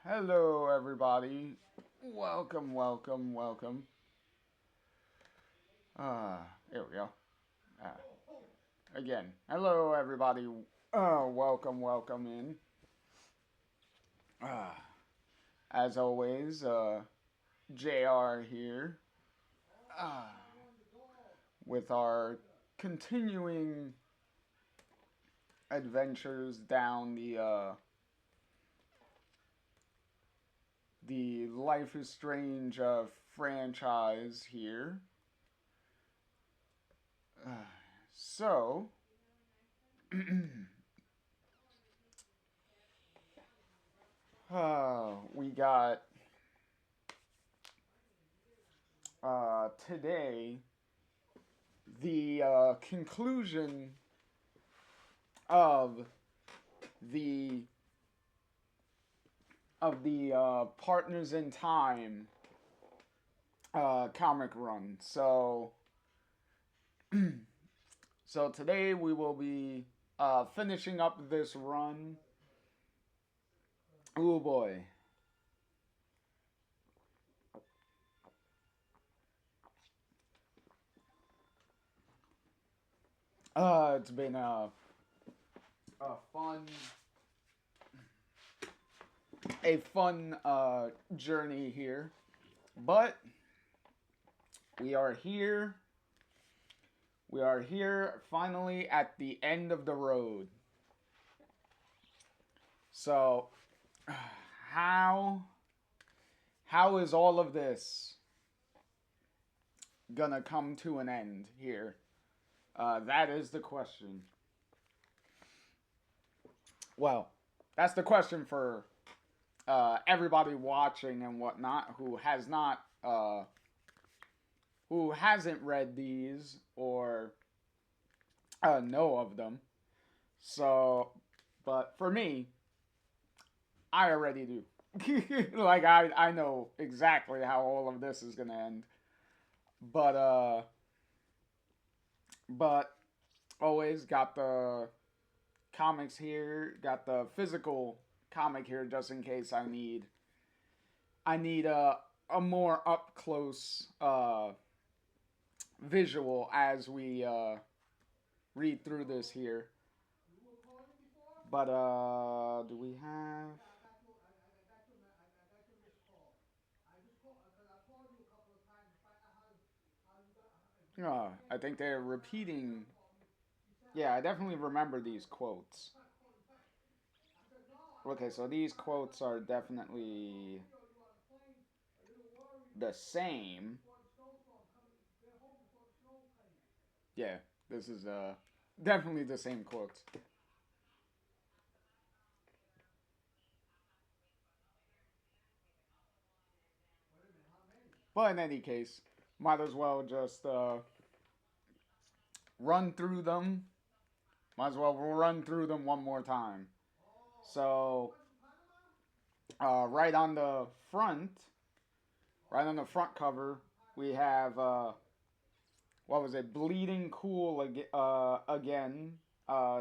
Hello, everybody. Welcome, welcome, welcome. Here we go. Uh, Again, hello, everybody. Welcome, welcome in. Uh, as always, JR here uh, with our continuing adventures down the Life is Strange franchise here. Uh, so, we got today the conclusion of the Partners in Time comic run. So today we will be finishing up this run. Oh boy. It's been a fun journey here, but we are here. We are here finally at the end of the road. So, how is all of this gonna come to an end here? That is the question. Well, that's the question for everybody watching and whatnot who hasn't read these or know of them. So, but for me, I already do. Like I know exactly how all of this is gonna end. But but always got the comics here, got the physical comic here just in case I need a more up close visual as we read through this here. But do we have I think they're repeating. Yeah, I definitely remember these quotes. Okay, so these quotes are definitely the same. Yeah, this is definitely the same quotes. But in any case, might as well just run through them. Might as well run through them one more time. So, right on the front, right on the front cover, we have what was it? Bleeding Cool again,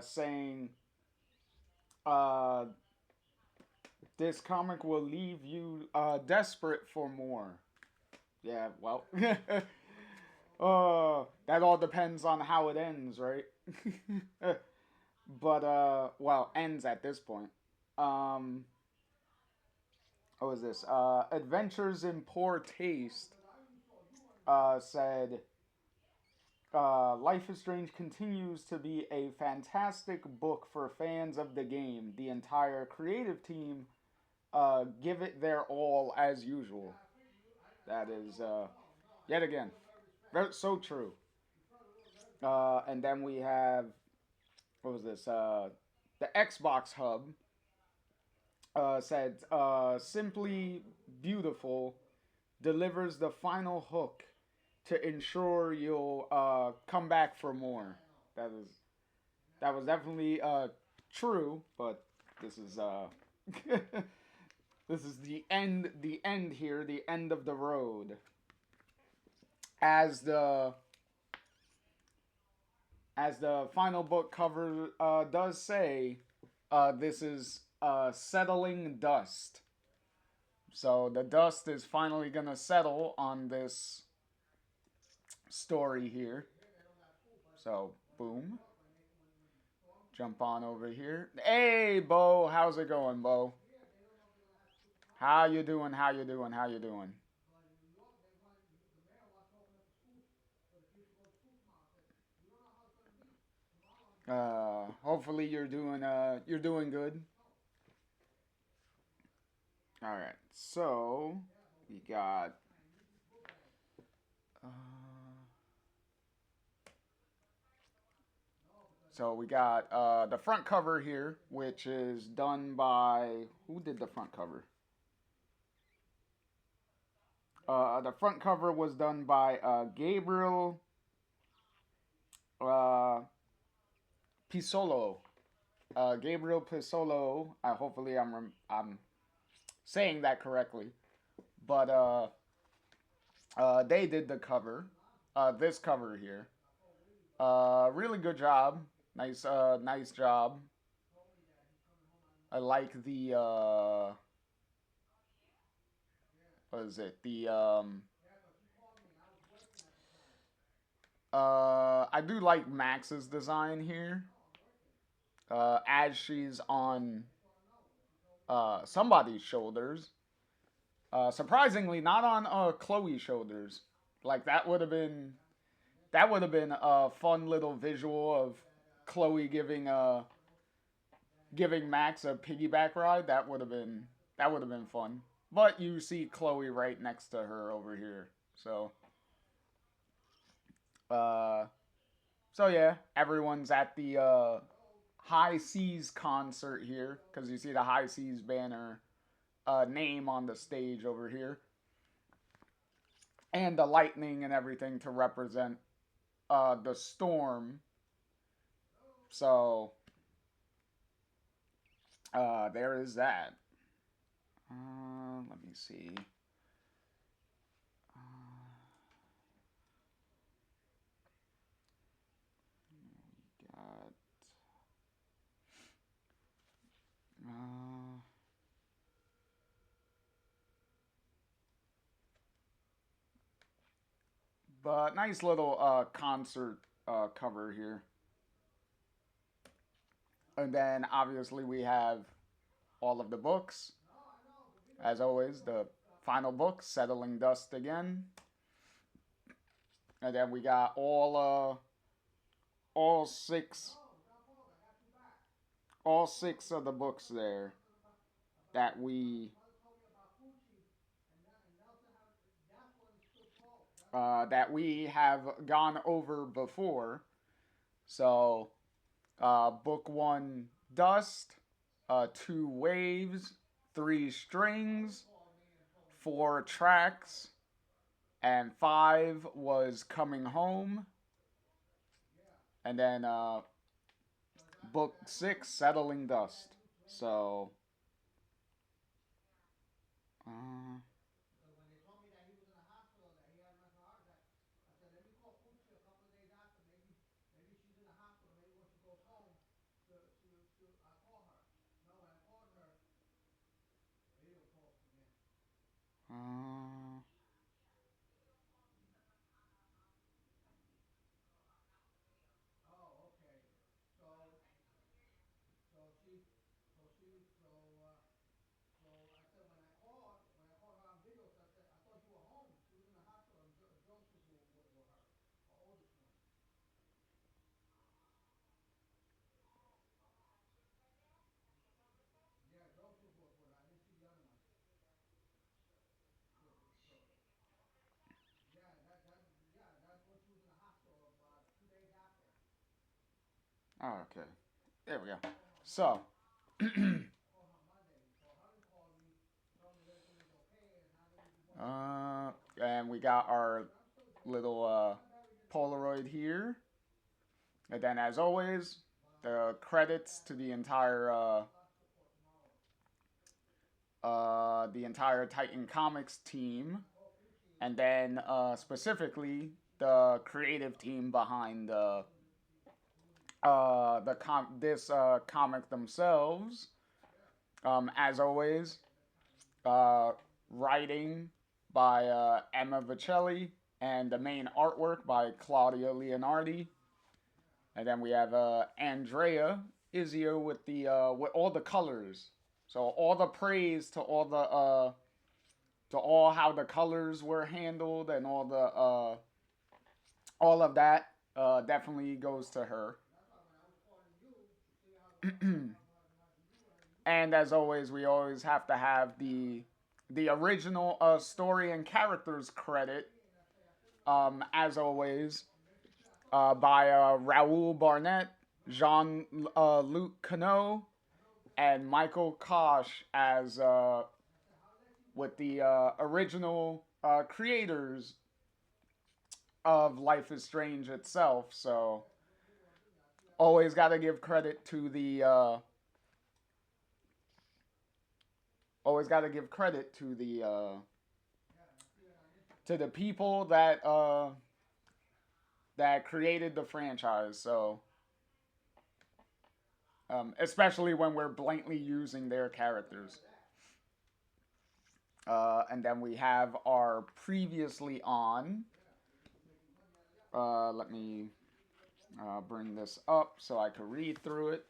saying uh, this comic will leave you desperate for more. Yeah, well, that all depends on how it ends, right? But well, ends at this point. Um, what was this? Adventures in Poor Taste said, Life is Strange continues to be a fantastic book for fans of the game. The entire creative team give it their all as usual. That is, yet again, so true. And then we have, what was this? The Xbox Hub said, simply beautiful, delivers the final hook to ensure you'll come back for more. That is that was definitely true, but this is this is the end here, the end of the road. As the final book cover does say, this is settling dust. So the dust is finally gonna settle on this story here. So boom, jump on over here. Hey, Bo, how's it going, Bo? How you doing? How you doing? How you doing? Hopefully you're doing good. All right, so we got uh, the front cover here, which is done by who did the front cover? The front cover was done by Gabriel uh, Pisolo. Gabriel Pisolo. Hopefully I'm saying that correctly, but they did the cover. This cover here. Really good job. Nice job. I like the what is it? I do like Max's design here. As she's on somebody's shoulders. Surprisingly, not on Chloe's shoulders. Like that would have been a fun little visual of Chloe giving Max a piggyback ride. That would have been fun. But you see Chloe right next to her over here. Uh so yeah, everyone's at the High Seas concert here because you see the High Seas banner name on the stage over here, and the lightning and everything to represent the storm. So there is that. Let me see. Got. Uh, but nice little concert cover here. And then obviously we have all of the books. As always, the final book, Settling Dust Again. And then we got all all six of the books there that we have gone over before. So, book one, Dust, two, Waves, three, Strings, four, Tracks, and five was Coming Home. And then book six, Settling Dust. So, uh, uh, okay. There we go. So, and we got our little Polaroid here. And then, as always, the credits to the entire Titan Comics team, and then specifically the creative team behind this comic themselves. As always, uh, writing by Emma Vicelli, and the main artwork by Claudia Leonardi. And then we have Andrea Izio with all the colors. So all the praise to all how the colors were handled and all of that definitely goes to her. And as always, we always have to have the original story and characters credit, as always, by Raoul Barnett, Jean Luc Cano, and Michael Kosh as with the original creators of Life is Strange itself. So always got to give credit to the always got to give credit to the people that created the franchise. So especially when we're blatantly using their characters. And then we have our previously on. Let me bring this up so I can read through it.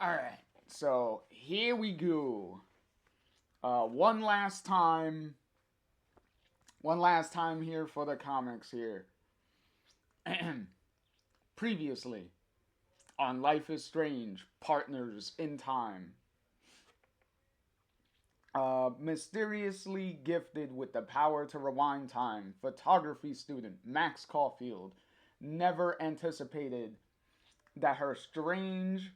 Alright, so here we go. One last time. One last time here for the comics here. Previously on Life is Strange, Partners in Time. Mysteriously gifted with the power to rewind time, photography student Max Caulfield never anticipated that her strange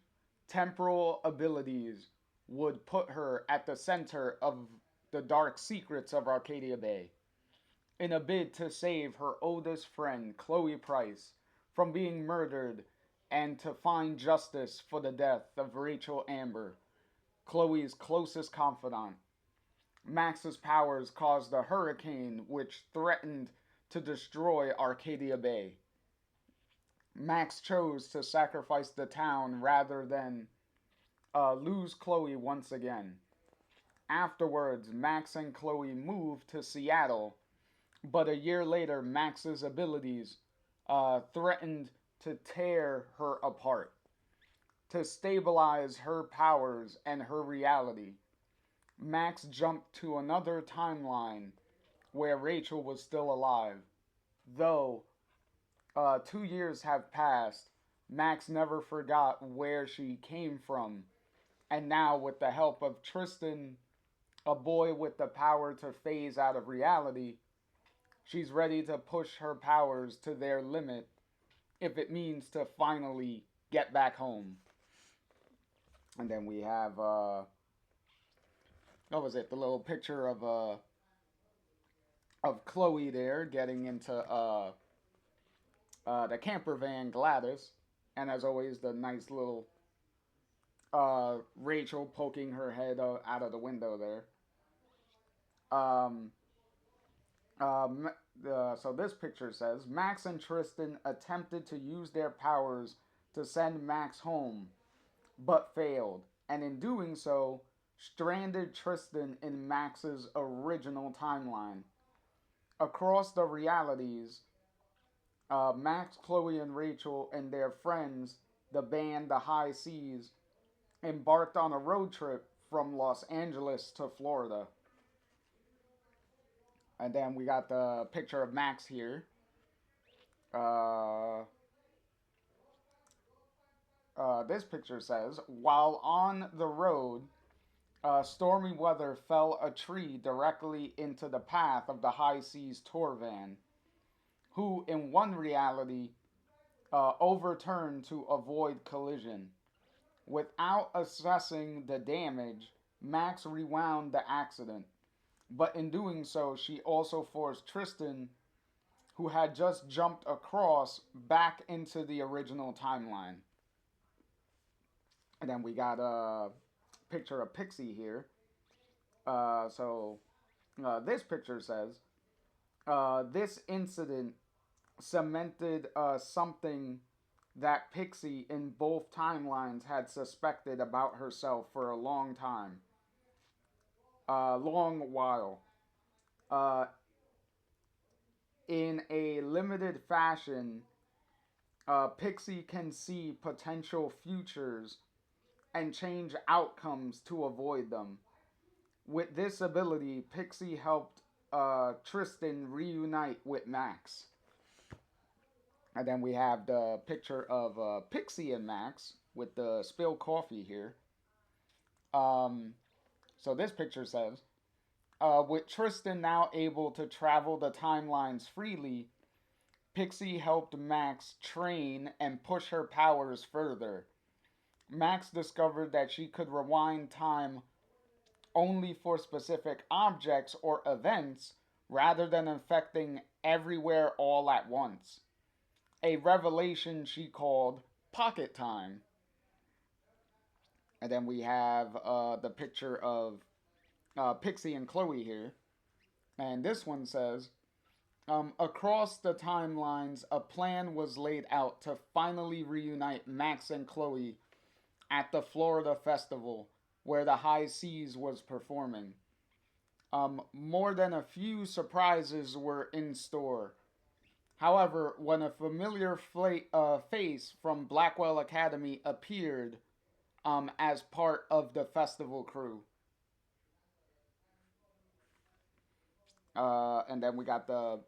temporal abilities would put her at the center of the dark secrets of Arcadia Bay. In a bid to save her oldest friend, Chloe Price, from being murdered and to find justice for the death of Rachel Amber, Chloe's closest confidant, Max's powers caused a hurricane which threatened to destroy Arcadia Bay. Max chose to sacrifice the town rather than lose Chloe once again. Afterwards, Max and Chloe moved to Seattle, but a year later, Max's abilities threatened to tear her apart. To stabilize her powers and her reality, Max jumped to another timeline where Rachel was still alive. Though 2 years have passed, Max never forgot where she came from. And now, with the help of Tristan, a boy with the power to phase out of reality, she's ready to push her powers to their limit if it means to finally get back home. And then we have, what was it? The little picture of Chloe there getting into the camper van Gladys, and as always, the nice little Rachel poking her head out of the window there. Um, so this picture says Max and Tristan attempted to use their powers to send Max home, but failed, and in doing so, stranded Tristan in Max's original timeline. Across the realities, Max, Chloe, and Rachel and their friends, the band The High Seas, embarked on a road trip from Los Angeles to Florida. And then we got the picture of Max here. Uh, this picture says, while on the road, stormy weather fell a tree directly into the path of the High Seas tour van, who, in one reality, overturned to avoid collision. Without assessing the damage, Max rewound the accident, but in doing so, she also forced Tristan, who had just jumped across, back into the original timeline. And then we got a picture of Pixie here. This picture says, this incident cemented something that Pixie in both timelines had suspected about herself for a long time. long while. Uh, in a limited fashion, Pixie can see potential futures and change outcomes to avoid them. With this ability, Pixie helped Tristan reunite with Max. And then we have the picture of Pixie and Max with the spilled coffee here. Um, so this picture says, with Tristan now able to travel the timelines freely, Pixie helped Max train and push her powers further. Max discovered that she could rewind time only for specific objects or events rather than affecting everywhere all at once. A revelation she called pocket time. And then we have the picture of Pixie and Chloe here. And this one says, across the timelines, a plan was laid out to finally reunite Max and Chloe at the Florida Festival, where the High Seas was performing. More than a few surprises were in store. However, when a familiar face from Blackwell Academy appeared as part of the festival crew, and then we got the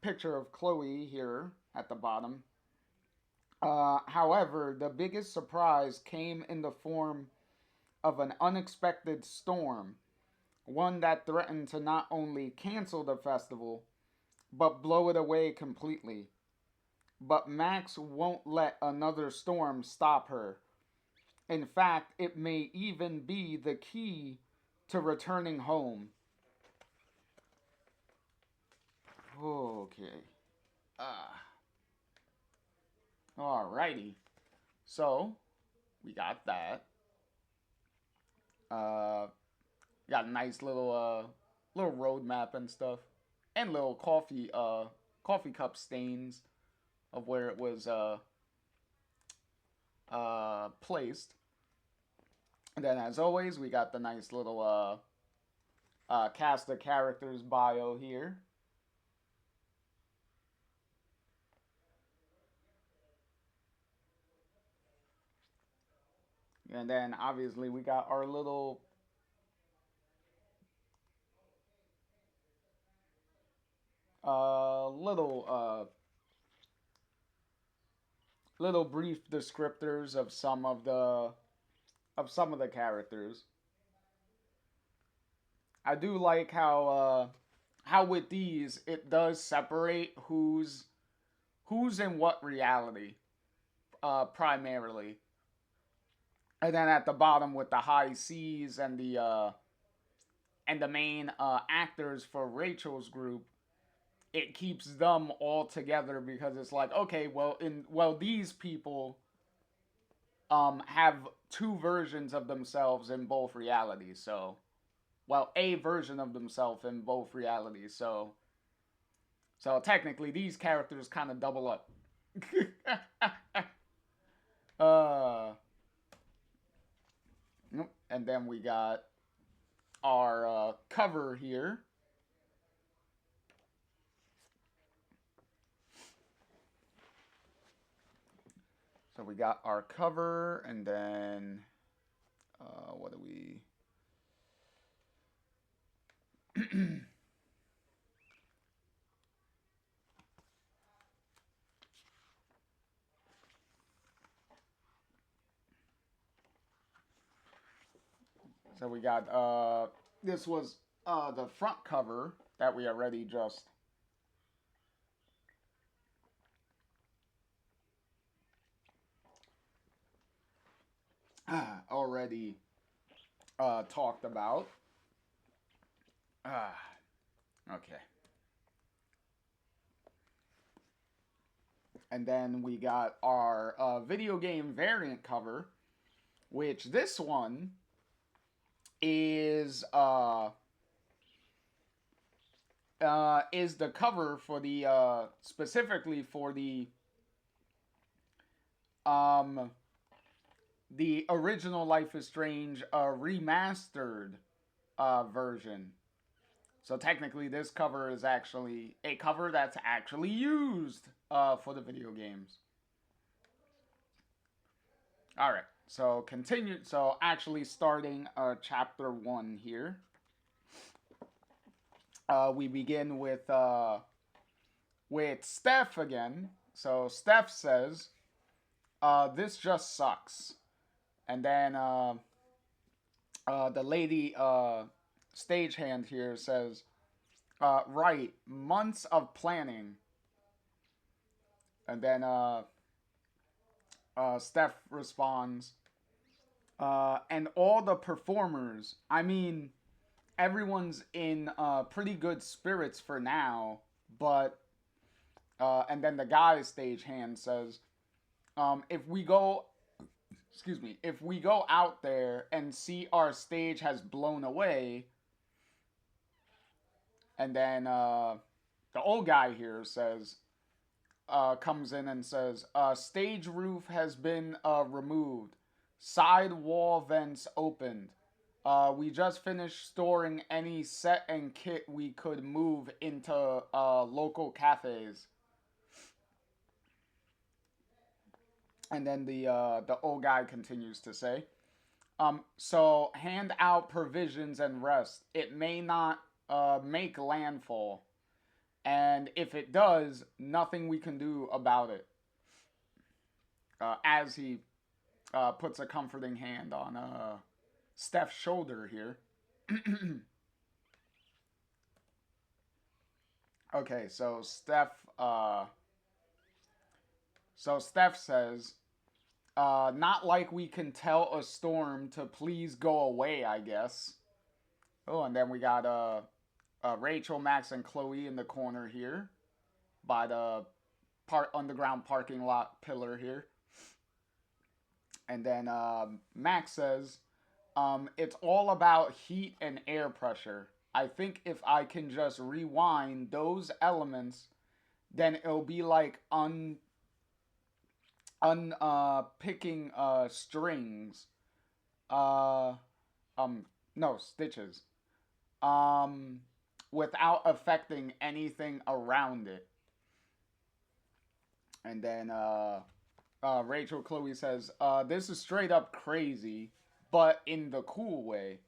picture of Chloe here at the bottom. However, the biggest surprise came in the form of an unexpected storm, one that threatened to not only cancel the festival, but blow it away completely. But Max won't let another storm stop her. In fact, it may even be the key to returning home. Okay. Alrighty. So, we got that. Uh, got a nice little road map and stuff, and little coffee cup stains of where it was placed. And then, as always, we got the nice little cast of characters bio here. And then, obviously, we got our uh, little little brief descriptors of some of the characters. I do like how with these it does separate who's in what reality primarily, and then at the bottom with the high C's and the main actors for Rachel's group, it keeps them all together because it's like, okay, well these people have two versions of themselves in both realities. So, well, a version of themselves in both realities. So technically these characters kind of double up. uh and then we got our cover here. So we got our cover, and then what do we? So we got this was the front cover that we already just already talked about. Okay. And then we got our video game variant cover, which this one is the cover for the specifically for the original Life is Strange remastered version. So technically, this cover is actually a cover that's actually used for the video games. All right. So continue. So actually, starting chapter 1 here, we begin with Steph again. So Steph says, "This just sucks," and then the lady stagehand here says, "Right, months of planning." And then Steph responds, "And all the performers. I mean, everyone's in pretty good spirits for now, but." And then the guy stagehand says, "If we go, excuse me, if we go out there and see our stage has blown away," and then the old guy here says, comes in and says, "Stage roof has been removed. Side wall vents opened. We just finished storing any set and kit we could move into local cafes." And then the old guy continues to say, "So hand out provisions and rest. It may not make landfall. And if it does, nothing we can do about it." As he puts a comforting hand on Steph's shoulder here. Okay, so Steph says, "Not like we can tell a storm to please go away, I guess." Oh, and then we got Rachel, Max, and Chloe in the corner here by the underground parking lot pillar here. And then Max says, "It's all about heat and air pressure. I think if I can just rewind those elements, then it'll be like picking strings. Uh, no, stitches. Without affecting anything around it." And then Rachel Chloe says, "This is straight up crazy, but in the cool way."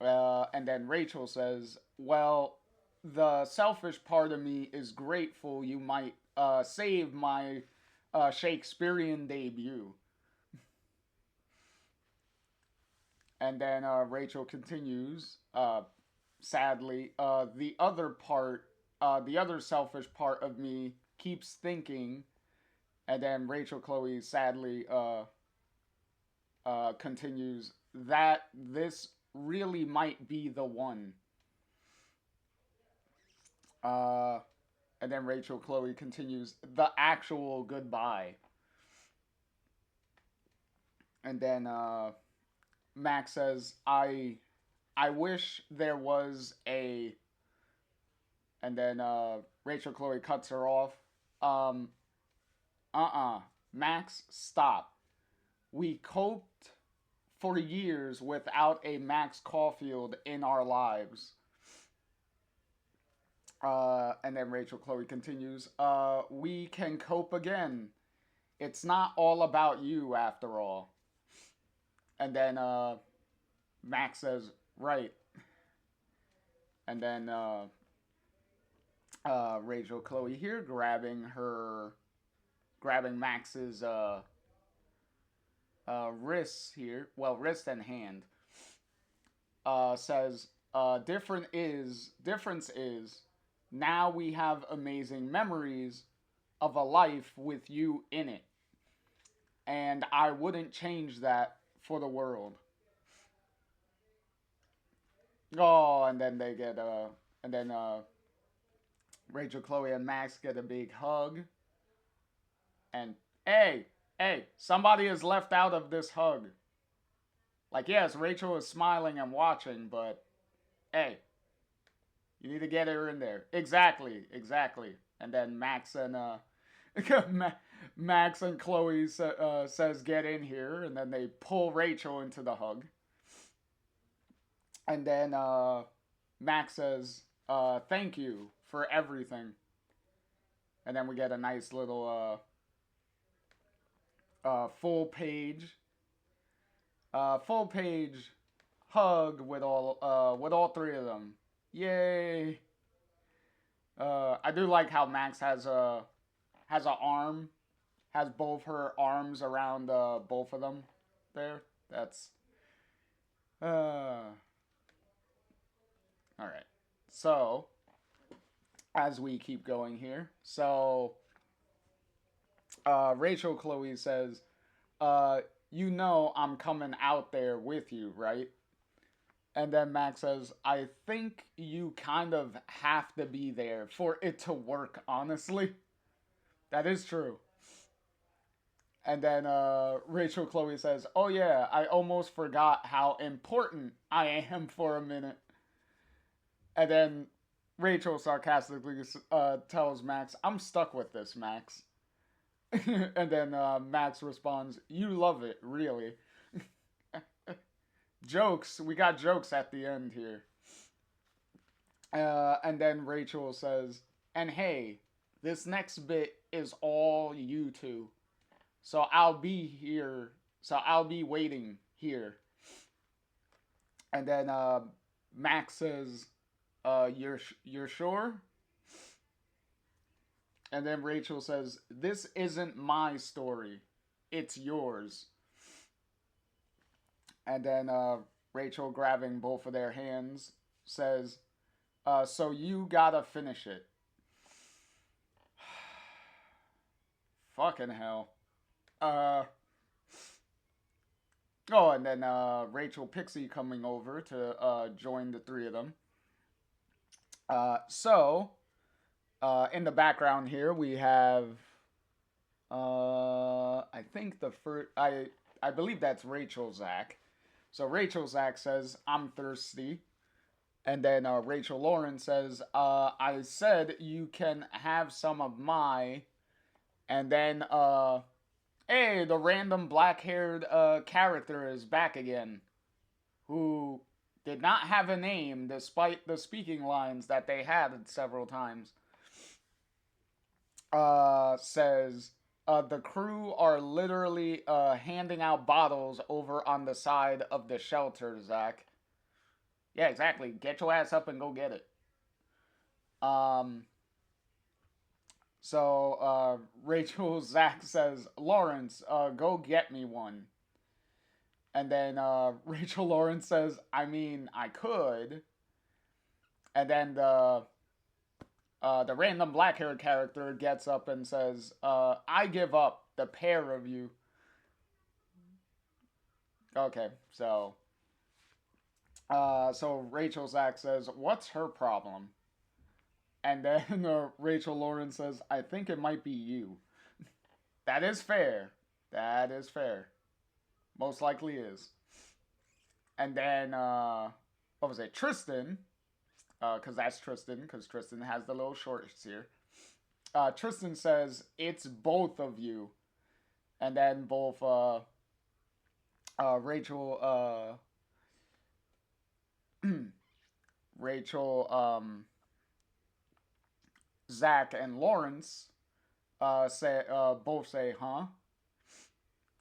And then Rachel says, "Well, the selfish part of me is grateful you might save my Shakespearean debut." And then Rachel continues, sadly, the other selfish part of me keeps thinking. And then Rachel Chloe sadly continues that this really might be the one. Uh, and then Rachel Chloe continues, the actual goodbye. And then Max says, I wish there was a." And then Rachel Chloe cuts her off. Um, Max, stop. We coped for years without a Max Caulfield in our lives. And then Rachel Chloe continues, "We can cope again. It's not all about you after all." And then Max says, "Right." And then Rachel Chloe here grabbing Max's wrists here, well, wrist and hand, says, difference is, now we have amazing memories of a life with you in it. And I wouldn't change that for the world." Oh, and then they get and then Rachel, Chloe, and Max get a big hug. And hey, somebody is left out of this hug. Like, yes, Rachel is smiling and watching, but hey, you need to get her in there. Exactly. And then Max and Max and Chloe says, "Get in here," and then they pull Rachel into the hug. And then Max says, thank you for everything. And then we get a nice little full page hug with all three of them. Yay! I do like how Max has a arm, has both her arms around both of them. There, that's all right. So as we keep going here, so Rachel Chloe says, "You know I'm coming out there with you, right?" And then Max says, "I think you kind of have to be there for it to work, honestly." That is true. And then Rachel Chloe says, "Oh yeah, I almost forgot how important I am for a minute." And then Rachel sarcastically tells Max, "I'm stuck with this, Max." And then Max responds, "You love it, really." Jokes. We got jokes at the end here. And then Rachel says, "And hey, this next bit is all you two. So I'll be here. So I'll be waiting here." And then Max says, you're sure?" And then Rachel says, "This isn't my story. It's yours." And then Rachel, grabbing both of their hands, says, "So you gotta finish it." Fucking hell. Oh, and then Rachel Pixie coming over to join the three of them. So, in the background here, we have, I think the first, I believe that's Rachel Zach. So Rachel Zach says, "I'm thirsty." And then Rachel Lauren says, "I said you can have some of my." And then, hey, the random black haired character is back again, who did not have a name despite the speaking lines that they had several times. Says, "The crew are literally handing out bottles over on the side of the shelter, Zach." Yeah, exactly. Get your ass up and go get it. Um, so Rachel Zach says, "Lawrence, go get me one." And then Rachel Lawrence says, "I mean, I could." And then the random black haired character gets up and says, "I give up, the pair of you." Okay, so Rachel Zach says, "What's her problem?" And then Rachel Lauren says, "I think it might be you." That is fair. That is fair. Most likely is. And then, what was it? Tristan, because that's Tristan, because Tristan has the little shorts here. Tristan says, "It's both of you." And then both Rachel, Rachel, Zach, and Lawrence say both say, "Huh?"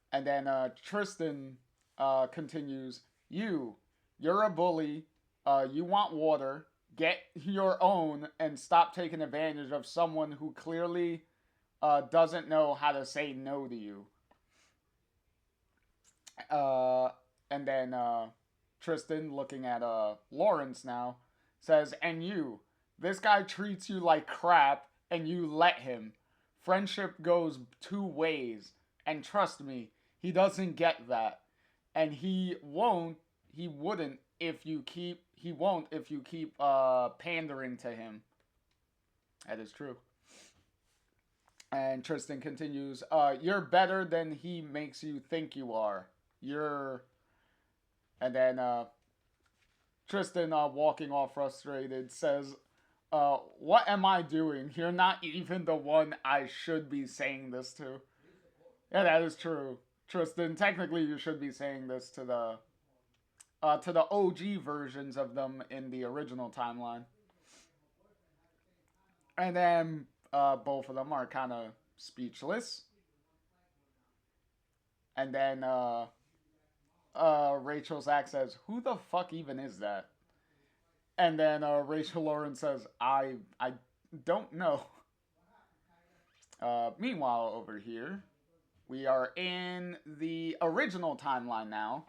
And then Tristan continues, you're a bully. You want water. Get your own and stop taking advantage of someone who clearly doesn't know how to say no to you." Uh, and then Tristan, looking at Lawrence now, says, "And you, this guy treats you like crap and you let him. Friendship goes two ways. And trust me, he doesn't get that. And he wouldn't if you keep, he won't if you keep pandering to him." That is true. And Tristan continues, "You're better than he makes you think you are. You're," and then Tristan, walking all frustrated, says, "What am I doing? You're not even the one I should be saying this to." Yeah, that is true. Tristan, technically you should be saying this to to the OG versions of them in the original timeline. And then both of them are kind of speechless. And then Rachel Zach says, "Who the fuck even is that?" And then Rachel Lauren says, "I don't know." Meanwhile, over here, we are in the original timeline now,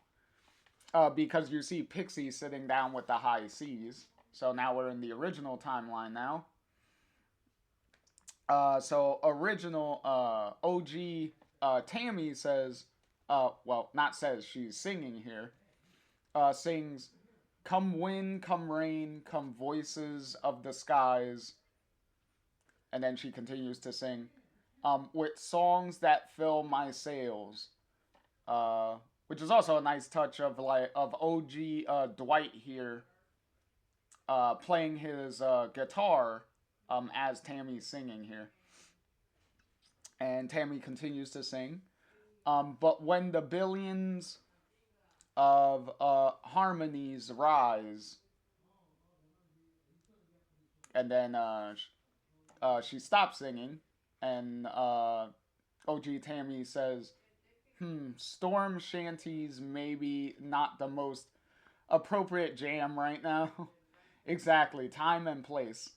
because you see Pixie sitting down with the high C's. So now we're in the original timeline now. So original OG Tammy says, well, not says, she's singing here. Sings, "Come wind, come rain, come voices of the skies." And then she continues to sing, "With songs that fill my sails." Which is also a nice touch of OG Dwight here, playing his guitar as Tammy's singing here. And Tammy continues to sing. But when the billions of harmonies rise, and then she stops singing, and OG Tammy says, "Storm shanties maybe not the most appropriate jam right now." Exactly, time and place.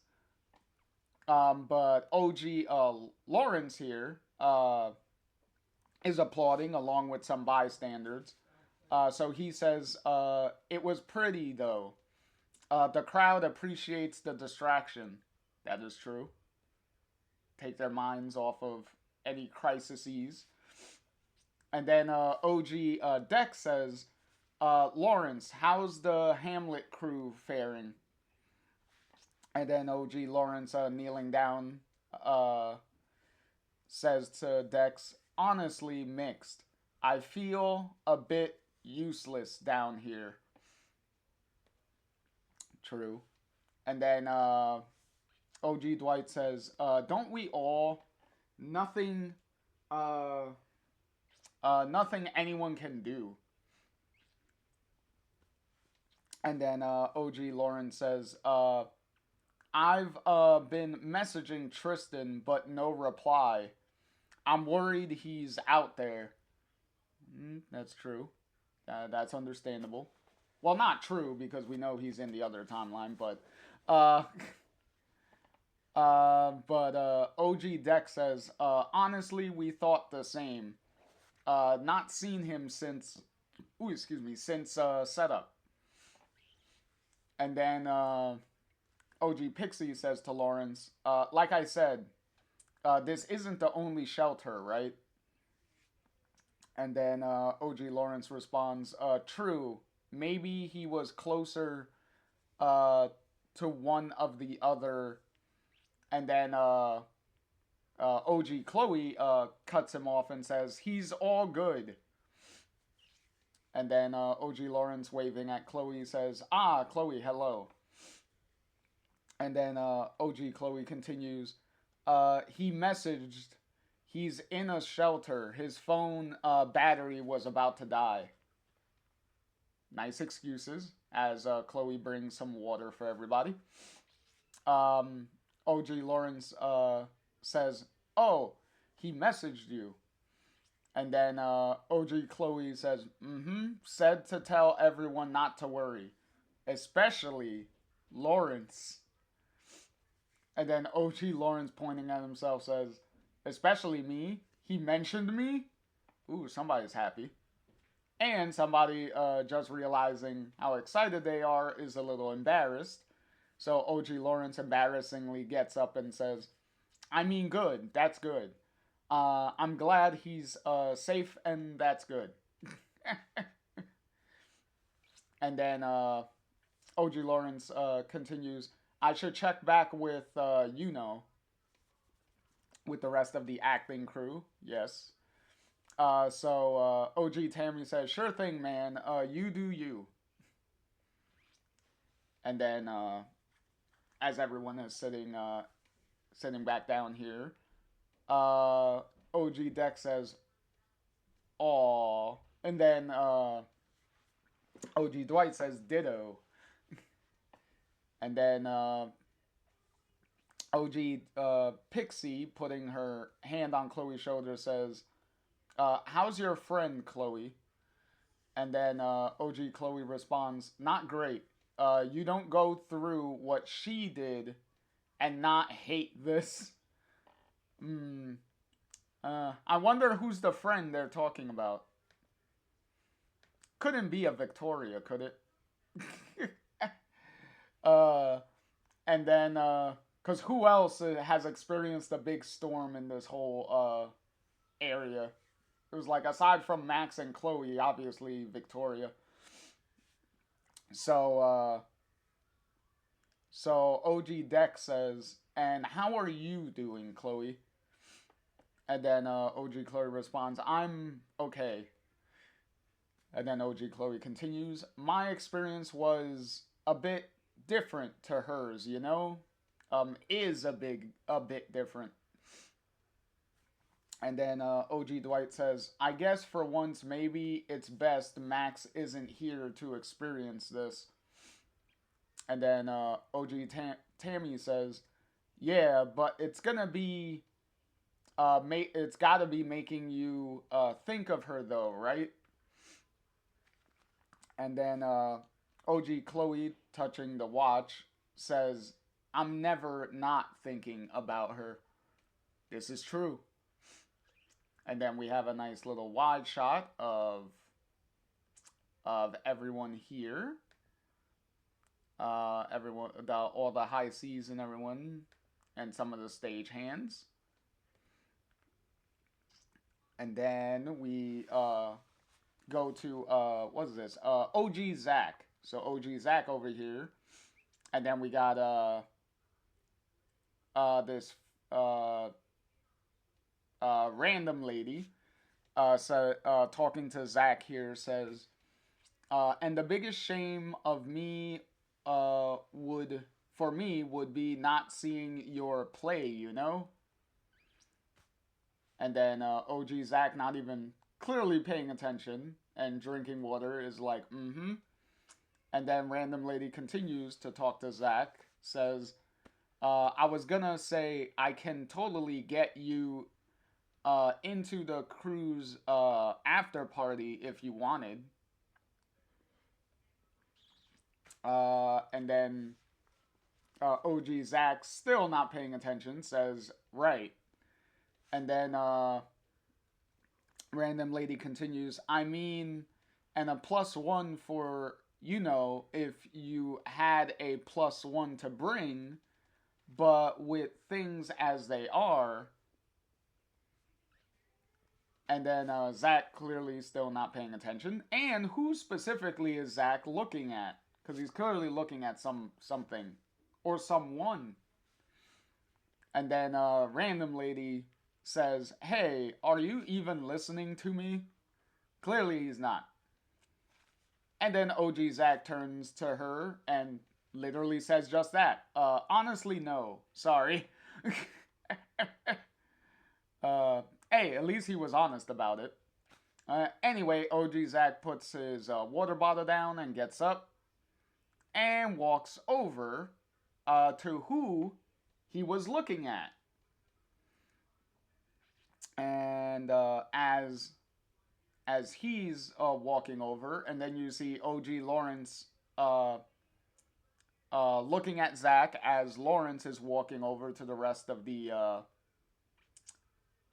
But OG Lawrence here is applauding along with some bystanders. So he says, "It was pretty though. The crowd appreciates the distraction." That is true. Take their minds off of any crises. And then OG Dex says, "Lawrence, how's the Hamlet crew faring?" And then OG Lawrence, kneeling down, says to Dex, "Honestly, mixed. I feel a bit useless down here." True. And then OG Dwight says, "Don't we all? Nothing, uh, nothing anyone can do." And then OG Lauren says, "I've been messaging Tristan, but no reply. I'm worried he's out there." That's true. That's understandable. Well, not true, because we know he's in the other timeline, but uh, OG Dex says, "Honestly, we thought the same. Not seen him since, since setup." And then OG Pixie says to Lawrence, "Like I said, this isn't the only shelter, right?" And then OG Lawrence responds, "True. Maybe he was closer to one of the other." And then OG Chloe cuts him off and says, "He's all good." And then OG Lawrence, waving at Chloe, says, "Ah, Chloe, hello." And then OG Chloe continues, "He messaged, he's in a shelter. His phone battery was about to die." Nice excuses, as Chloe brings some water for everybody. OG Lawrence says, "Oh, he messaged you." And then OG Chloe says, "Said to tell everyone not to worry, especially Lawrence." And then OG Lawrence, pointing at himself, says, "Especially me? He mentioned me?" Ooh, somebody's happy. And somebody just realizing how excited they are is a little embarrassed. So OG Lawrence embarrassingly gets up and says, "I mean, good. That's good. I'm glad he's safe, and that's good." And then OG Lawrence continues, "I should check back with, with the rest of the acting crew." Yes. So OG Tammy says, "Sure thing, man. You do you." And then as everyone is sitting back down here, OG Dex says, "Aw." And then OG Dwight says ditto. And then OG Pixie, putting her hand on Chloe's shoulder, says, how's your friend, Chloe? And then OG Chloe responds, not great. You don't go through what she did and not hate this. I wonder who's the friend they're talking about. Couldn't be a Victoria, could it? uh, and then, because who else has experienced a big storm in this whole area? It was like, aside from Max and Chloe, obviously Victoria. So, so OG Dex says, and how are you doing, Chloe? And then OG Chloe responds, I'm okay. And then OG Chloe continues, my experience was a bit different to hers, you know? Is a bit different. And then OG Dwight says, I guess for once maybe it's best Max isn't here to experience this. And then OG Tammy says, yeah, but it's gonna be, it's gotta be making you think of her though, right? And then OG Chloe, touching the watch, says, I'm never not thinking about her. This is true. And then we have a nice little wide shot of everyone here. Everyone, all the high seas and everyone, and some of the stage hands. And then we go to what is this? OG Zach. So OG Zach over here, and then we got this random lady. Talking to Zach here says, and the biggest shame of me would be not seeing your play, you know. And then OG Zach, not even clearly paying attention and drinking water, is like, mm-hmm. And then random lady continues to talk to Zach, says, I was gonna say I can totally get you into the cruise after party if you wanted. And then OG Zach, still not paying attention, says, right. And then random lady continues, I mean, and a +1 for, you know, if you had a +1 to bring, but with things as they are. And then Zach clearly still not paying attention. And who specifically is Zach looking at? Because he's clearly looking at something or someone. And then random lady says, hey, are you even listening to me? Clearly he's not. And then OG Zach turns to her and literally says just that. Honestly, no. Sorry. Hey, at least he was honest about it. Anyway, OG Zach puts his water bottle down and gets up and walks over to who he was looking at. And as he's walking over, and then you see OG Lawrence looking at Zach as Lawrence is walking over to the rest of the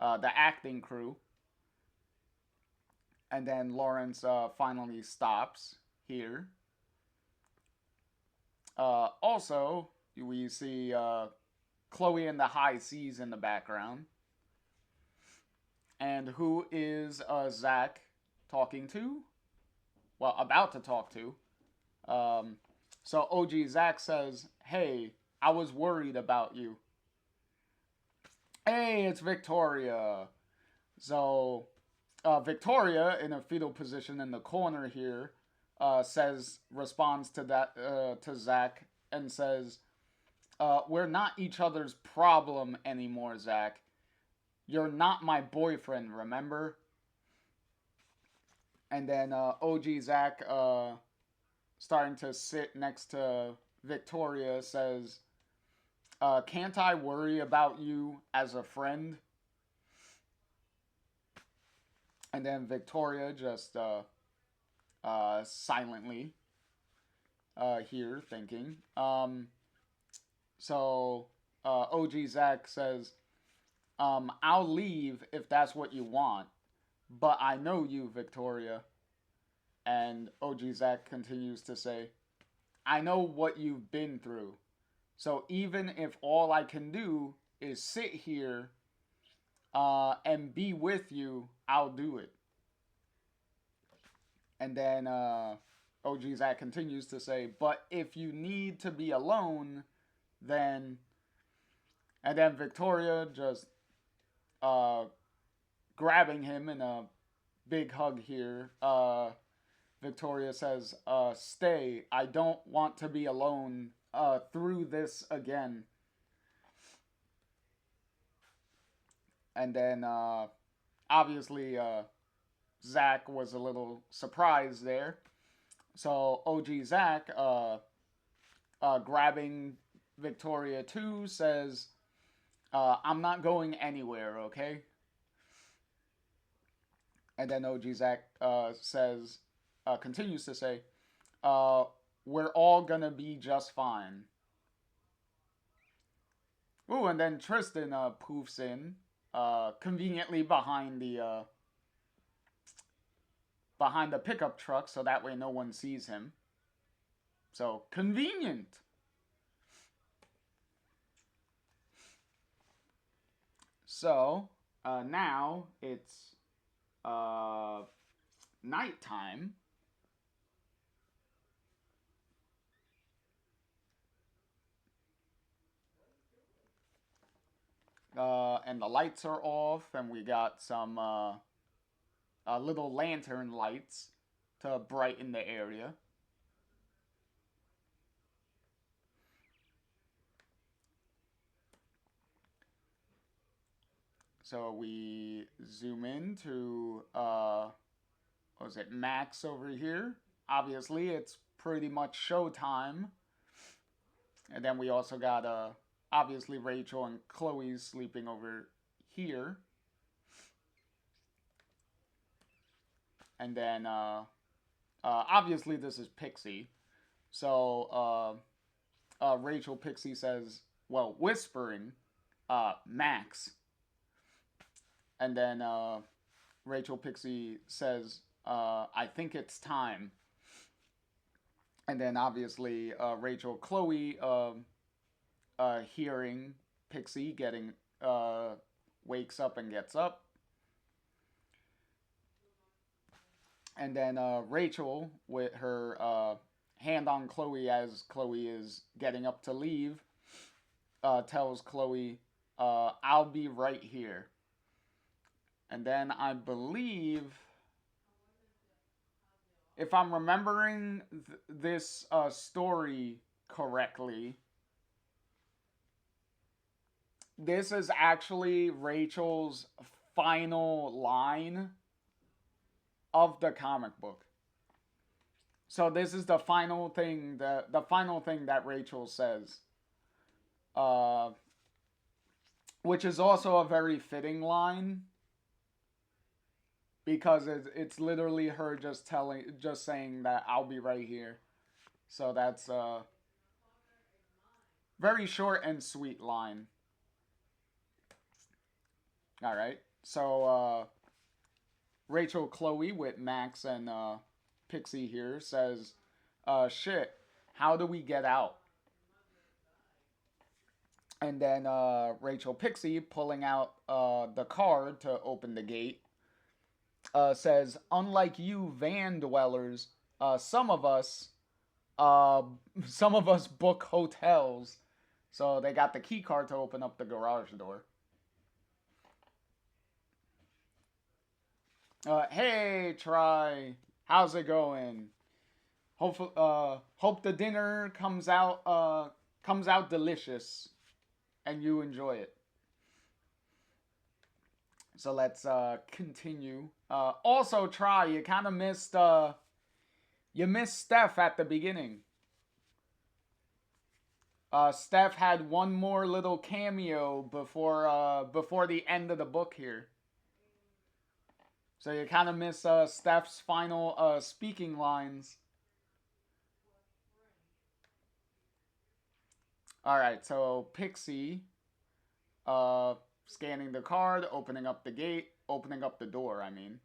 acting crew. And then Lawrence finally stops here. Also, we see Chloe and the high seas in the background. And who is Zach talking to? Well, about to talk to. So OG Zach says, hey, I was worried about you. Hey, it's Victoria. So Victoria, in a fetal position in the corner here, responds to that to Zach and says, we're not each other's problem anymore, Zach. You're not my boyfriend, remember? And then OG Zach starting to sit next to Victoria, says, can't I worry about you as a friend? And then Victoria just silently here thinking. So OG Zach says, I'll leave if that's what you want, but I know you, Victoria. And OG Zach continues to say, I know what you've been through. So even if all I can do is sit here and be with you, I'll do it. And then OG Zach continues to say, but if you need to be alone, then. And then Victoria just grabbing him in a big hug here. Victoria says, stay. I don't want to be alone through this again. And then, obviously, Zach was a little surprised there. So OG Zach, grabbing Victoria too, says, I'm not going anywhere, okay? And then OG Zach says, continues to say, we're all gonna be just fine. Ooh, and then Tristan poofs in, conveniently behind the pickup truck, so that way no one sees him. So convenient. So now it's nighttime. And the lights are off, and we got some little lantern lights to brighten the area. So we zoom in to, what was it, Max over here. Obviously, it's pretty much showtime. And then we also got, obviously, Rachel and Chloe sleeping over here. And then, obviously, this is Pixie. So, Rachel Pixie says, well, whispering, Max. And then Rachel Pixie says, I think it's time. And then obviously Rachel Chloe hearing Pixie getting wakes up and gets up. And then Rachel with her hand on Chloe as Chloe is getting up to leave tells Chloe, I'll be right here. And then I believe, if I'm remembering this story correctly, this is actually Rachel's final line of the comic book. So this is the final thing that Rachel says, which is also a very fitting line, because it's literally her just saying that I'll be right here. So that's a very short and sweet line. All right. So Rachel Chloe with Max and Pixie here says, shit, how do we get out? And then Rachel Pixie, pulling out the card to open the gate, says, unlike you van dwellers, some of us book hotels. So they got the key card to open up the garage door. Hey, Try, how's it going? Hope the dinner comes out delicious, and you enjoy it. So let's continue. Also, Try, you kind of missed You missed Steph at the beginning. Steph had one more little cameo before the end of the book here. So you kind of miss Steph's final speaking lines. Alright, so Pixie scanning the card, opening up the gate, opening up the door, I mean.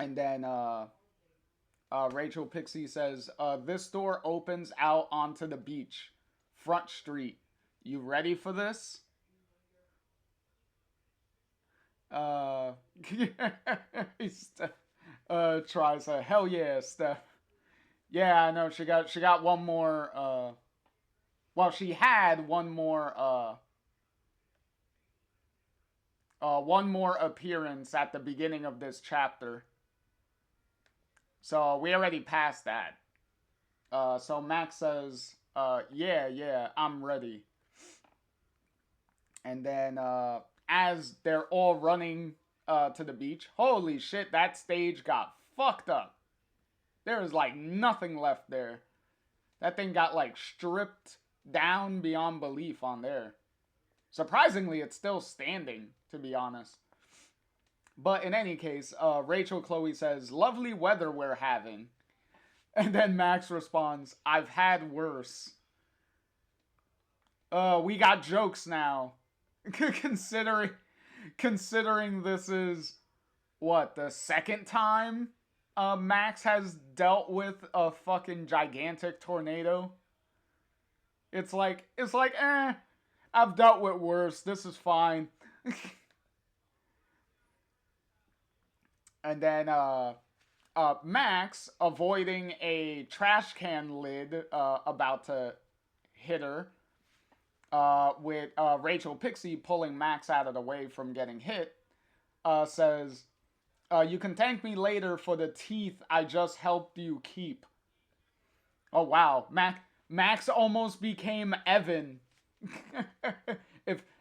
And then Rachel Pixie says, this door opens out onto the beach. Front Street. You ready for this? Tries a hell yeah, Steph. Yeah, I know. She got one more. Well, she had one more appearance at the beginning of this chapter. So we already passed that. So Max says, yeah, I'm ready. And then as they're all running to the beach, holy shit, that stage got fucked up. There is like nothing left there. That thing got like stripped down beyond belief on there. Surprisingly, it's still standing, to be honest. But in any case, Rachel Chloe says, lovely weather we're having. And then Max responds, I've had worse. We got jokes now. considering this is, what, the second time Max has dealt with a fucking gigantic tornado. It's like, I've dealt with worse. This is fine. And then Max, avoiding a trash can lid about to hit her, with Rachel Pixie pulling Max out of the way from getting hit, says, you can thank me later for the teeth I just helped you keep. Oh, wow. Max almost became Evan.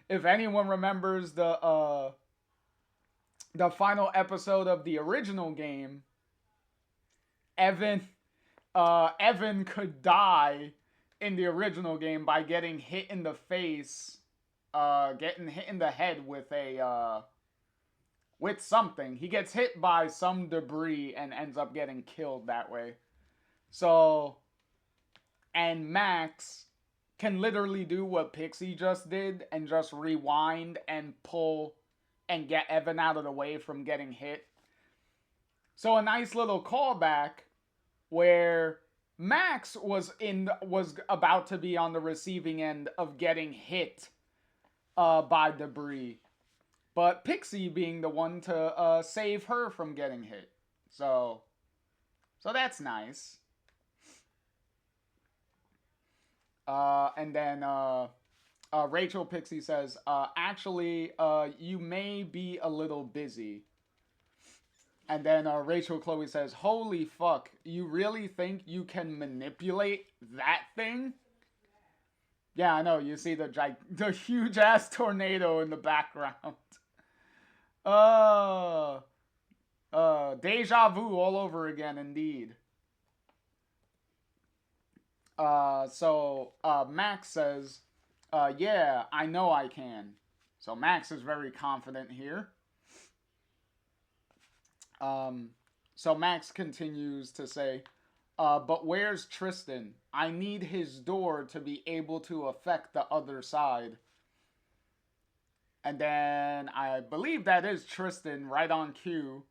If anyone remembers the final episode of the original game, Evan could die in the original game by getting hit in the face, getting hit in the head with with something. He gets hit by some debris and ends up getting killed that way. So, and Max can literally do what Pixie just did and just rewind and pull and get Evan out of the way from getting hit. So a nice little callback where Max was about to be on the receiving end of getting hit by debris, but Pixie being the one to save her from getting hit. So that's nice. And then Rachel Pixie says, actually, you may be a little busy. And then Rachel Chloe says, holy fuck, you really think you can manipulate that thing? Yeah, I know, you see the huge ass tornado in the background. Deja vu all over again, indeed. So Max says, yeah, I know I can. So Max is very confident here. So Max continues to say, but where's Tristan? I need his door to be able to affect the other side. And then I believe that is Tristan, right on cue,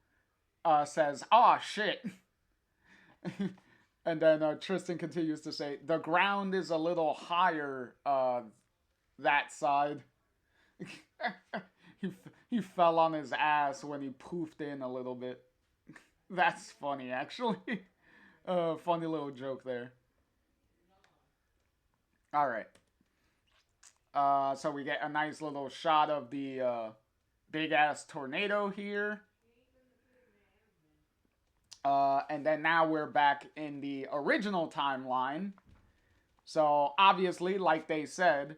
says, "Aw, shit." And then Tristan continues to say, the ground is a little higher that side. He fell on his ass when he poofed in a little bit. That's funny, actually. Funny little joke there. All right. So we get a nice little shot of the big-ass tornado here. And then now we're back in the original timeline. So obviously, like they said,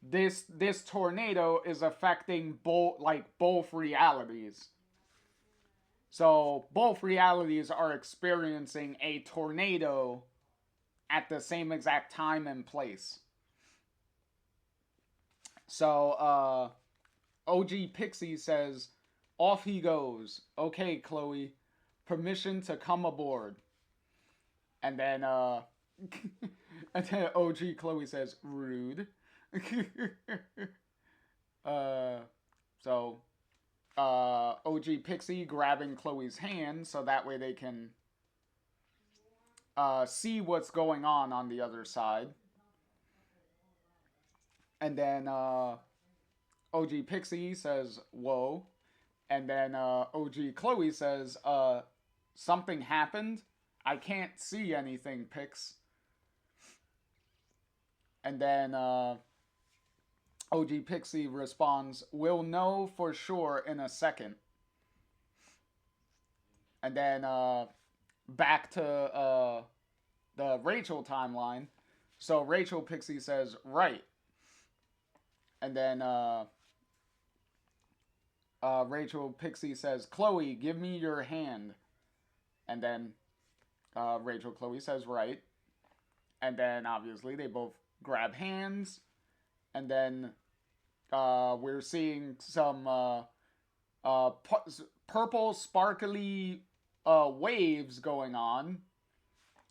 this tornado is affecting both realities. So both realities are experiencing a tornado at the same exact time and place. So OG Pixie says, off he goes. Okay, Chloe, permission to come aboard. And then and then OG Chloe says, rude. uh so OG Pixie grabbing Chloe's hand so that way they can see what's going on the other side. And then OG Pixie says, whoa. And then OG Chloe says, something happened. I can't see anything, Pix. And then OG Pixie responds, we'll know for sure in a second. And then back to the Rachel timeline. So Rachel Pixie says, right. And then Rachel Pixie says, Chloe, give me your hand. And then Rachel Chloe says, right. And then obviously they both grab hands. And then we're seeing some purple sparkly waves going on.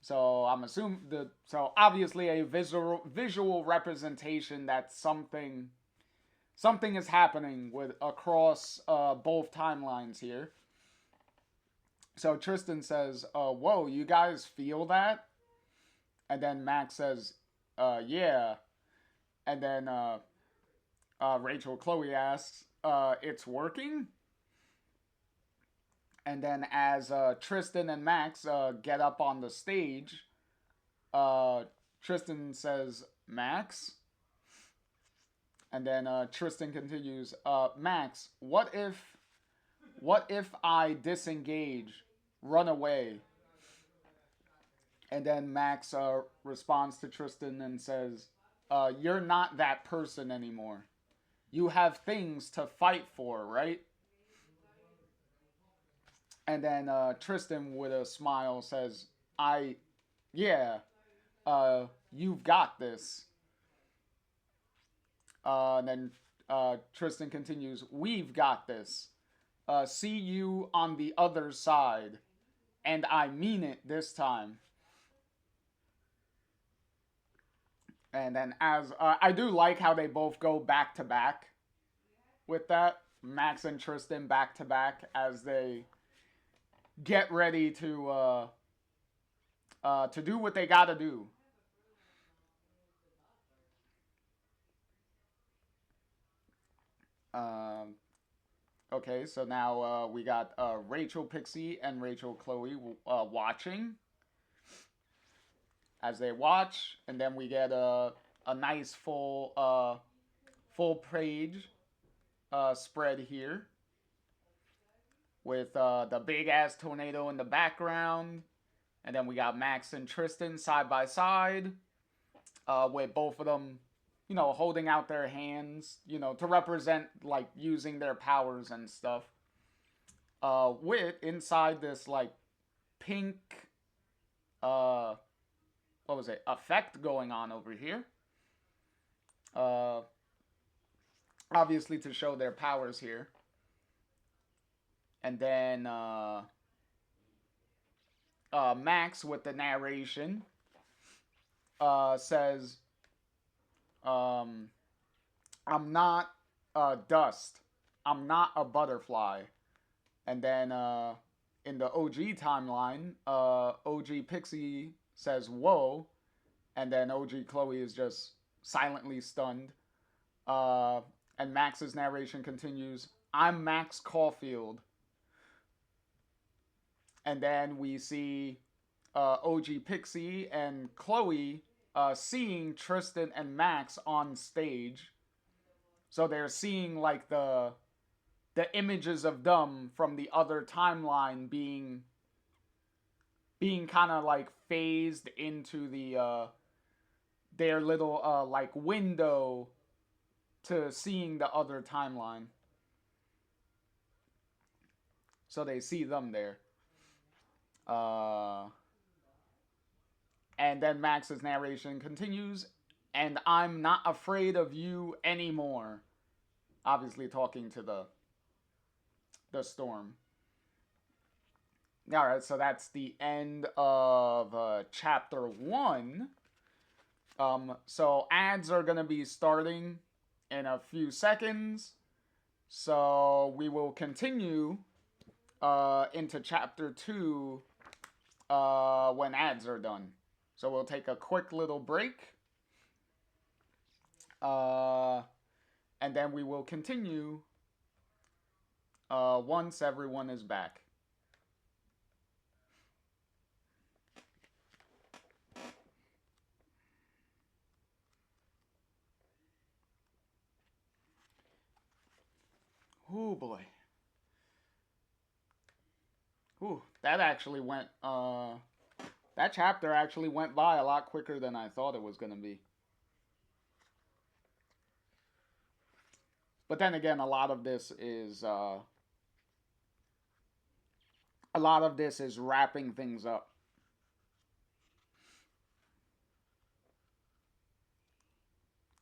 So I'm assuming so obviously a visual representation that something is happening with across both timelines here. So Tristan says, whoa, you guys feel that? And then Max says, yeah. And then Rachel Chloe asks, it's working? And then as Tristan and Max get up on the stage, Tristan says, Max? And then Tristan continues, Max, what if I disengage, run away? And then Max responds to Tristan and says, you're not that person anymore. You have things to fight for, right? And then Tristan, with a smile, says, yeah, you've got this. And then Tristan continues, we've got this. See you on the other side. And I mean it this time. And then as I do like how they both go back to back with that. Max and Tristan back to back as they get ready to do what they gotta do. Okay, so now we got Rachel Pixie and Rachel Chloe watching as they watch, and then we get a nice full page spread here with the big ass tornado in the background, and then we got Max and Tristan side by side, with both of them, holding out their hands, to represent like using their powers and stuff. With inside this like pink, what was it, effect going on over here. Uh, Obviously to show their powers here. And then Max with the narration says, I'm not dust. I'm not a butterfly. And then in the OG timeline, OG Pixie says, whoa. And then OG Chloe is just silently stunned. And Max's narration continues, I'm Max Caulfield. And then we see OG Pixie and Chloe seeing Tristan and Max on stage. So they're seeing like the images of them from the other timeline being kind of like phased into the their little like window to seeing the other timeline. so they see them there. Uh, and then Max's narration continues, and I'm not afraid of you anymore. Obviously, talking to the storm. All right, so that's the end of chapter 1. So ads are gonna be starting in a few seconds. So we will continue into chapter 2 when ads are done. So we'll take a quick little break. And then we will continue once everyone is back. Oh boy. Ooh, that actually went that chapter actually went by a lot quicker than I thought it was gonna be. But then again, a lot of this is wrapping things up.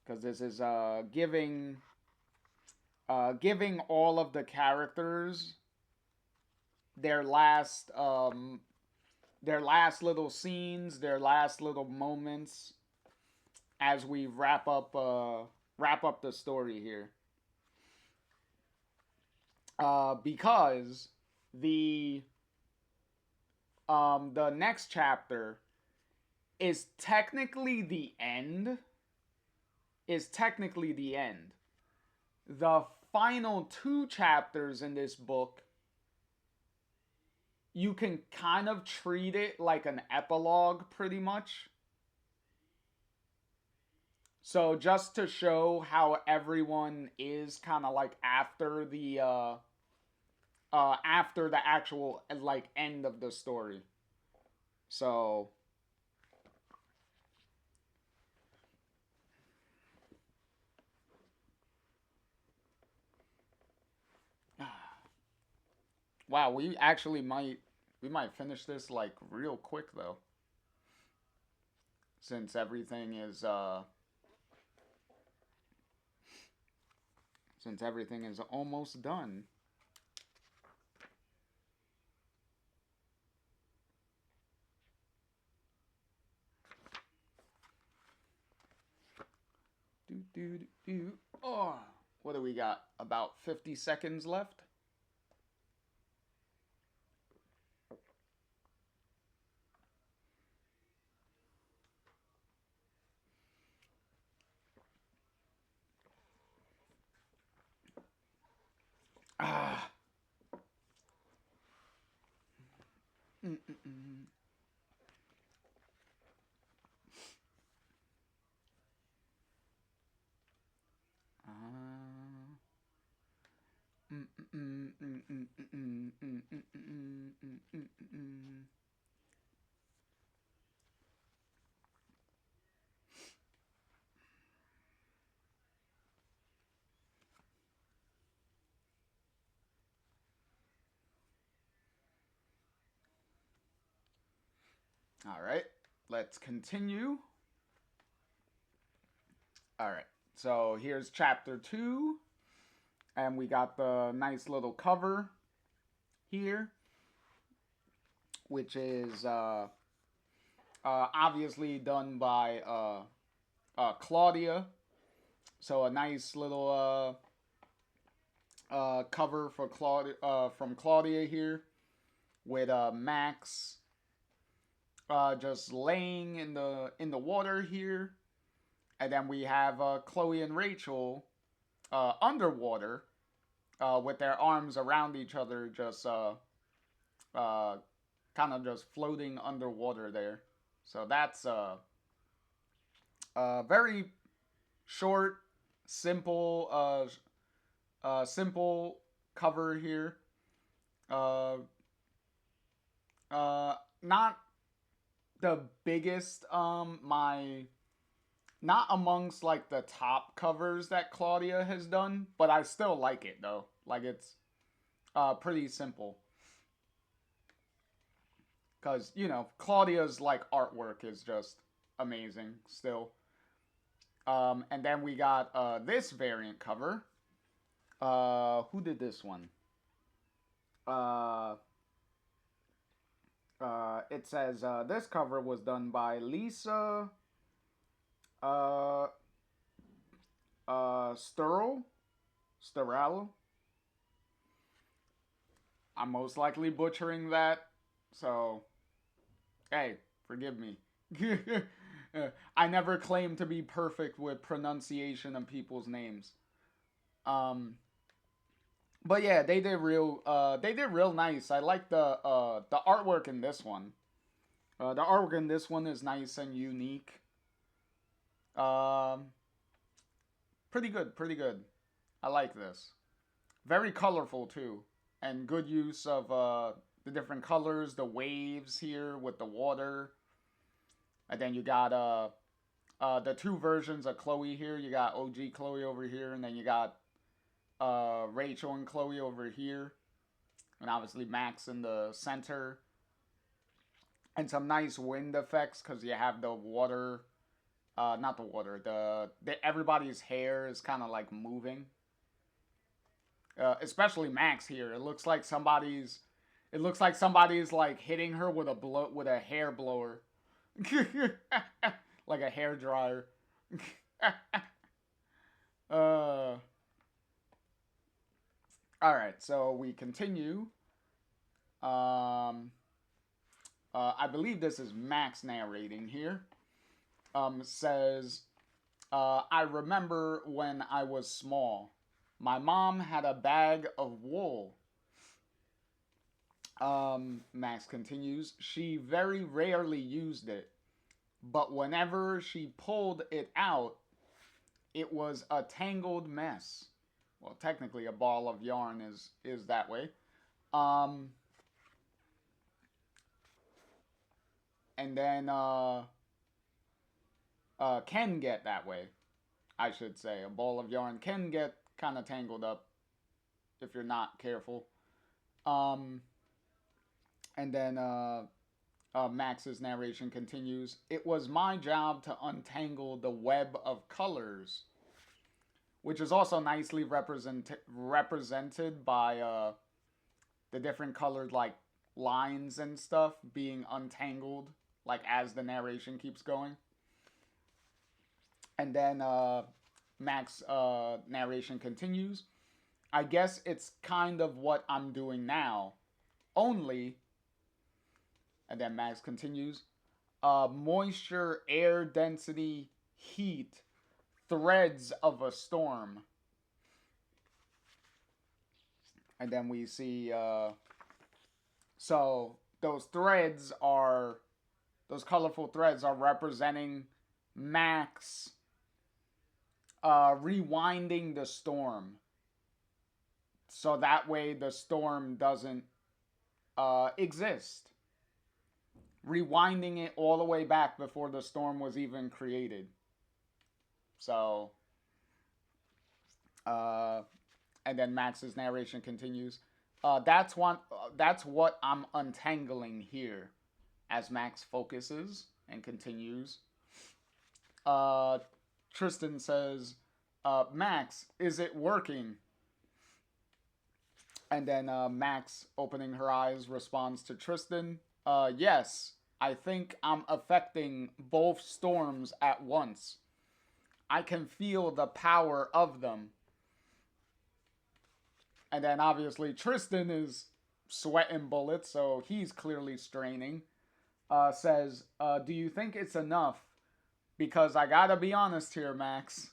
Because this is giving all of the characters their last little scenes, their last little moments as we wrap up the story here. Because the next chapter is technically the end. The final 2 chapters in this book, you can kind of treat it like an epilogue, pretty much. So just to show how everyone is kind of like after the actual like end of the story. So wow, we might finish this like real quick though. Since everything is almost done. Oh, what do we got? About 50 seconds left. Ah. Mm-mm-mm. All right, let's continue. All right, so here's chapter 2, and we got the nice little cover here, which is obviously done by Claudia. So a nice little cover for Claudia from Claudia here, with Max just laying in the water here, and then we have Chloe and Rachel underwater with their arms around each other, just kind of just floating underwater there. So that's very short, simple, simple cover here. Not the biggest, not amongst like the top covers that Claudia has done, but I still like it though. Like it's pretty simple. because you know Claudia's like artwork is just amazing still. And then we got this variant cover. Who did this one? Uh, it says this cover was done by Lisa uh, Sturl. I'm most likely butchering that, so hey, forgive me. I never claim to be perfect with pronunciation of people's names. Um, but yeah, they did real nice. I like the artwork in this one. The artwork in this one is nice and unique. Um, Pretty good, pretty good. I like this. Very colorful too, and good use of the different colors, the waves here with the water, and then you got the two versions of Chloe here. You got OG Chloe over here, and then you got Rachel and Chloe over here, and obviously Max in the center, and some nice wind effects because you have the water. Not the water. The everybody's hair is kind of like moving. Especially Max here. It looks like somebody's. It looks like somebody's like hitting her with a hair blower, like a hair dryer. All right, so we continue. Um, I believe this is Max narrating here. Says, I remember when I was small. My mom had a bag of wool. Max continues, she very rarely used it, but whenever she pulled it out, it was a tangled mess. Well, technically, a ball of yarn is that way. Um, and then can get that way. I should say a ball of yarn can get kind of tangled up if you're not careful. Um, and then Max's narration continues. It was my job to untangle the web of colors, which is also nicely represented by the different colored like lines and stuff being untangled, like as the narration keeps going. And then Max narration continues. I guess it's kind of what I'm doing now, only. And then Max continues. Moisture, air density, heat, threads of a storm. And then we see. So those colorful threads are representing Max rewinding the storm. So that way the storm doesn't exist. Rewinding it all the way back before the storm was even created. So, and then Max's narration continues. That's what I'm untangling here, as Max focuses and continues. Tristan says, Max, is it working? And then Max, opening her eyes, responds to Tristan, yes, I think I'm affecting both storms at once. I can feel the power of them. And then obviously Tristan is sweating bullets, so he's clearly straining. Says, do you think it's enough? Because I gotta be honest here, Max.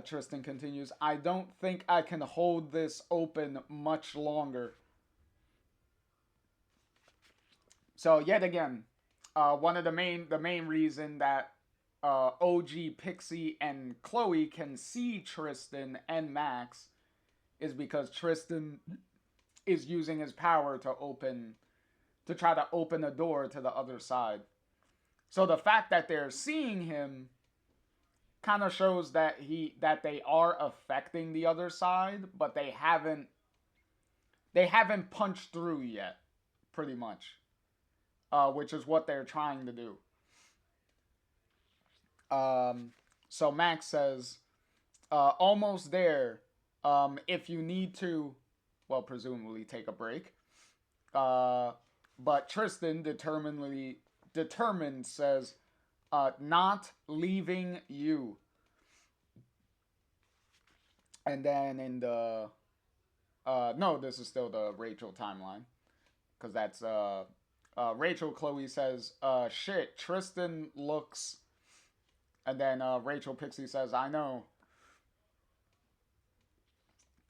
Tristan continues, I don't think I can hold this open much longer. So yet again, one of the main reason that OG Pixie and Chloe can see Tristan and Max is because Tristan is using his power to try to open a door to the other side. So the fact that they're seeing him kind of shows that they are affecting the other side, but they haven't punched through yet. pretty much, which is what they're trying to do. So Max says, almost there. If you need to, well, presumably take a break. But Tristan determined says, not leaving you. And then in the no, this is still the Rachel timeline because that's Rachel. Chloe says, shit, Tristan looks, and then Rachel Pixie says, I know.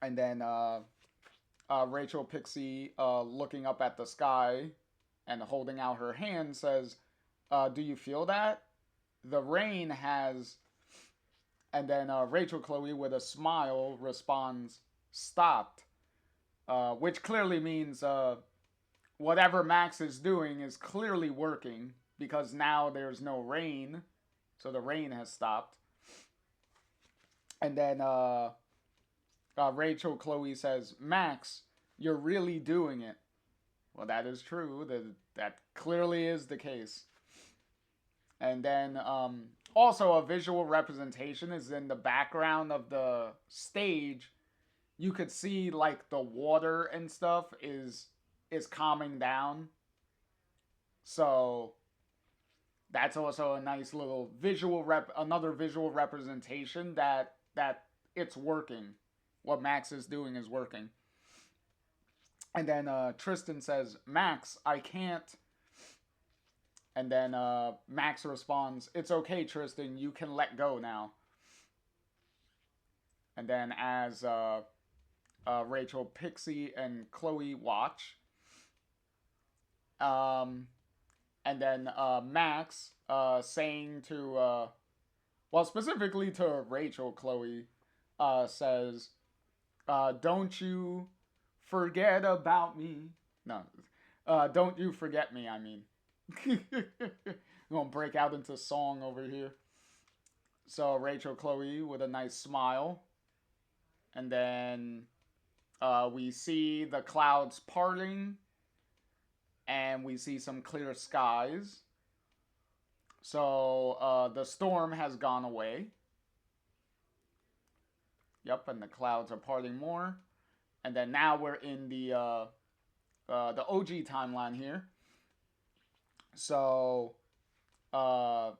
And then Rachel Pixie, looking up at the sky and holding out her hand, says, do you feel that? The rain has. And then Rachel Chloe, with a smile, responds, stopped. Which clearly means whatever Max is doing is clearly working because now there's no rain. So the rain has stopped. And then Rachel Chloe says, Max, you're really doing it. Well, that is true. That clearly is the case. And then also a visual representation is in the background of the stage. You could see like the water and stuff is calming down. So that's also a nice little another visual representation that it's working. What Max is doing is working. And then Tristan says, Max, I can't. And then Max responds, it's okay, Tristan, you can let go now. And then as Rachel, Pixie, and Chloe watch, and then Max saying to, well, specifically to Rachel, Chloe, says, don't you forget about me. No, don't you forget me, I mean. I'm gonna break out into song over here. So Rachel Chloe with a nice smile. And then we see the clouds parting. And we see some clear skies. So the storm has gone away. Yep, and the clouds are parting more. And then now we're in the OG timeline here. So, OG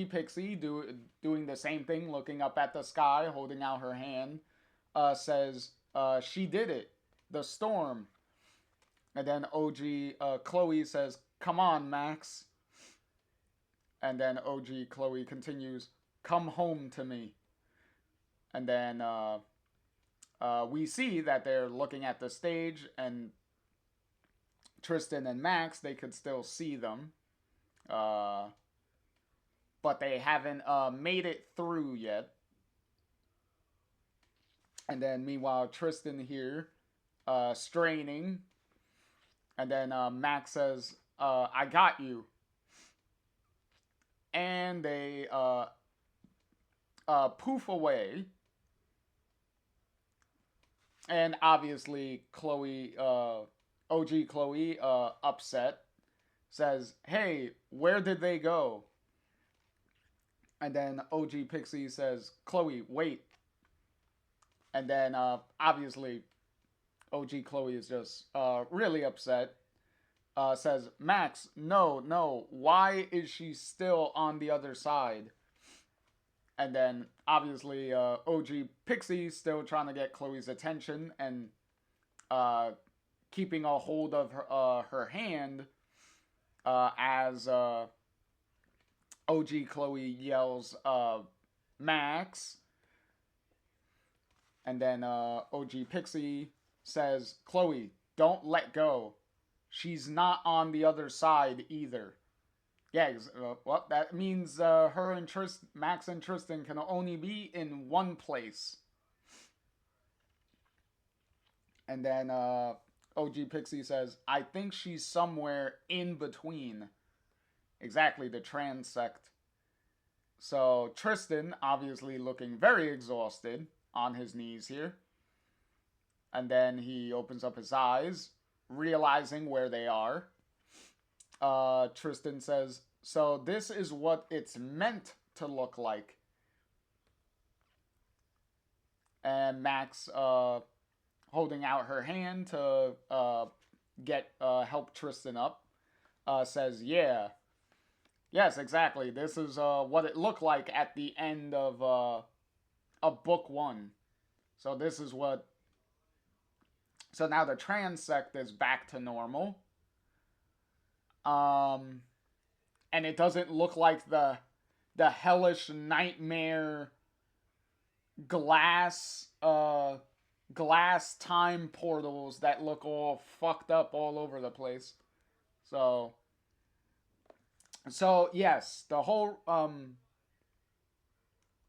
Pixie doing the same thing, looking up at the sky, holding out her hand, says, she did it, the storm. And then OG Chloe says, come on, Max. And then OG Chloe continues, come home to me. And then we see that they're looking at the stage, and Tristan and Max, they could still see them. But they haven't made it through yet. And then meanwhile, Tristan here, straining. And then Max says, I got you. And they poof away. And obviously, Chloe, OG Chloe, upset, says, hey, where did they go? And then OG Pixie says, Chloe, wait. And then, obviously, OG Chloe is just really upset. Says, Max, no, why is she still on the other side? And then, obviously, OG Pixie still trying to get Chloe's attention and keeping a hold of her hand as OG Chloe yells, Max. And then OG Pixie says, Chloe, don't let go. She's not on the other side either. Yeah, well, that means her and Max and Tristan can only be in one place. And then OG Pixie says, I think she's somewhere in between. Exactly, the transect. So Tristan, obviously looking very exhausted, on his knees here. And then he opens up his eyes. realizing where they are, Tristan says, "So this is what it's meant to look like." And Max, holding out her hand to get help Tristan up, says, "Yeah, yes, exactly. This is what it looked like at the end of book one. So this is what. So now the transect is back to normal. Um, and it doesn't look like the hellish nightmare glass glass time portals that look all fucked up all over the place. So yes, the whole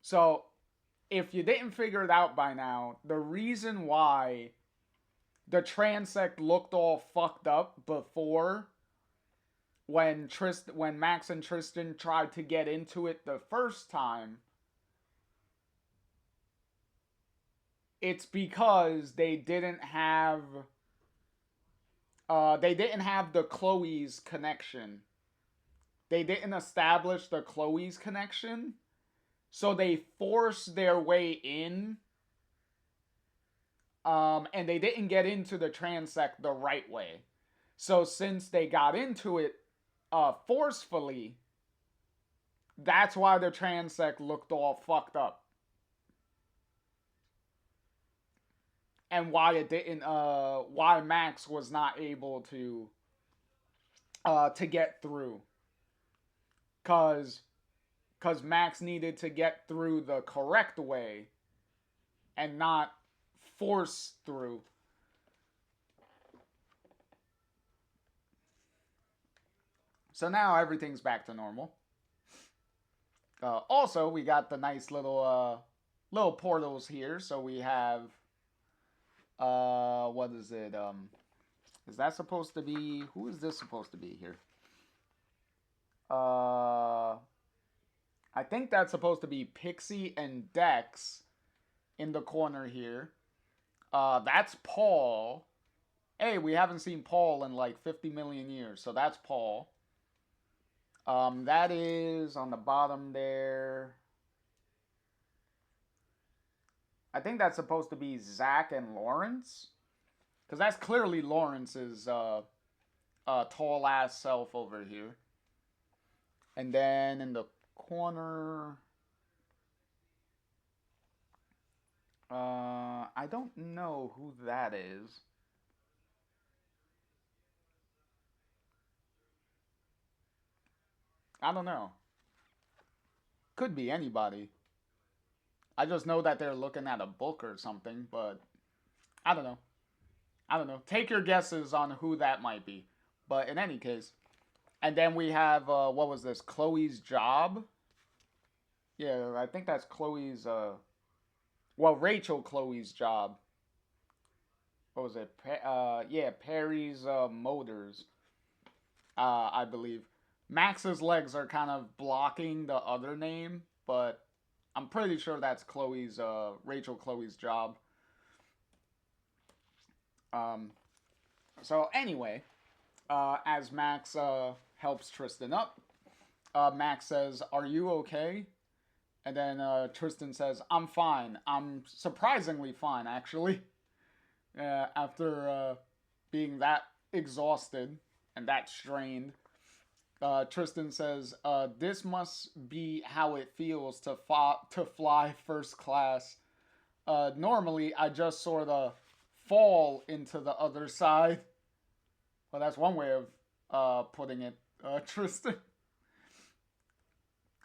so if you didn't figure it out by now, the reason why the transect looked all fucked up before when Max and Tristan tried to get into it the first time, it's because they didn't have the Chloe's connection. They didn't establish the Chloe's connection, so they forced their way in. And they didn't get into the transect the right way. So since they got into it forcefully, that's why the transect looked all fucked up. And why it didn't why Max was not able to get through. Cause Max needed to get through the correct way and not force through. So now everything's back to normal. Also, we got the nice little portals here. So we have what is it? Is that supposed to be? Who is this supposed to be here? I think that's supposed to be Pixie and Dex in the corner here. That's Paul. Hey, we haven't seen Paul in like 50 million years, so that's Paul. That is on the bottom there. I think that's supposed to be Zach and Lawrence, because that's clearly Lawrence's tall ass self over here. And then in the corner, I don't know who that is. I don't know. Could be anybody. I just know that they're looking at a book or something, but I don't know. I don't know. Take your guesses on who that might be. But in any case, and then we have what was this? Chloe's job. Yeah, I think that's Chloe's. Rachel Chloe's job. What was it? Yeah, Perry's Motors. I believe. Max's legs are kind of blocking the other name, but I'm pretty sure that's Rachel Chloe's job. So anyway, as Max helps Tristan up, Max says, "Are you okay?" And then Tristan says, "I'm fine. I'm surprisingly fine, actually." After being that exhausted and that strained, Tristan says, "This must be how it feels to fly first class. Normally, I just sort of fall into the other side." Well, that's one way of putting it, Tristan.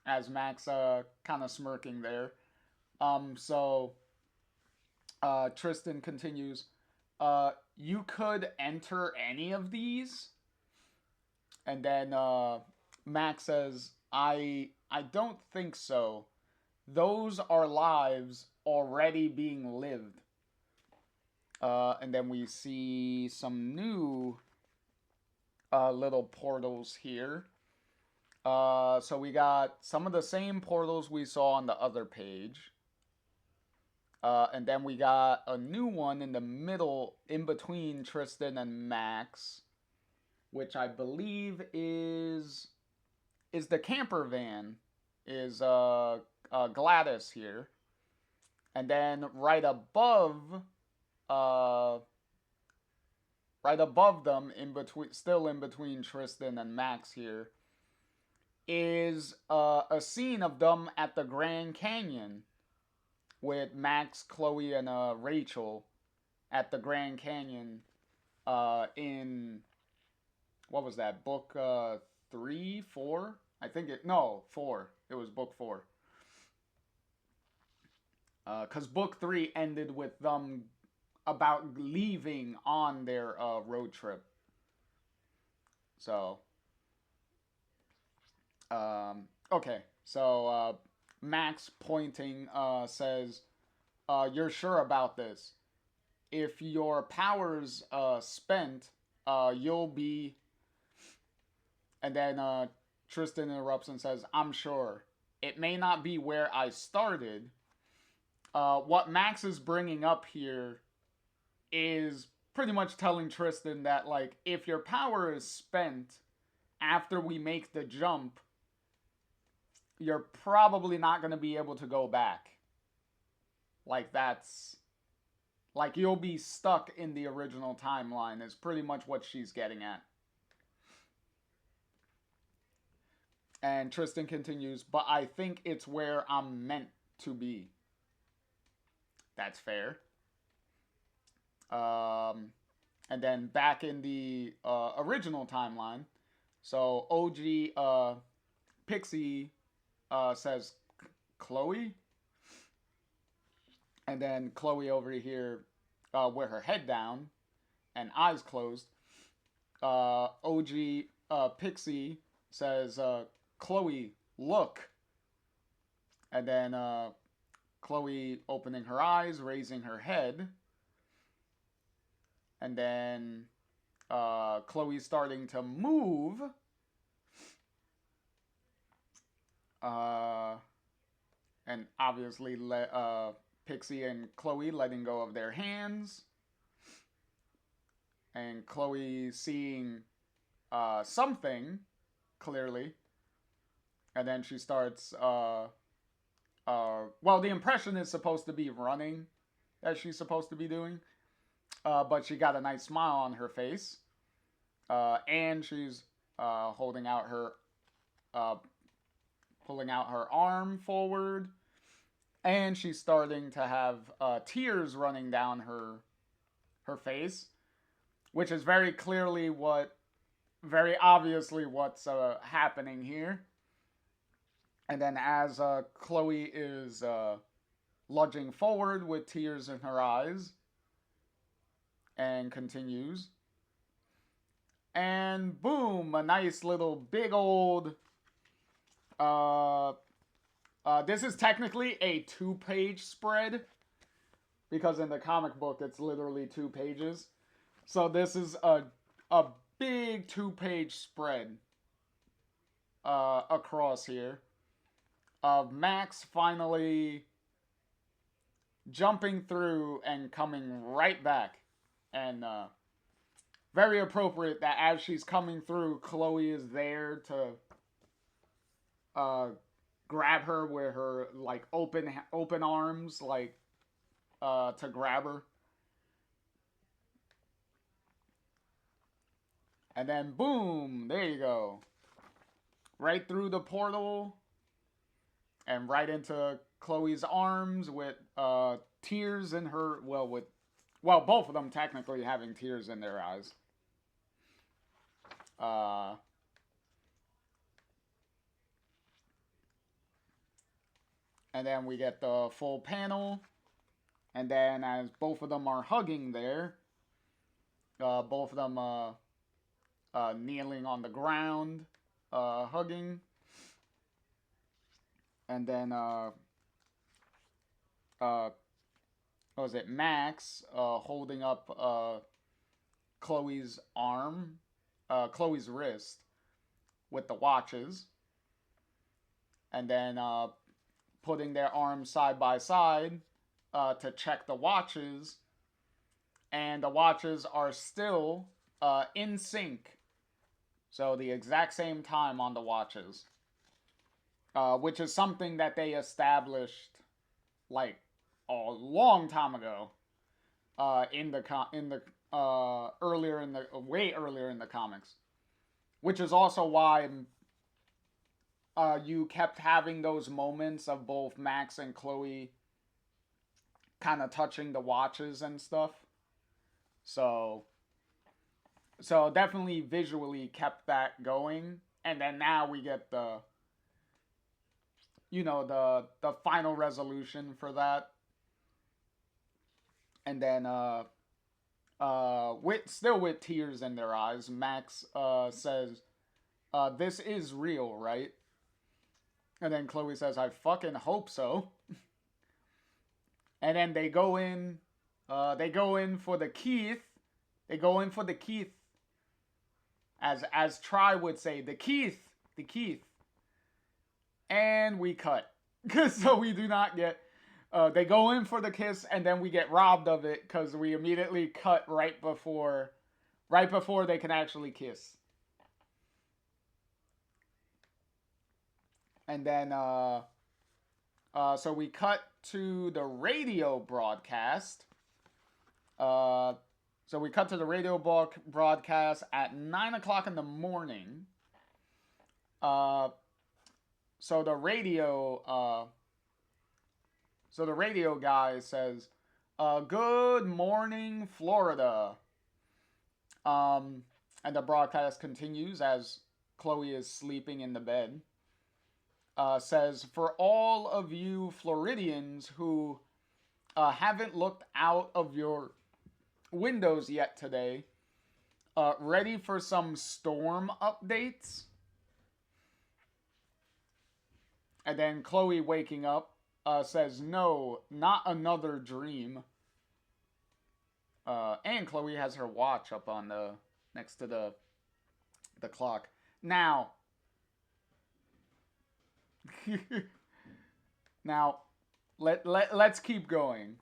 As Max kind of smirking there. So Tristan continues, "You could enter any of these?" And then Max says, I don't think so. Those are lives already being lived." And then we see some new little portals here. So we got some of the same portals we saw on the other page. And then we got a new one in the middle, in between Tristan and Max, which I believe is the camper van, is Gladys here, and then uh, right above them, in between, still in between Tristan and Max here, is a scene of them at the Grand Canyon with Max, Chloe, and Rachel at the Grand Canyon in, what was that, book 3, 4? I think it, no, 4. It was book 4. Because book 3 ended with them about leaving on their road trip. So, okay. So, Max pointing says, you're sure about this? If your power's spent, you'll be. And then Tristan interrupts and says, I'm sure. It may not be where I started. What Max is bringing up here is pretty much telling Tristan that, like, if your power is spent after we make the jump, you're probably not going to be able to go back. Like, that's... Like, you'll be stuck in the original timeline is pretty much what she's getting at. And Tristan continues, but I think it's where I'm meant to be. That's fair. And then back in the original timeline, so OG Pixie says Chloe, and then Chloe over here with her head down and eyes closed. OG Pixie says, Chloe, look. And then Chloe opening her eyes, raising her head. And then Chloe starting to move. And obviously Pixie and Chloe letting go of their hands. And Chloe seeing something, clearly. And then she starts... well, the impression is supposed to be running, that she's supposed to be doing. But she got a nice smile on her face. And she's holding out her... pulling out her arm forward. And she's starting to have tears running down her face. Which is very clearly very obviously what's happening here. And then as Chloe is lunging forward with tears in her eyes, and continues, and boom, a nice little big old, this is technically a 2-page spread, because in the comic book it's literally 2 pages. So this is a big 2-page spread across here of Max finally jumping through and coming right back. And very appropriate that as she's coming through, Chloe is there to grab her with her, like, open arms, like, to grab her. And then, boom, there you go. Right through the portal. And right into Chloe's arms with tears in her... Well, both of them technically having tears in their eyes. And then we get the full panel. And then as both of them are hugging there, both of them kneeling on the ground, hugging. And then, what was it, Max holding up Chloe's arm, Chloe's wrist with the watches. And then putting their arms side by side, to check the watches, and the watches are still in sync. So the exact same time on the watches, which is something that they established like a long time ago in the earlier in the way earlier in the comics, which is also why you kept having those moments of both Max and Chloe kind of touching the watches and stuff. So definitely visually kept that going, and then now we get the the final resolution for that, and then with tears in their eyes, Max says, "This is real, right?" And then Chloe says, "I fucking hope so." And then they go in. They go in for the Keith. They go in for the Keith. As Try would say, the Keith. And we cut. So we do not get. They go in for the kiss, and then we get robbed of it because we immediately cut right before they can actually kiss. And then, so we cut to the radio broadcast. So we cut to the radio broadcast at 9 o'clock in the morning. So the radio guy says, "Good morning, Florida." And the broadcast continues as Chloe is sleeping in the bed. Says, "For all of you Floridians who haven't looked out of your windows yet today, ready for some storm updates?" And then Chloe, waking up, says, "No, not another dream." And Chloe has her watch up on next to the clock. Now, let's keep going.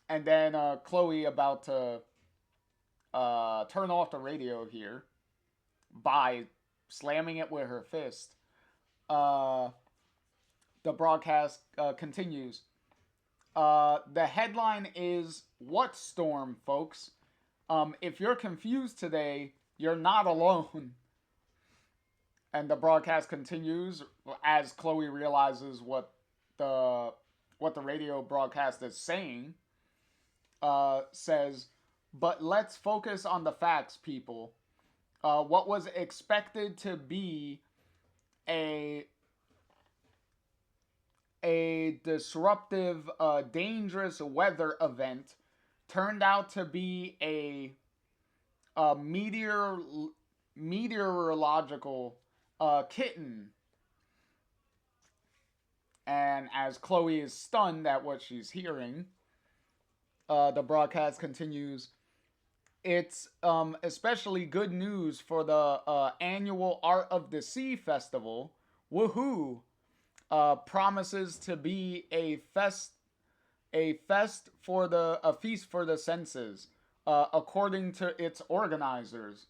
And then Chloe about to turn off the radio here by slamming it with her fist. The broadcast continues. The headline is, "What storm, folks? If you're confused today, you're not alone." And the broadcast continues as Chloe realizes what the radio broadcast is saying. Says, "But let's focus on the facts, people. What was expected to be a disruptive, dangerous weather event turned out to be a meteorological kitten." And as Chloe is stunned at what she's hearing, the broadcast continues. "It's especially good news for the annual Art of the Sea Festival. Woohoo! Promises to be a feast for a feast for the senses, according to its organizers."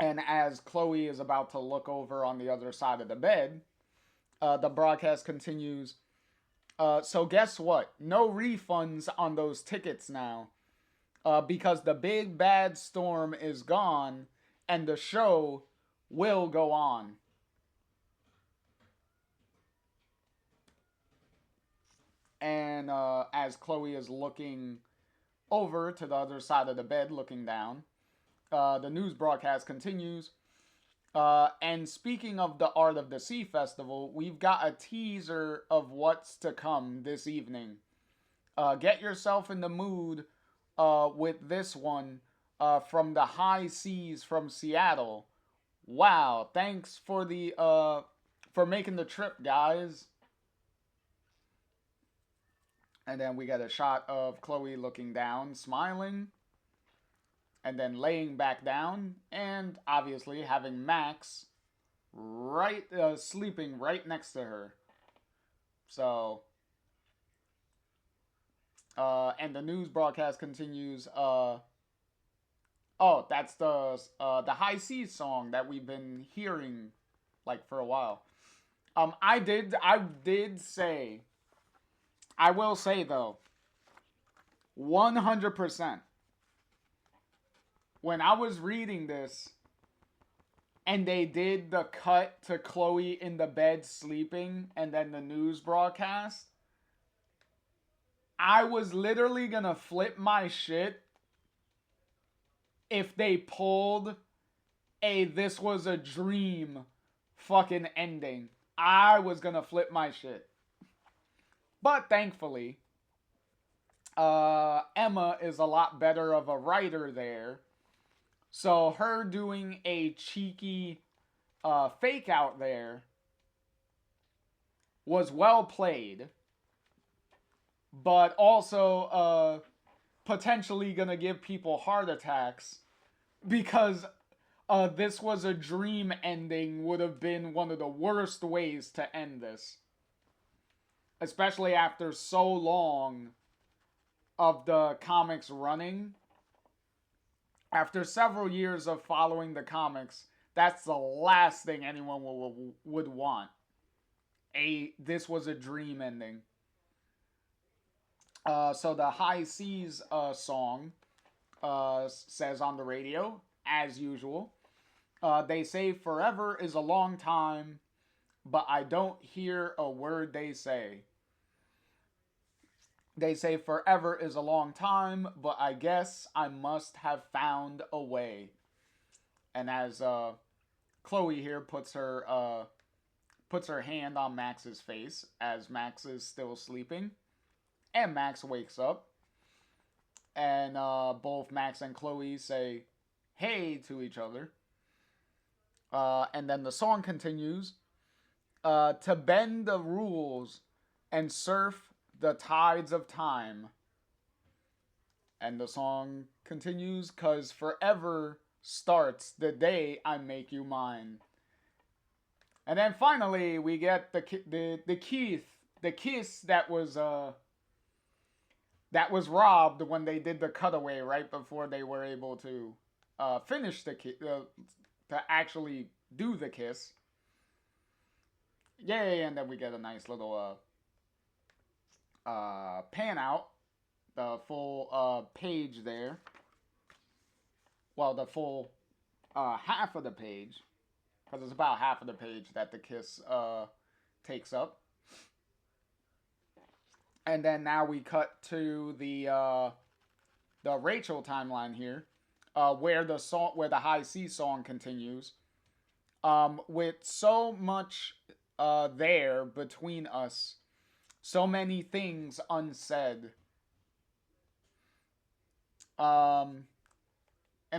And as Chloe is about to look over on the other side of the bed, the broadcast continues. "So guess what? No refunds on those tickets now, because the big bad storm is gone, and the show will go on." And as Chloe is looking over to the other side of the bed, looking down, the news broadcast continues. And speaking of the Art of the Sea Festival, we've got a teaser of what's to come this evening. Get yourself in the mood with this one from the high seas from Seattle. Wow, thanks for making the trip, guys. And then we get a shot of Chloe looking down, smiling, and then laying back down, and obviously having Max sleeping right next to her. So And the news broadcast continues. Oh, that's the High Seas song that we've been hearing like for a while. I did say, I will say though, 100%. When I was reading this and they did the cut to Chloe in the bed sleeping and then the news broadcast, I was literally gonna flip my shit if they pulled a "this was a dream" fucking ending. I was gonna flip my shit. But thankfully, Emma is a lot better of a writer there. So her doing a cheeky fake out there was well played, but also potentially gonna give people heart attacks because "this was a dream" ending would have been one of the worst ways to end this, especially after so long of the comics running. After several years of following the comics, that's the last thing anyone would want. "This was a dream" ending. So the High Seas song says on the radio, as usual, they say forever is a long time, but I don't hear a word they say. They say forever is a long time, but I guess I must have found a way. And as Chloe here puts her hand on Max's face as Max is still sleeping, and Max wakes up, and both Max and Chloe say "hey" to each other. And then the song continues, to bend the rules and surf the tides of time. And the song continues, "'cause forever starts the day I make you mine." And then finally we get the kiss that was robbed when they did the cutaway right before they were able to finish to actually do the kiss. Yay! And then we get a nice little pan out, the full page there. Well, the full half of the page, because it's about half of the page that the kiss takes up. And then now we cut to the Rachel timeline here, where the High C song continues, with so much there between us, so many things unsaid. And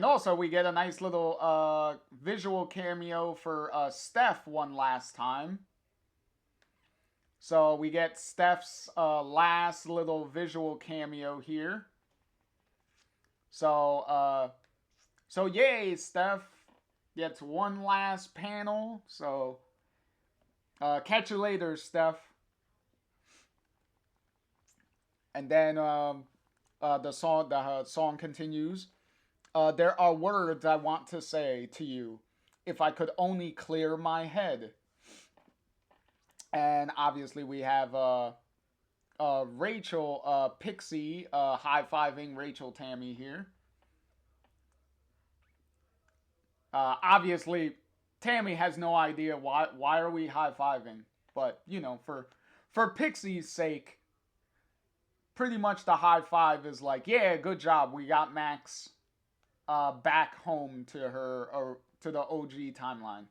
also we get a nice little visual cameo for Steph one last time. So we get Steph's last little visual cameo here. So yay, Steph gets one last panel. So catch you later, Steph. And then the song continues. There are words I want to say to you. If I could only clear my head. And obviously we have Rachel, Pixie, high-fiving Rachel Tammy here. Obviously, Tammy has no idea why are we high-fiving. But, you know, for Pixie's sake, pretty much the high five is like, yeah, good job. We got Max back home to her, or to the OG timeline.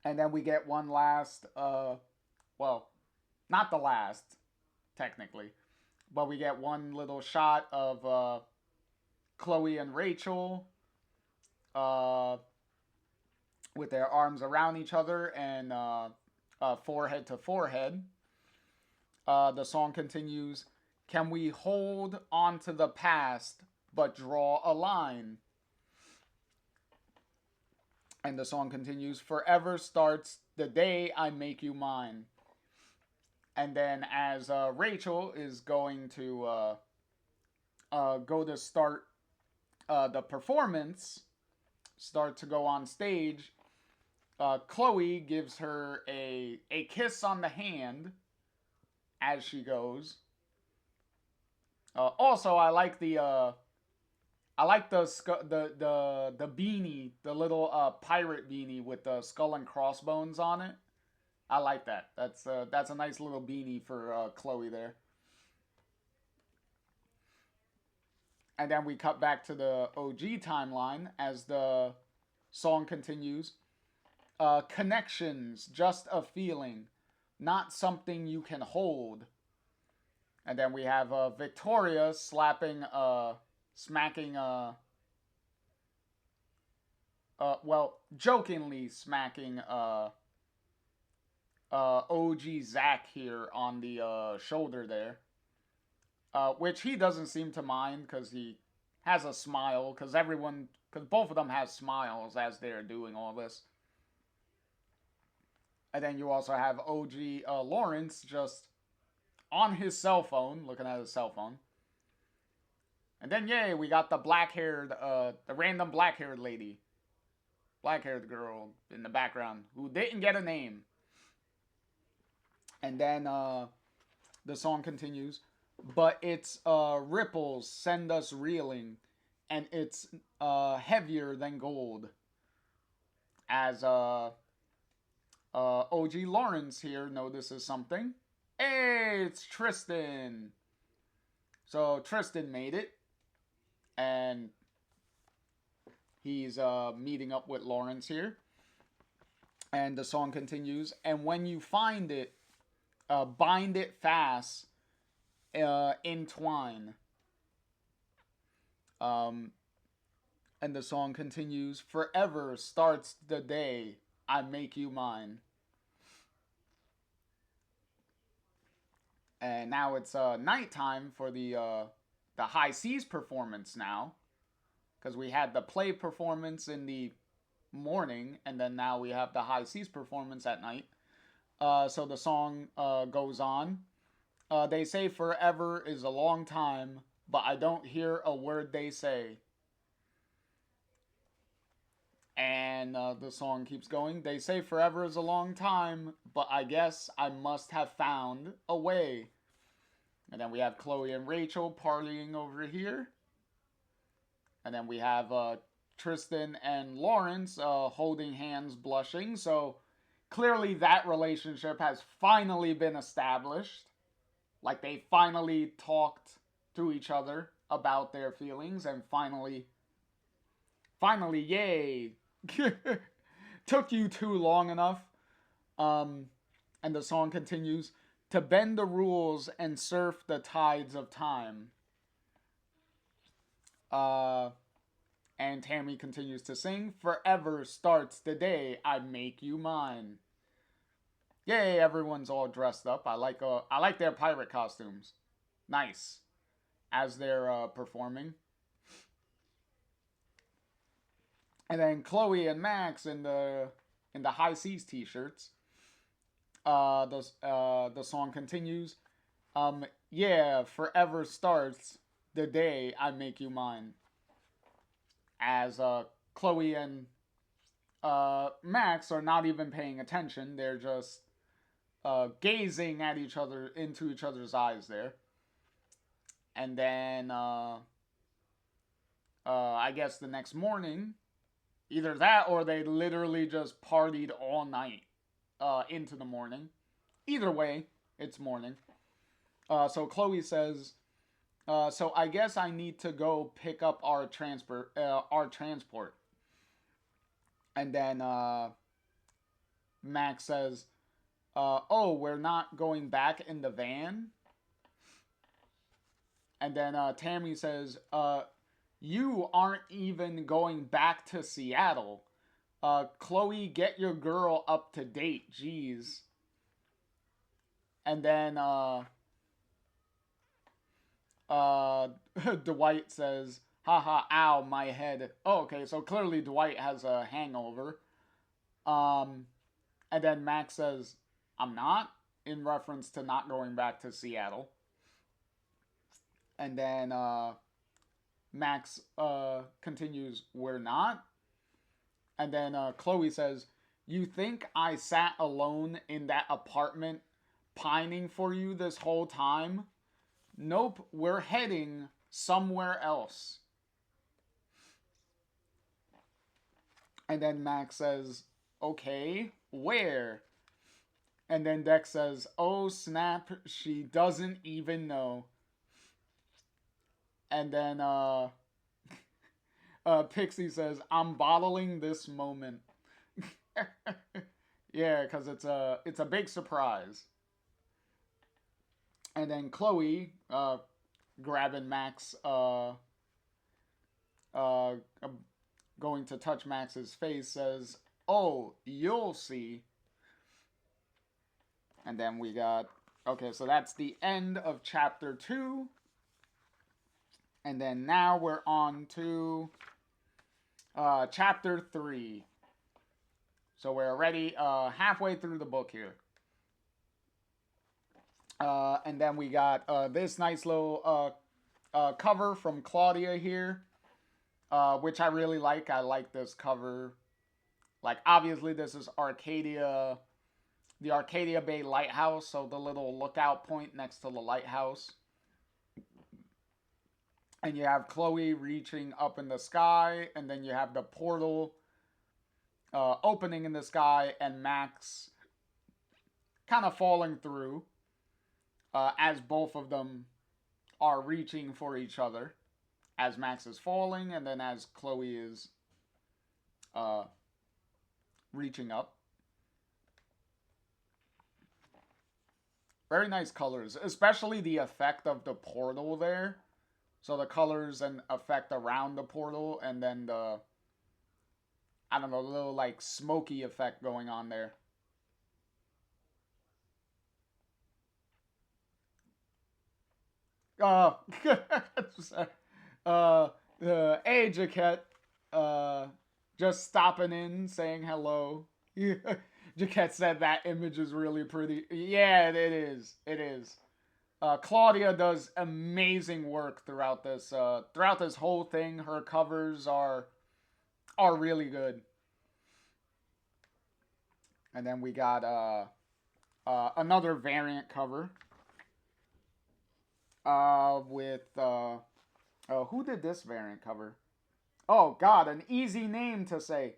And then we get one last, well, not the last, technically, but we get one little shot of Chloe and Rachel with their arms around each other and forehead to forehead. The song continues, can we hold on to the past but draw a line? And the song continues, forever starts the day I make you mine. And then as Rachel is going to go to start the performance, start to go on stage, Chloe gives her a kiss on the hand as she goes. Also, I like the beanie, the little pirate beanie with the skull and crossbones on it. I like that. That's a nice little beanie for Chloe there. And then we cut back to the OG timeline as the song continues. Connections, just a feeling, not something you can hold. And then we have Victoria smacking, well, jokingly smacking OG Zach here on the shoulder there, which he doesn't seem to mind because he has a smile because both of them have smiles as they're doing all this. And then you also have OG Lawrence just on his cell phone, looking at his cell phone. And then, yay, we got the the random black-haired lady, black-haired girl in the background who didn't get a name. And then the song continues, but it's ripples send us reeling, and it's heavier than gold. As OG Lawrence here notices something. Hey, it's Tristan. So Tristan made it, and he's meeting up with Lawrence here. And the song continues, and when you find it, bind it fast, entwine. And the song continues, forever starts the day I make you mine. And now it's nighttime for the High Seas performance now, because we had the play performance in the morning, and then now we have the High Seas performance at night. So the song goes on. They say forever is a long time, but I don't hear a word they say. And the song keeps going. They say forever is a long time, but I guess I must have found a way. And then we have Chloe and Rachel partying over here. And then we have Tristan and Lawrence holding hands, blushing. So clearly that relationship has finally been established. Like they finally talked to each other about their feelings and finally, yay. Took you too long enough. And the song continues, to bend the rules and surf the tides of time. And Tammy continues to sing, forever starts the day I make you mine. Yay, everyone's all dressed up. I like their pirate costumes. Nice. As they're performing. And then Chloe and Max in the High Seas t-shirts. The song continues. Yeah, forever starts the day I make you mine. As Chloe and Max are not even paying attention. They're just gazing at each other, into each other's eyes there. And then I guess the next morning, either that or they literally just partied all night into the morning. Either way, it's morning. So Chloe says, so I guess I need to go pick up our transport. And then Max says, oh, we're not going back in the van? And then Tammy says, you aren't even going back to Seattle. Chloe, get your girl up to date. Jeez. And then Dwight says, haha, ow, my head. Oh, okay, so clearly Dwight has a hangover. And then Max says, I'm not? in reference to not going back to Seattle. And then Max continues, "We're not." And then Chloe says, "You think I sat alone in that apartment pining for you this whole time? Nope, we're heading somewhere else." And then Max says, "Okay, where?" And then Dex says, "Oh snap, she doesn't even know." And then Pixie says, "I'm bottling this moment." Yeah, because it's a big surprise. And then Chloe, grabbing Max, uh, going to touch Max's face, says, "Oh, you'll see." And then we got, okay, so that's the end of chapter 2. And then now we're on to chapter 3. So we're already halfway through the book here. And then we got this nice little cover from Claudia here, which I really like. I like this cover. Like, obviously, this is Arcadia, the Arcadia Bay Lighthouse, so the little lookout point next to the lighthouse. And you have Chloe reaching up in the sky, and then you have the portal opening in the sky, and Max kind of falling through as both of them are reaching for each other. As Max is falling, and then as Chloe is reaching up. Very nice colors, especially the effect of the portal there. So the colors and effect around the portal, and then the, I don't know, little like smoky effect going on there. Uh, hey, Jaquette. Just stopping in, saying hello. Jaquette said that image is really pretty. Yeah, it is. It is. Claudia does amazing work throughout this whole thing. Her covers are really good. And then we got another variant cover with who did this variant cover? Oh God, an easy name to say.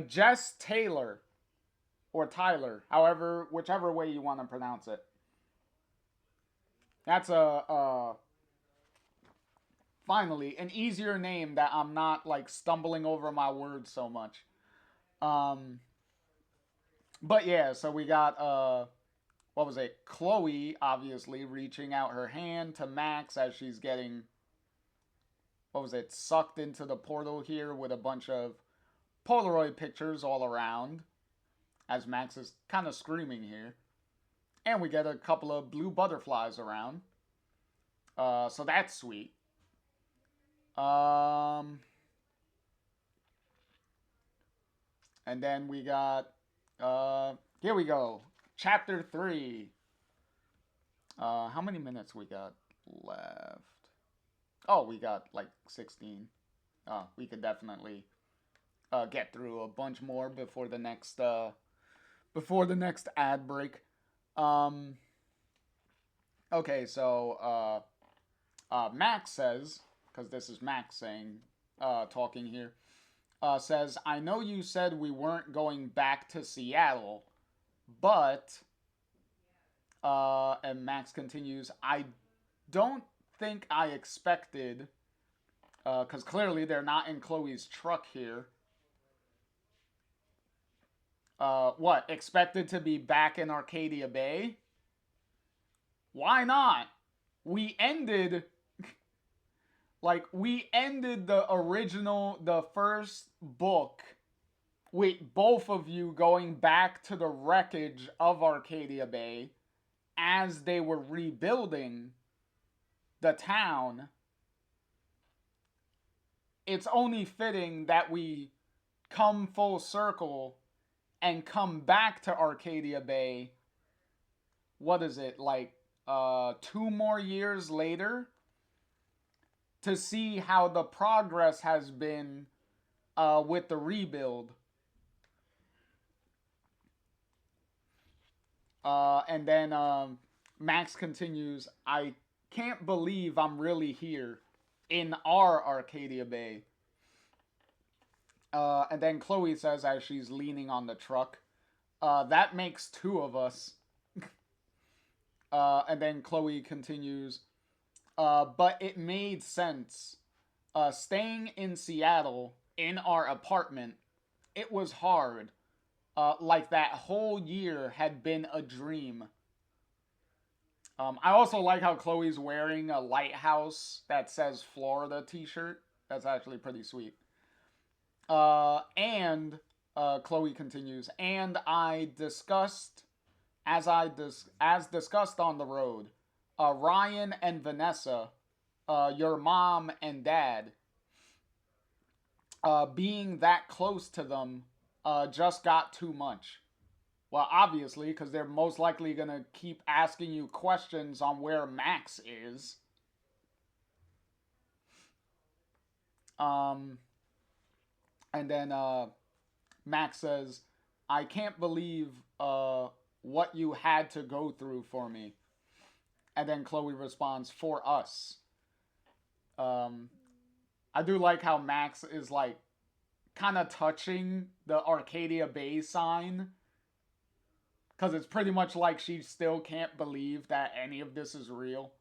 Jess Taylor or Tyler, however, whichever way you want to pronounce it. That's a finally an easier name that I'm not like stumbling over my words so much. Um, but yeah, so we got what was it? Chloe obviously reaching out her hand to Max as she's getting, what was it, sucked into the portal here with a bunch of Polaroid pictures all around as Max is kind of screaming here. And we get a couple of blue butterflies around. So that's sweet. And then we got, here we go. Chapter 3. How many minutes we got left? Oh, we got like 16. We could definitely get through a bunch more before the next ad break. Okay, so Max says, because this is Max saying, talking here, says, "I know you said we weren't going back to Seattle, but," and Max continues, "I don't think I expected," because clearly they're not in Chloe's truck here. What, expected to be back in Arcadia Bay? Why not? We ended, we ended the first book with both of you going back to the wreckage of Arcadia Bay as they were rebuilding the town. It's only fitting that we come full circle and come back to Arcadia Bay what is it, like 2 more years later to see how the progress has been with the rebuild. And then Max continues, I can't believe I'm really here in our Arcadia Bay. And then Chloe says, as she's leaning on the truck, that makes two of us. And then Chloe continues, but it made sense. Staying in Seattle in our apartment, it was hard. Like that whole year had been a dream. I also like how Chloe's wearing a lighthouse that says Florida t-shirt. That's actually pretty sweet. And Chloe continues, and I discussed, as discussed on the road, Ryan and Vanessa, your mom and dad, being that close to them, just got too much. Well, obviously, because they're most likely going to keep asking you questions on where Max is. And then Max says, I can't believe what you had to go through for me. And then Chloe responds, for us. I do like how Max is like kind of touching the Arcadia Bay sign. Because it's pretty much like she still can't believe that any of this is real.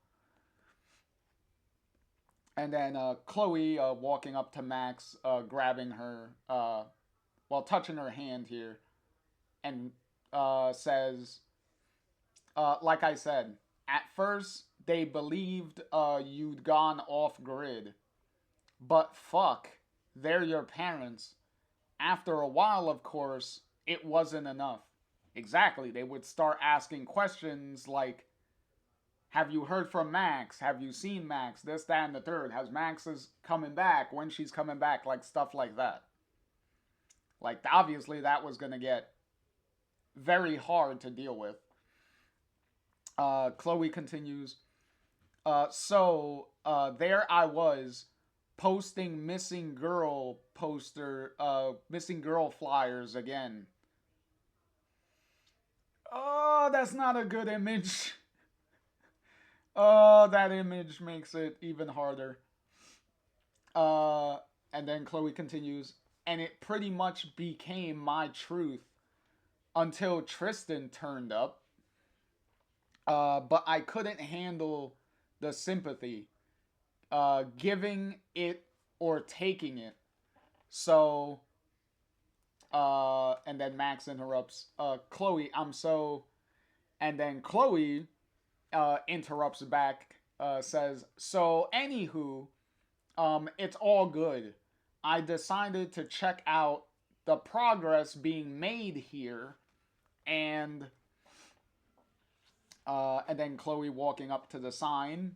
And then Chloe walking up to Max, grabbing her, well, touching her hand here, and says, like I said, at first they believed you'd gone off grid. But fuck, they're your parents. After a while, of course, it wasn't enough. Exactly, they would start asking questions like, have you heard from Max? Have you seen Max? This, that, and the third. Has Max is coming back? When she's coming back? Like, stuff like that. Like, obviously that was going to get very hard to deal with. Chloe continues, so there I was, posting missing girl missing girl flyers again. Oh, that's not a good image. Oh, that image makes it even harder. And then Chloe continues, and it pretty much became my truth until Tristan turned up. But I couldn't handle the sympathy, giving it or taking it. So, and then Max interrupts, Chloe, I'm so. And then Chloe interrupts back, says, so, anywho, it's all good. I decided to check out the progress being made here, and then Chloe walking up to the sign,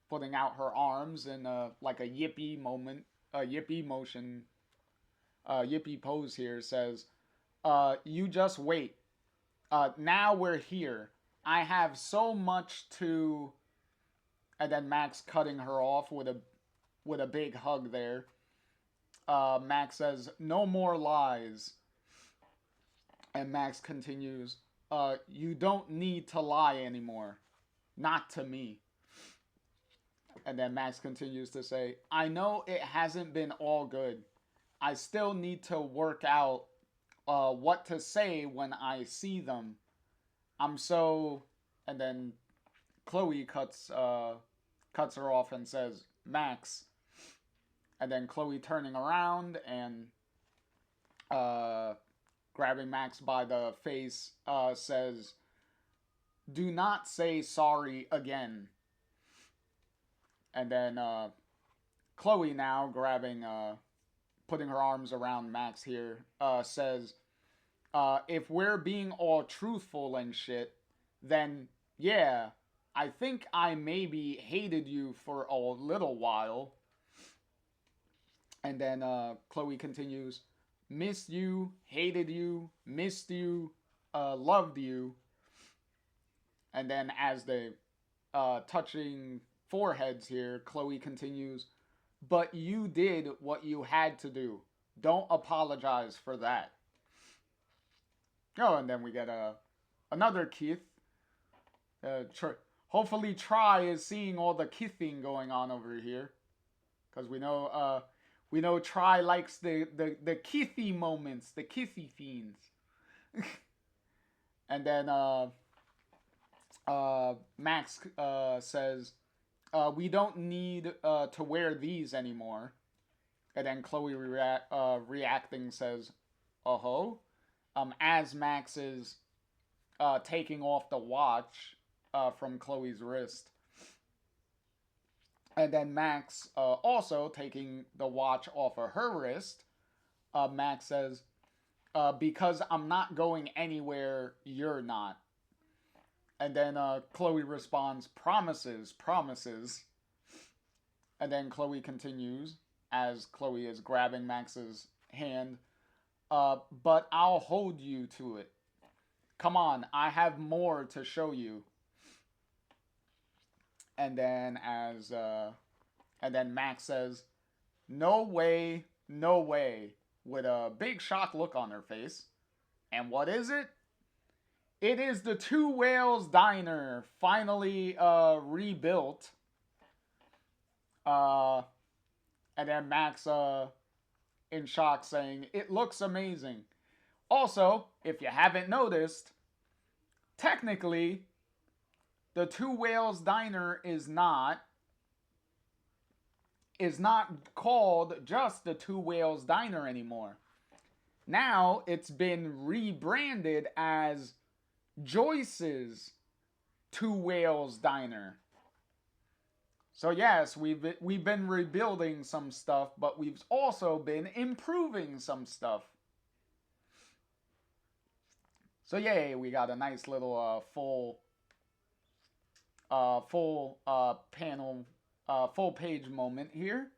putting out her arms in like a yippee moment, a yippee motion, yippee pose here, says, you just wait. Now we're here. I have so much to. And then Max cutting her off with a big hug there. Max says, no more lies. And Max continues, you don't need to lie anymore. Not to me. And then Max continues to say, I know it hasn't been all good. I still need to work out what to say when I see them. I'm so. And then Chloe cuts her off and says, Max. And then Chloe turning around and grabbing Max by the face, says, do not say sorry again. And then Chloe now grabbing, putting her arms around Max here, says, if we're being all truthful and shit, then yeah, I think I maybe hated you for a little while. And then Chloe continues, missed you, hated you, missed you, loved you. And then as they touching foreheads here, Chloe continues, "But you did what you had to do. Don't apologize for that." Oh, and then we get another Keith. Hopefully, Try is seeing all the kissing going on over here, because we know Try likes the kissy moments, the kissy scenes. And then Max says, "We don't need to wear these anymore." And then Chloe reacting says, "Oh ho." As Max is taking off the watch from Chloe's wrist. And then Max also taking the watch off of her wrist. Max says, "Because I'm not going anywhere, you're not." And then Chloe responds, "Promises, promises." And then Chloe continues, as Chloe is grabbing Max's hand, "But I'll hold you to it. Come on, I have more to show you." And then and then Max says, "No way, no way," with a big shocked look on her face. And what is it? It is the Two Whales Diner, finally rebuilt. Uh, and then Max in shock saying, "It looks amazing." Also, if you haven't noticed, technically, the Two Whales Diner is not called just the Two Whales Diner anymore. Now it's been rebranded as Joyce's Two Whales Diner. So yes, we've been rebuilding some stuff, but we've also been improving some stuff. So yay, we got a nice little panel, full page moment here.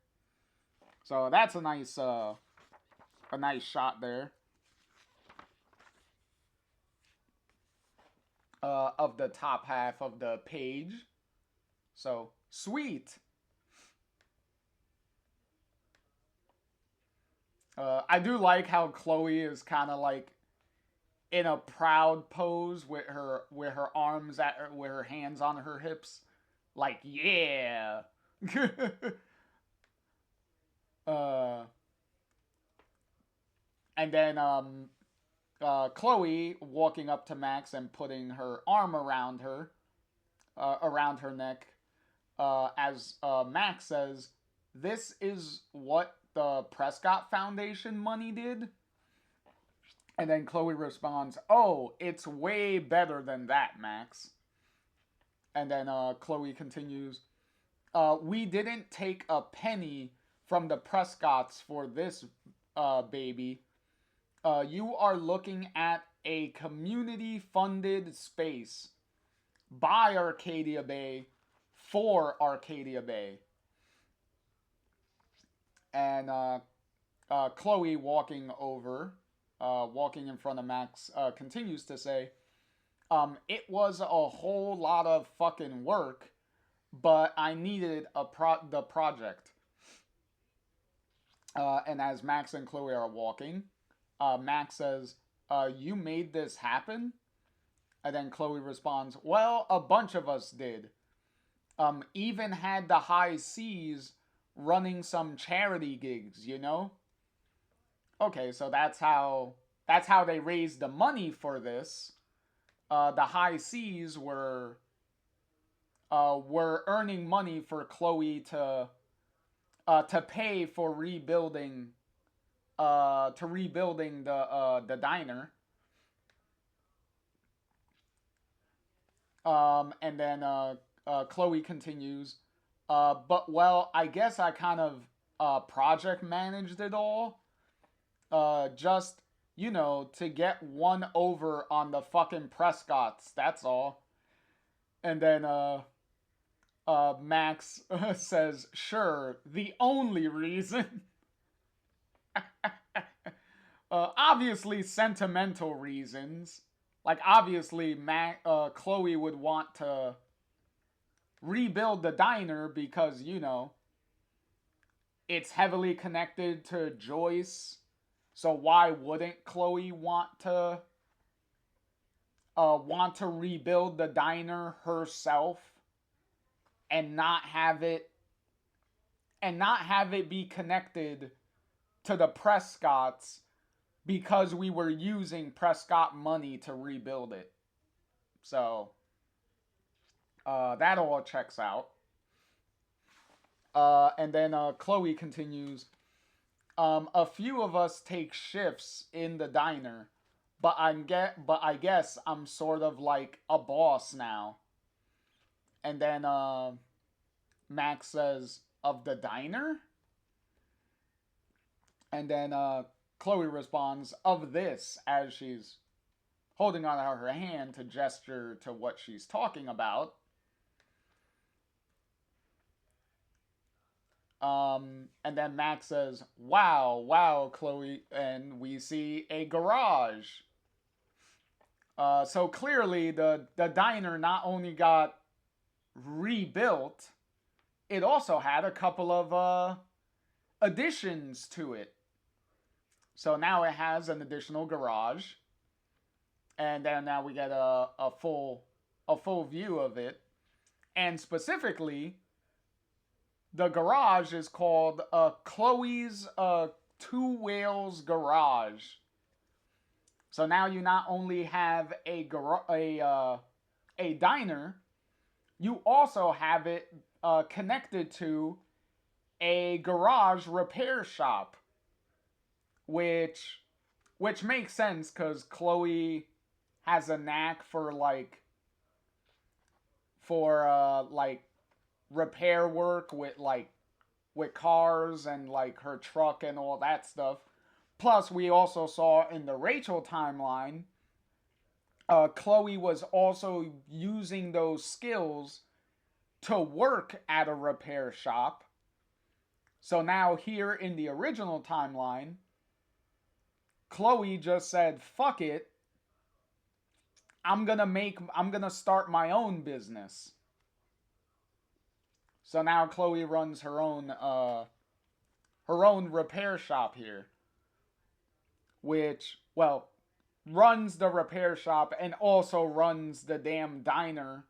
So that's a nice shot there of the top half of the page. So sweet. I do like how Chloe is kind of like in a proud pose with her arms with her hands on her hips, like yeah. uh, and then Chloe walking up to Max and putting her arm around her neck, as Max says, "This is what the Prescott Foundation money did." And then Chloe responds, "Oh, it's way better than that, Max." And then Chloe continues, "We didn't take a penny from the Prescotts for this baby. You are looking at a community-funded space by Arcadia Bay for Arcadia Bay." And Chloe walking in front of Max, continues to say, "It was a whole lot of fucking work, but I needed the project." And as Max and Chloe are walking, Max says, "You made this happen?" And then Chloe responds, "Well, a bunch of us did. Even had the high seas running some charity gigs, you know?" Okay, so that's how they raised the money for this. The high seas were earning money for Chloe to pay for rebuilding the diner. And then Chloe continues, "But well, I guess I kind of project managed it all. Just, to get one over on the fucking Prescotts, that's all." And then Max says, "Sure, the only reason." Obviously sentimental reasons. like obviously Chloe would want to rebuild the diner because, you know, it's heavily connected to Joyce. So why wouldn't Chloe want to rebuild the diner herself and not have it be connected to the Prescotts because we were using Prescott money to rebuild it. So that all checks out. And then Chloe continues. A few of us take shifts in the diner, but I guess I'm sort of like a boss now. And then Max says, "Of the diner?" And then Chloe responds, "Of this," as she's holding on to her hand to gesture to what she's talking about. And then Max says, "Wow, wow, Chloe," and we see a garage. So clearly, the diner not only got rebuilt, it also had a couple of additions to it. So now it has an additional garage, and then now we get a full view of it, and specifically, the garage is called Chloe's Two Whales Garage. So now you not only have a diner, you also have it connected to a garage repair shop, which makes sense because Chloe has a knack for repair work with cars and like her truck and all that stuff. Plus, we also saw in the Rachel timeline, Chloe was also using those skills to work at a repair shop. So now here in the original timeline, Chloe just said, "Fuck it. I'm gonna start my own business." So now Chloe runs her own repair shop here, which, well, runs the repair shop and also runs the damn diner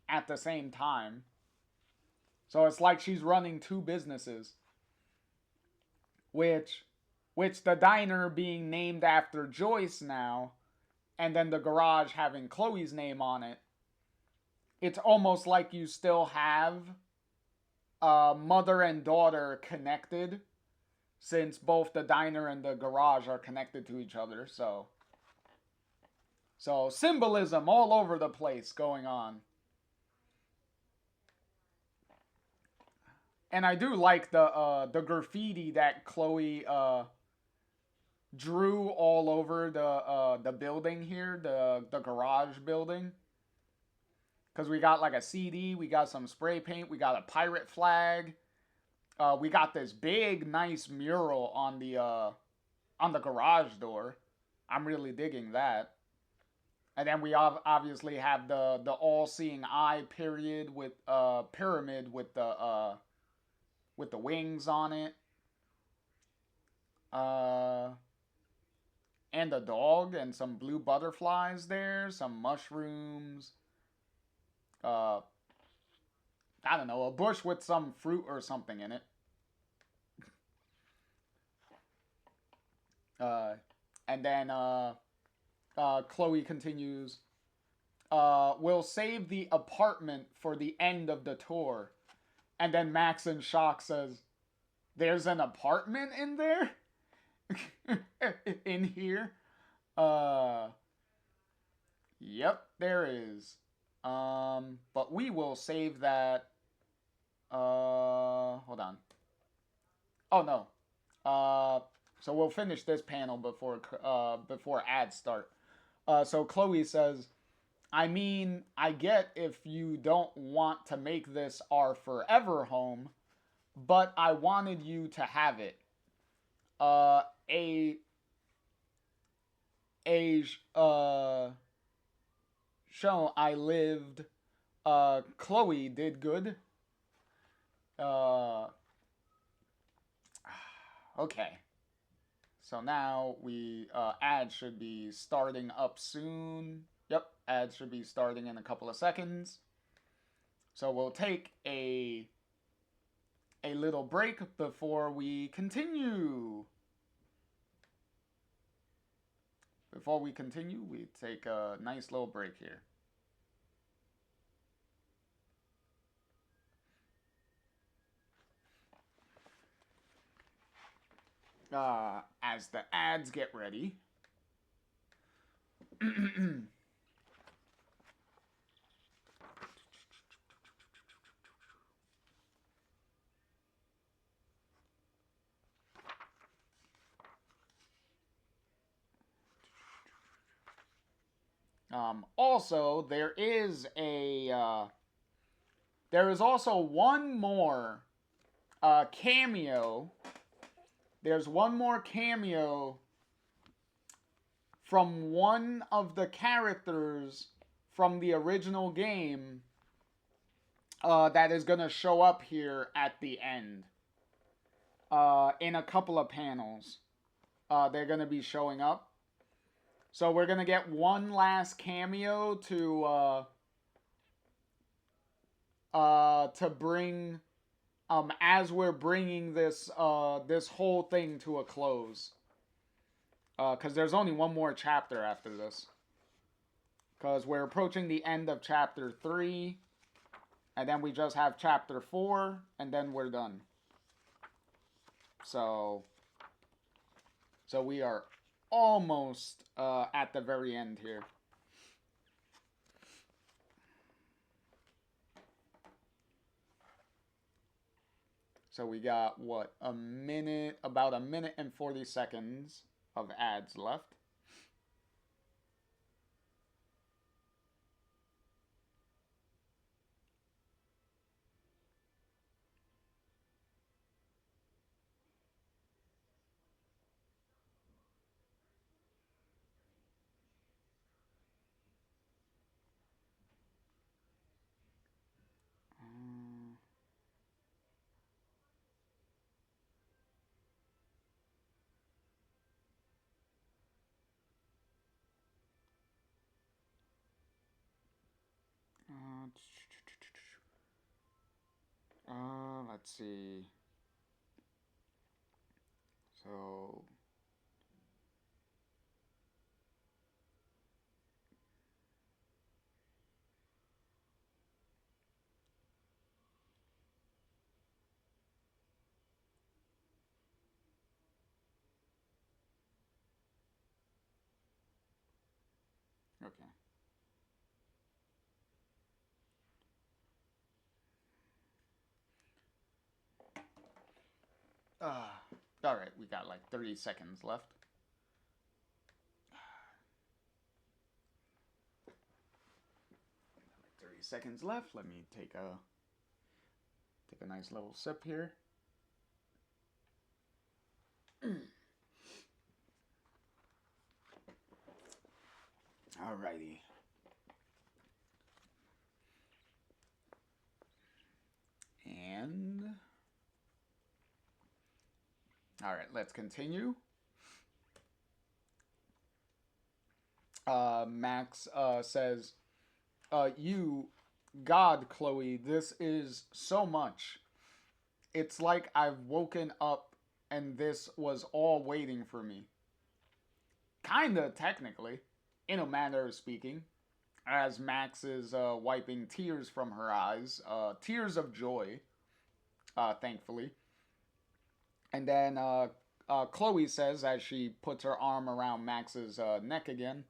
at the same time. So it's like she's running two businesses, which the diner being named after Joyce now, and then the garage having Chloe's name on it. It's almost like you still have mother and daughter connected, since both the diner and the garage are connected to each other. So symbolism all over the place going on. And I do like the graffiti that Chloe drew all over the building here, the garage building. Because we got like a CD, we got some spray paint, we got a pirate flag, we got this big, nice mural on the garage door. I'm really digging that. And then we obviously have the all-seeing eye period with pyramid with the wings on it. And a dog and some blue butterflies there, some mushrooms. I don't know, a bush with some fruit or something in it. And then Chloe continues, "We'll save the apartment for the end of the tour." And then Max in shock says, "There's an apartment in there?" In here? Yep, there is. But we will save that. Hold on. Oh no. So we'll finish this panel before ads start. So Chloe says, "I mean, I get if you don't want to make this our forever home, but I wanted you to have it. A uh show I lived. Chloe did good. Uh, okay. So now ads should be starting up soon. Yep, ads should be starting in a couple of seconds. So we'll take a little break before we continue. Before we continue, we take a nice little break here. As the ads get ready. Also, there is also one more cameo. There's one more cameo from one of the characters from the original game that is going to show up here at the end in a couple of panels. They're going to be showing up. So we're going to get one last cameo to bring as we're bringing this this whole thing to a close. Because there's only one more chapter after this. Because we're approaching the end of chapter 3. And then we just have chapter 4. And then we're done. So we are almost at the very end here. So we got, what, about a minute and 40 seconds of ads left. Let's see. So okay. All right, we got like 30 seconds left. 30 seconds left. Let me take a nice little sip here. Alrighty. And all right, let's continue. Max says, "You, God, Chloe, this is so much. It's like I've woken up and this was all waiting for me." Kinda, technically, in a manner of speaking, as Max is wiping tears from her eyes, tears of joy, thankfully. And then Chloe says, as she puts her arm around Max's neck again,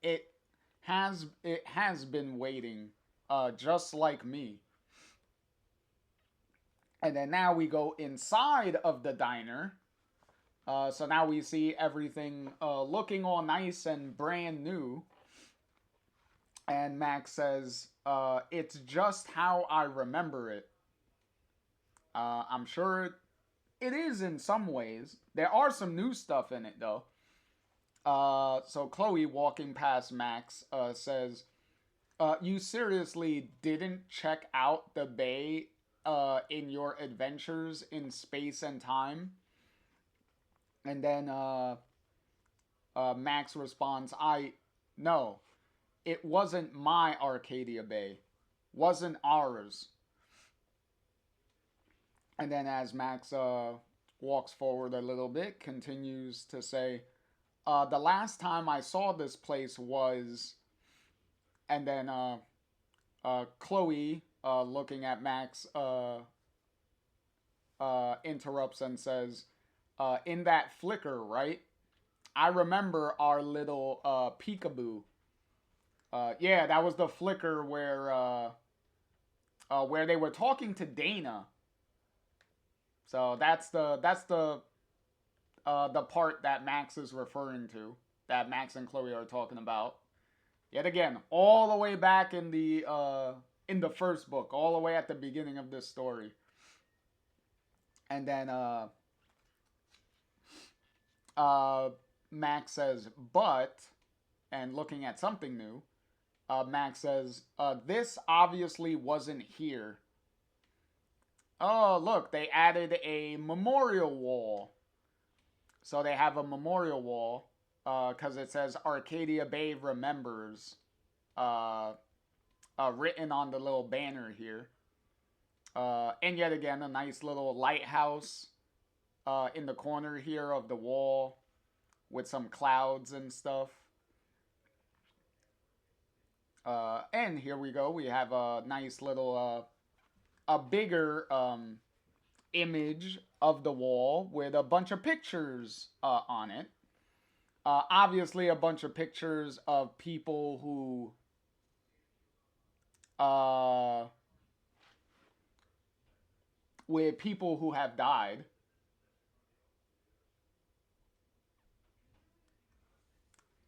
it has been waiting, just like me. And then now we go inside of the diner. So now we see everything looking all nice and brand new. And Max says, "It's just how I remember it." I'm sure it is in some ways. There are some new stuff in it, though. So Chloe, walking past Max, says, "You seriously didn't check out the bay in your adventures in space and time?" And then Max responds, "I no, it wasn't my Arcadia Bay, wasn't ours." And then as Max walks forward a little bit, continues to say, "The last time I saw this place was," and then Chloe, looking at Max, interrupts and says, "In that flicker, right? I remember our little peekaboo. Yeah, that was the flicker where they were talking to Dana. So that's the part that Max is referring to, that Max and Chloe are talking about. Yet again, all the way back in the first book, all the way at the beginning of this story. And then uh, Max says, "But," and looking at something new, Max says, "This obviously wasn't here." Oh, look, they added a memorial wall. So they have a memorial wall because it says Arcadia Bay Remembers uh, written on the little banner here. And yet again, a nice little lighthouse in the corner here of the wall with some clouds and stuff. And here we go. We have a nice little, a bigger image of the wall with a bunch of pictures on it. Obviously, a bunch of pictures of people who with people who have died.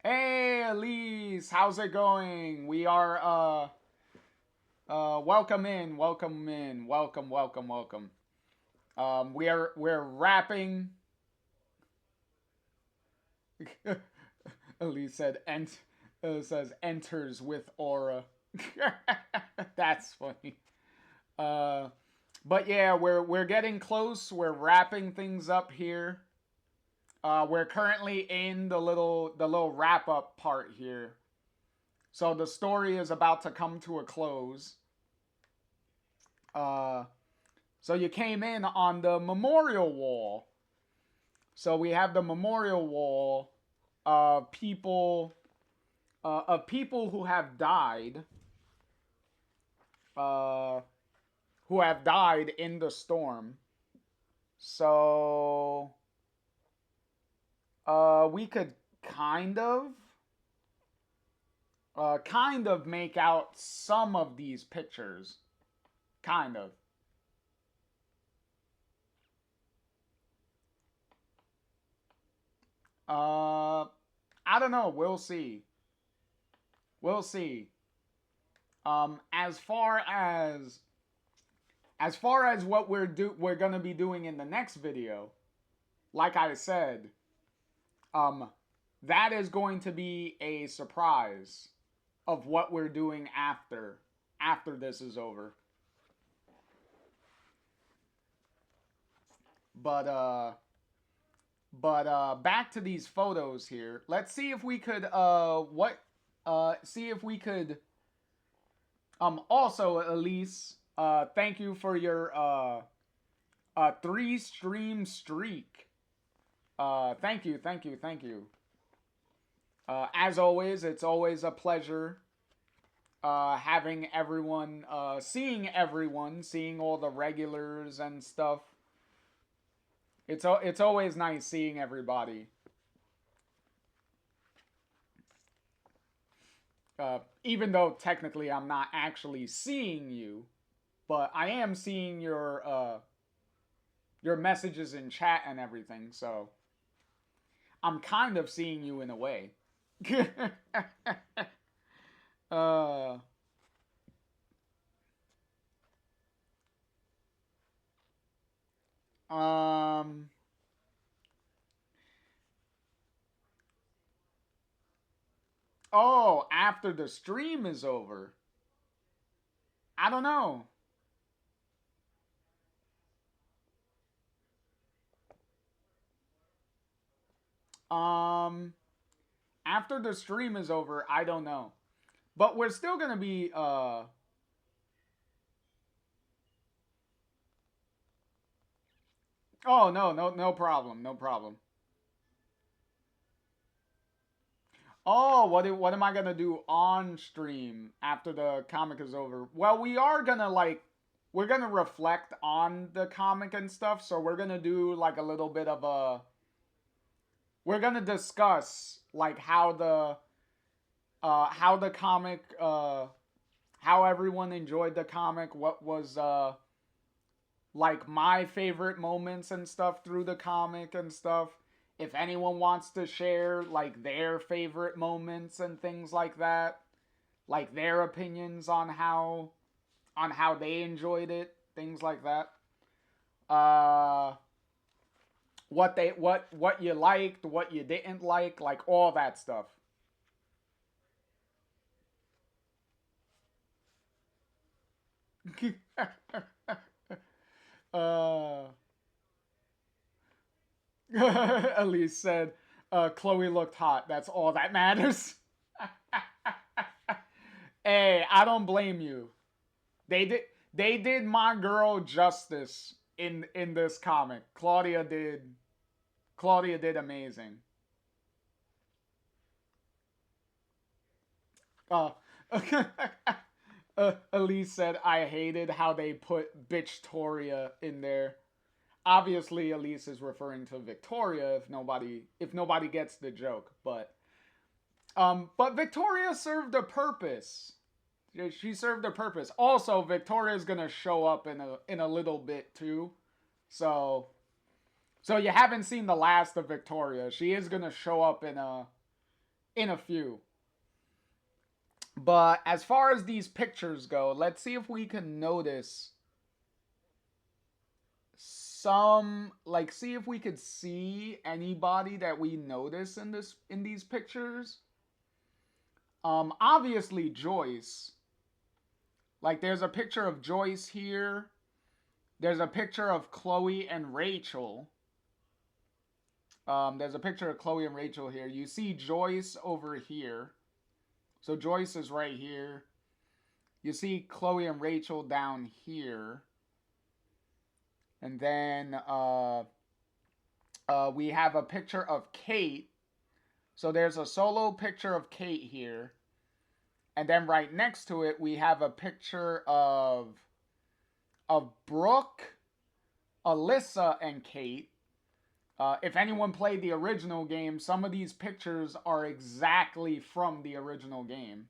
Hey, LiS, how's it going? We are welcome in, welcome in, welcome, welcome, welcome. We're wrapping. LiS said says enters with aura. That's funny. But yeah, we're getting close. We're wrapping things up here. We're currently in the little wrap up part here. So the story is about to come to a close. So you came in on the memorial wall. So we have the memorial wall of people who have died. Who have died in the storm. So we could kind of make out some of these pictures. Kind of. I don't know. We'll see. We'll see. As far as what we're gonna be doing in the next video, like I said, that is going to be a surprise of what we're doing after this is over. But back to these photos here. Let's see if we could see if we could also, Elise, thank you for your 3-stream streak. Thank you, thank you, thank you. As always, it's always a pleasure having everyone, seeing all the regulars and stuff. It's always nice seeing everybody. Even though technically I'm not actually seeing you, but I am seeing your messages in chat and everything, so I'm kind of seeing you in a way. uh um Oh, after the stream is over. I don't know. Um, After the stream is over, I don't know. But we're still gonna be oh no problem. No problem. Oh, what am I gonna do on stream after the comic is over? Well, we are gonna like we're gonna reflect on the comic and stuff, so we're gonna do like a little bit of a we're gonna discuss like how the comic how everyone enjoyed the comic, what was like my favorite moments and stuff through the comic and stuff. If anyone wants to share like their favorite moments and things like that, like their opinions on how they enjoyed it, things like that. Uh what you liked, what you didn't like all that stuff. uh Elise said, Chloe looked hot. That's all that matters. Hey, I don't blame you. They did they did my girl justice in this comic. Claudia did amazing. Uh, Elise said I hated how they put Bitchtoria in there. Obviously, Elise is referring to Victoria if nobody gets the joke, but Victoria served a purpose. She served a purpose. Also, Victoria is gonna show up in a little bit too. So so you haven't seen the last of Victoria. She is gonna show up in a few. But as far as these pictures go, let's see if we can notice some like see if we could see anybody that we notice in these pictures. Obviously Joyce. Like there's a picture of Joyce here. There's a picture of Chloe and Rachel. There's a picture of Chloe and Rachel here. You see Joyce over here. So Joyce is right here. You see Chloe and Rachel down here. And then we have a picture of Kate. So there's a solo picture of Kate here. And then right next to it, we have a picture of Brooke, Alyssa, and Kate. If anyone played the original game, some of these pictures are exactly from the original game.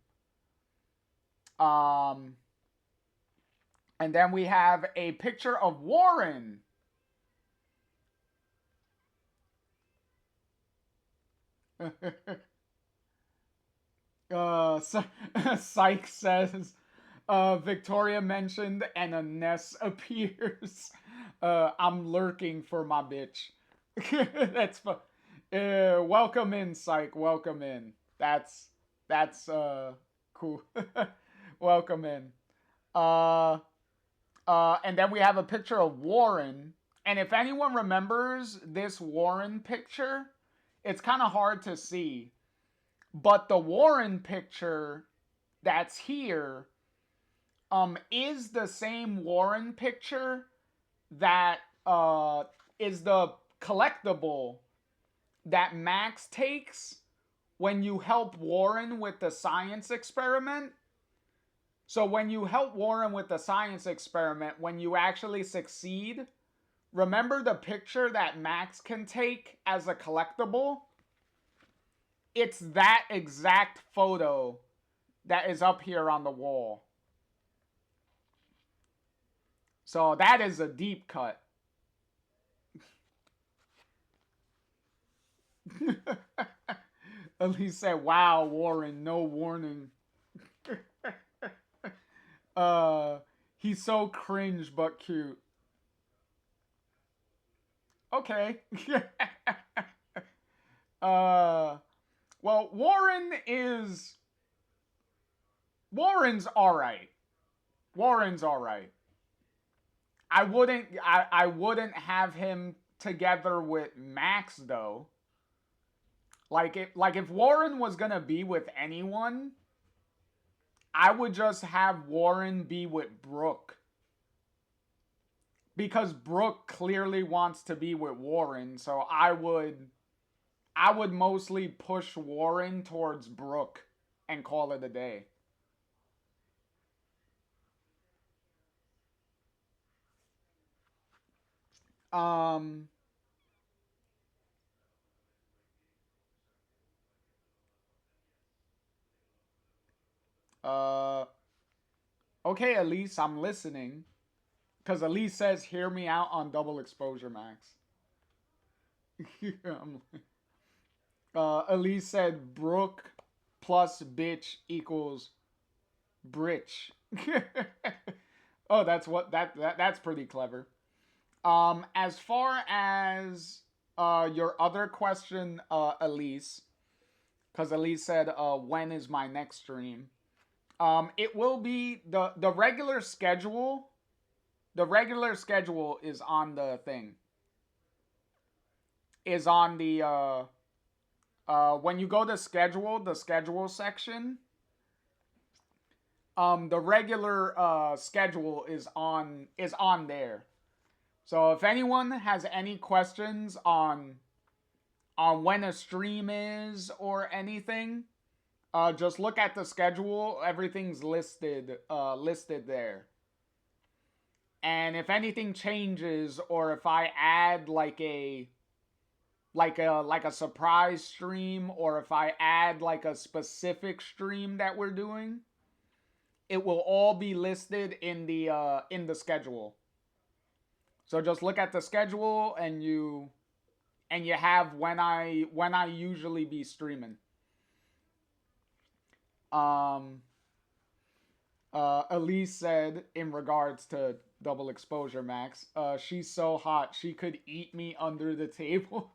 And then we have a picture of Warren. Psych says, Victoria mentioned and a Ness appears. I'm lurking for my bitch. That's fun. Welcome in, Psych. Welcome in. That's cool. Welcome in. Uh, and then we have a picture of Warren. And if anyone remembers this Warren picture, it's kind of hard to see. But the Warren picture that's here is the same Warren picture that is the collectible that Max takes when you help Warren with the science experiment. So when you help Warren with the science experiment, when you actually succeed, remember the picture that Max can take as a collectible? It's that exact photo that is up here on the wall. So that is a deep cut. Elise said, wow, Warren, no warning. He's so cringe but cute. Okay. Well, Warren is Warren's alright. Warren's alright. I wouldn't have him together with Max though. Like if Warren was gonna be with anyone, I would just have Warren be with Brooke. Because Brooke clearly wants to be with Warren, so I would mostly push Warren towards Brooke and call it a day. Um uh okay, Elise, I'm listening. Because Elise says, hear me out on double exposure max. Elise said, Brooke plus bitch equals britch. Oh, that's pretty clever. As far as your other question, Elise, because Elise said, when is my next stream? It will be the regular schedule. The regular schedule is on the thing. Is on the when you go to schedule, the schedule section. The regular schedule is on there. So if anyone has any questions on when a stream is or anything, just look at the schedule. Everything's listed there. And if anything changes, or if I add like a surprise stream, or if I add like a specific stream that we're doing, it will all be listed in the schedule. So just look at the schedule and you have when I usually be streaming. Elise said in regards to double exposure max, she's so hot she could eat me under the table.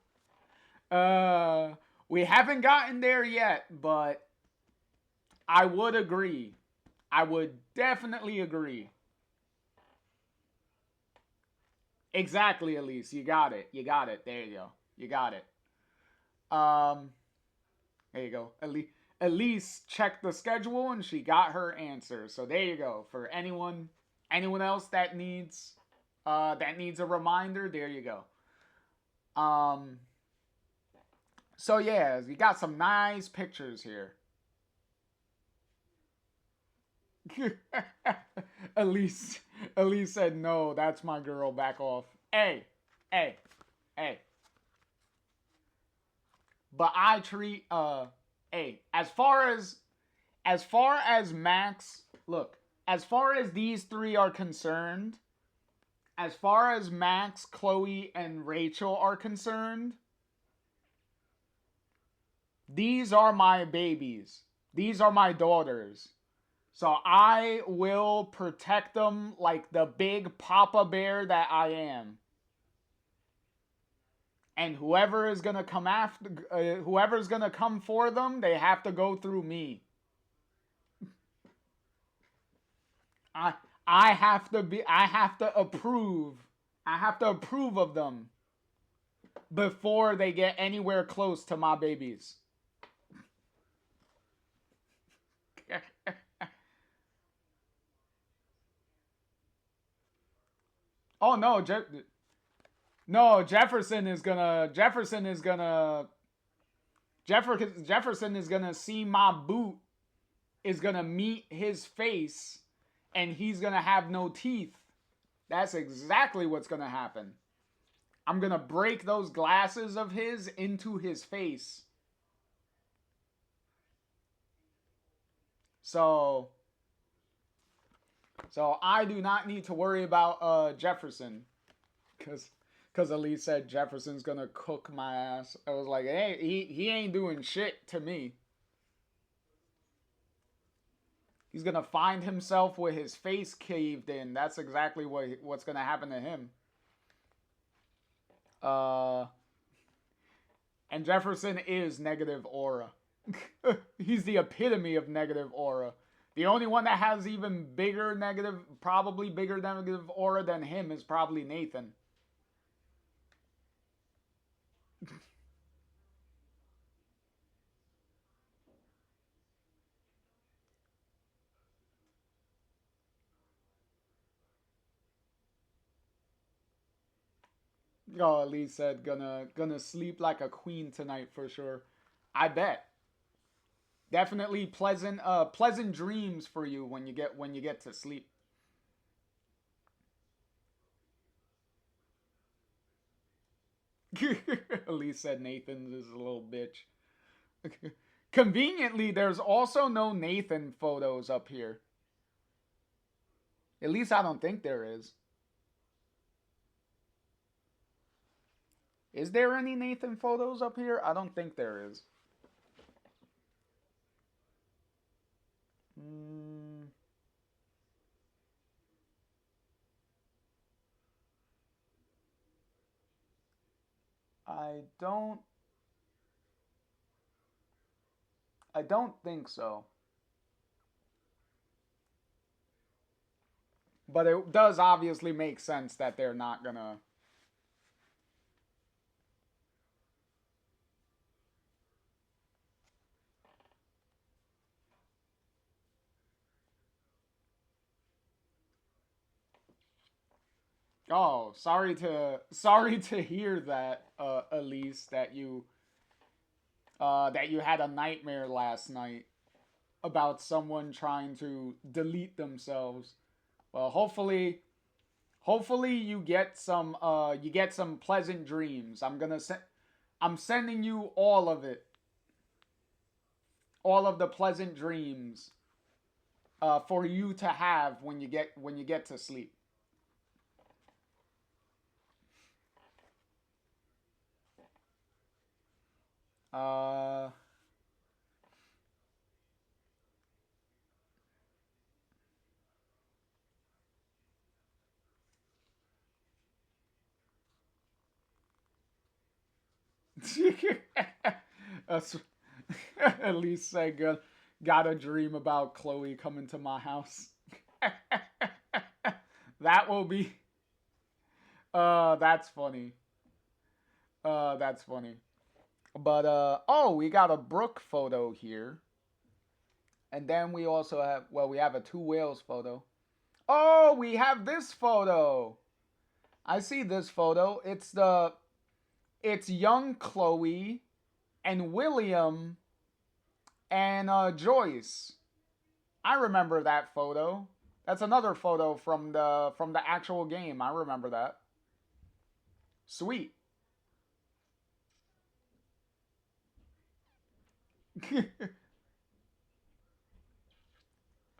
We haven't gotten there yet, but I would agree. I would definitely agree. Exactly, Elise. You got it. You got it. There you go. You got it. There you go. Elise checked the schedule and she got her answer. So there you go. For anyone else that needs a reminder, there you go. So yeah, you got some nice pictures here. Elise said no, that's my girl, back off. Hey. But I treat hey, as far as Max, look, as far as these three are concerned, as far as Max, Chloe, and Rachel are concerned, these are my babies. These are my daughters. So I will protect them like the big papa bear that I am. And whoever's gonna come for them, they have to go through me. I have to approve. I have to approve of them before they get anywhere close to my babies. Oh no, Jefferson is gonna see my boot, is gonna meet his face, and he's gonna have no teeth. That's exactly what's gonna happen. I'm gonna break those glasses of his into his face. So I do not need to worry about Jefferson, because Elise said Jefferson's gonna cook my ass. I was like, hey, he ain't doing shit to me. He's gonna find himself with his face caved in. That's exactly what's gonna happen to him. And Jefferson is negative aura. He's the epitome of negative aura. The only one that has even bigger negative, probably bigger negative aura than him is probably Nathan. Oh, LiS said gonna sleep like a queen tonight for sure. I bet. Definitely pleasant dreams for you when you get to sleep. LiS said Nathan's is a little bitch. Conveniently, there's also no Nathan photos up here. At least I don't think there is. Is there any Nathan photos up here? I don't think there is. Mm, I don't. I don't think so. But it does obviously make sense that they're not gonna. Oh, sorry to hear that, Elise, that you had a nightmare last night about someone trying to delete themselves. Well, hopefully you get some pleasant dreams. I'm sending you all of it, all of the pleasant dreams, for you to have when you get to sleep. Uh, That's- At least say good. Got a dream about Chloe coming to my house. That will be. That's funny. That's funny. But oh, we got a Brook photo here, and then we also have. Well, we have a two whales photo. Oh, we have this photo. I see this photo. It's young Chloe and William and Joyce. I remember that photo. That's another photo from the actual game. I remember that. Sweet.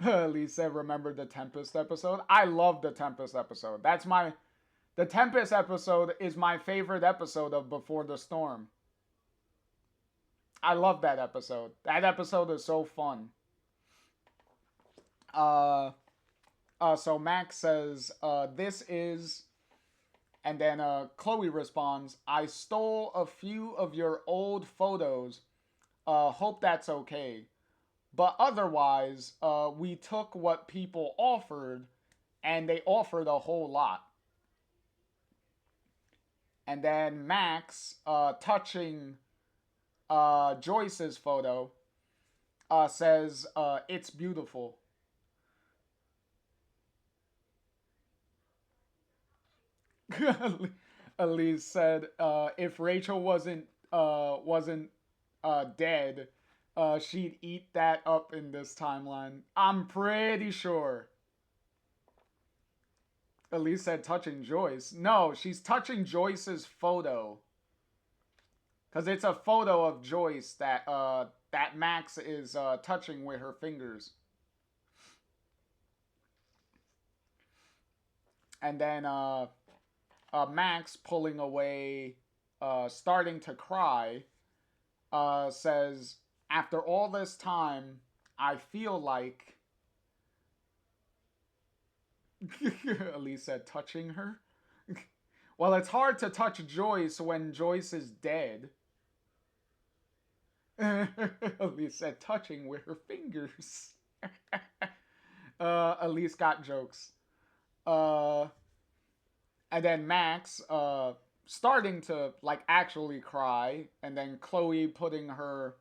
Lisa remembered the Tempest episode. I love the Tempest episode. The Tempest episode is my favorite episode of Before the Storm. I love that episode. That episode is so fun. Uh, so Max says, "This is," and then Chloe responds, "I stole a few of your old photos. Hope that's okay. But otherwise, we took what people offered, and they offered a whole lot." And then Max, touching Joyce's photo, says, "It's beautiful." Elise said, "If Rachel wasn't dead, she'd eat that up in this timeline. I'm pretty sure." Elise said, "Touching Joyce." No, she's touching Joyce's photo because it's a photo of Joyce that Max is touching with her fingers. And then Max, pulling away, starting to cry, says, "After all this time, I feel like." Elise said, "Touching her." Well, it's hard to touch Joyce when Joyce is dead. Elise said, "Touching with her fingers." Elise got jokes. Uh, and then Max, starting to like actually cry, and then Chloe putting her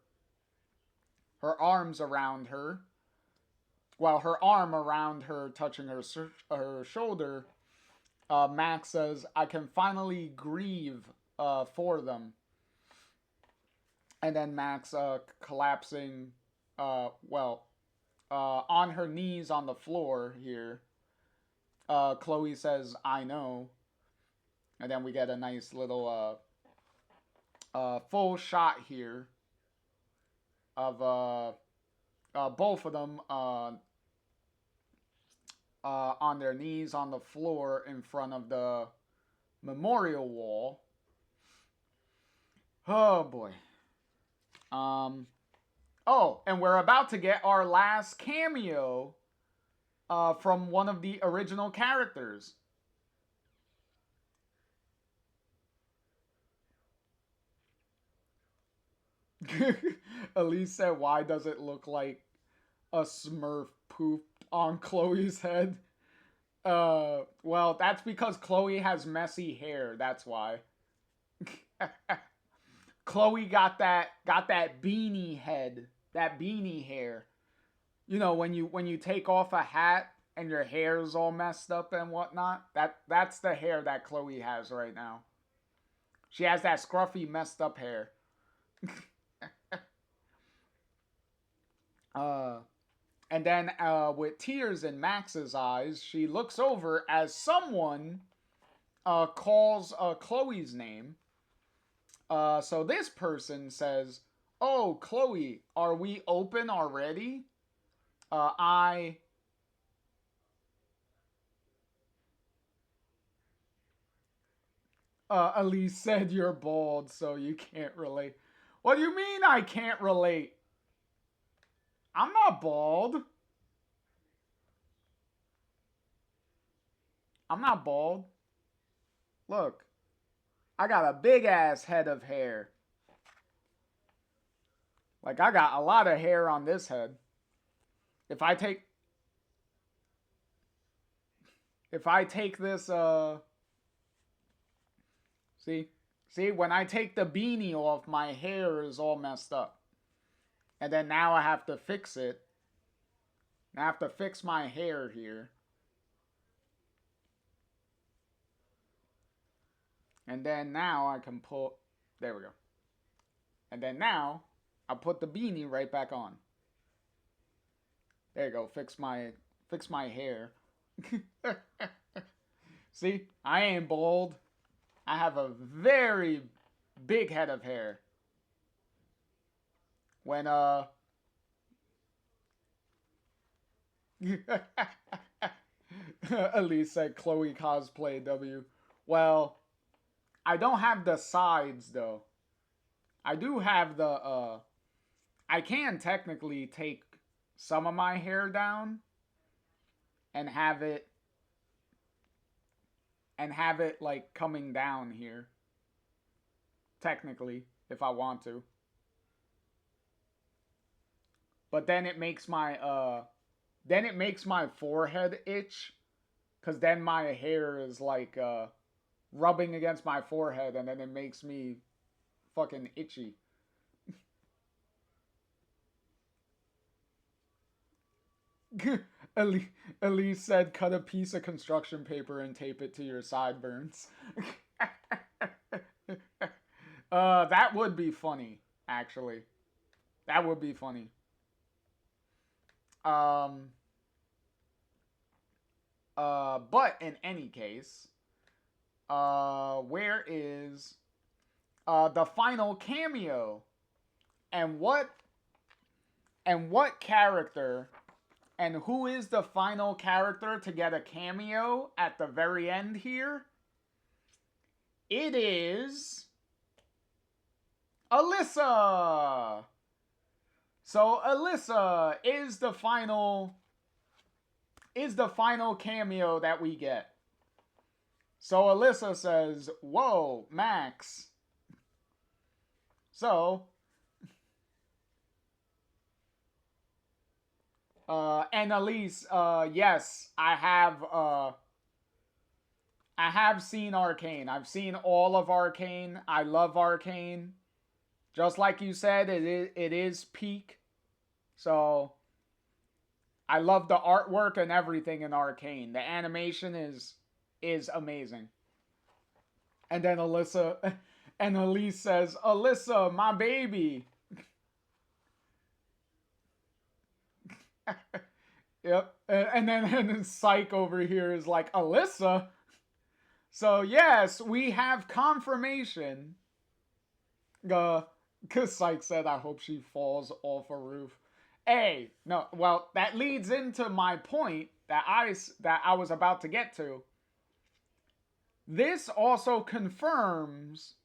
arms around her, well, her arm around her, touching her shoulder. Max says, "I can finally grieve for them." And then Max collapsing, well, on her knees on the floor here. Chloe says, "I know." And then we get a nice little full shot here of both of them on their knees on the floor in front of the memorial wall. Oh boy. Oh, and we're about to get our last cameo from one of the original characters. Elise said, "Why does it look like a Smurf pooped on Chloe's head?" Well, that's because Chloe has messy hair. That's why. Chloe got that beanie head, that beanie hair. You know, when you take off a hat and your hair's all messed up and whatnot. That's the hair that Chloe has right now. She has that scruffy, messed up hair. uh, and then with tears in Max's eyes, she looks over as someone calls Chloe's name. So this person says, "Oh, Chloe, are we open already? I." Elise said, "You're bald, so you can't relate." What do you mean I can't relate? I'm not bald. I'm not bald. Look, I got a big ass head of hair. Like, I got a lot of hair on this head. If I take this see when I take the beanie off, my hair is all messed up. And then now I have to fix it. I have to fix my hair here. And then now I can pull, there we go. And then now I'll put the beanie right back on. There you go. Fix my hair. See, I ain't bald. I have a very big head of hair. When Elise said Chloe cosplay W. Well, I don't have the sides though. I do have the I can technically take some of my hair down and have it like coming down here. Technically, if I want to. But then it makes my forehead itch, cuz then my hair is like rubbing against my forehead, and then it makes me fucking itchy. Elise said, "Cut a piece of construction paper and tape it to your sideburns." That would be funny, actually. That would be funny. Um, but in any case, where is the final cameo? And what character and who is the final character to get a cameo at the very end here? It is Alyssa. So Alyssa is the final cameo that we get. So Alyssa says, "Whoa, Max." So And Elise, yes, I have seen Arcane. I've seen all of Arcane. I love Arcane. Just like you said, it is peak. So I love the artwork and everything in Arcane. The animation is amazing. And then Alyssa and Elise says, "Alyssa, my baby." Yep. And then Psych over here is like, "Alyssa." So yes, we have confirmation. Cause Psych said, "I hope she falls off a roof." Hey, no. Well, that leads into my point that I was about to get to. This also confirms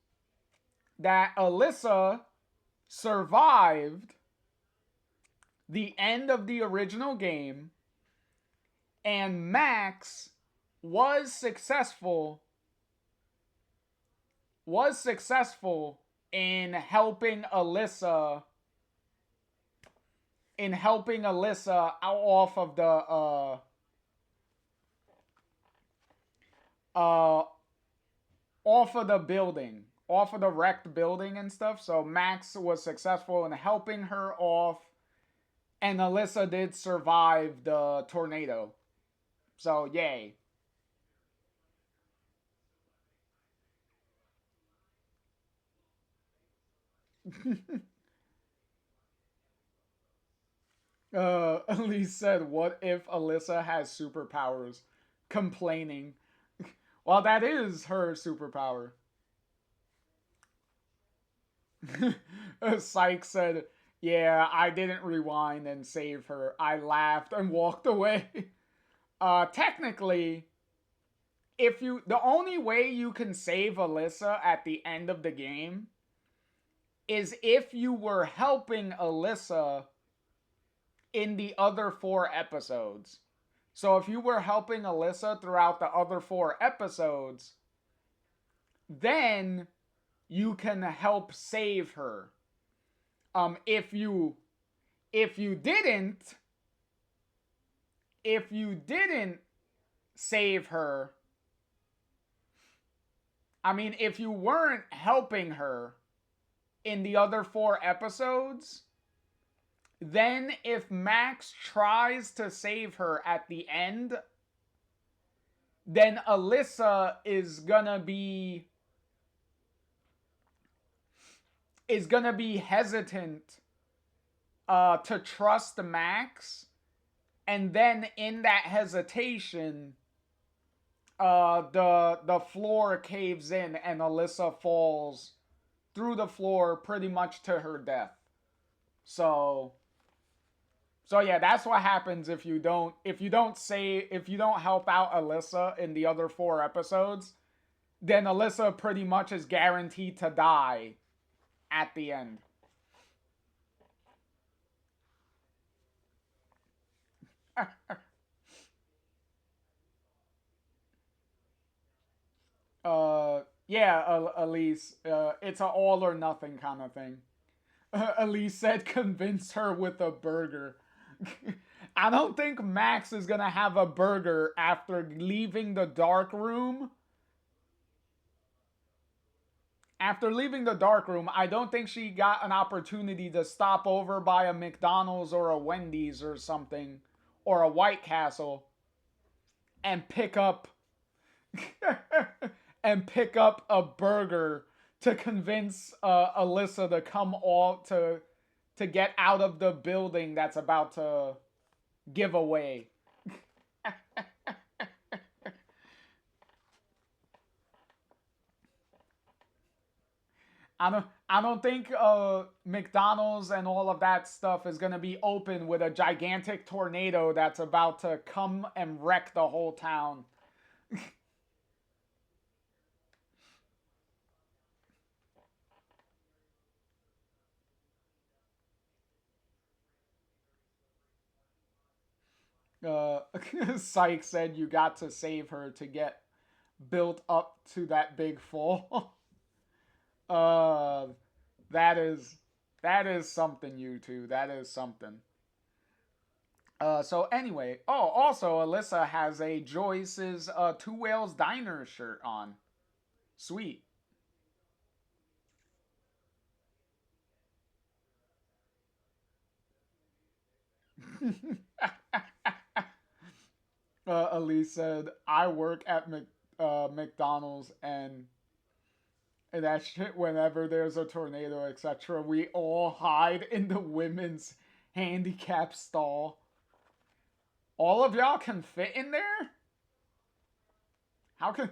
that Alyssa survived the end of the original game, and Max was successful in helping Alyssa off of uh off of the building, off of the wrecked building and stuff. So Max was successful in helping her off, and Alyssa did survive the tornado. So yay. Elise said, "What if Alyssa has superpowers?" Complaining. Well, that is her superpower. Psych said, "Yeah, I didn't rewind and save her. I laughed and walked away." Technically, the only way you can save Alyssa at the end of the game is if you were helping Alyssa in the other 4 episodes. So if you were helping Alyssa throughout the other 4 episodes, then you can help save her. If you didn't if you didn't save her, I mean, if you weren't helping her in the other 4 episodes, then if Max tries to save her at the end, then Alyssa is gonna be hesitant to trust Max, and then in that hesitation, the floor caves in and Alyssa falls through the floor pretty much to her death. So yeah, that's what happens if you don't help out Alyssa in the other 4 episodes, then Alyssa pretty much is guaranteed to die at the end. Yeah, Elise, it's an all or nothing kind of thing. Elise said, "Convince her with a burger." I don't think Max is gonna have a burger after leaving the dark room. After leaving the dark room, I don't think she got an opportunity to stop over by a McDonald's or a Wendy's or something, or a White Castle, and pick up and pick up a burger to convince Alyssa to come all to get out of the building that's about to give away. I don't think McDonald's and all of that stuff is gonna be open with a gigantic tornado that's about to come and wreck the whole town. Uh, Syke said you got to save her to get built up to that big fall. uh, that is that is something, you two. That is something. So anyway, oh, also Alyssa has a Joyce's Two Whales Diner shirt on. Sweet. Elise said, "I work at McDonald's and that shit. Whenever there's a tornado, etc., we all hide in the women's handicap stall. All of y'all can fit in there. How can?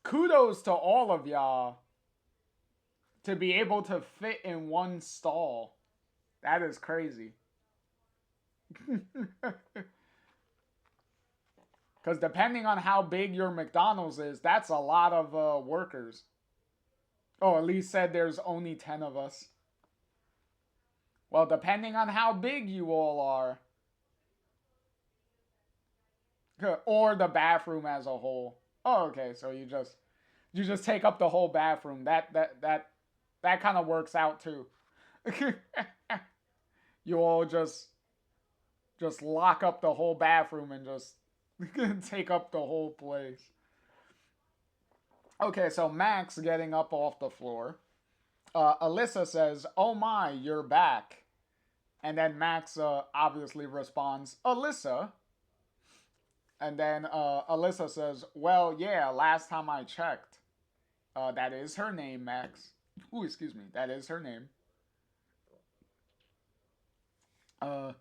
Kudos to all of y'all to be able to fit in one stall. That is crazy." Because depending on how big your McDonald's is, that's a lot of workers. Oh, Elise said there's only 10 of us. Well, depending on how big you all are, or the bathroom as a whole. Oh, okay. So you just take up the whole bathroom. That kind of works out too. You all just lock up the whole bathroom and just take up the whole place. Okay, so Max getting up off the floor. Alyssa says, "Oh my, you're back." And then Max obviously responds, "Alyssa." And then Alyssa says, "Well, yeah, last time I checked." That is her name, Max. Ooh, excuse me. That is her name. Uh,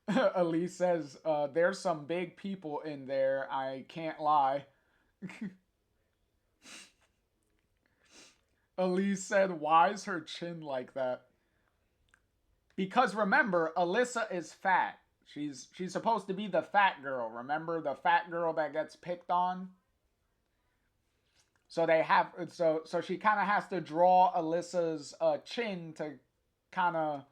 Elise says, "There's some big people in there. I can't lie." Elise said, "Why is her chin like that?" Because remember, Alyssa is fat. She's supposed to be the fat girl. Remember the fat girl that gets picked on? So they have so she kind of has to draw Alyssa's chin to kind of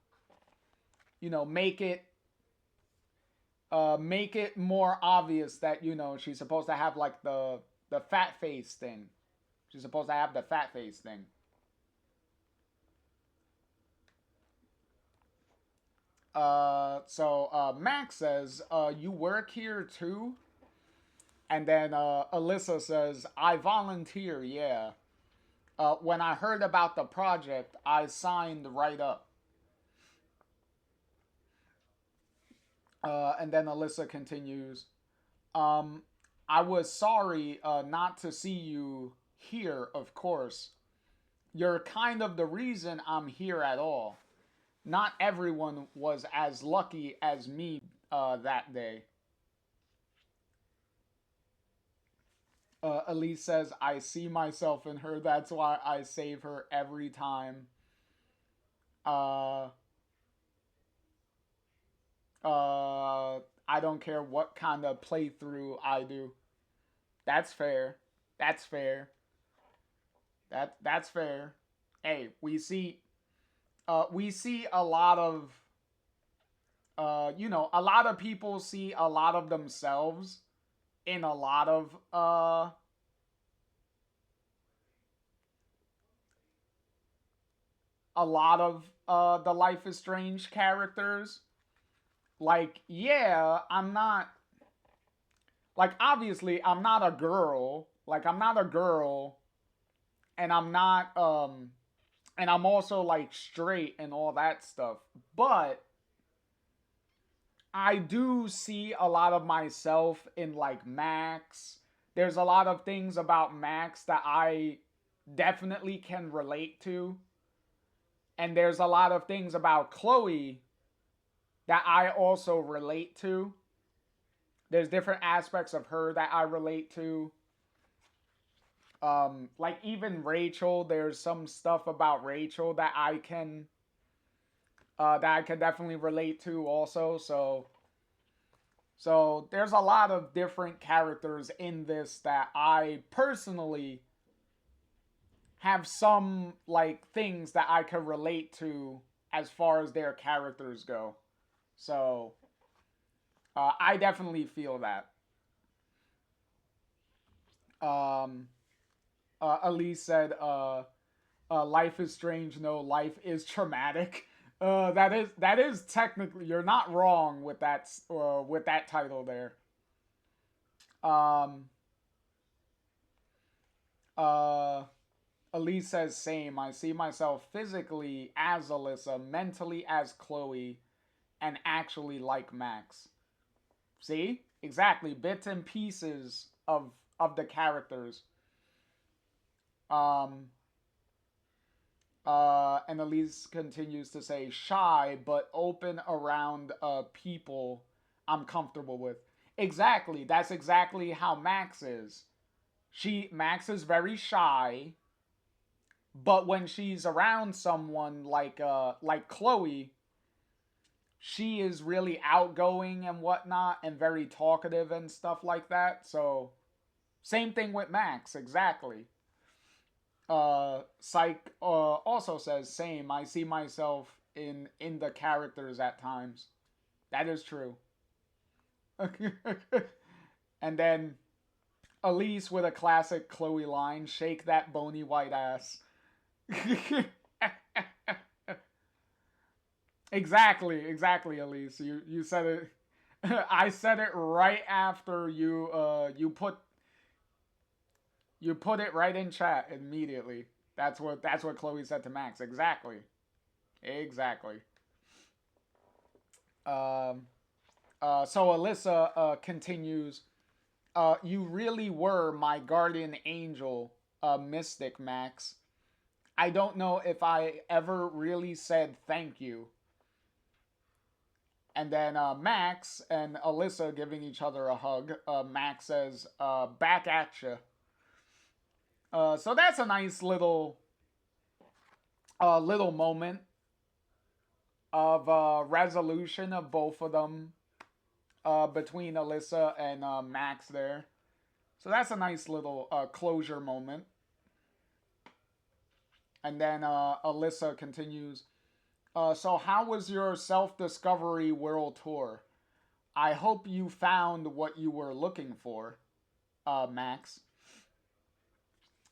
make it more obvious that she's supposed to have like the fat face thing. She's supposed to have the fat face thing. So Max says, "You work here too?" And then Alyssa says, "I volunteer, yeah. When I heard about the project, I signed right up." And then Alyssa continues, um, "I was sorry not to see you here, of course. You're kind of the reason I'm here at all. Not everyone was as lucky as me that day." Elise says, "I see myself in her. That's why I save her every time." Uh, I don't care what kind of playthrough I do. That's fair. That's fair. That's fair. Hey, we see a lot of a lot of people see a lot of themselves in a lot of the Life is Strange characters. Like, yeah, I'm not like obviously I'm not a girl. Like I'm not a girl and I'm also like straight and all that stuff. But I do see a lot of myself in like Max. There's a lot of things about Max that I definitely can relate to. And there's a lot of things about Chloe that I also relate to. There's different aspects of her that I relate to. Like even Rachel, there's some stuff about Rachel that I can definitely relate to also. So there's a lot of different characters in this that I personally have some like things that I can relate to as far as their characters go. So I definitely feel that. Um, Elise said, "Life is strange. No, life is traumatic." that is technically, you're not wrong with that title there. Um, uh, Elise says same. I see myself physically as Alyssa, mentally as Chloe, and actually like Max. See, exactly, bits and pieces of the characters. Um, and Elise continues to say, shy but open around people I'm comfortable with. Exactly. That's exactly how Max is. Max is very shy, but when she's around someone like Chloe, she is really outgoing and whatnot and very talkative and stuff like that. So same thing with Max, exactly. Psych also says same. I see myself in the characters at times. That is true. And then Elise with a classic Chloe line: "Shake that bony white ass." Exactly, Elise. You said it. I said it right after you put it right in chat immediately. That's what Chloe said to Max. Exactly. Exactly. Um, so Alyssa continues. You really were my guardian angel, Mystic Max. I don't know if I ever really said thank you. And then Max and Alyssa giving each other a hug. Max says, "Back at you." So that's a nice little moment of resolution of both of them between Alyssa and Max there. So that's a nice little closure moment. And then Alyssa continues. So how was your self-discovery world tour? I hope you found what you were looking for, Max.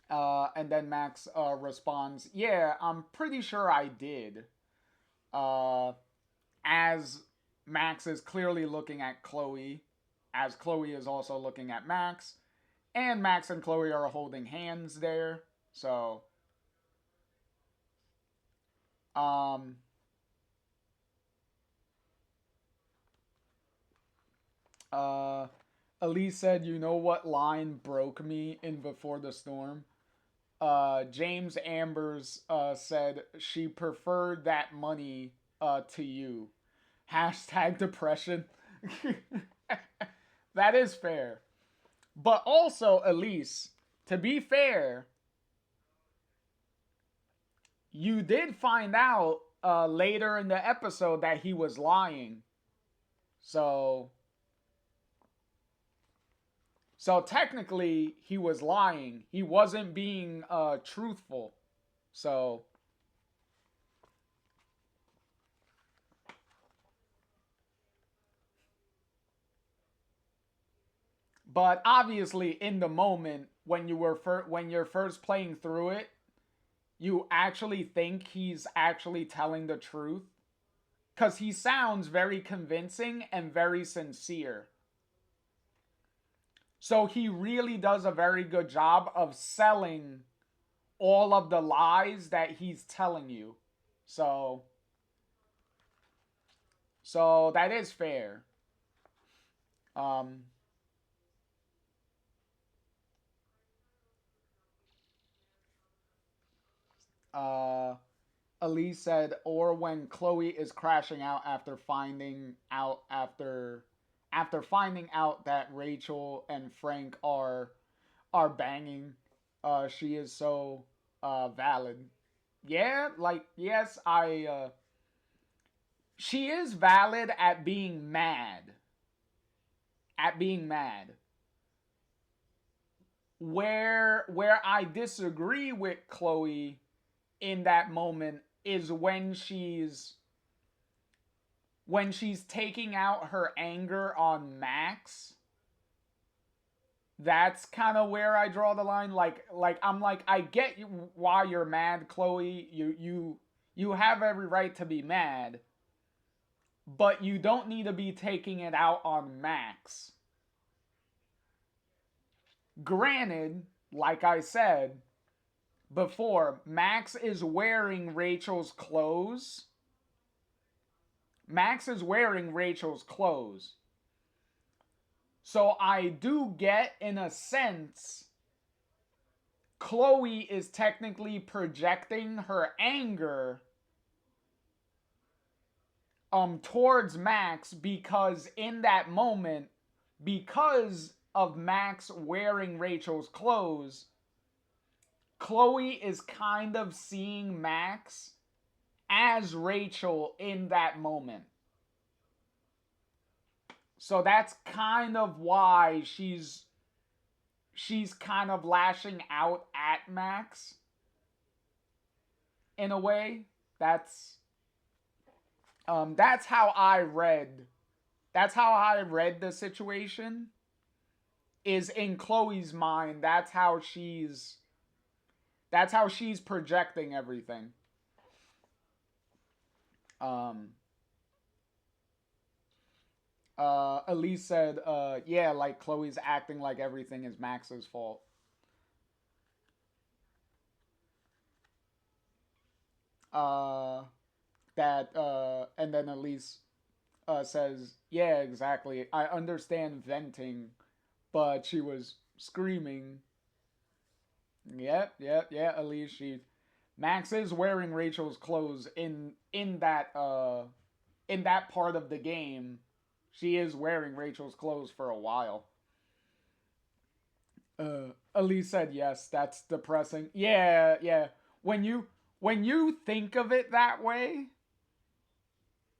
And then Max responds, "Yeah, I'm pretty sure I did." Uh, as Max is clearly looking at Chloe, as Chloe is also looking at Max, and Max and Chloe are holding hands there. So, um, uh, Elise said, "You know what line broke me in Before the Storm?" James Ambers said she preferred that money to you. Hashtag depression. That is fair. But also, Elise, to be fair, you did find out later in the episode that he was lying. So, so technically, he was lying. He wasn't being truthful. So, but obviously, in the moment when when you're first playing through it, you actually think he's actually telling the truth because he sounds very convincing and very sincere. So he really does a very good job of selling all of the lies that he's telling you. So so that is fair. Um uh Elise said, or when Chloe is crashing out after finding out that Rachel and Frank are banging. She is so valid. Yeah, like yes, I she is valid at being mad. At being mad. Where I disagree with Chloe in that moment is when she's taking out her anger on Max. That's kind of where I draw the line. Like I'm like, I get you, why you're mad, Chloe. You have every right to be mad, but you don't need to be taking it out on Max. Granted, like I said before, Max is wearing Rachel's clothes. Max is wearing Rachel's clothes. So I do get, in a sense, Chloe is technically projecting her anger towards Max, because in that moment, because of Max wearing Rachel's clothes, Chloe is kind of seeing Max as Rachel in that moment. So that's kind of why she's kind of lashing out at Max in a way. That's how I read. That's how I read the situation. Is in Chloe's mind. That's how she's projecting everything. Um. Elise said, yeah, like Chloe's acting like everything is Max's fault. Uh, and then Elise says, yeah, exactly. I understand venting, but she was screaming. Yep, yep, yeah, Elise, Max is wearing Rachel's clothes in that part of the game. She is wearing Rachel's clothes for a while. Elise said yes, that's depressing. Yeah, yeah. When you think of it that way,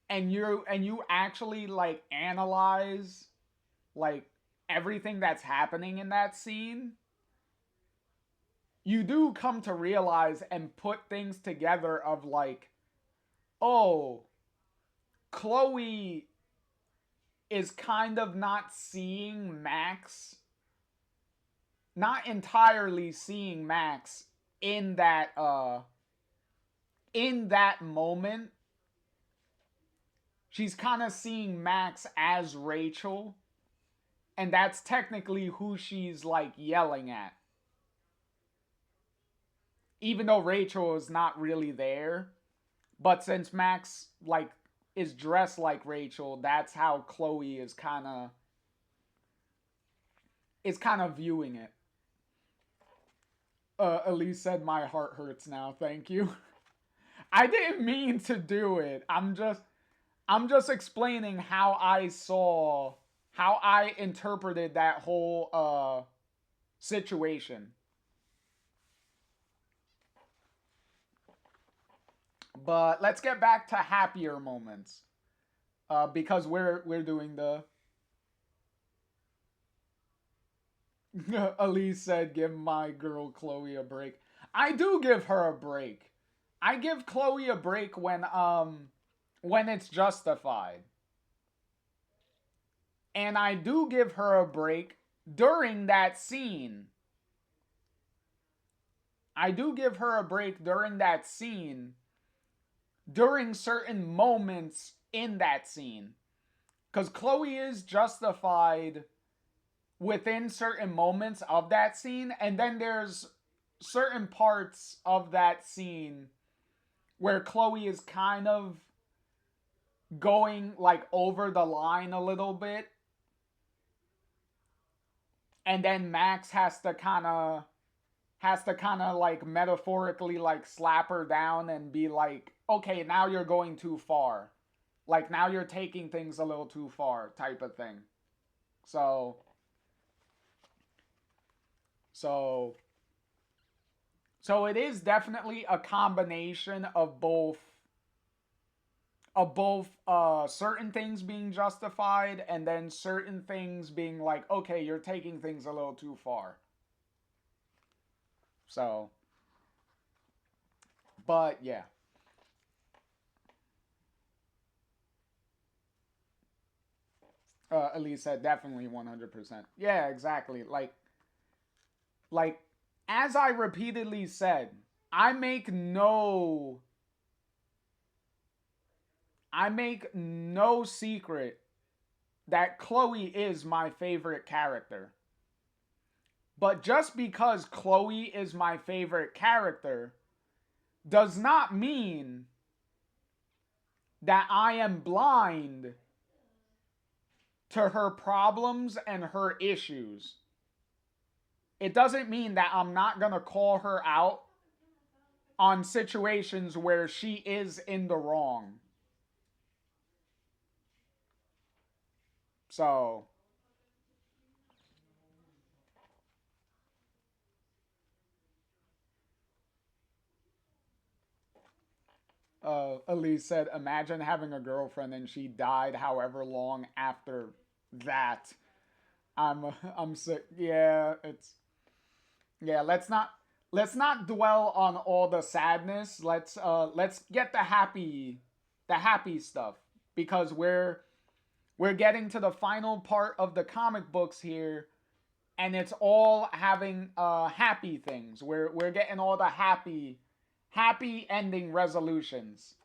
and you actually like analyze like everything that's happening in that scene, you do come to realize and put things together of like, oh, Chloe is kind of not seeing Max, not entirely seeing Max in that moment. She's kind of seeing Max as Rachel, and that's technically who she's like yelling at. Even though Rachel is not really there, but since Max like is dressed like Rachel, that's how Chloe is kind of viewing it. Elise said, "My heart hurts now. Thank you." I didn't mean to do it. I'm just explaining how I interpreted that whole situation. But let's get back to happier moments. Because we're doing the Elise said, give my girl Chloe a break. I do give her a break. I give Chloe a break when it's justified. And I do give her a break during that scene. I do give her a break during that scene, during certain moments in that scene. Because Chloe is justified within certain moments of that scene, and then there's certain parts of that scene where Chloe is kind of going like over the line a little bit, and then Max has to kind of like metaphorically like slap her down and be like, okay, now you're going too far, like now you're taking things a little too far, type of thing. So so so it is definitely a combination of both certain things being justified and then certain things being like, okay, you're taking things a little too far. So, but yeah. Elise said definitely 100%. Yeah, exactly. Like as I repeatedly said, I make no I make no secret that Chloe is my favorite character. But just because Chloe is my favorite character does not mean that I am blind to her problems and her issues. It doesn't mean that I'm not going to call her out on situations where she is in the wrong. So, Elise said, imagine having a girlfriend and she died however long after that. I'm sick. Yeah, it's yeah. Let's not dwell on all the sadness. Let's get the happy stuff because we're getting to the final part of the comic books here, and it's all having happy things. We're getting all the happy ending resolutions.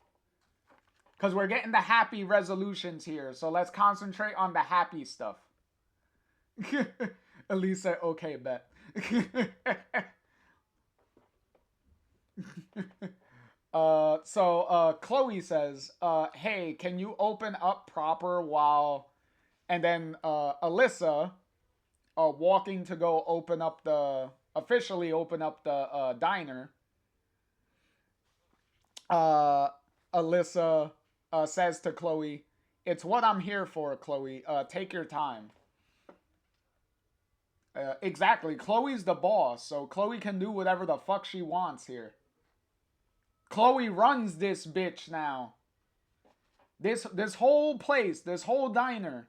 Because we're getting the happy resolutions here. So let's concentrate on the happy stuff. Elise said, okay, bet. Chloe says, hey, can you open up proper while... And then Alyssa, walking to go officially open up the diner. Alyssa says to Chloe, it's what I'm here for, Chloe. Take your time. Exactly. Chloe's the boss, so Chloe can do whatever the fuck she wants here. Chloe runs this bitch now. This whole place, this whole diner.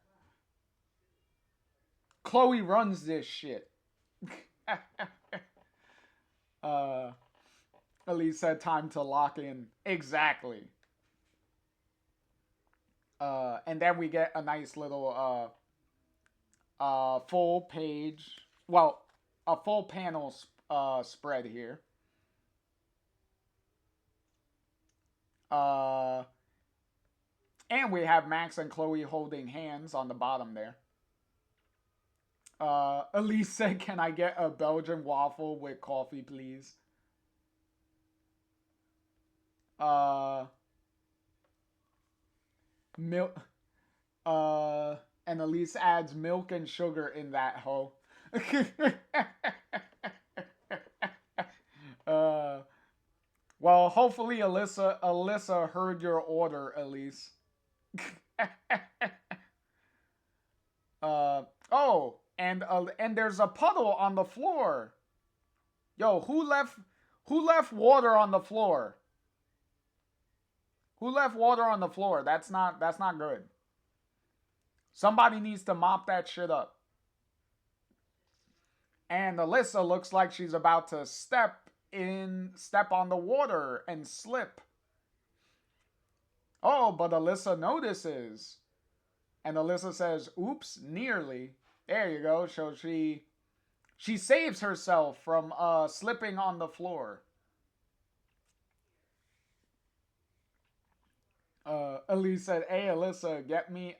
Chloe runs this shit. Elise said time to lock in. Exactly. And then we get a nice little full page, well, a full panel spread here. And we have Max and Chloe holding hands on the bottom there. Elise said, can I get a Belgian waffle with coffee, please? Milk. And Elise adds milk and sugar in that hoe. Well, hopefully Alyssa heard your order, Elise. Oh, and there's a puddle on the floor. Yo, who left water on the floor? Who left water on the floor? That's not good. Somebody needs to mop that shit up. And Alyssa looks like she's about to step on the water and slip. Oh, but Alyssa notices. And Alyssa says, oops, nearly. There you go. So she saves herself from slipping on the floor. Elise said, hey, Alyssa, get me,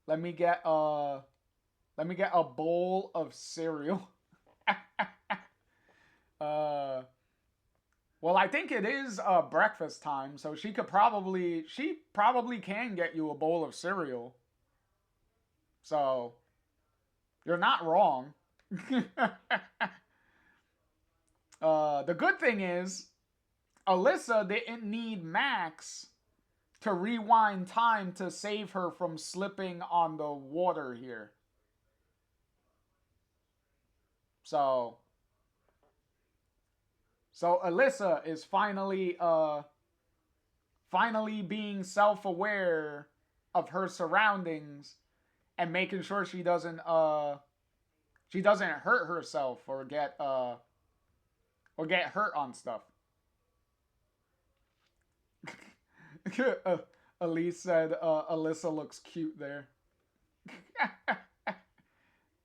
let me get a bowl of cereal. Well, I think it is breakfast time, so she probably can get you a bowl of cereal. So, you're not wrong. The good thing is, Alyssa didn't need Max to rewind time to save her from slipping on the water here. So Alyssa is finally being self-aware of her surroundings and making sure she doesn't hurt herself or get hurt on stuff. Elise said Alyssa looks cute there.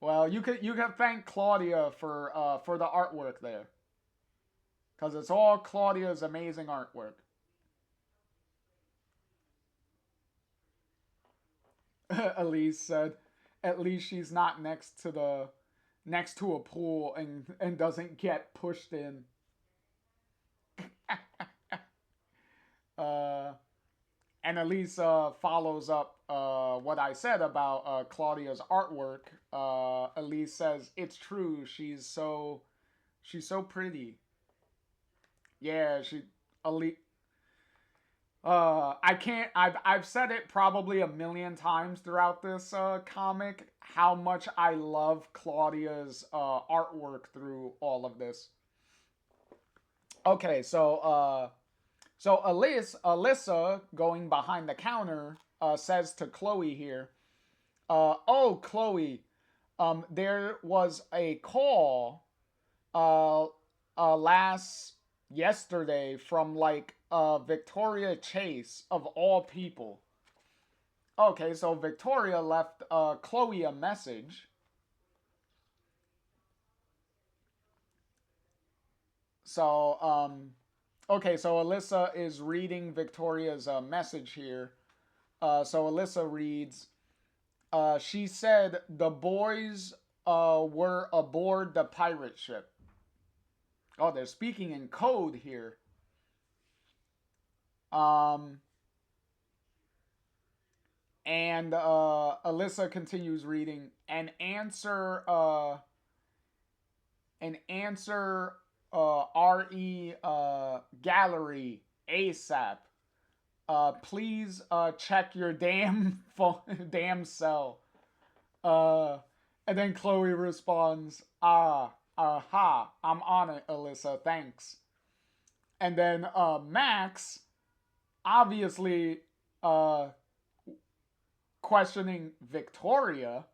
Well, you could thank Claudia for the artwork there, because it's all Claudia's amazing artwork. Elise said. At least she's not next to a pool and doesn't get pushed in. uh, and Elise follows up what I said about Claudia's artwork. Elise says it's true. She's so pretty. Yeah, Elise. I can't. I've said it probably a million times throughout this comic. How much I love Claudia's artwork through all of this. Okay, so Alyssa, going behind the counter, says to Chloe here, "Oh, Chloe, there was a call uh, yesterday from like Victoria Chase of all people." Okay, so Victoria left Chloe a message. So okay, so Alyssa is reading Victoria's message here. So Alyssa reads, she said the boys were aboard the pirate ship. Oh, they're speaking in code here. And Alyssa continues reading, an answer RE gallery ASAP. Please check your damn phone, damn cell. And then Chloe responds, aha, I'm on it, Alyssa, thanks. And then Max, obviously questioning Victoria.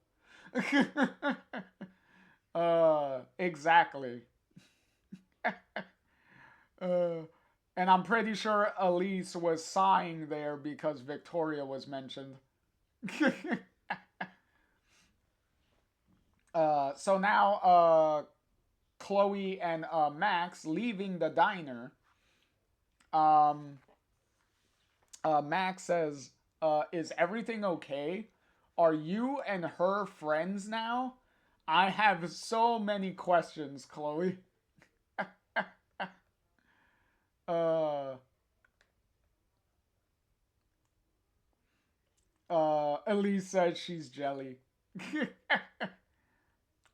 Exactly. And I'm pretty sure Elise was sighing there because Victoria was mentioned. So now Chloe and Max leaving the diner. Max says, is everything okay? Are you and her friends now? I have so many questions, Chloe. Elise says she's jelly.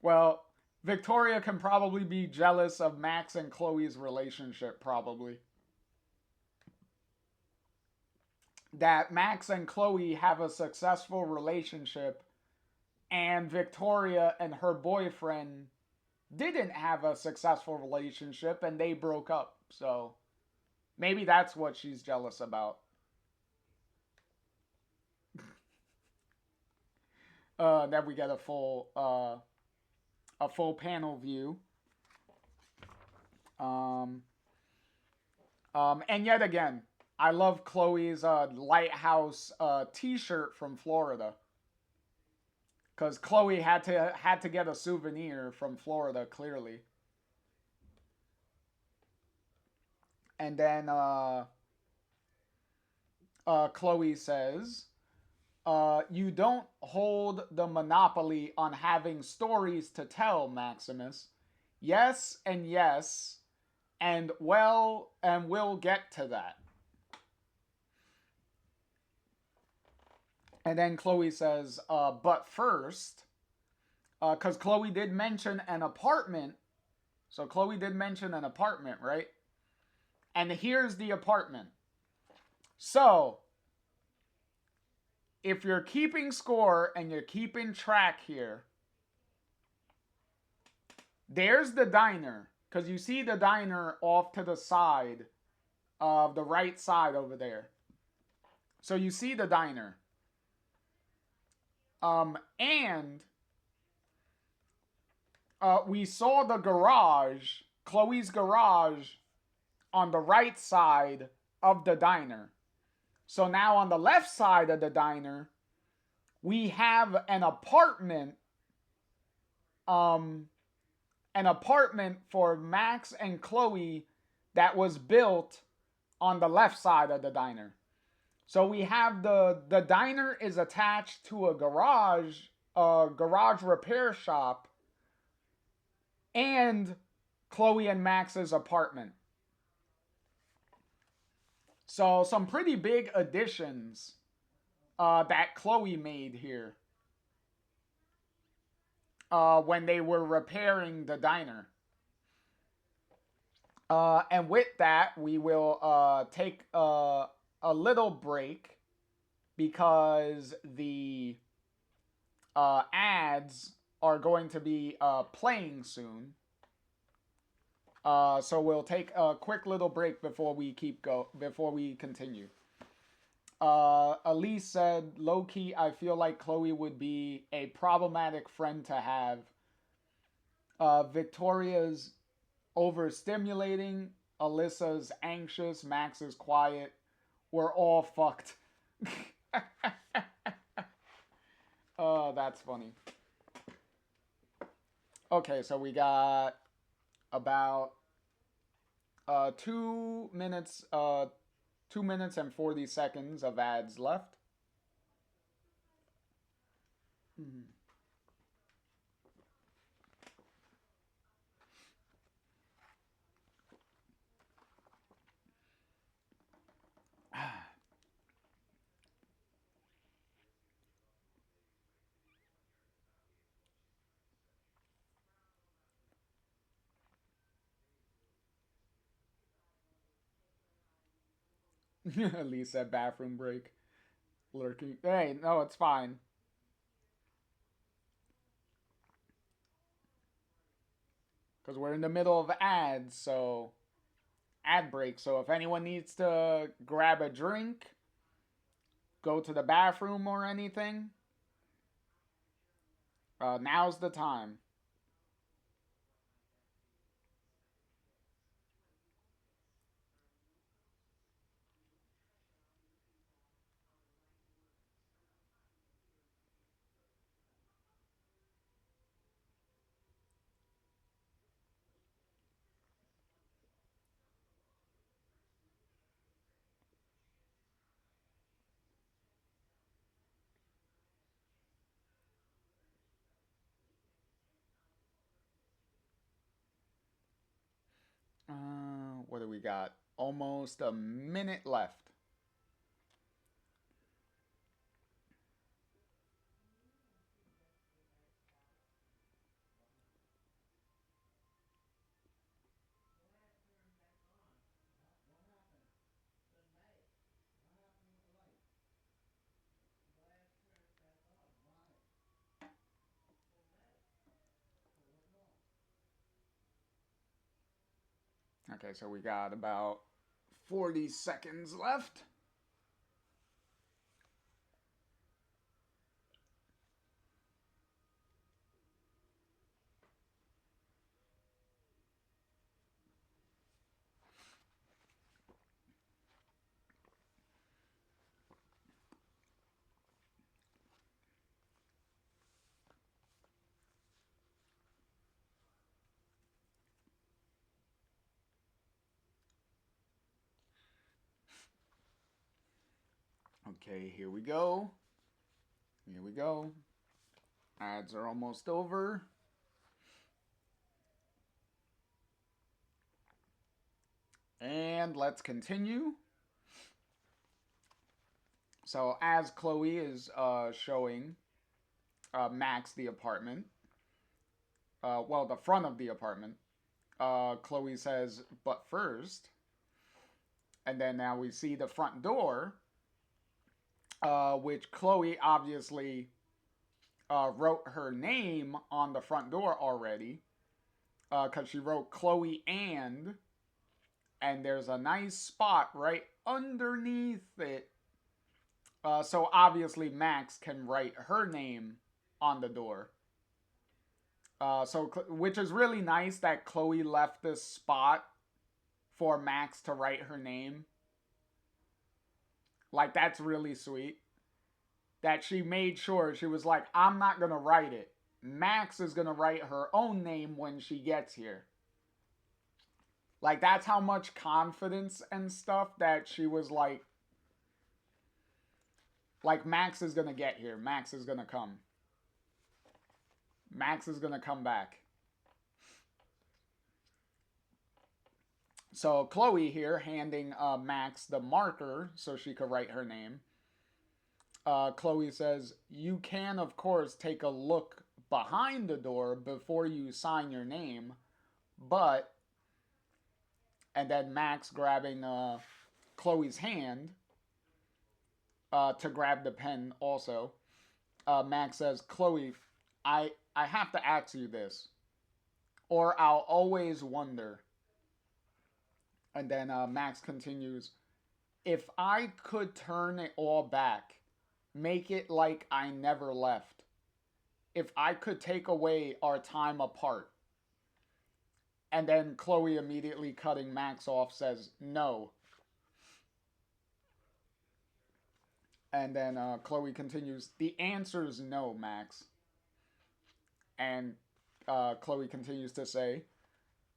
Well, Victoria can probably be jealous of Max and Chloe's relationship, probably. That Max and Chloe have a successful relationship, and Victoria and her boyfriend didn't have a successful relationship and they broke up. So maybe that's what she's jealous about. Then we get a full panel view. And yet again, I love Chloe's lighthouse T-shirt from Florida, because Chloe had to get a souvenir from Florida, clearly. And then Chloe says, you don't hold the monopoly on having stories to tell, Maximus. Yes, and yes, and well, and we'll get to that. And then Chloe says, but first, because Chloe did mention an apartment. So Chloe did mention an apartment, right? And here's the apartment. So, if you're keeping score and you're keeping track here, there's the diner. Because you see the diner off to the side of the right side over there. So you see the diner. And we saw the garage, Chloe's garage, on the right side of the diner. So now on the left side of the diner, we have an apartment for Max and Chloe that was built on the left side of the diner. So we have the diner is attached to a garage repair shop, and Chloe and Max's apartment. So some pretty big additions that Chloe made here when they were repairing the diner. And with that, we will take a little break because the ads are going to be playing soon. So we'll take a quick little break before we continue. Elise said, low key, I feel like Chloe would be a problematic friend to have. Victoria's overstimulating, Alyssa's anxious, Max is quiet. We're all fucked. Oh, that's funny. Okay, so we got about 2 minutes 2 minutes and 40 seconds of ads left. Lisa, bathroom break. Lurking. Hey, no, it's fine. Because we're in the middle of ads, so ad break. So if anyone needs to grab a drink, go to the bathroom or anything, now's the time. What do we got? Almost a minute left. Okay, so we got about 40 seconds left. Okay, here we go. Here we go. Ads are almost over. And let's continue. So as Chloe is showing Max the apartment, well, the front of the apartment, Chloe says, but first, and then now we see the front door, which Chloe obviously wrote her name on the front door already, because she wrote Chloe and there's a nice spot right underneath it. So obviously Max can write her name on the door. Which is really nice that Chloe left this spot for Max to write her name. Like, that's really sweet. That she made sure, she was like, I'm not gonna write it. Max is gonna write her own name when she gets here. Like, that's how much confidence and stuff that she was like, Like, Max is gonna get here. Max is gonna come. Max is gonna come back. So Chloe here handing Max the marker so she could write her name. Chloe says, "You can, of course, take a look behind the door before you sign your name, but..." And then Max grabbing Chloe's hand to grab the pen also. Max says, "Chloe, I have to ask you this, or I'll always wonder." And then Max continues, "If I could turn it all back, make it like I never left, if I could take away our time apart." And then Chloe, immediately cutting Max off, says, "No." And then Chloe continues, "The answer is no, Max." And Chloe continues to say,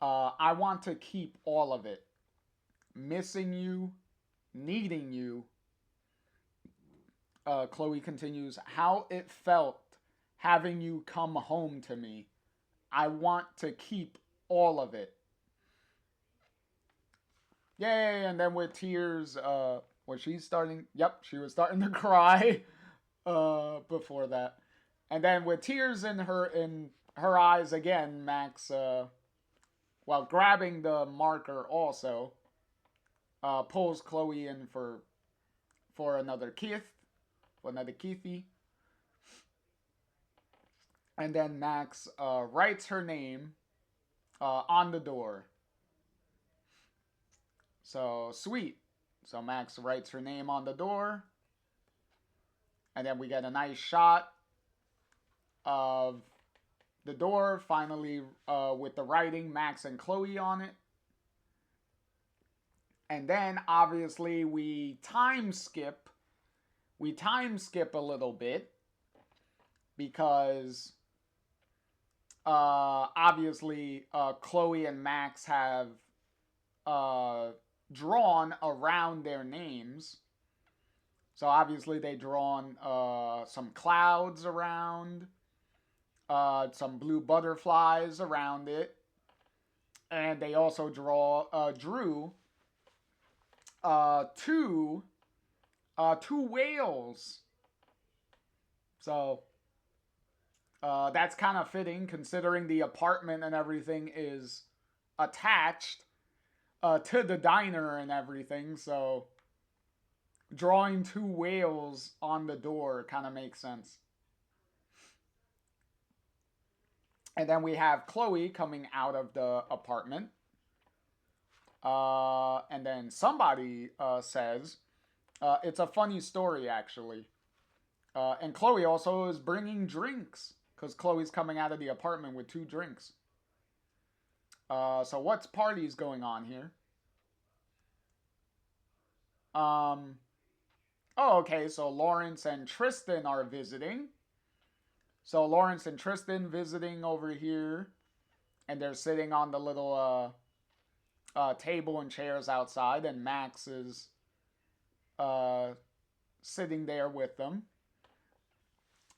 "I want to keep all of it. Missing you, needing you." Chloe continues, "How it felt having you come home to me. I want to keep all of it." Yay! And then with tears, was she starting? Yep, she was starting to cry before that. And then with tears in her eyes again, Max, while grabbing the marker also, pulls Chloe in for another kiss, for another kissy. And then Max writes her name on the door. So sweet. So Max writes her name on the door. And then we get a nice shot of the door finally with the writing Max and Chloe on it. And then obviously we time skip a little bit because obviously Chloe and Max have drawn around their names. So obviously they drawn some clouds around, some blue butterflies around it, and they also drew two whales. So that's kind of fitting considering the apartment and everything is attached to the diner and everything. So drawing two whales on the door kind of makes sense. And then we have Chloe coming out of the apartment. And then somebody says, "It's a funny story, actually." And Chloe also is bringing drinks because Chloe's coming out of the apartment with two drinks. So what's parties going on here? Oh, okay. So Lawrence and Tristan are visiting. So Lawrence and Tristan visiting over here, and they're sitting on the little table and chairs outside, and Max is sitting there with them.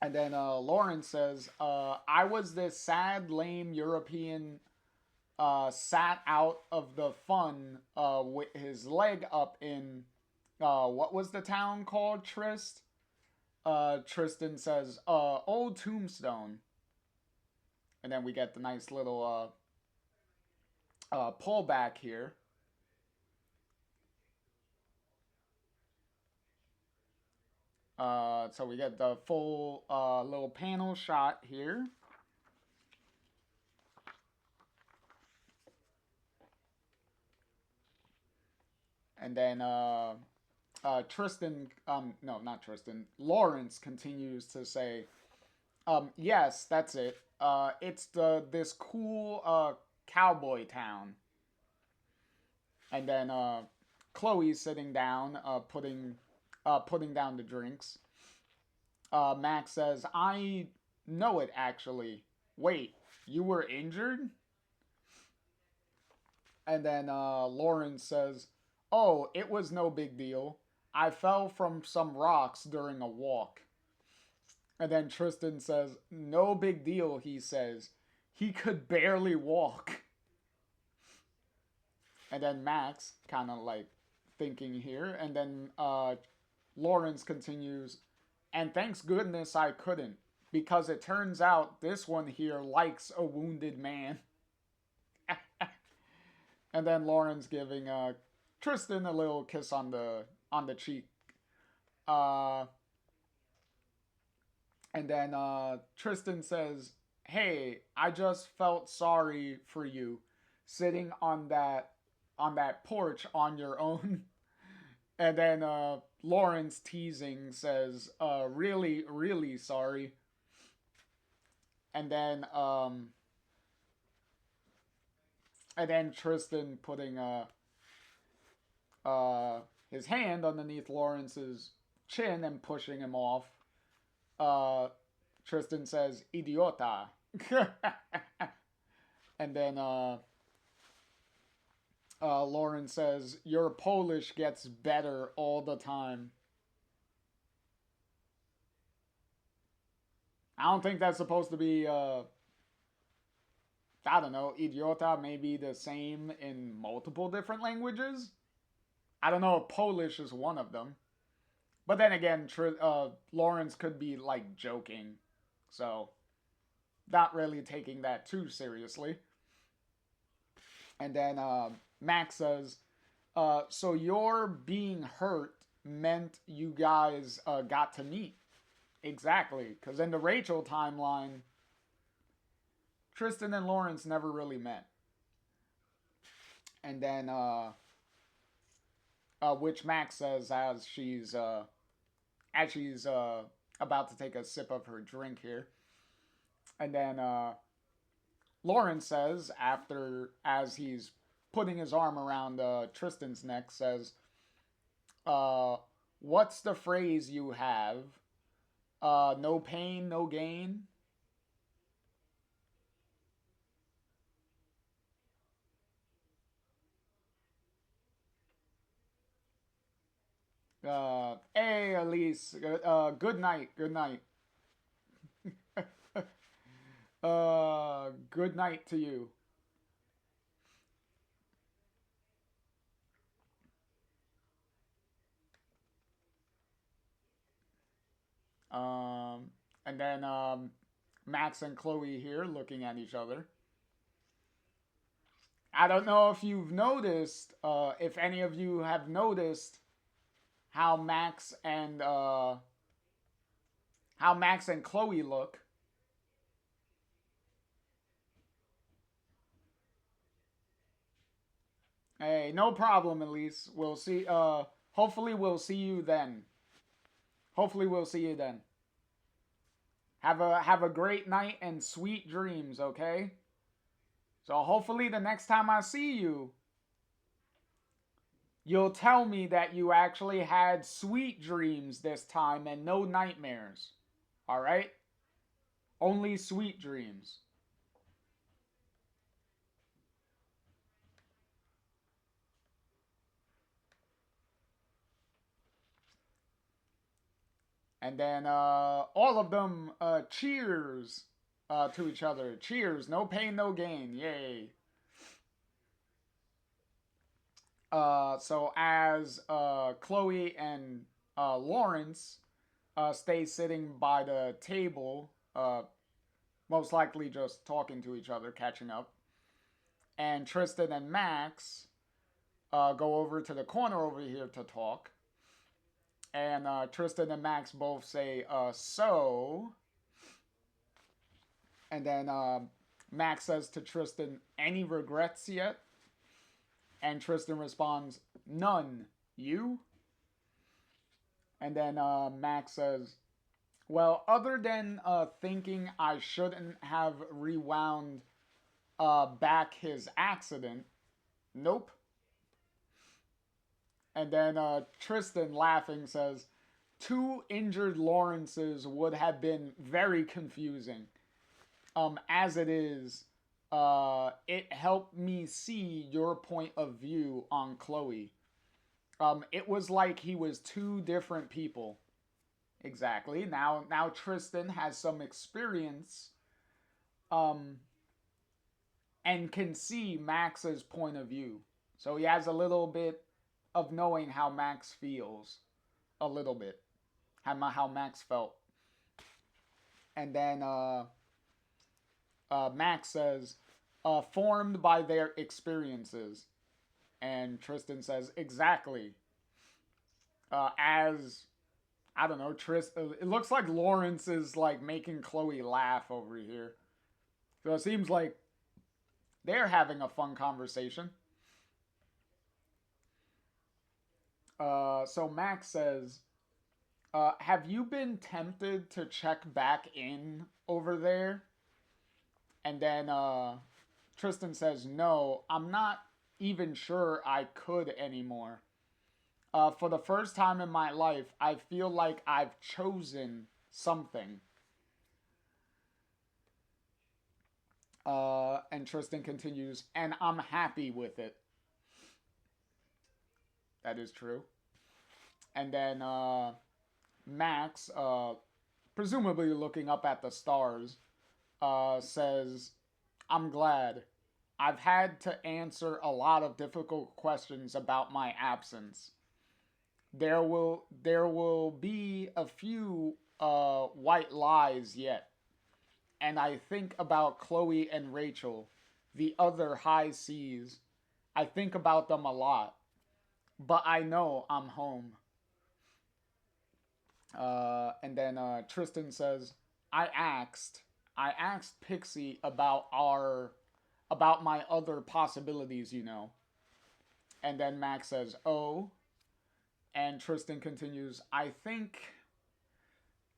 And then Lawrence says, "I was this sad, lame European sat out of the fun with his leg up in, what was the town called, Trist?" Tristan says, "Old Tombstone." And then we get the nice little pullback here. So we get the full little panel shot here. And then Tristan, no, not Tristan, Lawrence continues to say, "Yes, that's it. It's this cool cowboy town." And then Chloe's sitting down, putting down the drinks. Max says, "I know it, actually. Wait, you were injured?" And then Lawrence says, "Oh, it was no big deal. I fell from some rocks during a walk. And then Tristan says, no big deal, he says. He could barely walk. And then Max, kind of like thinking here. And then Lawrence continues, and thanks goodness I couldn't. Because it turns out this one here likes a wounded man. And then Lawrence giving Tristan a little kiss on the cheek. Uh, and then Tristan says, "Hey, I just felt sorry for you, sitting on that porch on your own." And then Lawrence teasing says, "Really, really sorry." And then Tristan putting his hand underneath Lawrence's chin and pushing him off. Tristan says, "Idiota." And then Lawrence says, "Your Polish gets better all the time." I don't think that's supposed to be, I don't know, idiota may be the same in multiple different languages. I don't know if Polish is one of them. But then again, Lawrence could be like joking. So, not really taking that too seriously. And then Max says, so your being hurt meant you guys got to meet. Exactly. Because in the Rachel timeline, Tristan and Lawrence never really met. And then, which Max says as she's about to take a sip of her drink here. And then Lawrence says, as he's putting his arm around Tristan's neck, says, what's the phrase you have? No pain, no gain? Hey, LiS. Good night. Good night. Good night to you. And then Max and Chloe here looking at each other. I don't know if you've noticed, if any of you have noticed how Max and Chloe look. Hey, no problem, Elise. We'll see. Hopefully, we'll see you then. Hopefully, we'll see you then. Have a great night and sweet dreams. Okay. So hopefully, the next time I see you, you'll tell me that you actually had sweet dreams this time and no nightmares. All right. Only sweet dreams. And then all of them cheers to each other. Cheers. No pain, no gain. Yay. So as Chloe and Lawrence stay sitting by the table, most likely just talking to each other, catching up, and Tristan and Max go over to the corner over here to talk. And Tristan and Max both say, so. And then Max says to Tristan, any regrets yet? And Tristan responds, none. You? And then Max says, well, other than thinking I shouldn't have rewound back his accident, nope. And then Tristan, laughing, says, two injured Lawrences would have been very confusing. As it is, it helped me see your point of view on Chloe. It was like he was two different people. Exactly. Now Tristan has some experience, um, and can see Max's point of view. So he has a little bit of knowing how Max feels, a little bit, how Max felt. And then Max says, formed by their experiences. And Tristan says, exactly. As I don't know, it looks like Lawrence is like making Chloe laugh over here. So it seems like they're having a fun conversation. So Max says, have you been tempted to check back in over there? And then Tristan says, no, I'm not even sure I could anymore. For the first time in my life, I feel like I've chosen something. And Tristan continues, and I'm happy with it. That is true. And then Max, presumably looking up at the stars, says, I'm glad. I've had to answer a lot of difficult questions about my absence. There will be a few white lies yet. And I think about Chloe and Rachel, the other high seas. I think about them a lot. But I know I'm home. And then Tristan says, I asked Pixie about my other possibilities, you know. And then Max says, oh. And Tristan continues,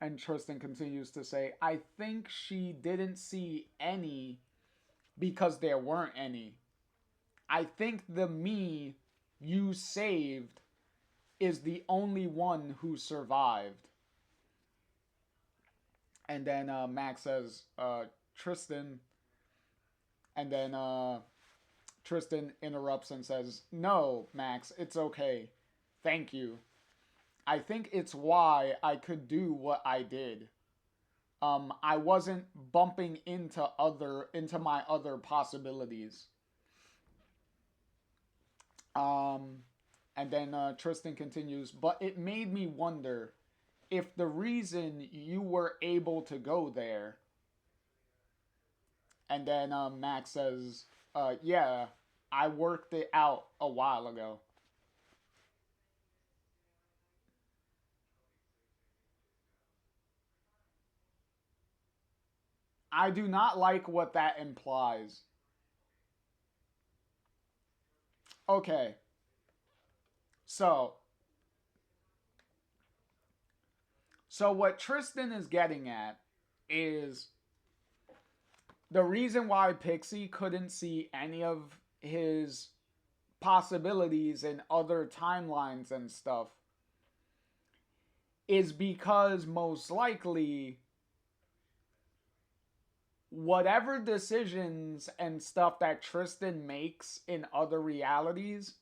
and Tristan continues to say, I think she didn't see any because there weren't any. I think the me you saved is the only one who survived. And then Max says, Tristan. And then Tristan interrupts and says, no, Max, it's okay. Thank you. I think it's why I could do what I did. I wasn't bumping into my other possibilities. And then Tristan continues, but it made me wonder if the reason you were able to go there. And then Max says, yeah, I worked it out a while ago. I do not like what that implies. Okay. So, what Tristan is getting at is the reason why Pixie couldn't see any of his possibilities in other timelines and stuff is because most likely whatever decisions and stuff that Tristan makes in other realities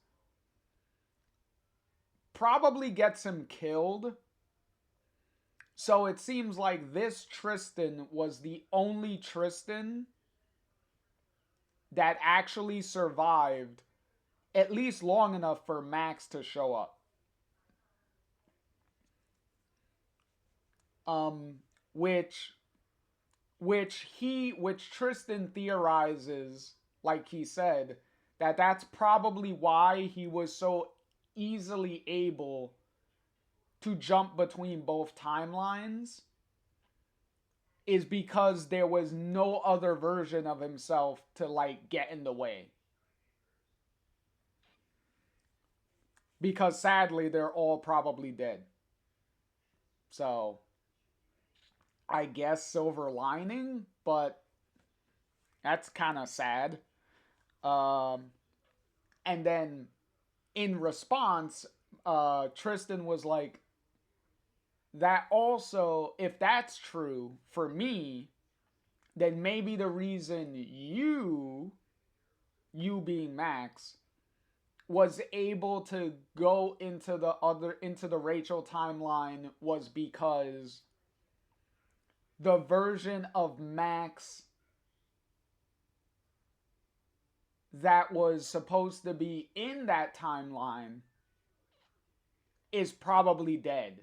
probably gets him killed. So it seems like this Tristan was the only Tristan that actually survived at least long enough for Max to show up. Um, which which Tristan theorizes, like he said, that's probably why he was so easily able to jump between both timelines, is because there was no other version of himself to like get in the way. Because sadly they're all probably dead. So I guess silver lining, but that's kind of sad. Um, and then in response, Tristan was like, that also, if that's true for me, then maybe the reason you being Max, was able to go into the Rachel timeline was because the version of Max that was supposed to be in that timeline is probably dead.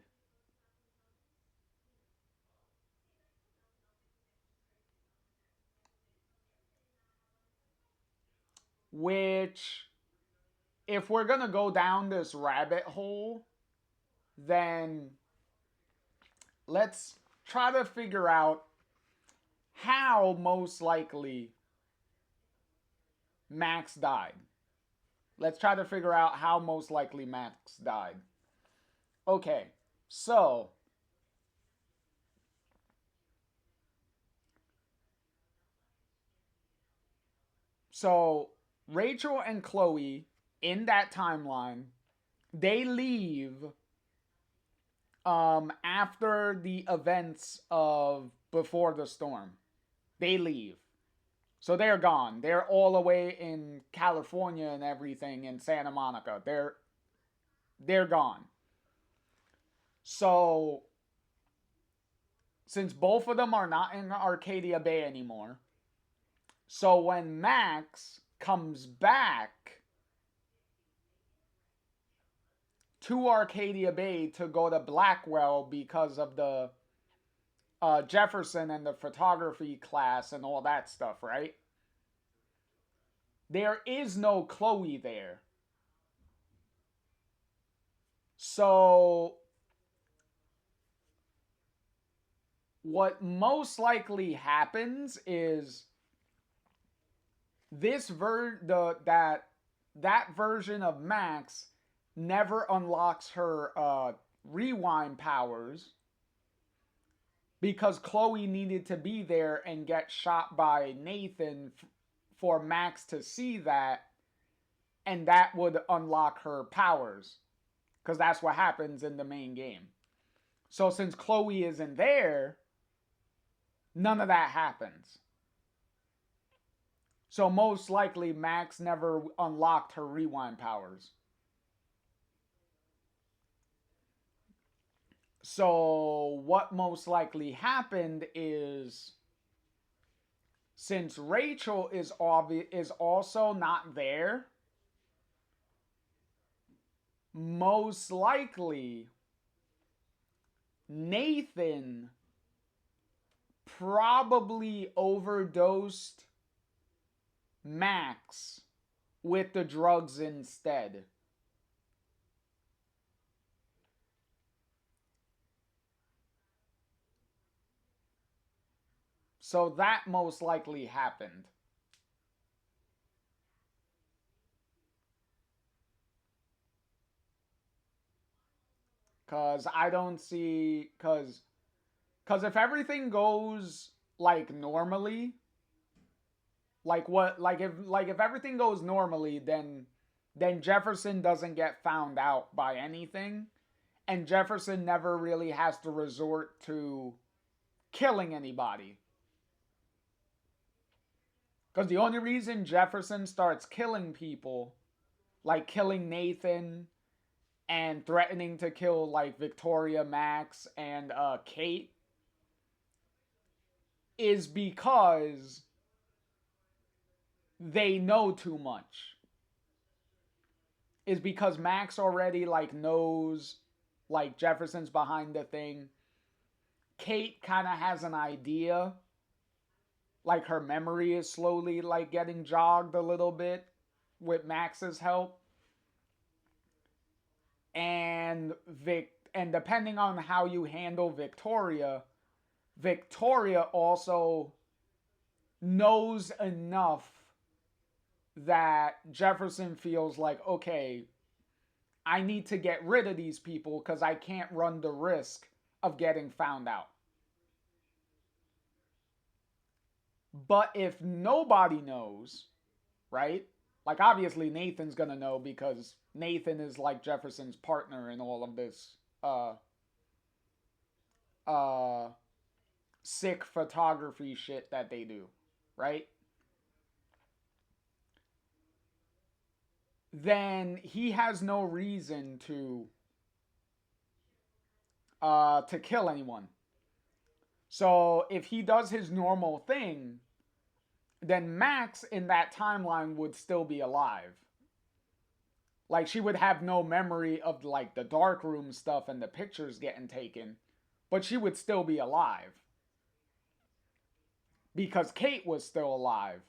Which, if we're gonna go down this rabbit hole, then let's try to figure out how most likely Max died. Let's try to figure out how most likely Max died. Okay, so so Rachel and Chloe in that timeline, they leave after the events of Before the Storm. They leave. So they're gone. They're all away in California and everything in Santa Monica. They're gone. So since both of them are not in Arcadia Bay anymore, so when Max comes back to Arcadia Bay to go to Blackwell because of the Jefferson and the photography class and all that stuff, right? There is no Chloe there. So what most likely happens is that version of Max never unlocks her rewind powers because Chloe needed to be there and get shot by Nathan for Max to see that, and that would unlock her powers because that's what happens in the main game. So since Chloe isn't there, none of that happens. So most likely Max never unlocked her rewind powers. So what most likely happened is, since Rachel is also not there, most likely Nathan probably overdosed Max with the drugs instead. So that most likely happened. Cause I don't see cause if everything goes like normally, like if everything goes normally, then Jefferson doesn't get found out by anything, and Jefferson never really has to resort to killing anybody. Because the only reason Jefferson starts killing people, like killing Nathan and threatening to kill like Victoria, Max, and Kate, is because they know too much. Is because Max already like knows like Jefferson's behind the thing. Kate kind of has an idea. Like her memory is slowly like getting jogged a little bit with Max's help. And depending on how you handle Victoria, Victoria also knows enough that Jefferson feels like, okay, I need to get rid of these people because I can't run the risk of getting found out. But if nobody knows, right? Like obviously Nathan's gonna know because Nathan is like Jefferson's partner in all of this uh sick photography shit that they do, right? then he has no reason to kill anyone. So if he does his normal thing, then Max in that timeline would still be alive. Like she would have no memory of like the dark room stuff and the pictures getting taken, but she would still be alive because Kate was still alive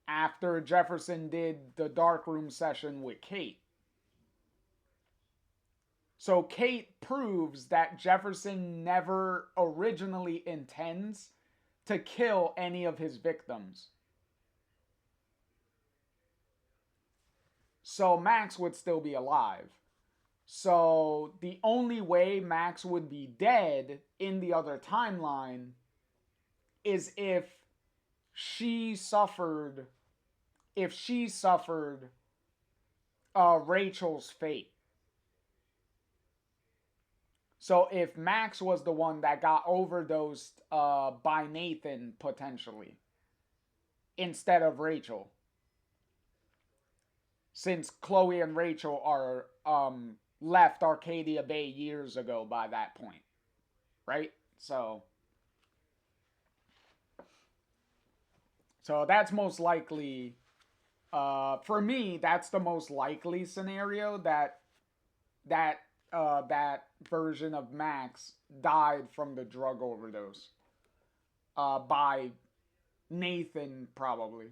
after Jefferson did the dark room session with Kate. So Kate proves that Jefferson never originally intends to kill any of his victims. So Max would still be alive. So the only way Max would be dead in the other timeline is she suffered if she suffered Rachel's fate. So if Max was the one that got overdosed by Nathan potentially instead of Rachel, since Chloe and Rachel are left Arcadia Bay years ago by that point, right? So that's most likely, for me, that's the most likely scenario that version of Max died from the drug overdose by Nathan, probably.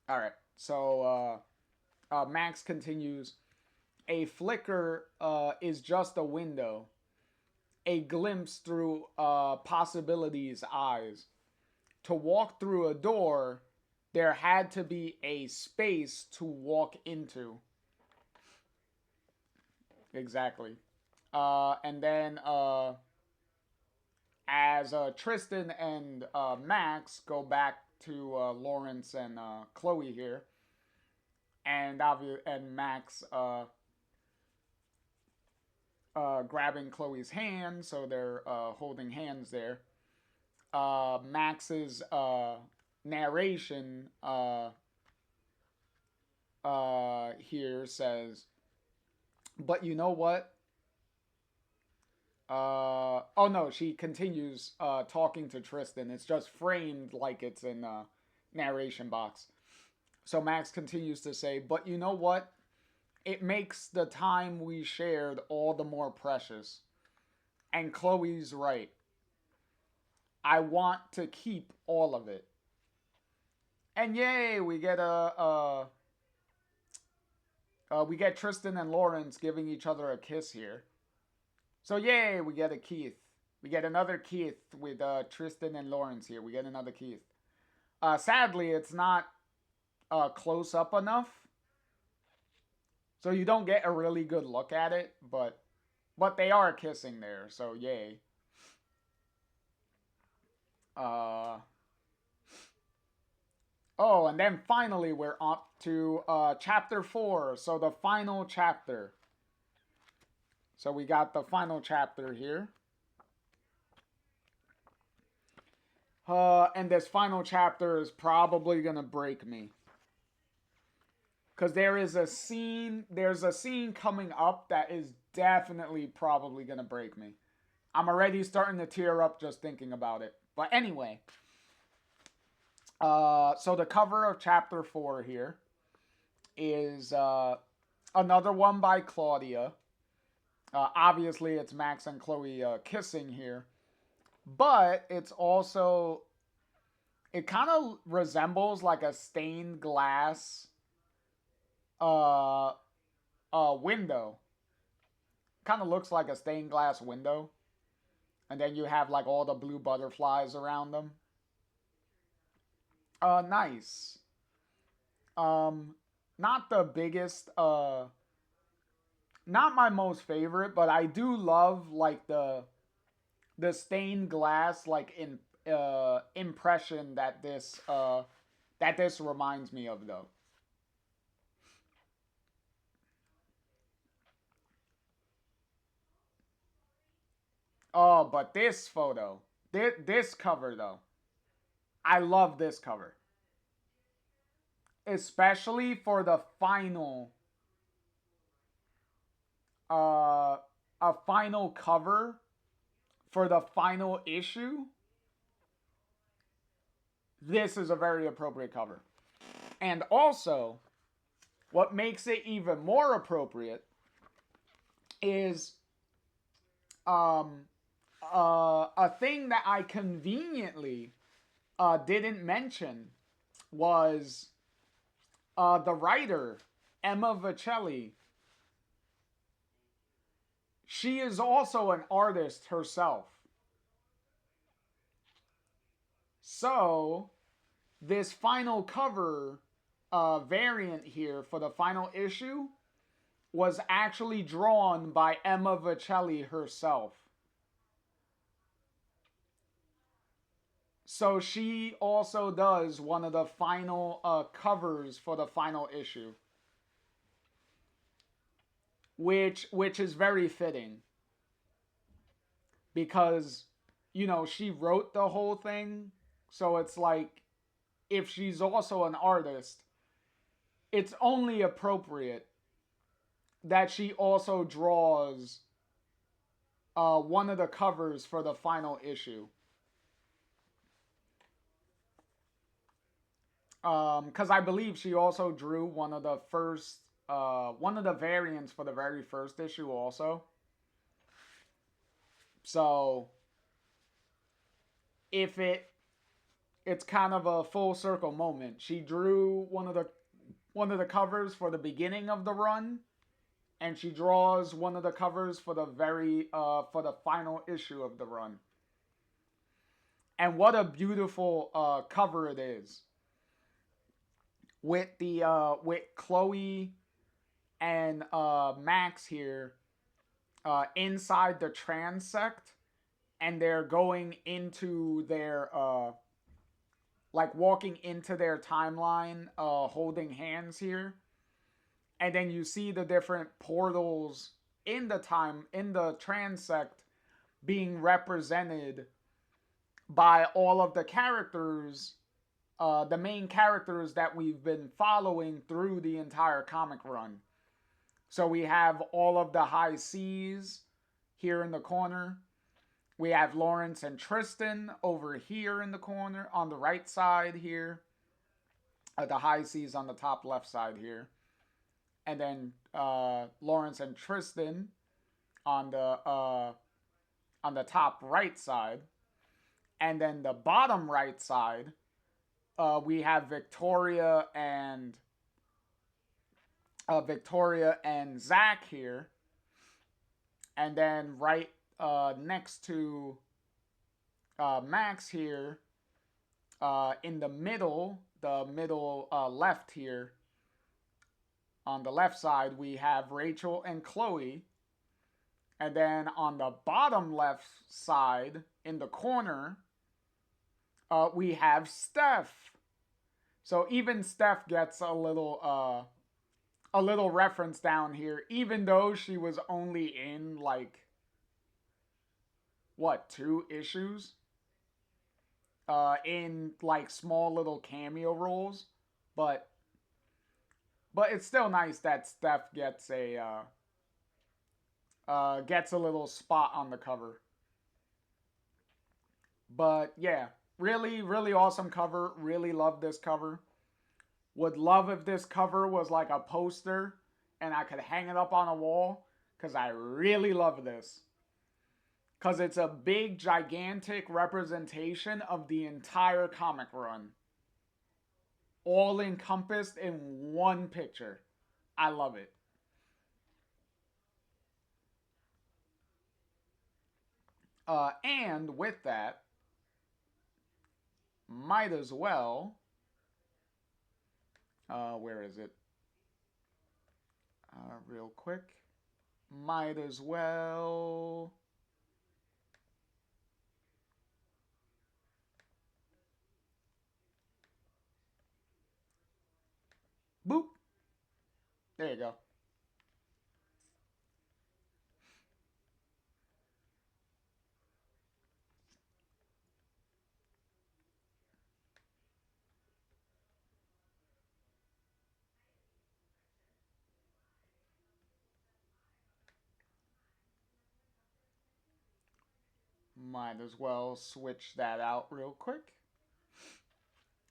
All right. So Max continues. A flicker is just a window, a glimpse through possibility's eyes. To walk through a door, there had to be a space to walk into. Exactly. And then as Tristan and Max go back to Lawrence and Chloe here, and Max grabbing Chloe's hand, so they're holding hands there. Max's narration here says, "But you know what? Oh no, she continues talking to Tristan. It's just framed like it's in a narration box. So Max continues to say, "But you know what? It makes the time we shared all the more precious." And Chloe's right. I want to keep all of it. And yay, we get Tristan and Lawrence giving each other a kiss here. So yay, we get a Keith. We get another Keith with Tristan and Lawrence here. We get another Keith. Sadly, it's not close up enough, so you don't get a really good look at it. But they are kissing there, so yay. Uh, oh, and then finally we're up to chapter 4. So the final chapter. So we got the final chapter here. And this final chapter is probably gonna break me. Because there's a scene coming up that is definitely probably gonna break me. I'm already starting to tear up just thinking about it. But anyway, so the cover of chapter 4 here is another one by Claudia. Obviously, it's Max and Chloe kissing here, but it's also, it kind of resembles like a stained glass uh, window. Kind of looks like a stained glass window, and then you have like all the blue butterflies around them. Nice. Um, not the biggest. Not my most favorite, but I do love like the stained glass like in impression that this reminds me of though. Oh, but this photo, This cover though, I love this cover, especially for the final, uh, a final cover for the final issue. This is a very appropriate cover, and also, what makes it even more appropriate is um, a thing that I conveniently didn't mention was the writer Emma Vicelli. She is also an artist herself. So this final cover variant here for the final issue was actually drawn by Emma Vicelli herself. So she also does one of the final covers for the final issue, which is very fitting because she wrote the whole thing, so it's like if she's also an artist, it's only appropriate that she also draws one of the covers for the final issue. Because I believe she also drew one of the variants for the very first issue also. So if it's kind of a full circle moment. She drew one of the covers for the beginning of the run, and she draws one of the covers for the final issue of the run. And what a beautiful cover it is, with Chloe and Max here inside the transect, and they're going into their like walking into their timeline, holding hands here, and then you see the different portals in the transect being represented by all of the characters, the main characters that we've been following through the entire comic run. So we have all of the High Seas here in the corner. We have Lawrence and Tristan over here in the corner on the right side here. The High Seas on the top left side here. And then Lawrence and Tristan on the top right side. And then the bottom right side, we have Victoria and Zach here. And then right next to Max here, in the middle left here, on the left side, we have Rachel and Chloe. And then on the bottom left side, in the corner, we have Steph. So even Steph gets a little reference down here, even though she was only in like 2 issues, in like small little cameo roles, but it's still nice that Steph gets a little spot on the cover. But yeah, really, really awesome cover. Really love this cover. Would love if this cover was like a poster and I could hang it up on a wall, because I really love this. Because it's a big, gigantic representation of the entire comic run, all encompassed in one picture. I love it. And with that, might as well, where is it? Real quick. Might as well. Boop. There you go. Might as well switch that out real quick.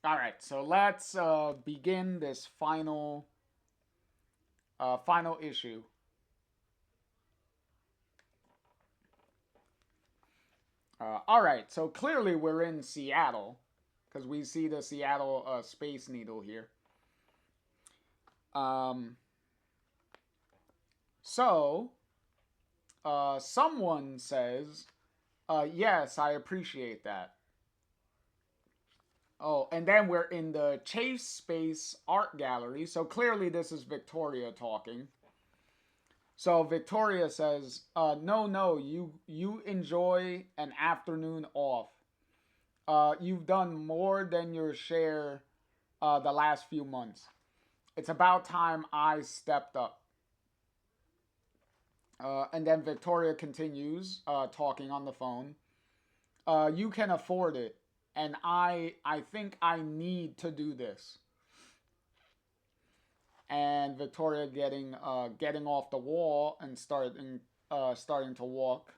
All right, so let's begin this final issue. All right, so clearly we're in Seattle because we see the Seattle Space Needle here. So someone says, yes, I appreciate that. Oh, and then we're in the Chase Space Art Gallery. So clearly this is Victoria talking. So Victoria says, no, you enjoy an afternoon off. You've done more than your share the last few months. It's about time I stepped up. And then Victoria continues talking on the phone. You can afford it, and I think I need to do this. And Victoria getting off the wall and starting to walk.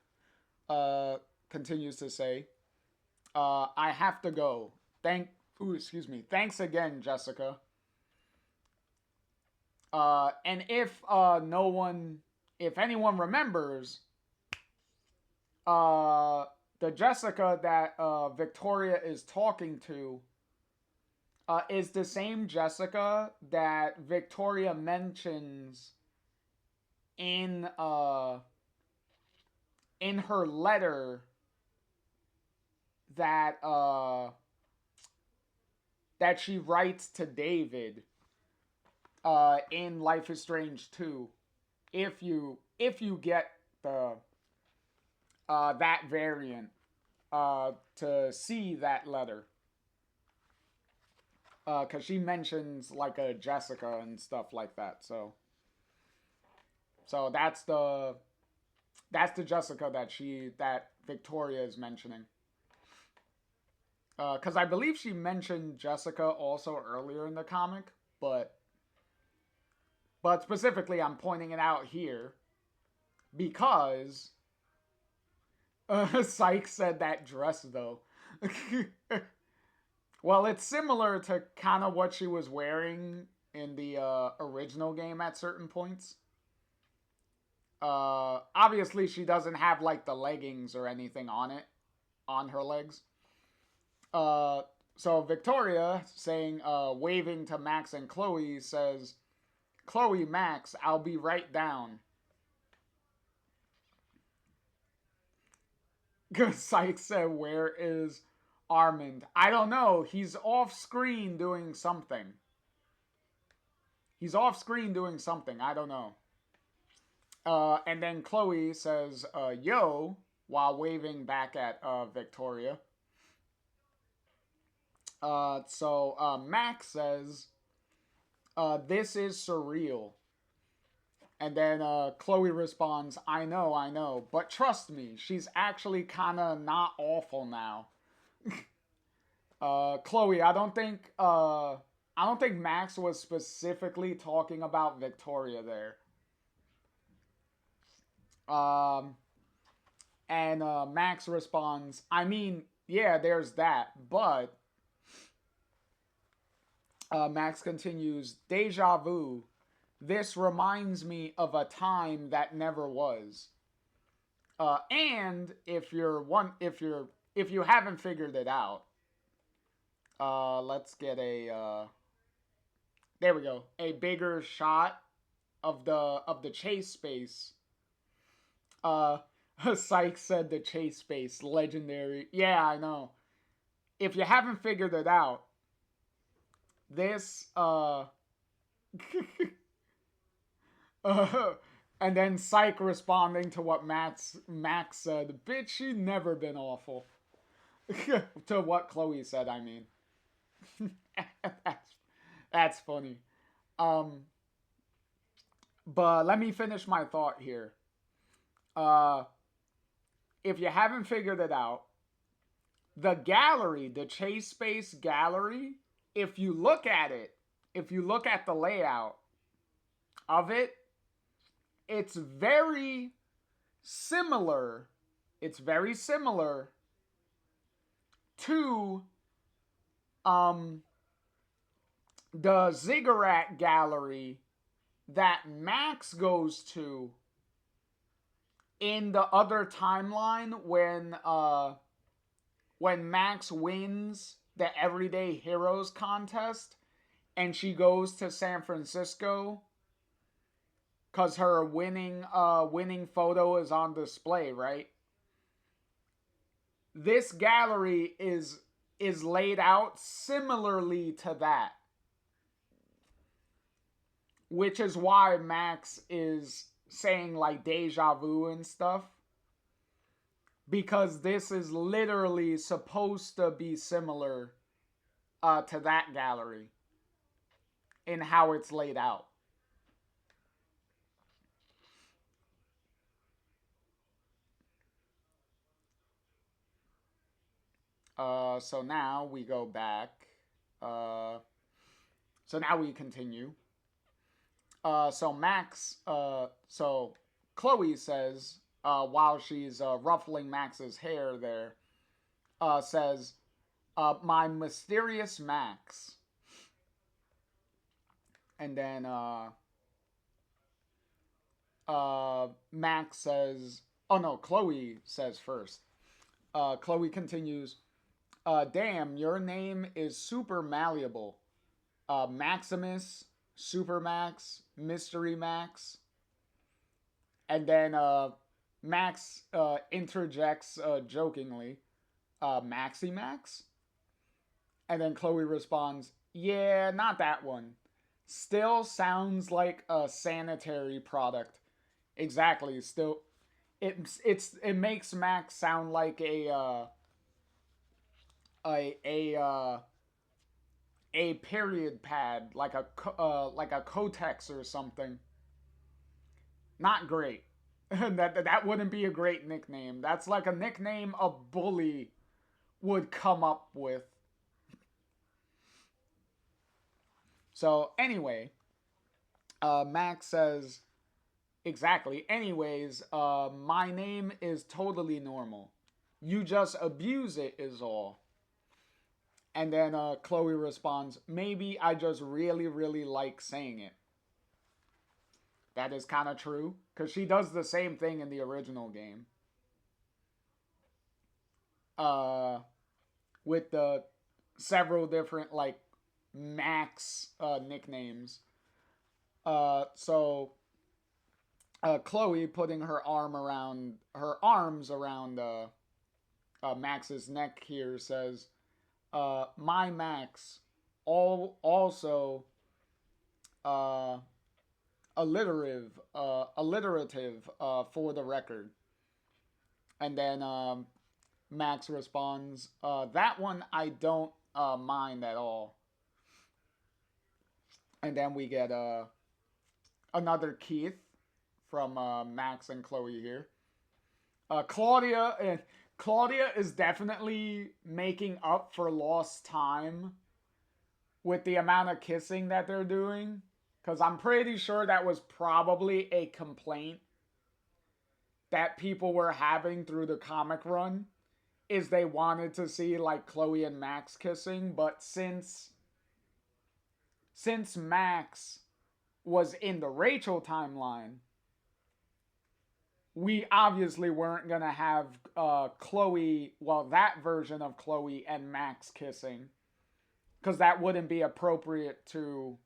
Continues to say, I have to go. Thanks again, Jessica. And if anyone remembers, the Jessica that Victoria is talking to is the same Jessica that Victoria mentions in her letter that she writes to David in Life is Strange 2. If you get the that variant to see that letter, because she mentions like a Jessica and stuff like that. So that's the Jessica that Victoria is mentioning. Because I believe she mentioned Jessica also earlier in the comic, but specifically I'm pointing it out here because Sykes said that dress though. Well, it's similar to kind of what she was wearing in the original game at certain points. Obviously she doesn't have like the leggings or anything on her legs. So Victoria saying, waving to Max and Chloe, says, Chloe, Max, I'll be right down. Sykes said, where is Armand? I don't know. He's off screen doing something. I don't know. And then Chloe says, yo, while waving back at Victoria. So Max says, this is surreal. And then Chloe responds, I know, but trust me, she's actually kind of not awful now. Chloe, I don't think Max was specifically talking about Victoria there. And Max responds, I mean, yeah, there's that, but Max continues, deja vu. This reminds me of a time that never was. And if you haven't figured it out, let's get a there we go, a bigger shot of the chase space. Sykes said the chase space legendary. Yeah, I know. If you haven't figured it out, this and then Psych responding to what Max said, bitch, she never been awful. To what Chloe said, I mean. That's funny. But let me finish my thought here. If you haven't figured it out, the gallery, the Chase Space gallery, if you look at the layout of it, it's very similar it's very similar to um, the ziggurat gallery that Max goes to in the other timeline when Max wins the Everyday Heroes contest and she goes to San Francisco because her winning photo is on display, right? This gallery is laid out similarly to that, which is why Max is saying like deja vu and stuff, because this is literally supposed to be similar to that gallery in how it's laid out. So now we go back. Uh, so now we continue. So Max, so Chloe says, while she's ruffling Max's hair there, says, my mysterious Max. And then Max says, oh no, Chloe says first. Chloe continues, damn, your name is super malleable. Maximus, Supermax, Mystery Max. And then Max interjects jokingly, Maxi Max? And then Chloe responds, yeah, not that one. Still sounds like a sanitary product. Exactly. Still, it makes Max sound like a a period pad, like a Kotex or something. Not great. That wouldn't be a great nickname. That's like a nickname a bully would come up with. So anyway, Max says, exactly. Anyways, my name is totally normal. You just abuse it is all. And then Chloe responds, maybe I just really, really like saying it. That is kind of true, because she does the same thing in the original game. Uh, with the several different, like, Max nicknames. So Chloe putting her arms around Max's neck here says, my Max, also uh, alliterative for the record. And then Max responds, that one I don't mind at all. And then we get another Keith from Max and Chloe here. Claudia is definitely making up for lost time with the amount of kissing that they're doing, because I'm pretty sure that was probably a complaint that people were having through the comic run, is they wanted to see like Chloe and Max kissing, but since Max was in the Rachel timeline, we obviously weren't going to have Chloe, well, that version of Chloe and Max kissing, because that wouldn't be appropriate to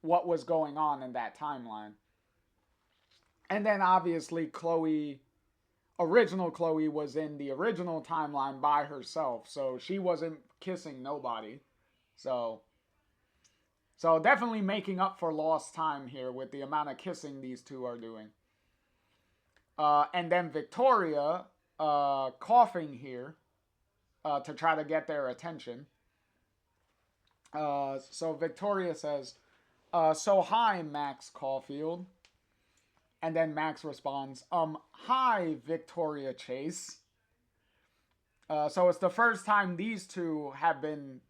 what was going on in that timeline. And then obviously original Chloe was in the original timeline by herself, so she wasn't kissing nobody. So definitely making up for lost time here with the amount of kissing these two are doing. And then Victoria coughing here to try to get their attention. So Victoria says, so hi, Max Caulfield. And then Max responds, hi, Victoria Chase. So it's the first time these two have been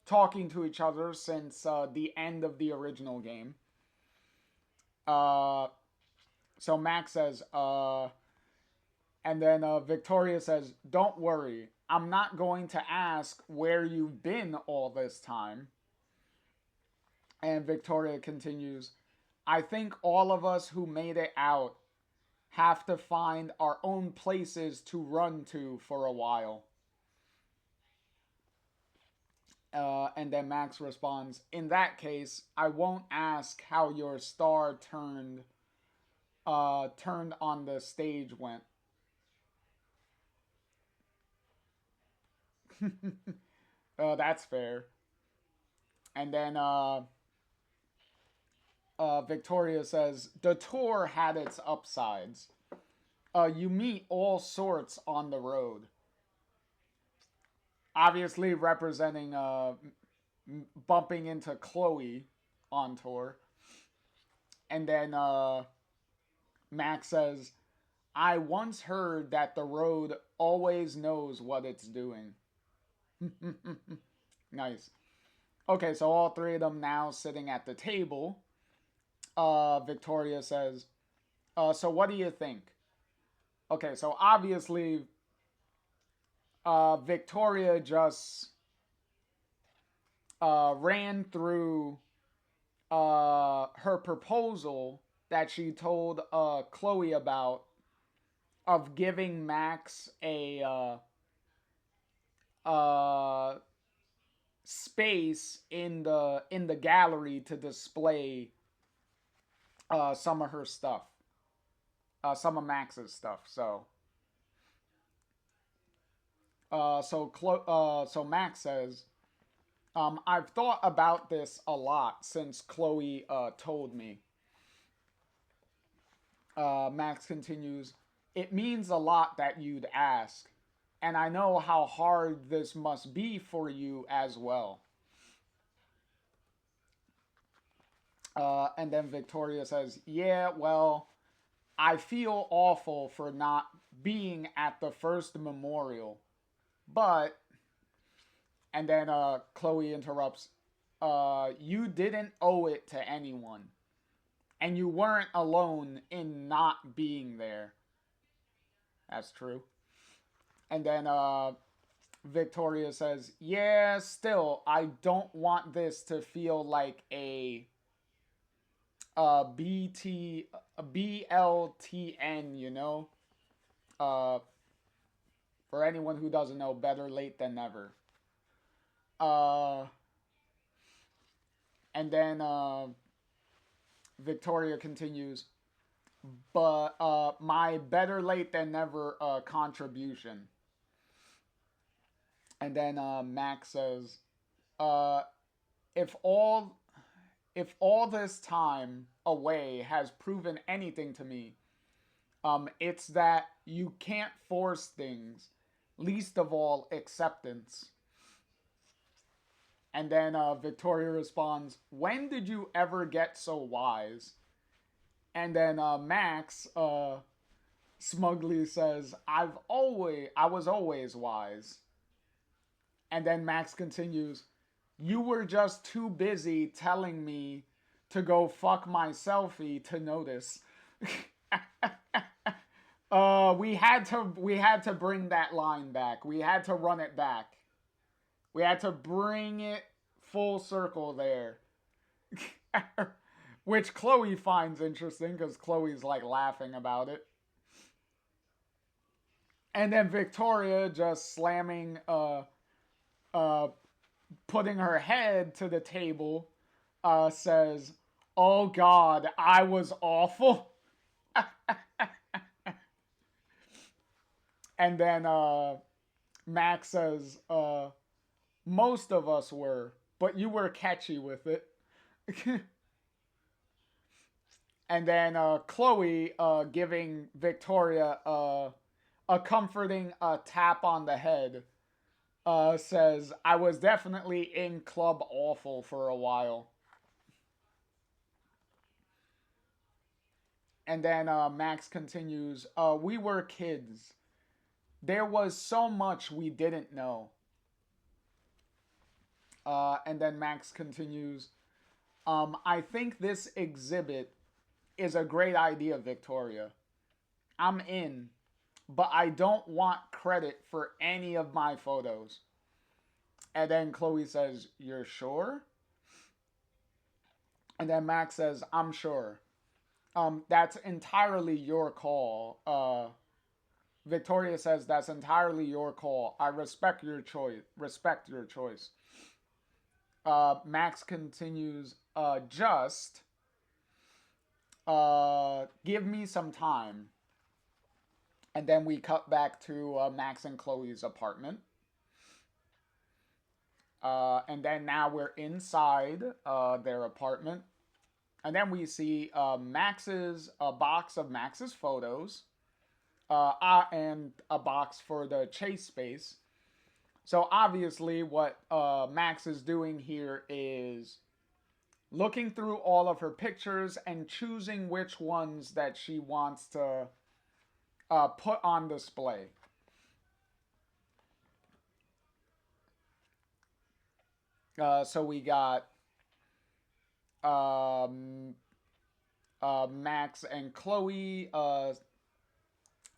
talking to each other since the end of the original game. So Max says, And then Victoria says, "Don't worry. I'm not going to ask where you've been all this time." And Victoria continues, "I think all of us who made it out have to find our own places to run to for a while." And then Max responds, "In that case, I won't ask how your star turned on the stage went." That's fair. And then Victoria says, "The tour had its upsides. You meet all sorts on the road." Obviously representing bumping into Chloe on tour. And then Max says, "I once heard that the road always knows what it's doing." Nice. Okay, so all three of them now sitting at the table. Victoria says, "So what do you think?" Okay, so obviously, Victoria just ran through her proposal that she told Chloe about, of giving Max a space in the gallery to display some of her stuff, some of Max's stuff. So Max says, "I've thought about this a lot since Chloe told me." Max continues, "It means a lot that you'd ask, and I know how hard this must be for you as well." And then Victoria says, "Yeah, well, I feel awful for not being at the first memorial, but..." And then Chloe interrupts, "You didn't owe it to anyone, and you weren't alone in not being there." That's true. And then Victoria says, "Yeah, still, I don't want this to feel like a BLTN, you know? Uh, for anyone who doesn't know, better late than never." Uh, and then Victoria continues, "But my better late than never contribution." And then Max says, uh, if all if all this time away has proven anything to me, it's that you can't force things, least of all acceptance." And then Victoria responds, "When did you ever get so wise?" And then Max smugly says, I was always wise." And then Max continues, "You were just too busy telling me to go fuck my selfie to notice." We had to bring that line back. We had to run it back. We had to bring it full circle there. Which Chloe finds interesting because Chloe's like laughing about it. And then Victoria just slamming uh putting her head to the table, says, "Oh God, I was awful." And then Max says, "Most of us were, but you were catchy with it." And then Chloe giving Victoria a comforting tap on the head, says, "I was definitely in Club Awful for a while." And then Max continues, "We were kids. There was so much we didn't know." And then Max continues, "I think this exhibit is a great idea, Victoria. I'm in, but I don't want credit for any of my photos. And then Chloe says, "You're sure?" And then Max says, "I'm sure." That's entirely your call. Victoria says, "That's entirely your call. I respect your choice. Respect your choice." Max continues, "Just give me some time." And then we cut back to Max and Chloe's apartment. And then now we're inside their apartment. And then we see Max's a box of Max's photos, and a box for the chase space. So obviously, what Max is doing here is looking through all of her pictures and choosing which ones that she wants to put on display. So we got Max and Chloe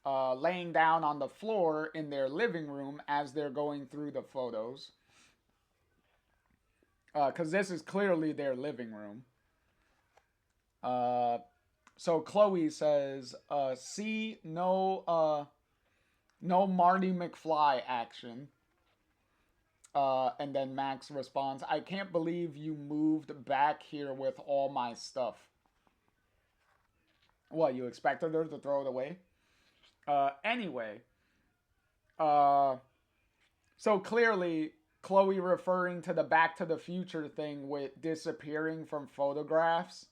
laying down on the floor in their living room as they're going through the photos. Because this is clearly their living room. So Chloe says, "See, no Marty McFly action." And then Max responds, "I can't believe you moved back here with all my stuff." What, you expected her to throw it away? Anyway, so clearly Chloe referring to the Back to the Future thing with disappearing from photographs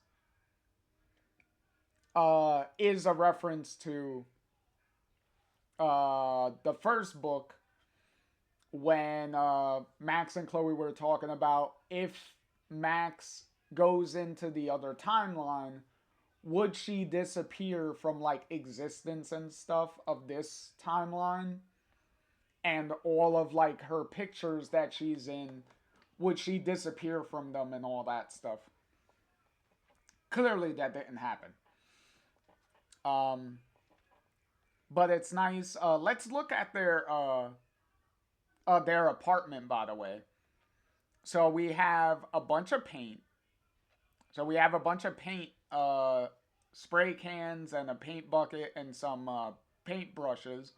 is a reference to the first book, when Max and Chloe were talking about if Max goes into the other timeline, would she disappear from like existence and stuff of this timeline? And all of like her pictures that she's in, would she disappear from them and all that stuff? Clearly that didn't happen. But it's nice. Let's look at their apartment, by the way. So we have a bunch of paint. So we have a bunch of paint, spray cans and a paint bucket and some paint brushes,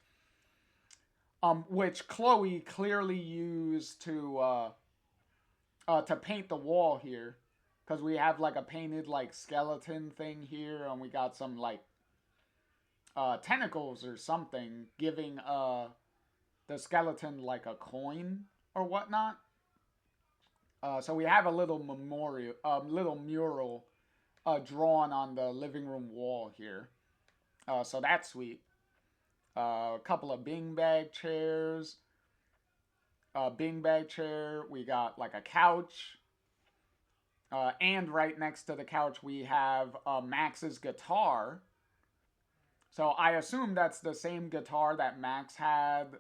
which Chloe clearly used to paint the wall here, because we have like a painted like skeleton thing here, and we got some like tentacles or something giving the skeleton like a coin or whatnot. So we have a little memorial, little mural drawn on the living room wall here. So that's sweet. A couple of beanbag chairs. Beanbag chair. We got like a couch. And right next to the couch, we have Max's guitar. So I assume that's the same guitar that Max had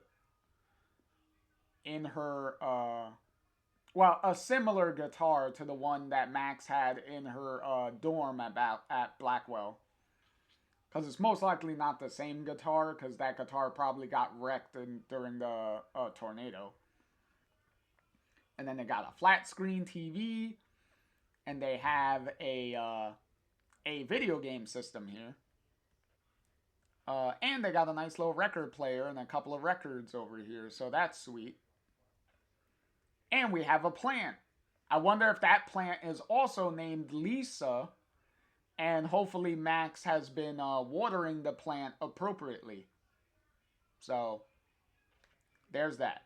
in her well, a similar guitar to the one that Max had in her dorm at Blackwell. Because it's most likely not the same guitar, because that guitar probably got wrecked during the tornado. And then they got a flat screen TV, and they have a video game system here. And they got a nice little record player and a couple of records over here, so that's sweet. And we have a plant. I wonder if that plant is also named Lisa, and hopefully Max has been watering the plant appropriately. So, there's that.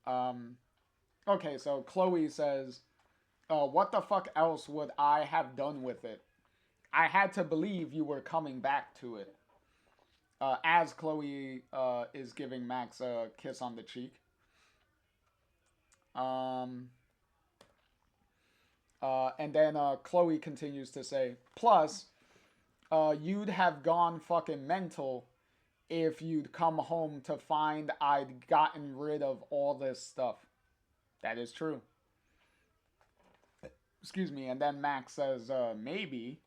Okay, so Chloe says, "What the fuck else would I have done with it? I had to believe you were coming back to it." As Chloe is giving Max a kiss on the cheek. And then Chloe continues to say, "Plus, you'd have gone fucking mental if you'd come home to find I'd gotten rid of all this stuff." That is true. Excuse me. And then Max says, "Maybe."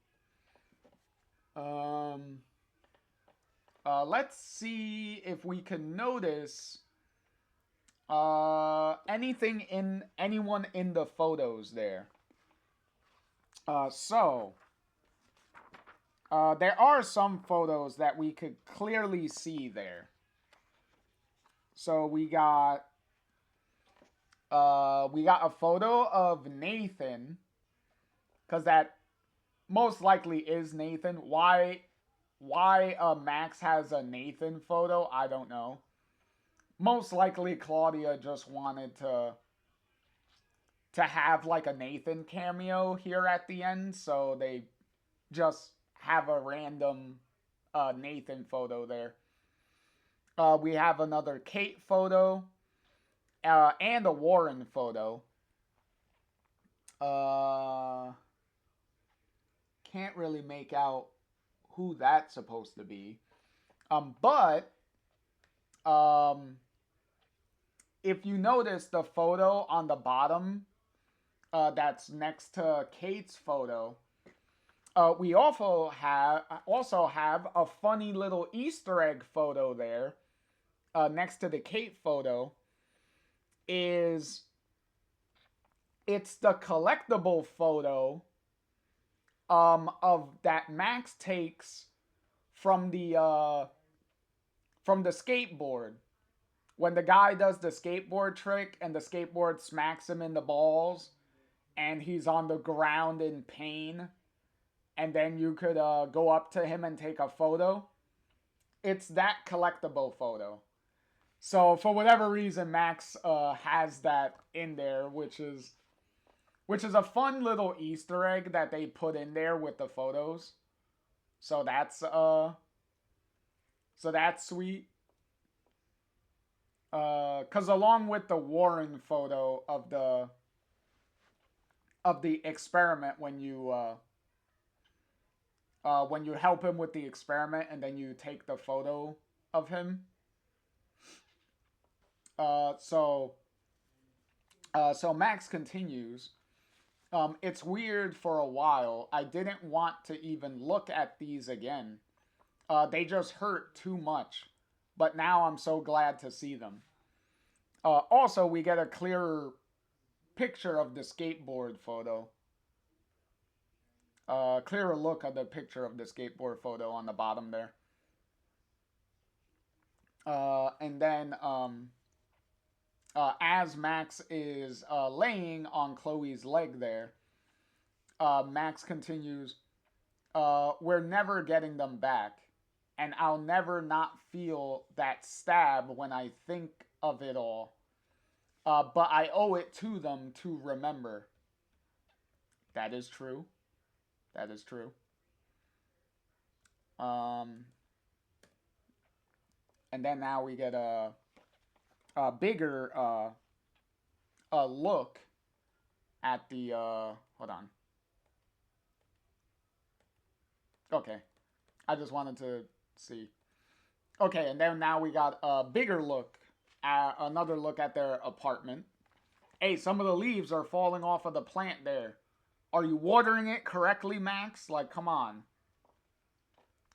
Let's see if we can notice anyone in the photos there. So there are some photos that we could clearly see there. So we got a photo of Nathan, because that most likely is Nathan. Why Max has a Nathan photo, I don't know. Most likely Claudia just wanted to have like a Nathan cameo here at the end, so they just have a random Nathan photo there. We have another Kate photo and a Warren photo. Can't really make out who that's supposed to be. But if you notice the photo on the bottom that's next to Kate's photo, we also have a funny little Easter egg photo there next to the Kate photo. It's the collectible photo of that Max takes from the skateboard. When the guy does the skateboard trick and the skateboard smacks him in the balls and he's on the ground in pain, and then you could go up to him and take a photo. It's that collectible photo. So for whatever reason, Max has that in there, which is a fun little Easter egg that they put in there with the photos. So that's sweet. Because along with the Warren photo of the experiment, when you help him with the experiment and then you take the photo of him. So Max continues. It's weird for a while. I didn't want to even look at these again. They just hurt too much. But now I'm so glad to see them. Also, we get a clearer picture of the skateboard photo. Clearer look at the picture of the skateboard photo on the bottom there. And then as Max is laying on Chloe's leg there, Max continues, we're never getting them back, and I'll never not feel that stab when I think of it all. But I owe it to them to remember. That is true. That is true. And then now we get a bigger look at the hold on. Okay, I just wanted to see. Okay, and then now we got a bigger look, another look at their apartment. Hey, some of the leaves are falling off of the plant there. Are you watering it correctly, Max? Like, come on.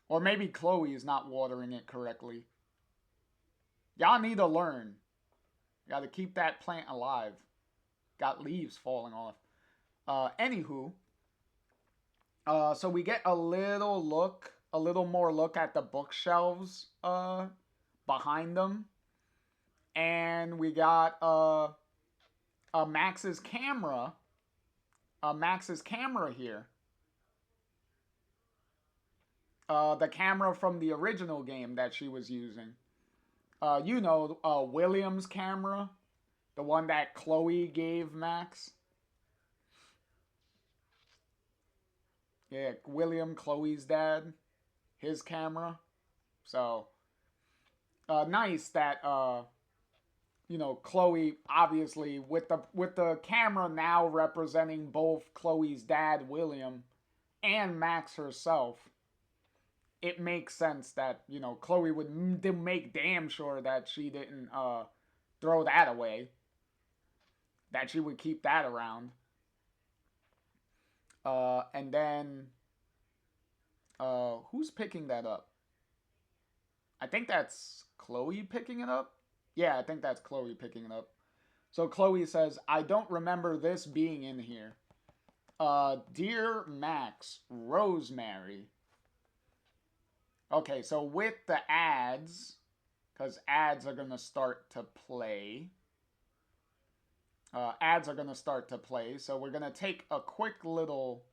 Or maybe Chloe is not watering it correctly. Y'all need to learn. Got to keep that plant alive. Got leaves falling off. Anywho, so we get a little more look at the bookshelves behind them, and we got Max's camera. Max's camera here. The camera from the original game that she was using. William's camera. The one that Chloe gave Max. Yeah, William, Chloe's dad. His camera. So, nice that, Chloe, obviously, with the camera now representing both Chloe's dad, William, and Max herself, it makes sense that, Chloe would make damn sure that she didn't throw that away. That she would keep that around. And then, who's picking that up? I think that's Chloe picking it up. Yeah, I think that's Chloe picking it up. So Chloe says, I don't remember this being in here. Dear Max, Rosemary. Okay, so with the ads, because ads are going to start to play. Ads are going to start to play. So we're going to take a quick little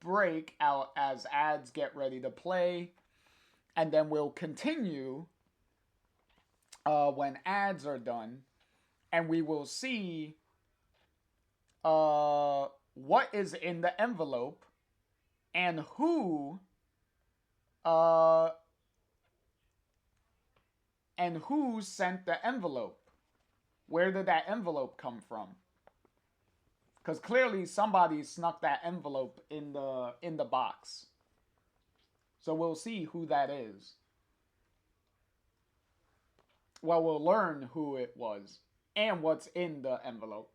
break out as ads get ready to play. And then we'll continue when ads are done. And we will see what is in the envelope and who sent the envelope. Where did that envelope come from? Because clearly somebody snuck that envelope in the box. So we'll see who that is. Well, we'll learn who it was and what's in the envelope.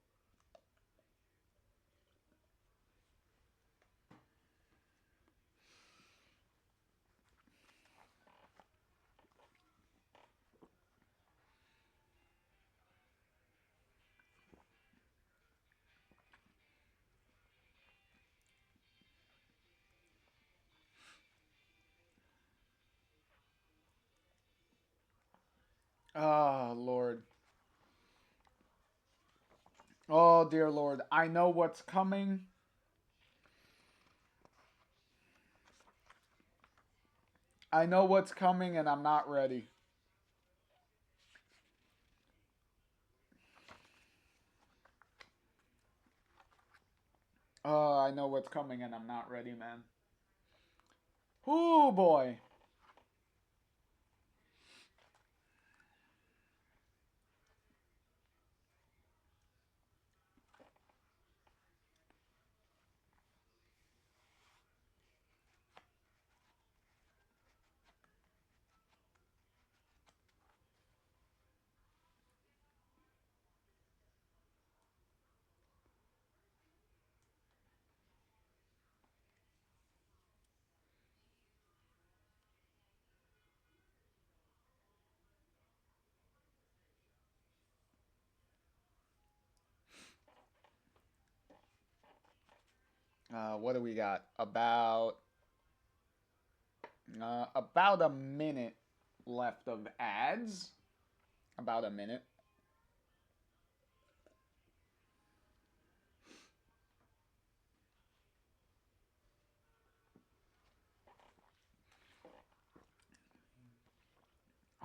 Oh, Lord. Oh, dear Lord. I know what's coming. I know what's coming and I'm not ready. Oh, I know what's coming and I'm not ready, man. Oh, boy. What do we got? About a minute left of ads. About a minute.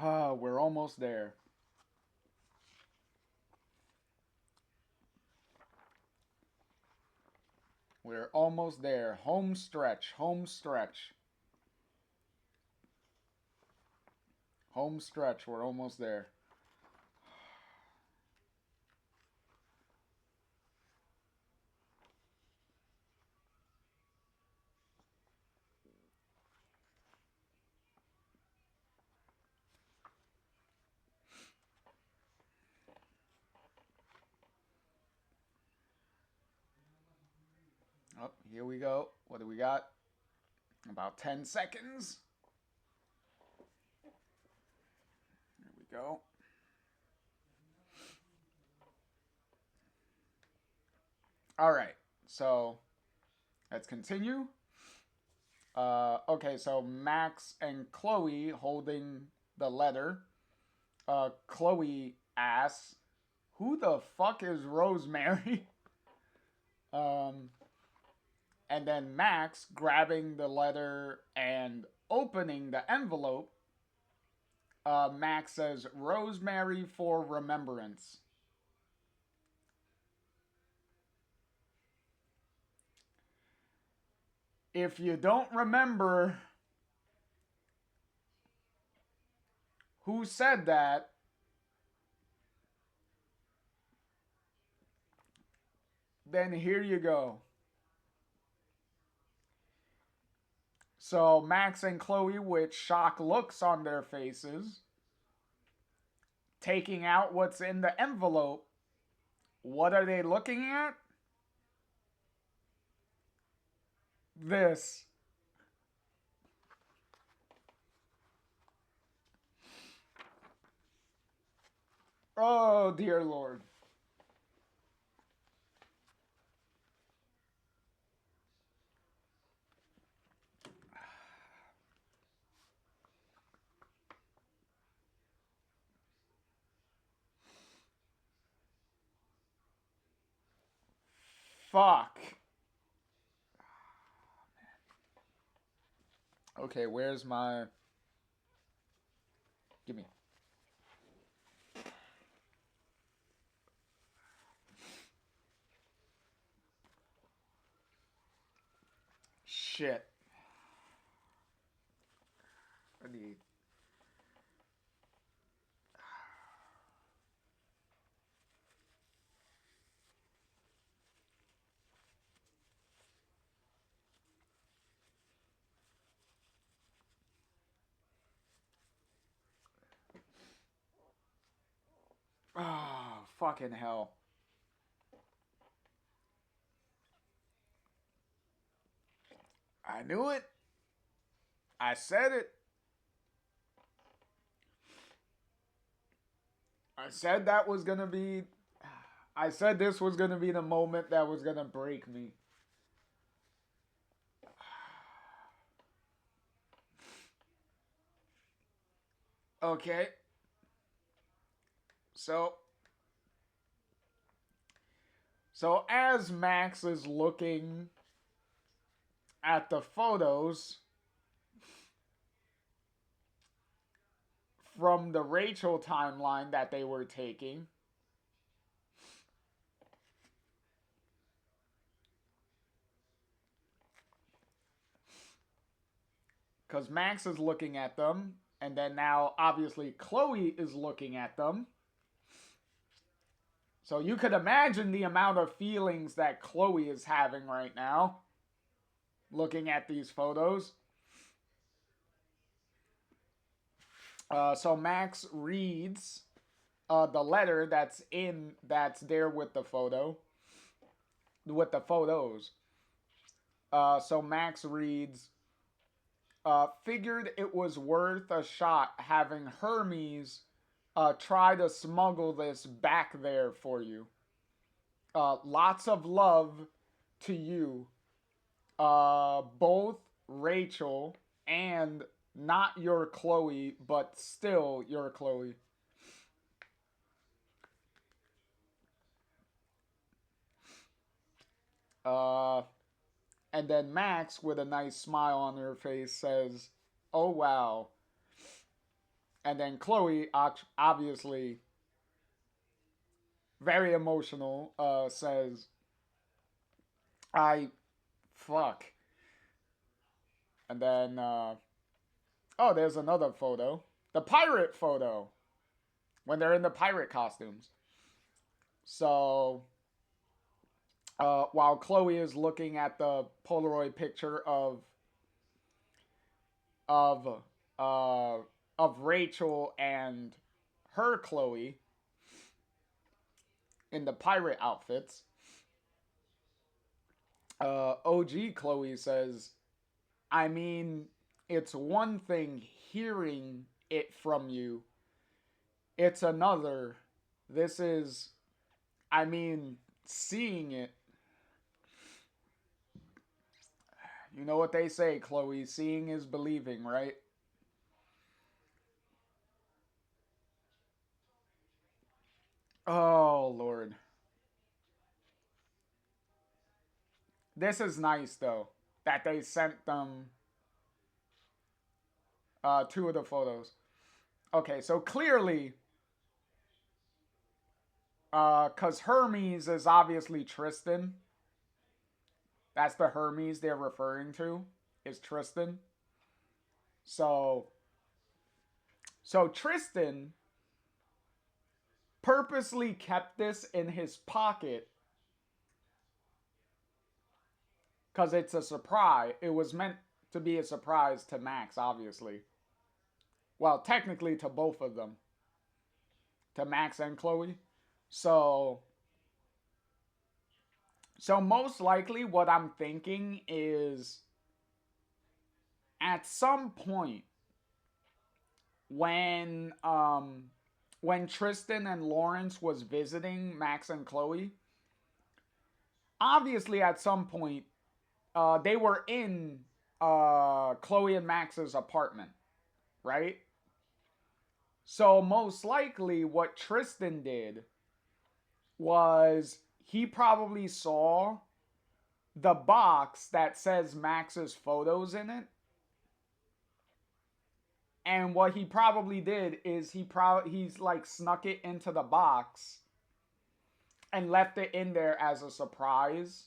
We're almost there. We're almost there. Home stretch. Home stretch. Home stretch. We're almost there. Oh, here we go. What do we got? About 10 seconds. Here we go. All right. So let's continue. Okay, so Max and Chloe holding the letter. Chloe asks, "Who the fuck is Rosemary?" um, and then Max grabbing the letter and opening the envelope. Max says, "Rosemary for remembrance." If you don't remember who said that, then here you go. So Max and Chloe, with shocked looks on their faces, taking out what's in the envelope. What are they looking at? This. Oh, dear Lord. Fuck. Okay, where's my... Give me. Shit. I need... Oh, fucking hell. I knew it. I said it. I said that was gonna be... I said this was gonna be the moment that was gonna break me. Okay. So as Max is looking at the photos from the Rachel timeline that they were taking, because Max is looking at them, and then now obviously Chloe is looking at them. So you could imagine the amount of feelings that Chloe is having right now, looking at these photos. So Max reads the letter that's there with the photos. So Max reads, figured it was worth a shot having Hermes try to smuggle this back there for you. Lots of love to you, both Rachel and not your Chloe, but still your Chloe. And then Max, with a nice smile on her face, says, "Oh wow." And then Chloe, obviously very emotional, says, "I fuck." And then, oh, there's another photo, the pirate photo, when they're in the pirate costumes. So, while Chloe is looking at the Polaroid picture of uh, of Rachel and her Chloe in the pirate outfits, OG Chloe says, "I mean, it's one thing hearing it from you. It's another. This is, I mean, seeing it. You know what they say, Chloe, seeing is believing, right?" Oh, Lord. This is nice, though, that they sent them two of the photos. Okay, so clearly, because Hermes is obviously Tristan. That's the Hermes they're referring to, is Tristan. So, Tristan purposely kept this in his pocket because it's a surprise. It was meant to be a surprise to Max, obviously. Well, technically to both of them, to Max and Chloe. So, most likely what I'm thinking is at some point when when Tristan and Lawrence was visiting Max and Chloe, obviously at some point they were in Chloe and Max's apartment, right? So most likely what Tristan did was he probably saw the box that says Max's photos in it. And what he probably did is he's like snuck it into the box and left it in there as a surprise.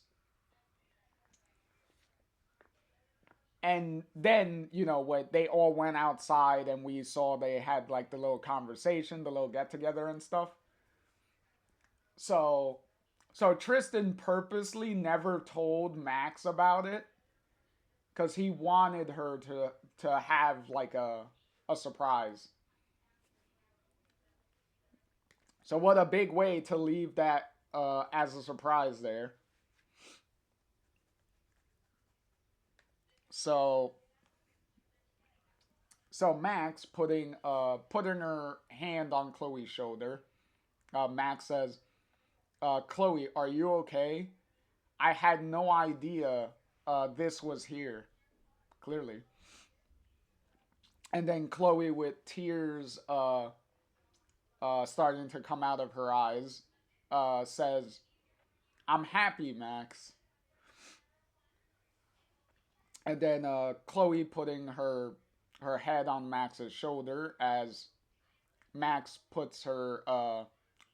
And then, you know, what they all went outside and we saw they had like the little conversation, the little get together and stuff. So Tristan purposely never told Max about it because he wanted her to have like a surprise. So what a big way to leave that as a surprise there. So Max putting her hand on Chloe's shoulder. Max says, "Chloe, are you okay? I had no idea this was here. Clearly." And then Chloe, with tears starting to come out of her eyes, says, "I'm happy, Max." And then Chloe putting her head on Max's shoulder as Max puts her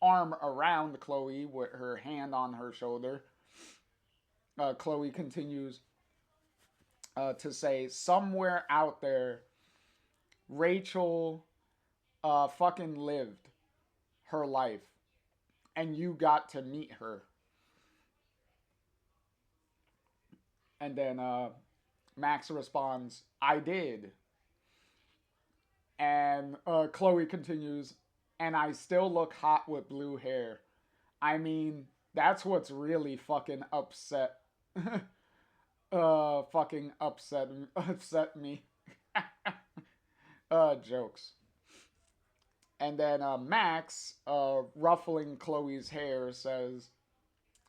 arm around Chloe with her hand on her shoulder. Chloe continues to say, "Somewhere out there, Rachel fucking lived her life, and you got to meet her." And then Max responds, "I did." And Chloe continues, "And I still look hot with blue hair. I mean, that's what's really fucking upset." Fucking upset me. Jokes. And then Max, ruffling Chloe's hair, says,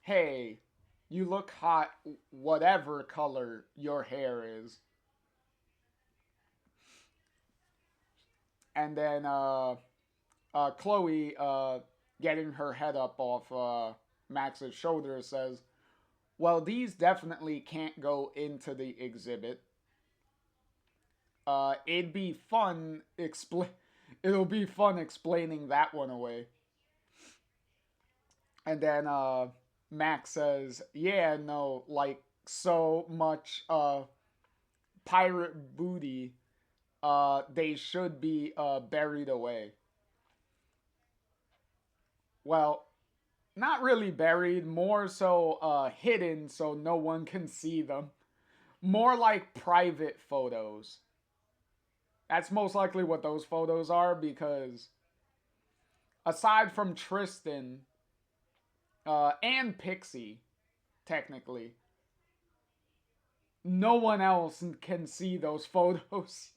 "Hey, you look hot whatever color your hair is." And then Chloe, getting her head up off Max's shoulder, says, "Well, these definitely can't go into the exhibit. It'd be fun It'll be fun explaining that one away." And then Max says, "Yeah, no, like so much pirate booty. They should be buried away." Well, not really buried, more so hidden so no one can see them. More like private photos. That's most likely what those photos are because aside from Tristan and Pixie, technically, no one else can see those photos.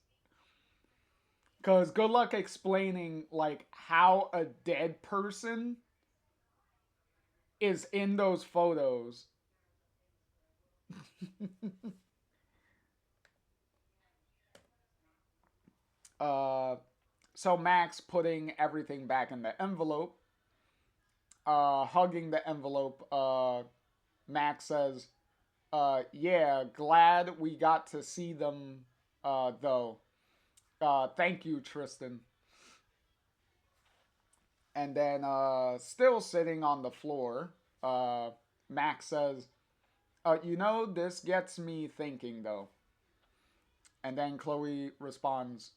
Because good luck explaining like how a dead person is in those photos. uh, so Max putting everything back in the envelope, hugging the envelope. Max says, "Yeah, glad we got to see them, though. Thank you, Tristan." And then, still sitting on the floor, Max says, "You know, this gets me thinking, though." And then Chloe responds,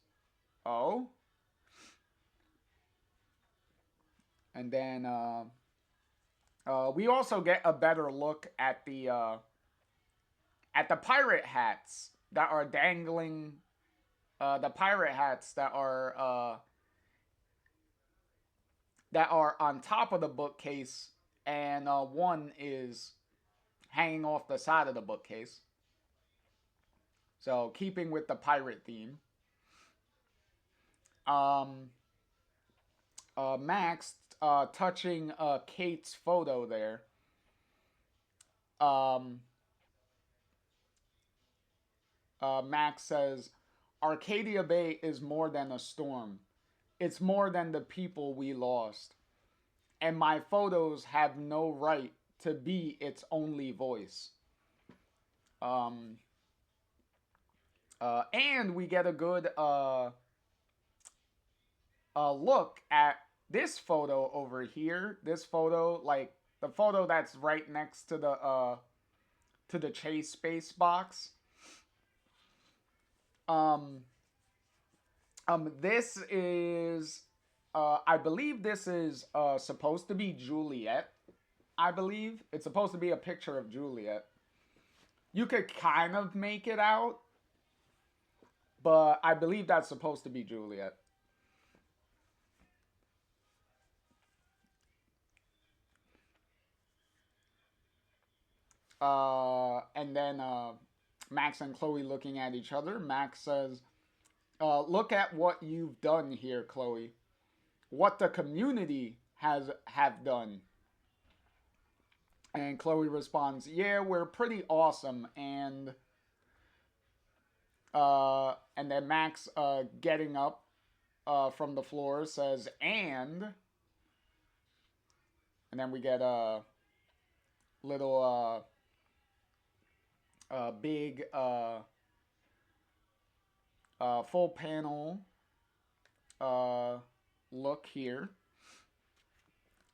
"Oh?" And then we also get a better look at the pirate hats that are dangling. The pirate hats that are on top of the bookcase, and one is hanging off the side of the bookcase. So keeping with the pirate theme. Um, Max touching Kate's photo there. Um, Max says, Arcadia Bay is more than a storm. It's more than the people we lost. And my photos have no right to be its only voice. Um, and we get a good look at this photo over here. This photo, like the photo that's right next to the chase space box. Um, this is, I believe this is supposed to be Juliet. I believe it's supposed to be a picture of Juliet. You could kind of make it out, but I believe that's supposed to be Juliet. And then Max and Chloe looking at each other. Max says, "Look at what you've done here, Chloe. What the community have done." And Chloe responds, "Yeah, we're pretty awesome." And then Max, getting up from the floor, says, and then we get a little big full panel look here.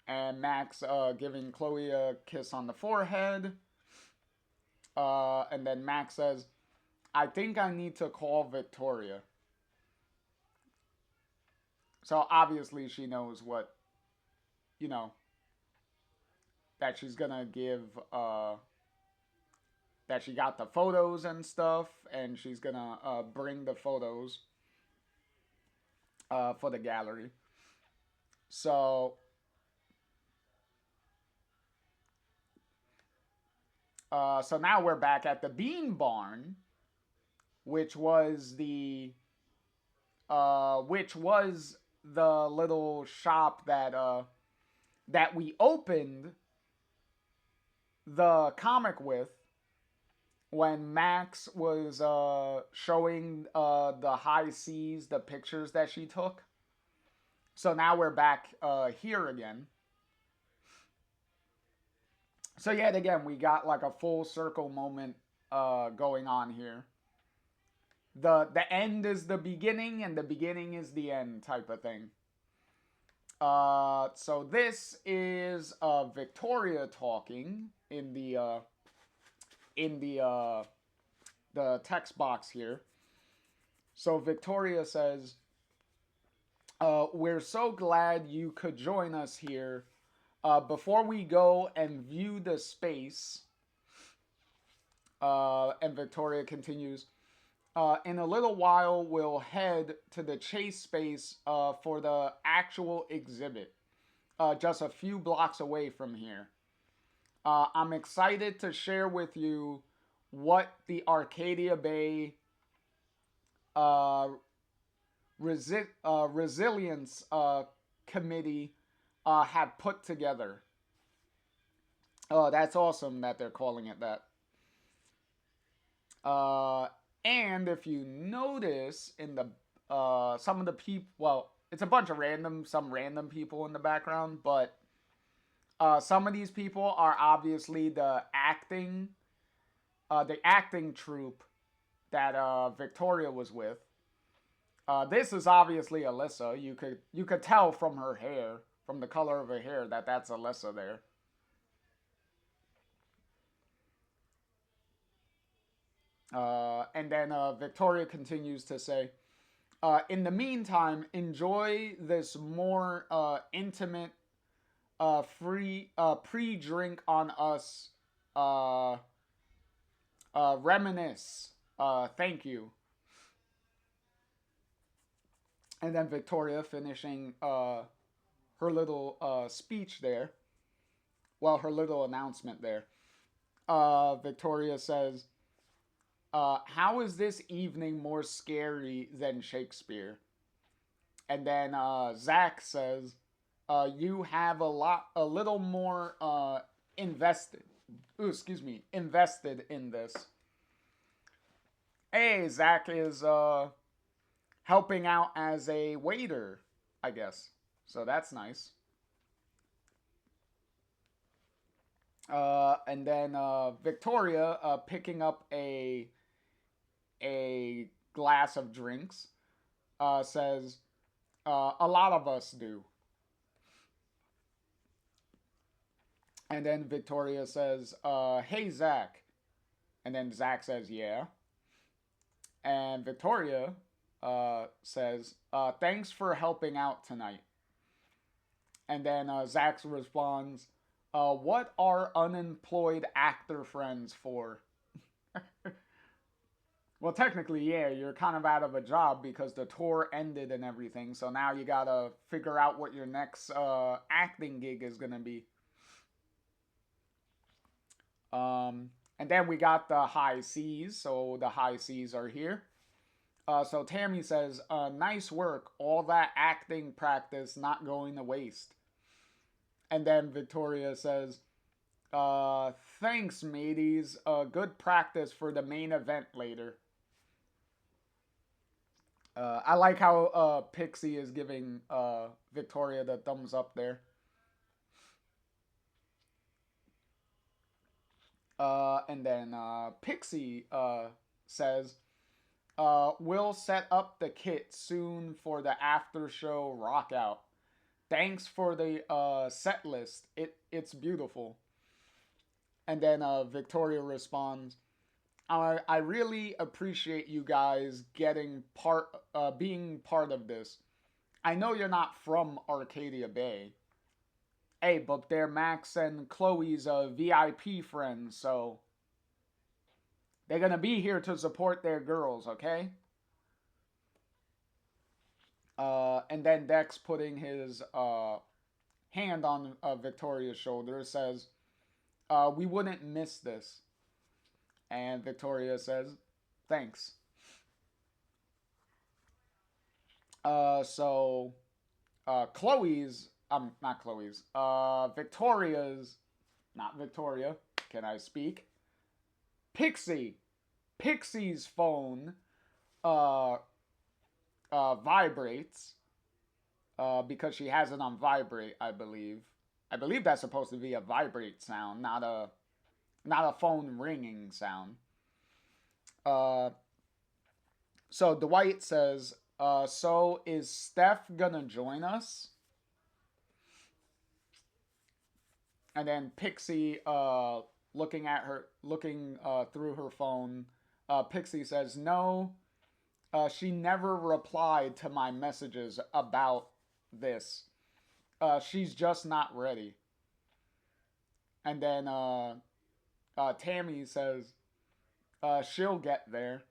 And Max giving Chloe a kiss on the forehead. And then Max says, "I think I need to call Victoria." So obviously she knows what, you know, that she's gonna give, that she got the photos and stuff, and she's gonna bring the photos for the gallery. So, so now we're back at the Bean Barn, which was the little shop that we opened the comic with when Max was showing the high seas, the pictures that she took. So now we're back here again. So yet again, we got like a full circle moment going on here. The end is the beginning, and the beginning is the end type of thing. So this is Victoria talking in the text box here. So Victoria says, "We're so glad you could join us here. Before we go and view the space," and Victoria continues, "in a little while we'll head to the chase space for the actual exhibit, just a few blocks away from here. I'm excited to share with you what the Arcadia Bay uh, Resilience Committee have put together." Oh, that's awesome that they're calling it that. Uh, and if you notice in the some of the people, well, it's a bunch of some random people in the background, but some of these people are obviously the acting troupe that Victoria was with. This is obviously Alyssa. You could tell from her hair, from the color of her hair, that that's Alyssa there. And then Victoria continues to say, "In the meantime, enjoy this more intimate, free pre-drink on us. Uh, Reminisce. Thank you." And then Victoria finishing her little speech there. Well, her little announcement there. Victoria says, "How is this evening more scary than Shakespeare?" And then Zach says, you have a little more invested. Ooh, excuse me, invested in this. Hey, Zach is helping out as a waiter, I guess. So that's nice. And then Victoria picking up a glass of drinks says, a lot of us do. And then Victoria says, hey, Zach. And then Zach says, yeah. And Victoria says, thanks for helping out tonight. And then Zach responds, what are unemployed actor friends for? Well, technically, yeah, you're kind of out of a job because the tour ended and everything. So now you gotta figure out what your next acting gig is gonna be. And then we got the high C's. So the high C's are here. So Tammy says, nice work. All that acting practice not going to waste. And then Victoria says, thanks, mateys. Good practice for the main event later. I like how Pixie is giving Victoria the thumbs up there. And then Pixie says, we'll set up the kit soon for the after show rock out. Thanks for the set list. It's beautiful. And then Victoria responds, I really appreciate you guys being part of this. I know you're not from Arcadia Bay. Hey, but they're Max and Chloe's VIP friends, so they're gonna be here to support their girls, okay? And then Dex, putting his hand on Victoria's shoulder, says, we wouldn't miss this. And Victoria says, thanks. So Chloe's, not Chloe's, Victoria's, not Victoria, can I speak? Pixie's phone vibrates because she has it on vibrate, I believe. I believe that's supposed to be a vibrate sound, not a phone ringing sound. So Dwight says, so is Steph gonna join us? And then Pixie, looking through her phone, Pixie says, no, she never replied to my messages about this. She's just not ready. And then Tammy says, she'll get there.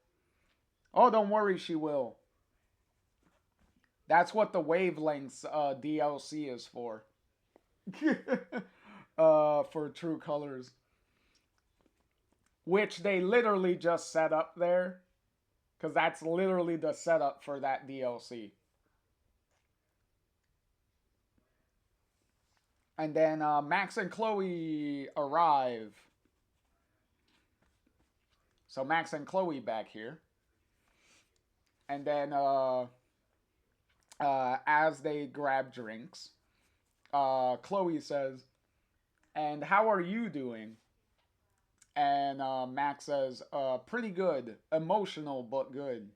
Oh, don't worry, she will. That's what the Wavelengths DLC is for. For True Colors. Which they literally just set up there. Because that's literally the setup for that DLC. And then Max and Chloe arrive. So Max and Chloe back here. And then as they grab drinks, Chloe says, and how are you doing? And Max says, pretty good. Emotional, but good.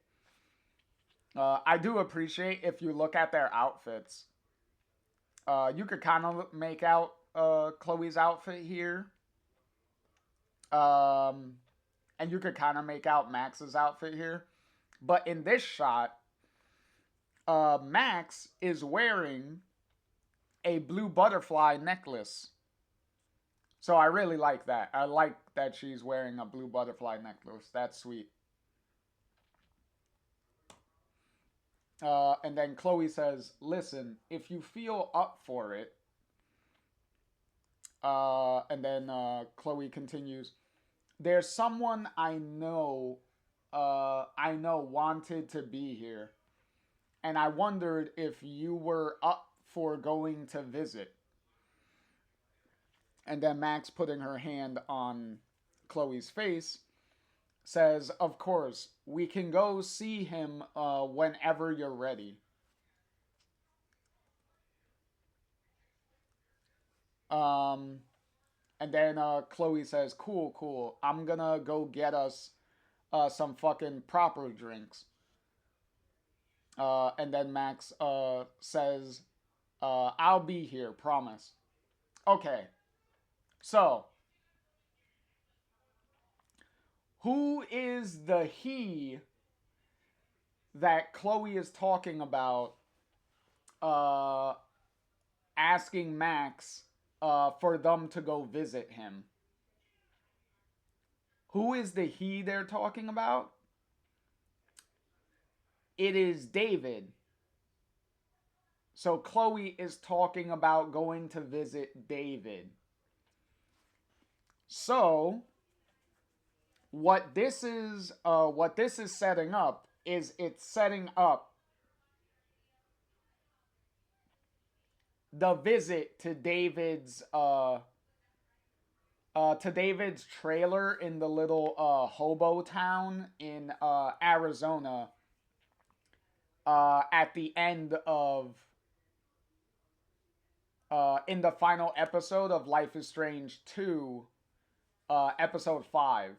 I do appreciate if you look at their outfits. You could kind of make out Chloe's outfit here. And you could kind of make out Max's outfit here. But in this shot, Max is wearing a blue butterfly necklace. So I really like that. I like that she's wearing a blue butterfly necklace. That's sweet. And then Chloe says, listen, if you feel up for it. And then Chloe continues, there's someone I know wanted to be here. And I wondered if you were up for going to visit. And then Max, putting her hand on Chloe's face, says, "Of course, we can go see him whenever you're ready." Um, and then Chloe says, "Cool, cool. I'm gonna go get us some fucking proper drinks." And then Max says, "I'll be here, promise." Okay, so who is the he that Chloe is talking about uh, asking Max for them to go visit him? Who is the he they're talking about? It is David. So Chloe is talking about going to visit David. So what this is setting up is it's setting up the visit to David's trailer in the little hobo town in Arizona at the end of in the final episode of Life is Strange 2, episode 5.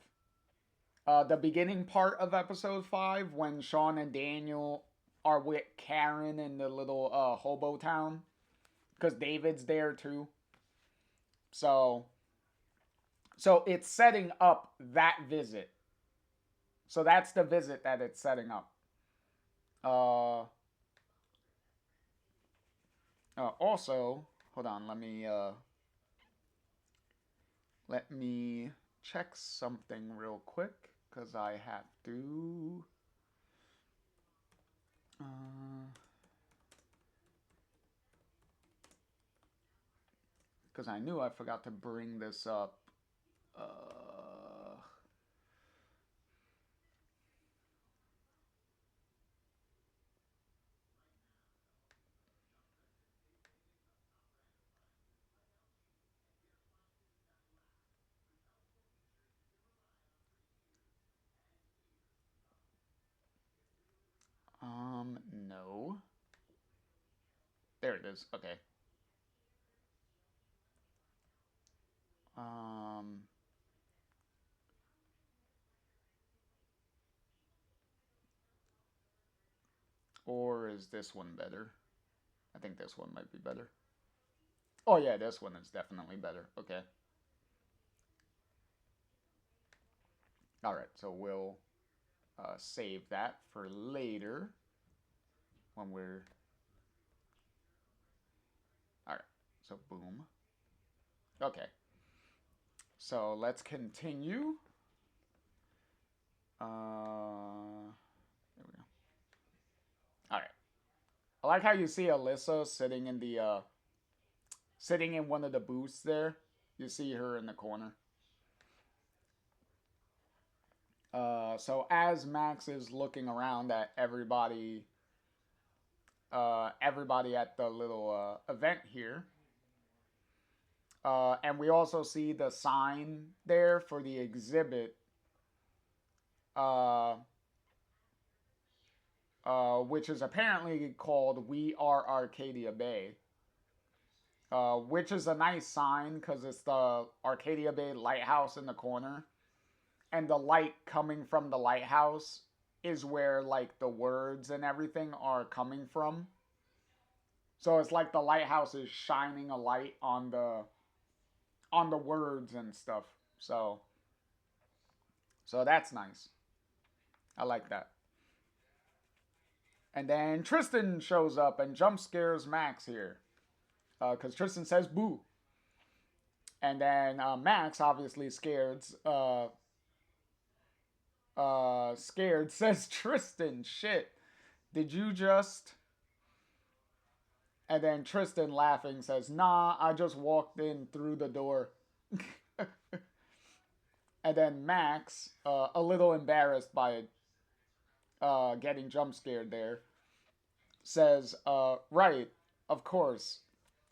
The beginning part of episode 5, when Sean and Daniel are with Karen in the little hobo town, because David's there too. So it's setting up that visit. So that's the visit that it's setting up. Also, hold on, let me check something real quick because I have to. Because I knew I forgot to bring this up. No. There it is. Okay. Or is this one better? I think this one might be better. Oh yeah, this one is definitely better. Okay. All right, so we'll save that for later when we're. All right, so boom. Okay. So let's continue. There we go. All right. I like how you see Alyssa sitting in one of the booths there. You see her in the corner. So as Max is looking around at everybody at the little event here, and we also see the sign there for the exhibit, uh, which is apparently called "We Are Arcadia Bay," which is a nice sign because it's the Arcadia Bay lighthouse in the corner, and the light coming from the lighthouse is where like the words and everything are coming from. So it's like the lighthouse is shining a light on the words and stuff. So that's nice. I like that. And then Tristan shows up and jump scares Max here, because Tristan says "boo," and then Max, obviously scared, says, "Tristan, shit, did you just?" And then Tristan, laughing, says, "Nah, I just walked in through the door." And then Max, a little embarrassed by getting jump scared there, says, "Right. Of course.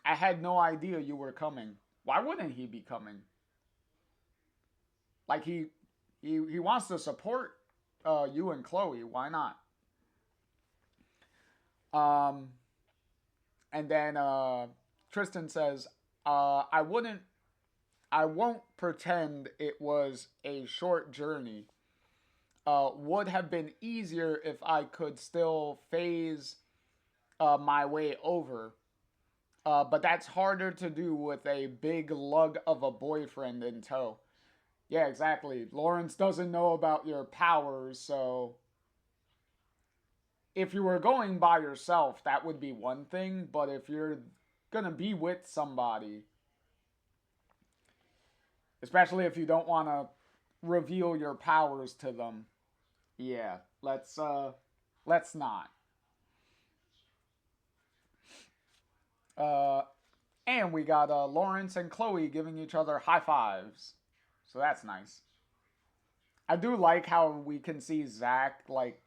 I had no idea you were coming. Why wouldn't he be coming? Like he wants to support you and Chloe. Why not? Um, and then Tristan says, "I wouldn't. I won't pretend it was a short journey. Would have been easier if I could still phase my way over. But that's harder to do with a big lug of a boyfriend in tow." Yeah, exactly. Lawrence doesn't know about your powers, so if you were going by yourself, that would be one thing. But if you're gonna be with somebody, especially if you don't want to reveal your powers to them, yeah, let's not. Uh, and we got Lawrence and Chloe giving each other high fives, so that's nice. I do like how we can see Zach like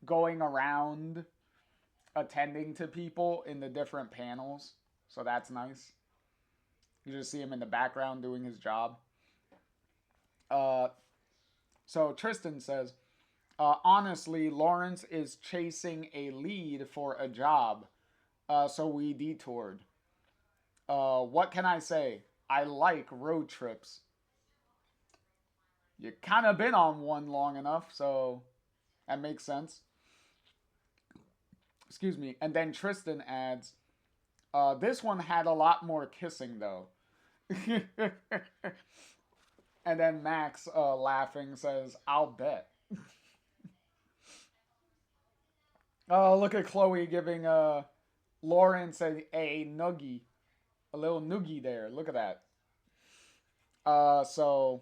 going around attending to people in the different panels. So that's nice. You just see him in the background doing his job. Uh, so Tristan says, honestly, Lawrence is chasing a lead for a job. So we detoured. What can I say? I like road trips. You kind of been on one long enough, so that makes sense. Excuse me. And then Tristan adds, this one had a lot more kissing though. And then Max, laughing, says, I'll bet. Oh, look at Chloe giving Lawrence a noogie. A little noogie there. Look at that. So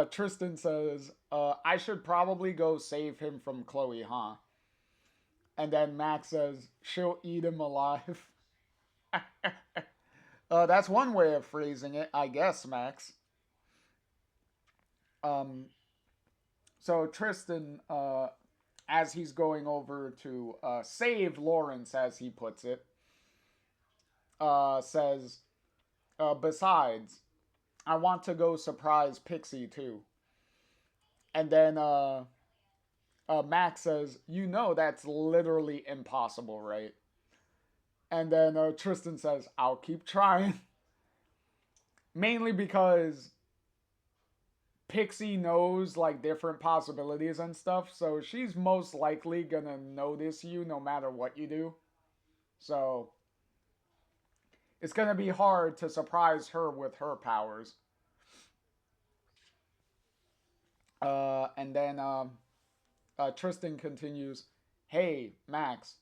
Tristan says, I should probably go save him from Chloe, huh? And then Max says, she'll eat him alive. That's one way of phrasing it, I guess, Max. Um, so Tristan, as he's going over to save Lawrence, as he puts it, says, besides, I want to go surprise Pixie too. And then Max says, you know that's literally impossible, right? And then Tristan says, I'll keep trying. Mainly because Pixie knows like different possibilities and stuff, so she's most likely gonna notice you no matter what you do. So it's gonna be hard to surprise her with her powers. And then Tristan continues, hey, Max,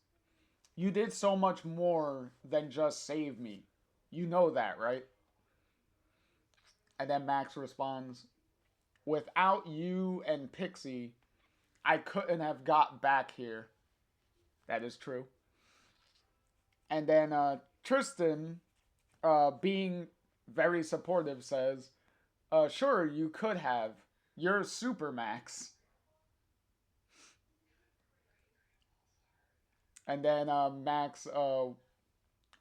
you did so much more than just save me. You know that, right? And then Max responds, without you and Pixie, I couldn't have got back here. That is true. And then Tristan, being very supportive, says, sure, you could have. You're Super Max. And then Max,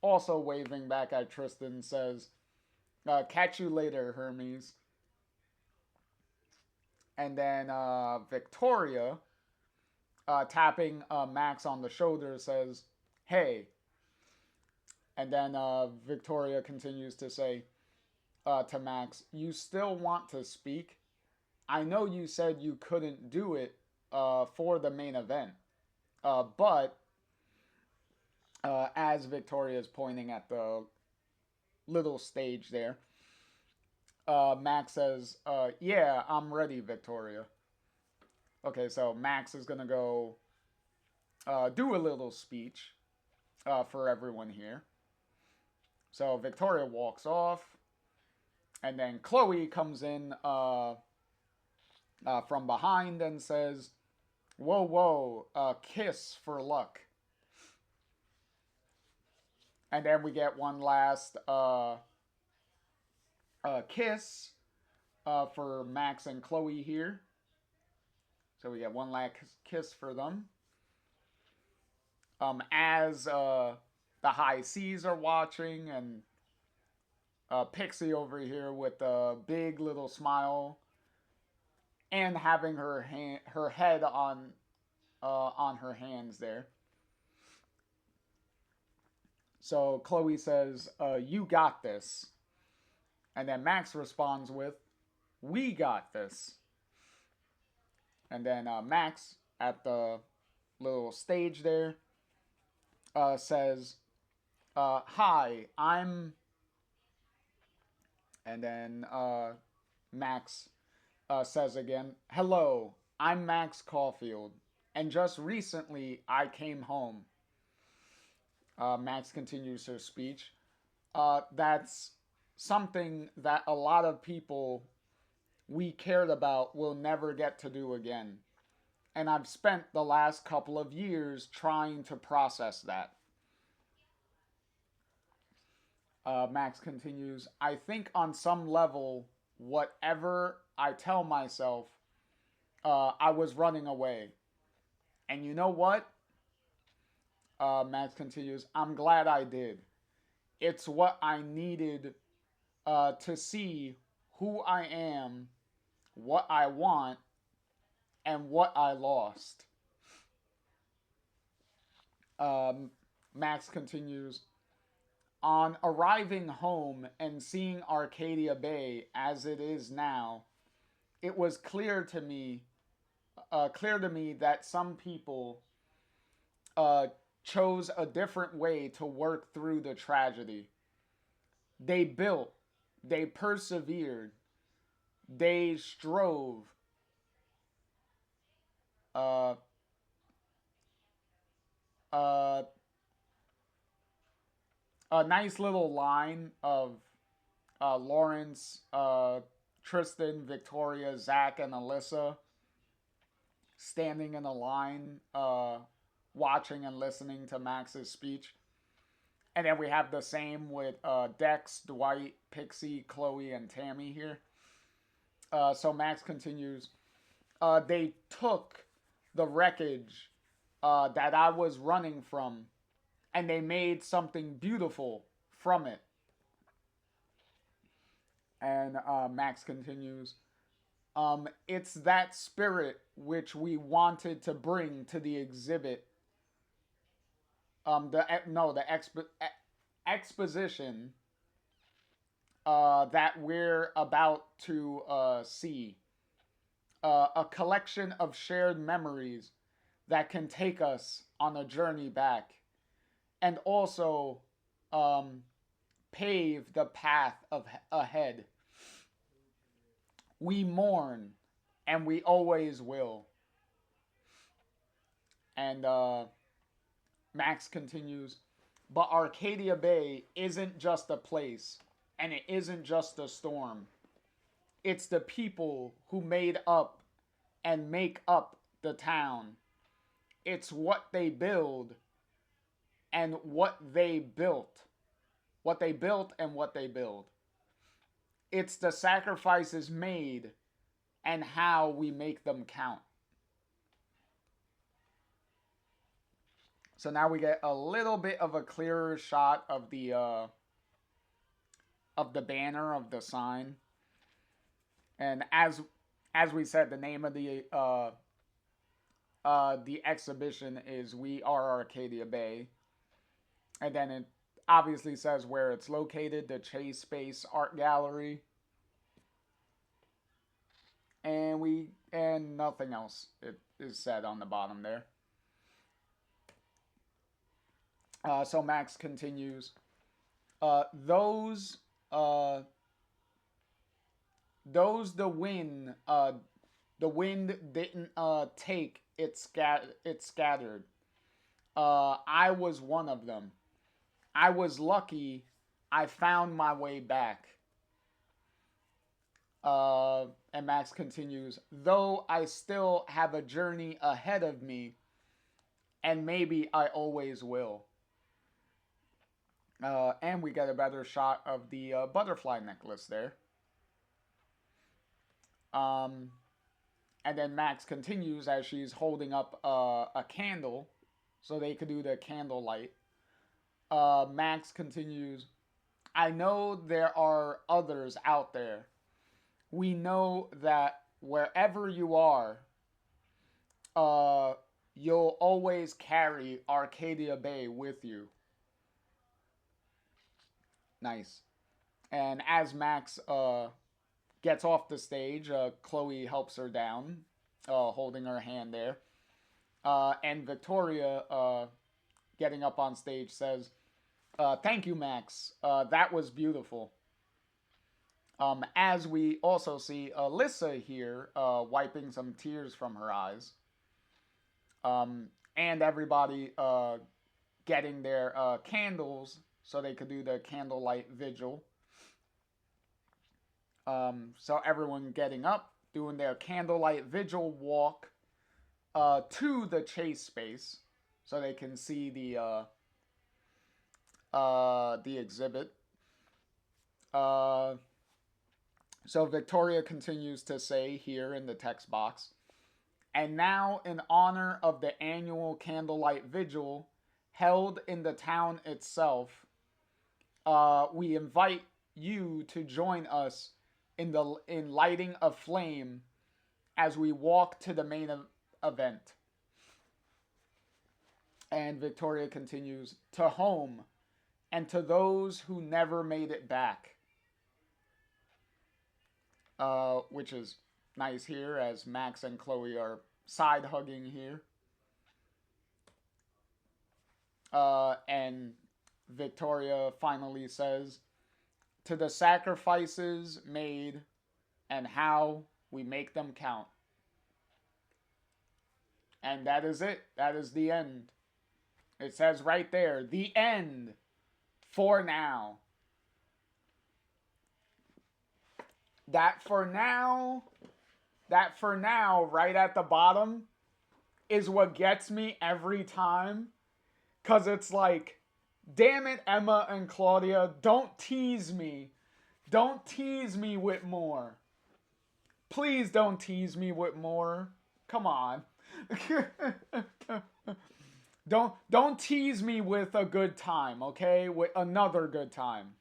also waving back at Tristan, says, catch you later, Hermes. And then Victoria, tapping Max on the shoulder, says, hey. And then Victoria continues to say to Max, you still want to speak? I know you said you couldn't do it for the main event, but as Victoria is pointing at the little stage there, Max says, yeah, I'm ready, Victoria. Okay, so Max is going to go do a little speech for everyone here. So Victoria walks off, and then Chloe comes in from behind and says, whoa, whoa, kiss for luck. And then we get one last kiss for Max and Chloe here. So we get one last kiss for them. As the high seas are watching, and Pixie over here with a big little smile and having her head on her hands there. So Chloe says, "You got this," and then Max responds with, "We got this." And then Max at the little stage there says, "Hi, I'm," and then Max says again, "Hello, I'm Max Caulfield, and just recently I came home." Max continues her speech. That's something that a lot of people we cared about will never get to do again. And I've spent the last couple of years trying to process that. Max continues, "I think on some level, whatever I tell myself, I was running away. And you know what?" Max continues, "I'm glad I did. It's what I needed to see who I am, what I want, and what I lost." Um, Max continues, "On arriving home and seeing Arcadia Bay as it is now, it was clear to me that some people uh, chose a different way to work through the tragedy. They built, they persevered, they strove. Uh, uh, a nice little line of Lawrence, Tristan, Victoria, Zach, and Alyssa standing in a line, watching and listening to Max's speech. And then we have the same with Dex, Dwight, Pixie, Chloe, and Tammy here. So Max continues, "They took the wreckage that I was running from, and they made something beautiful from it." And Max continues, "It's that spirit which we wanted to bring to the exhibit. The no, the exposition that we're about to see. A collection of shared memories that can take us on a journey back, and also um, pave the path of ahead. We mourn, and we always will." And Max continues, "But Arcadia Bay isn't just a place, and it isn't just a storm. It's the people who made up and make up the town. It's what they build and what they built. What they built and what they build. It's the sacrifices made and how we make them count." So now we get a little bit of a clearer shot of the banner of the sign. And as we said, the name of the exhibition is "We Are Arcadia Bay," and then it obviously says where it's located: the Chase Space Art Gallery, and nothing else it is said on the bottom there. So Max continues, uh, "Those uh, those the wind didn't take it scattered. I was one of them. I was lucky. I found my way back." And Max continues, "Though I still have a journey ahead of me, and maybe I always will." And we get a better shot of the butterfly necklace there. Um, and then Max continues as she's holding up a candle, so they could do the candlelight. Max continues, I know there are others out there. We know that wherever you are, uh, you'll always carry Arcadia Bay with you. Nice. And as Max gets off the stage, Chloe helps her down, holding her hand there. And Victoria, getting up on stage, says, thank you, Max. That was beautiful. As we also see Alyssa here wiping some tears from her eyes. And everybody getting their candles so they could do the candlelight vigil. So everyone getting up, doing their candlelight vigil walk to the chase space so they can see the exhibit. So Victoria continues to say here in the text box, and now in honor of the annual candlelight vigil held in the town itself, we invite you to join us in lighting a flame as we walk to the main event. And Victoria continues, to home and to those who never made it back. Which is nice here as Max and Chloe are side hugging here. And Victoria finally says, to the sacrifices made and how we make them count. And that is it. That is the end. It says right there, the end for now. That for now, right at the bottom, is what gets me every time. Because it's like, damn it, Emma and Claudia, don't tease me. Don't tease me with more. Please don't tease me with more. Come on. Don't tease me with a good time, okay? With another good time.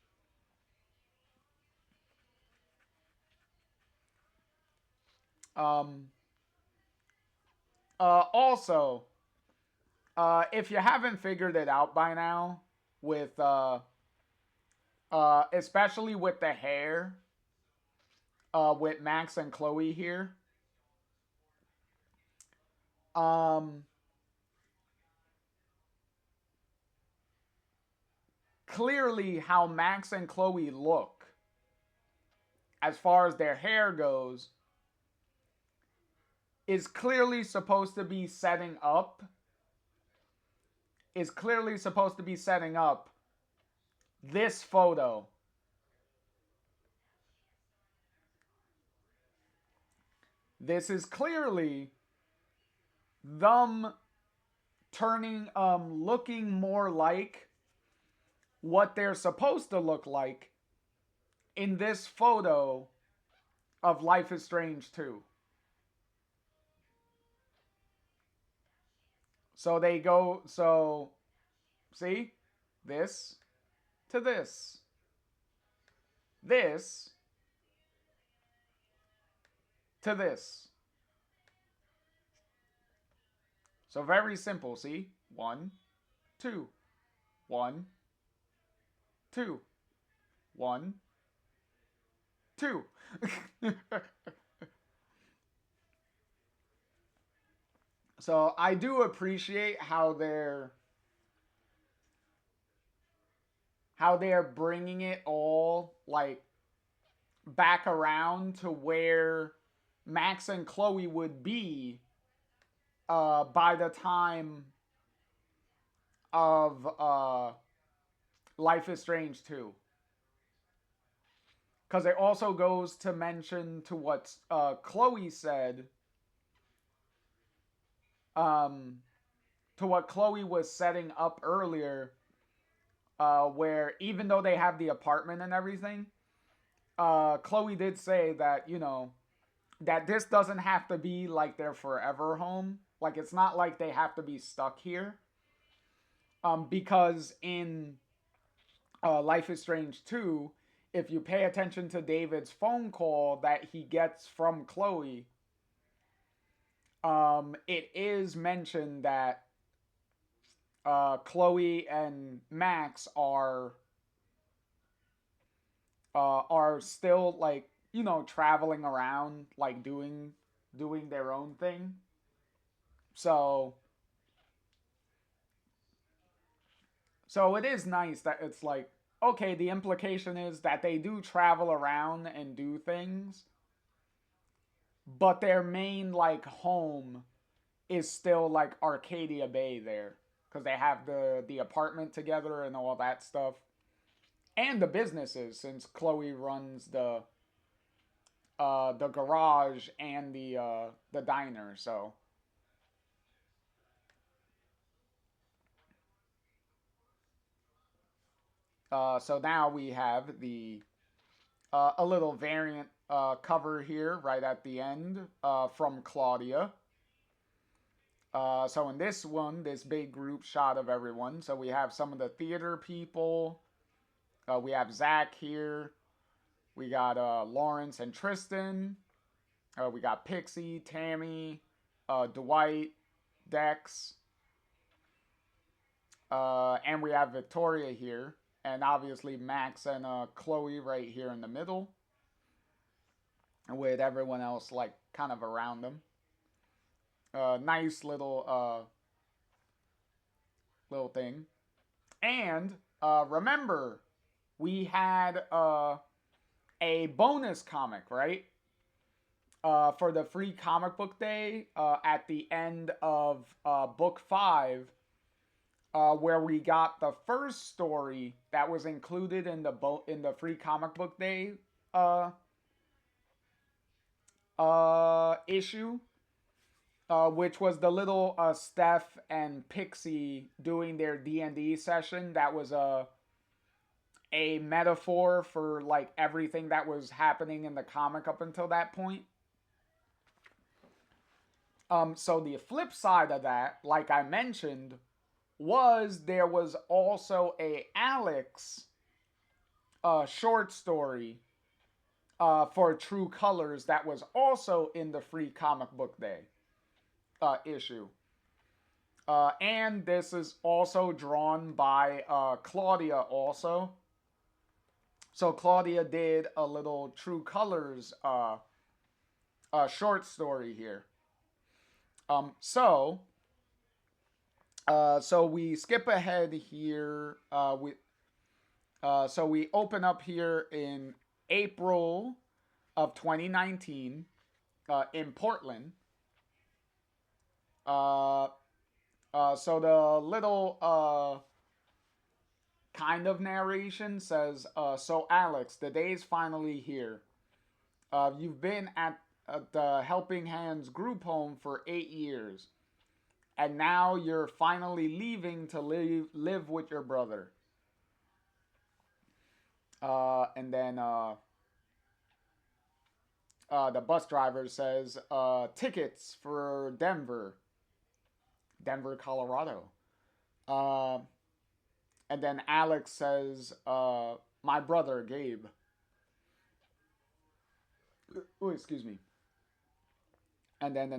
Also, if you haven't figured it out by now, with especially with the hair, with Max and Chloe here, clearly how Max and Chloe look, as far as their hair goes, is clearly supposed to be setting up this photo. This is clearly them turning, looking more like what they're supposed to look like in this photo of Life is Strange 2. So they go, so, see? This to this. This to this. So very simple, see? 1, 2. 1, 2. 1, 2. So I do appreciate how they're bringing it all like back around to where Max and Chloe would be by the time of Life is Strange 2. Because it also goes to mention to what Chloe said, to what Chloe was setting up earlier, where even though they have the apartment and everything, Chloe did say that, you know, that this doesn't have to be like their forever home. Like, it's not like they have to be stuck here. Because in Life is Strange 2, if you pay attention to David's phone call that he gets from Chloe, it is mentioned that Chloe and Max are still like, traveling around, like doing their own thing. So so it is nice that it's like, okay, the implication is that they do travel around and do things, but their main like home is still like Arcadia Bay there, because they have the apartment together and all that stuff, and the businesses, since Chloe runs the garage and the diner. So now we have the a little variant cover here right at the end from Claudia. So in this one, this big group shot of everyone. So we have some of the theater people. We have Zach here. We got Lawrence and Tristan. We got Pixie, Tammy, Dwight, Dex, and we have Victoria here, and obviously Max and Chloe right here in the middle, with everyone else like kind of around them. Nice little thing. And remember, we had a bonus comic, right? For the free comic book day at the end of book 5, where we got the first story that was included in the free comic book day uh, issue, which was the little Steph and Pixie doing their D&D session. That was a metaphor for like everything that was happening in the comic up until that point. So the flip side of that, like I mentioned, was there was also a Alex short story for True Colors that was also in the free comic book day issue. And this is also drawn by Claudia also. So Claudia did a little True Colors short story here. So we skip ahead here. So we open up here in April of 2019 in Portland. So the little kind of narration says, so Alex, the day's finally here. You've been at the Helping Hands group home for 8 years. And now you're finally leaving to live with your brother. And then the bus driver says, tickets for Denver, Colorado. Uh, and then Alex says, my brother, Gabe. Oh, excuse me. And then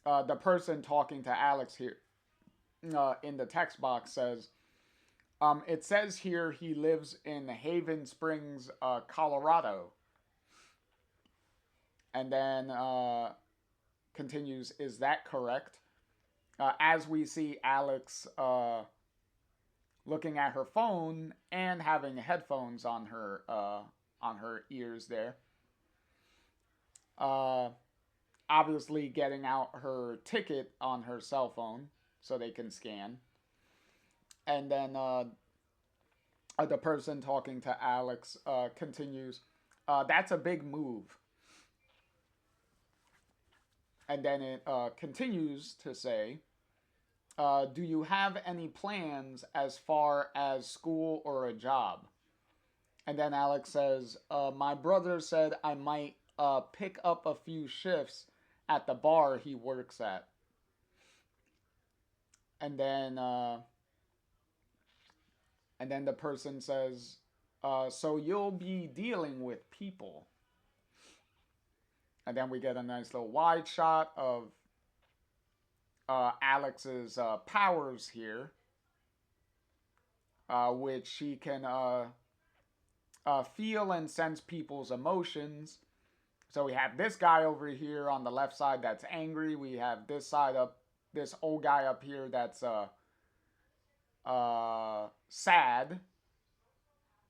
the person talking to Alex here in the text box says, it says here he lives in Haven Springs, Colorado. And then continues, is that correct? As we see Alex looking at her phone and having headphones on her ears there. Obviously getting out her ticket on her cell phone so they can scan. And then the person talking to Alex continues, that's a big move. And then it continues to say, do you have any plans as far as school or a job? And then Alex says, my brother said I might pick up a few shifts at the bar he works at. and then the person says, so you'll be dealing with people. And then we get a nice little wide shot of Alex's powers here, which she can feel and sense people's emotions. So we have this guy over here on the left side that's angry. We have this old guy up here that's sad.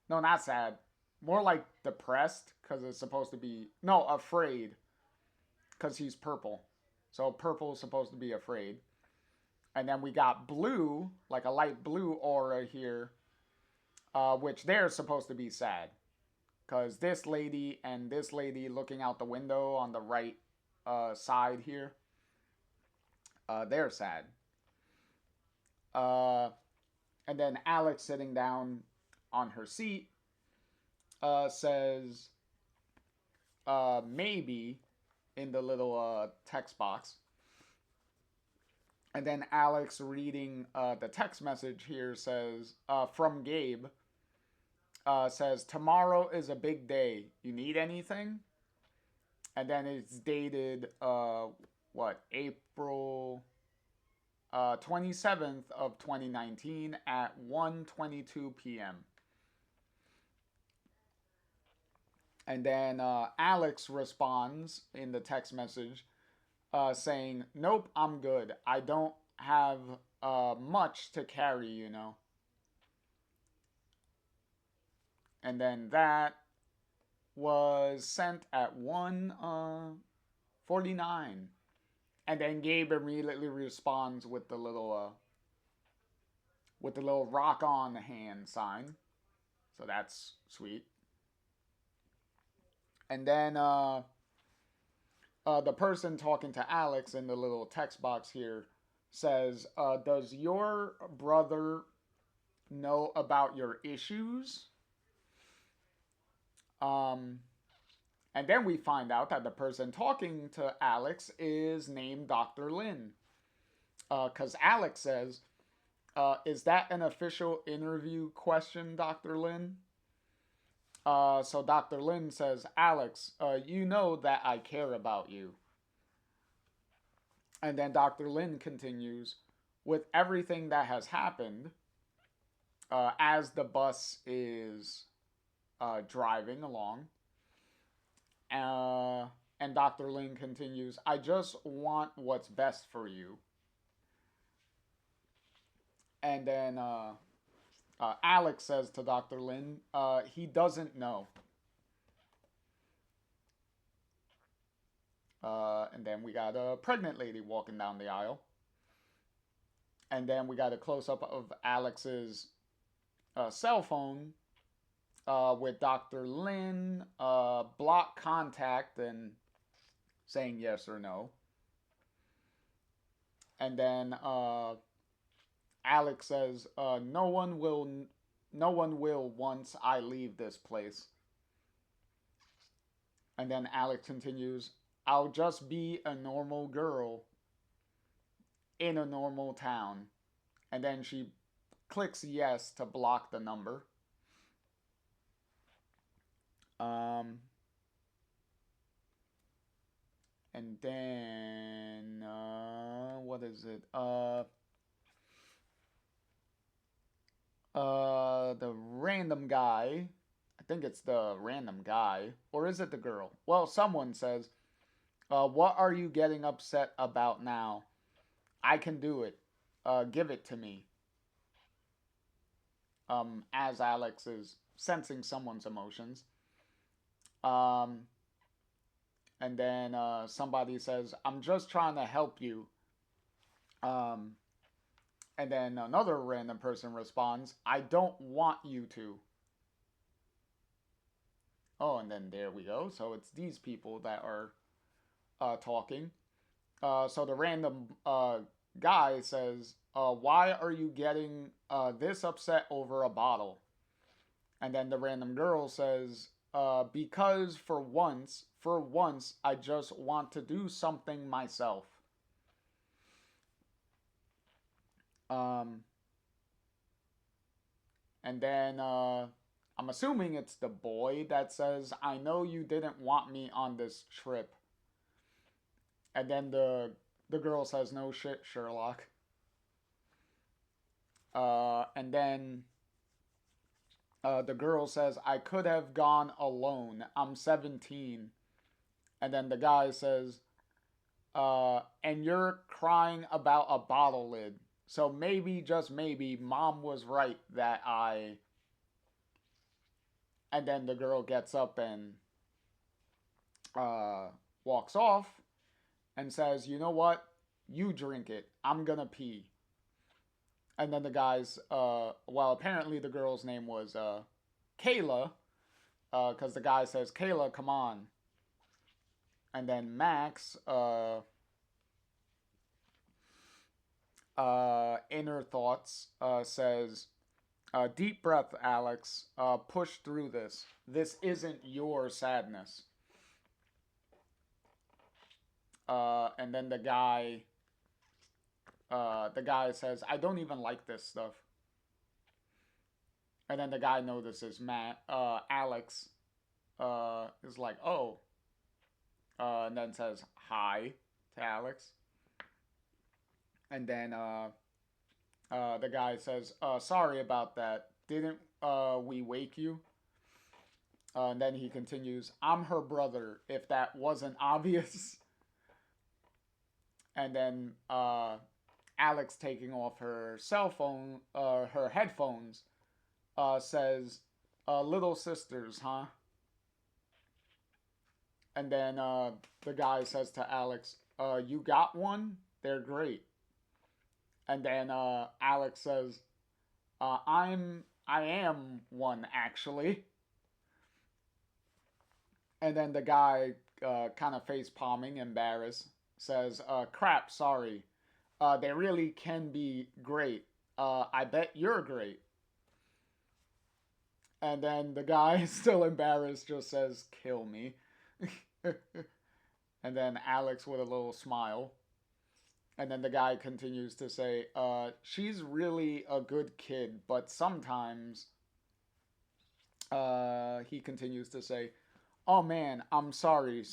No, not sad. More like depressed, because it's supposed to be... No, afraid. Because he's purple. So purple is supposed to be afraid. And then we got blue, like a light blue aura here, which they're supposed to be sad. Because this lady and this lady looking out the window on the right side here, they're sad. And then Alex sitting down on her seat says, maybe, in the little text box. And then Alex reading the text message here says, from Gabe, says, tomorrow is a big day. You need anything? And then it's dated, April 27th of 2019 at 1:22 p.m. And then Alex responds in the text message saying, nope, I'm good. I don't have much to carry, you know. And then that was sent at 1:49. And then Gabe immediately responds with the little rock on hand sign. So that's sweet. And then the person talking to Alex in the little text box here says, does your brother know about your issues? And then we find out that the person talking to Alex is named Dr. Lin. Because Alex says, is that an official interview question, Dr. Lin? So Dr. Lin says, Alex, you know that I care about you. And then Dr. Lin continues, with everything that has happened, as the bus is driving along, and Dr. Lin continues, I just want what's best for you. And then Alex says to Dr. Lin, he doesn't know. And then we got a pregnant lady walking down the aisle. And then we got a close-up of Alex's cell phone with Dr. Lin block contact and saying yes or no. And then Alex says, no one will once I leave this place. And then Alex continues, I'll just be a normal girl in a normal town. And then she clicks yes to block the number. And then, what is it? The random guy, I think it's the random guy, or is it the girl? Well, someone says, what are you getting upset about now? I can do it. Give it to me. As Alex is sensing someone's emotions. And then somebody says, I'm just trying to help you. And then another random person responds, I don't want you to. Oh, and then there we go. So it's these people that are talking. So the random guy says, why are you getting this upset over a bottle? And then the random girl says, because for once, I just want to do something myself. Um, and then I'm assuming it's the boy that says, "I know you didn't want me on this trip." And then the girl says, "No shit, Sherlock." And then the girl says, "I could have gone alone. I'm 17." And then the guy says, "And you're crying about a bottle lid. So maybe, just maybe, mom was right that I." And then the girl gets up and uh, walks off and says, "You know what? You drink it. I'm gonna pee." And then the guy's, well, apparently the girl's name was Kayla, because the guy says, "Kayla, come on." And then Max, inner thoughts, says, "Deep breath, Alex. Push through this. This isn't your sadness." And then the guy says, "I don't even like this stuff." And then the guy notices Alex, is like, "Oh," and then says hi to Alex. And then the guy says, "Sorry about that. Didn't we wake you?" And then he continues, "I'm her brother, if that wasn't obvious." And then Alex, taking off her cell phone, her headphones, says, "Little sisters, huh?" And then the guy says to Alex, "You got one? They're great." And then Alex says, I am one, actually." And then the guy, kind of face palming, embarrassed, says, "Crap, sorry. They really can be great. I bet you're great." And then the guy, still embarrassed, just says, "Kill me." And then Alex, with a little smile. And then the guy continues to say, "She's really a good kid, but sometimes," he continues to say, "Oh man, I'm sorry.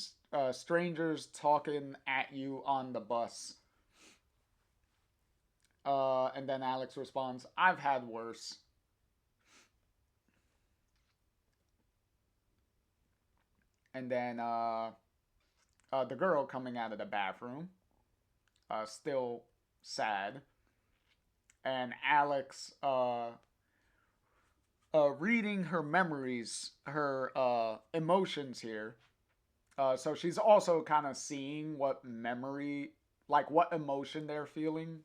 Strangers talking at you on the bus." And then Alex responds, "I've had worse." And then the girl coming out of the bathroom, still sad. And Alex, reading her memories, her emotions here. So she's also kind of seeing what memory, like what emotion they're feeling.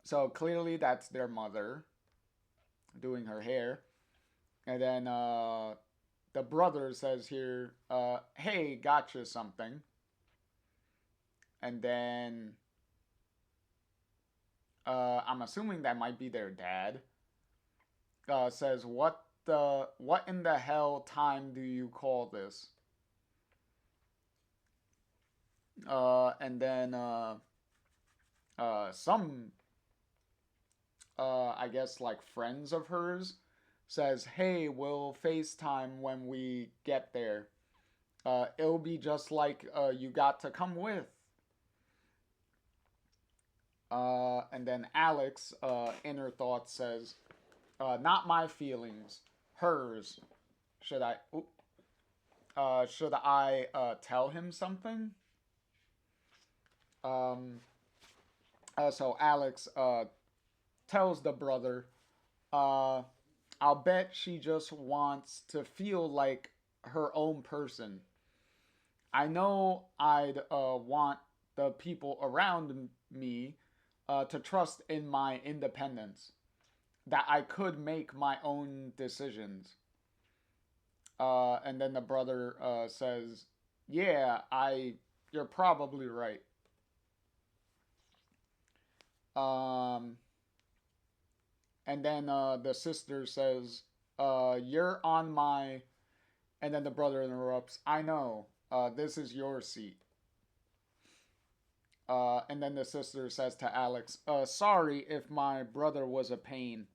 So clearly that's their mother doing her hair. And then the brother says here, "Hey, gotcha something." And then I'm assuming that might be their dad. Says, what in the hell time do you call this?" And then some, I guess, like friends of hers says, "Hey, we'll FaceTime when we get there. It'll be just like you got to come with." And then Alex, inner thought, says, "Not my feelings, hers. Should I? Should I tell him something?" Um, so Alex tells the brother, uh, "I'll bet she just wants to feel like her own person. I know I'd want the people around me to trust in my independence, that I could make my own decisions." And then the brother says, "Yeah, you're probably right." Um, and then the sister says, "You're on my," and then the brother interrupts, "I know. This is your seat." And then the sister says to Alex, sorry if my brother was a pain.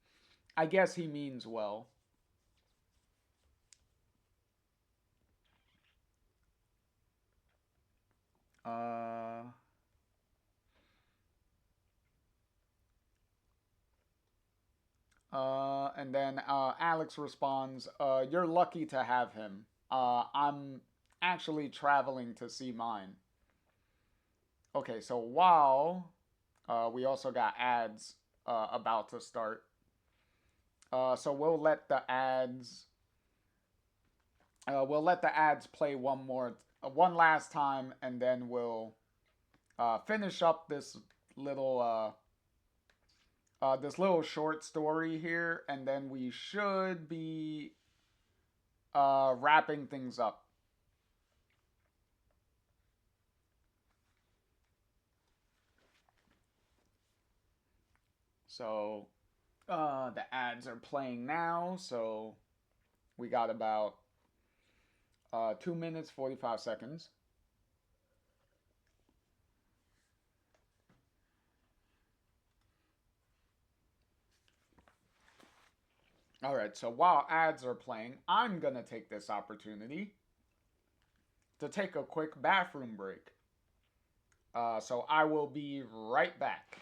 I guess he means well. Uh, and then Alex responds, you're lucky to have him. I'm actually traveling to see mine. Okay, so while we also got ads about to start, so we'll let the ads play one last time, and then we'll finish up little this little short story here, and then we should be wrapping things up. So the ads are playing now, so we got about 2 minutes 45 seconds. All right, so while ads are playing, I'm gonna take this opportunity to take a quick bathroom break. So I will be right back.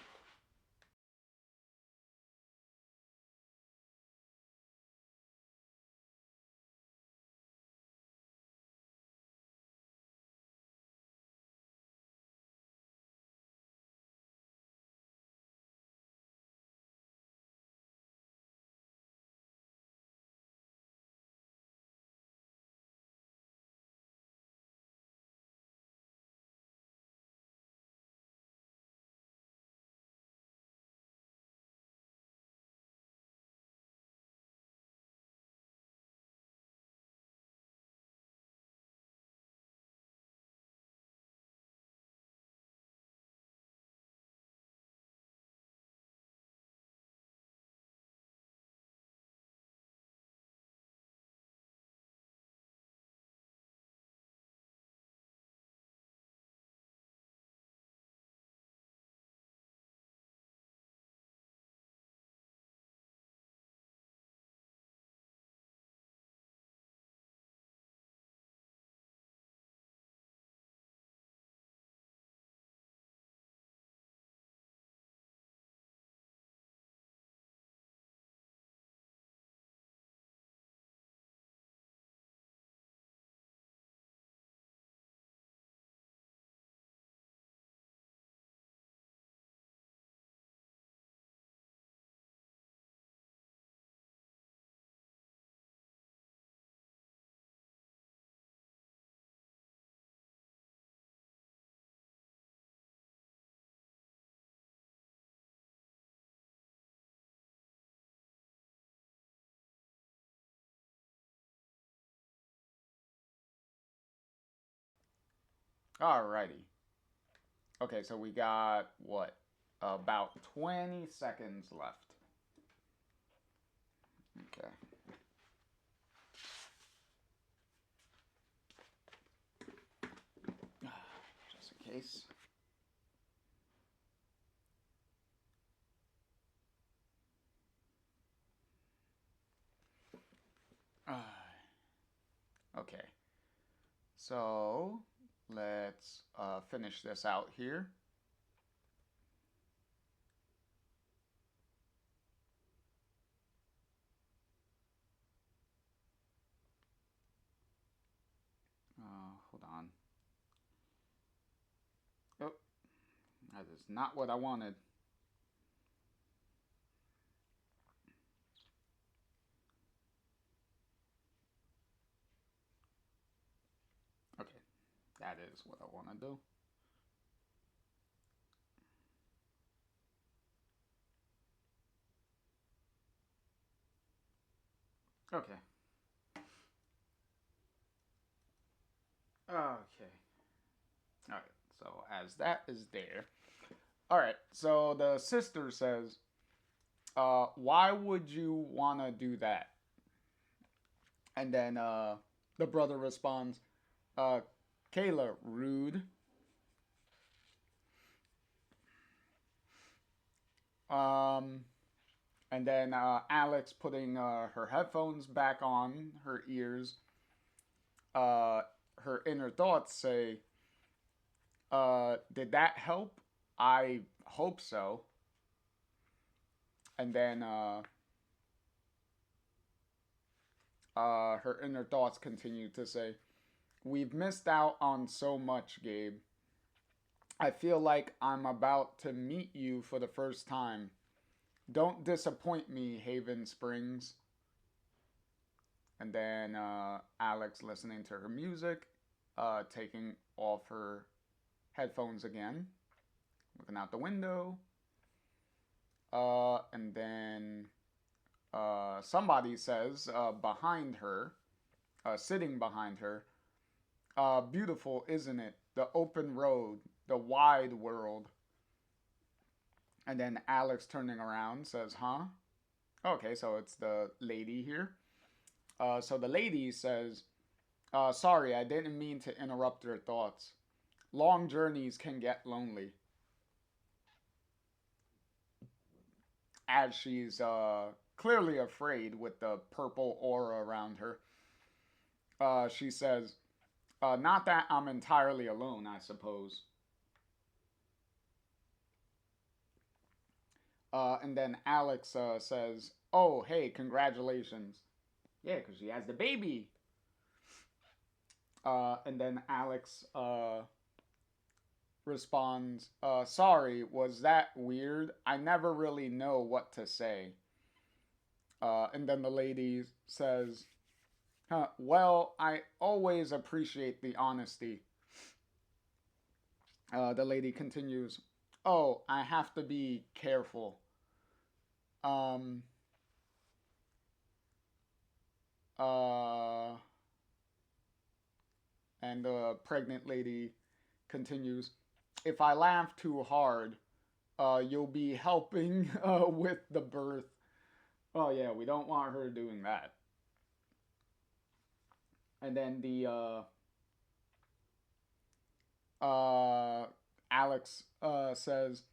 Alrighty. Okay, so we got what? About 20 seconds left. Okay. Just in case. Okay. So let's finish this out here. Hold on. Oh, that is not what I wanted. Okay, that is what I want to do. Okay. Okay. All right. So as that is there. All right. So the sister says, why would you want to do that? And then the brother responds, Kayla, rude. Um, and then Alex putting her headphones back on her ears. Uh, Her inner thoughts say, "Did that help? I hope so." And then her inner thoughts continue to say, "We've missed out on so much, Gabe. I feel like I'm about to meet you for the first time. Don't disappoint me, Haven Springs." And then Alex listening to her music, taking off her headphones again, looking out the window. And then somebody says behind her, sitting behind her, "Beautiful, isn't it? The open road, the wide world." And then Alex turning around says, "Huh?" Okay, so it's the lady here. So the lady says, "Sorry, I didn't mean to interrupt your thoughts. Long journeys can get lonely." As she's clearly afraid with the purple aura around her, she says, "Not that I'm entirely alone, I suppose." And then Alex says, "Oh, hey, congratulations." Yeah, because she has the baby. And then Alex responds, "Sorry, was that weird? I never really know what to say." And then the lady says, "Huh, well, I always appreciate the honesty." The lady continues, "Oh, I have to be careful." Um, uh, and the pregnant lady continues, "If I laugh too hard, you'll be helping with the birth." Oh, yeah, we don't want her doing that. And then the Alex says,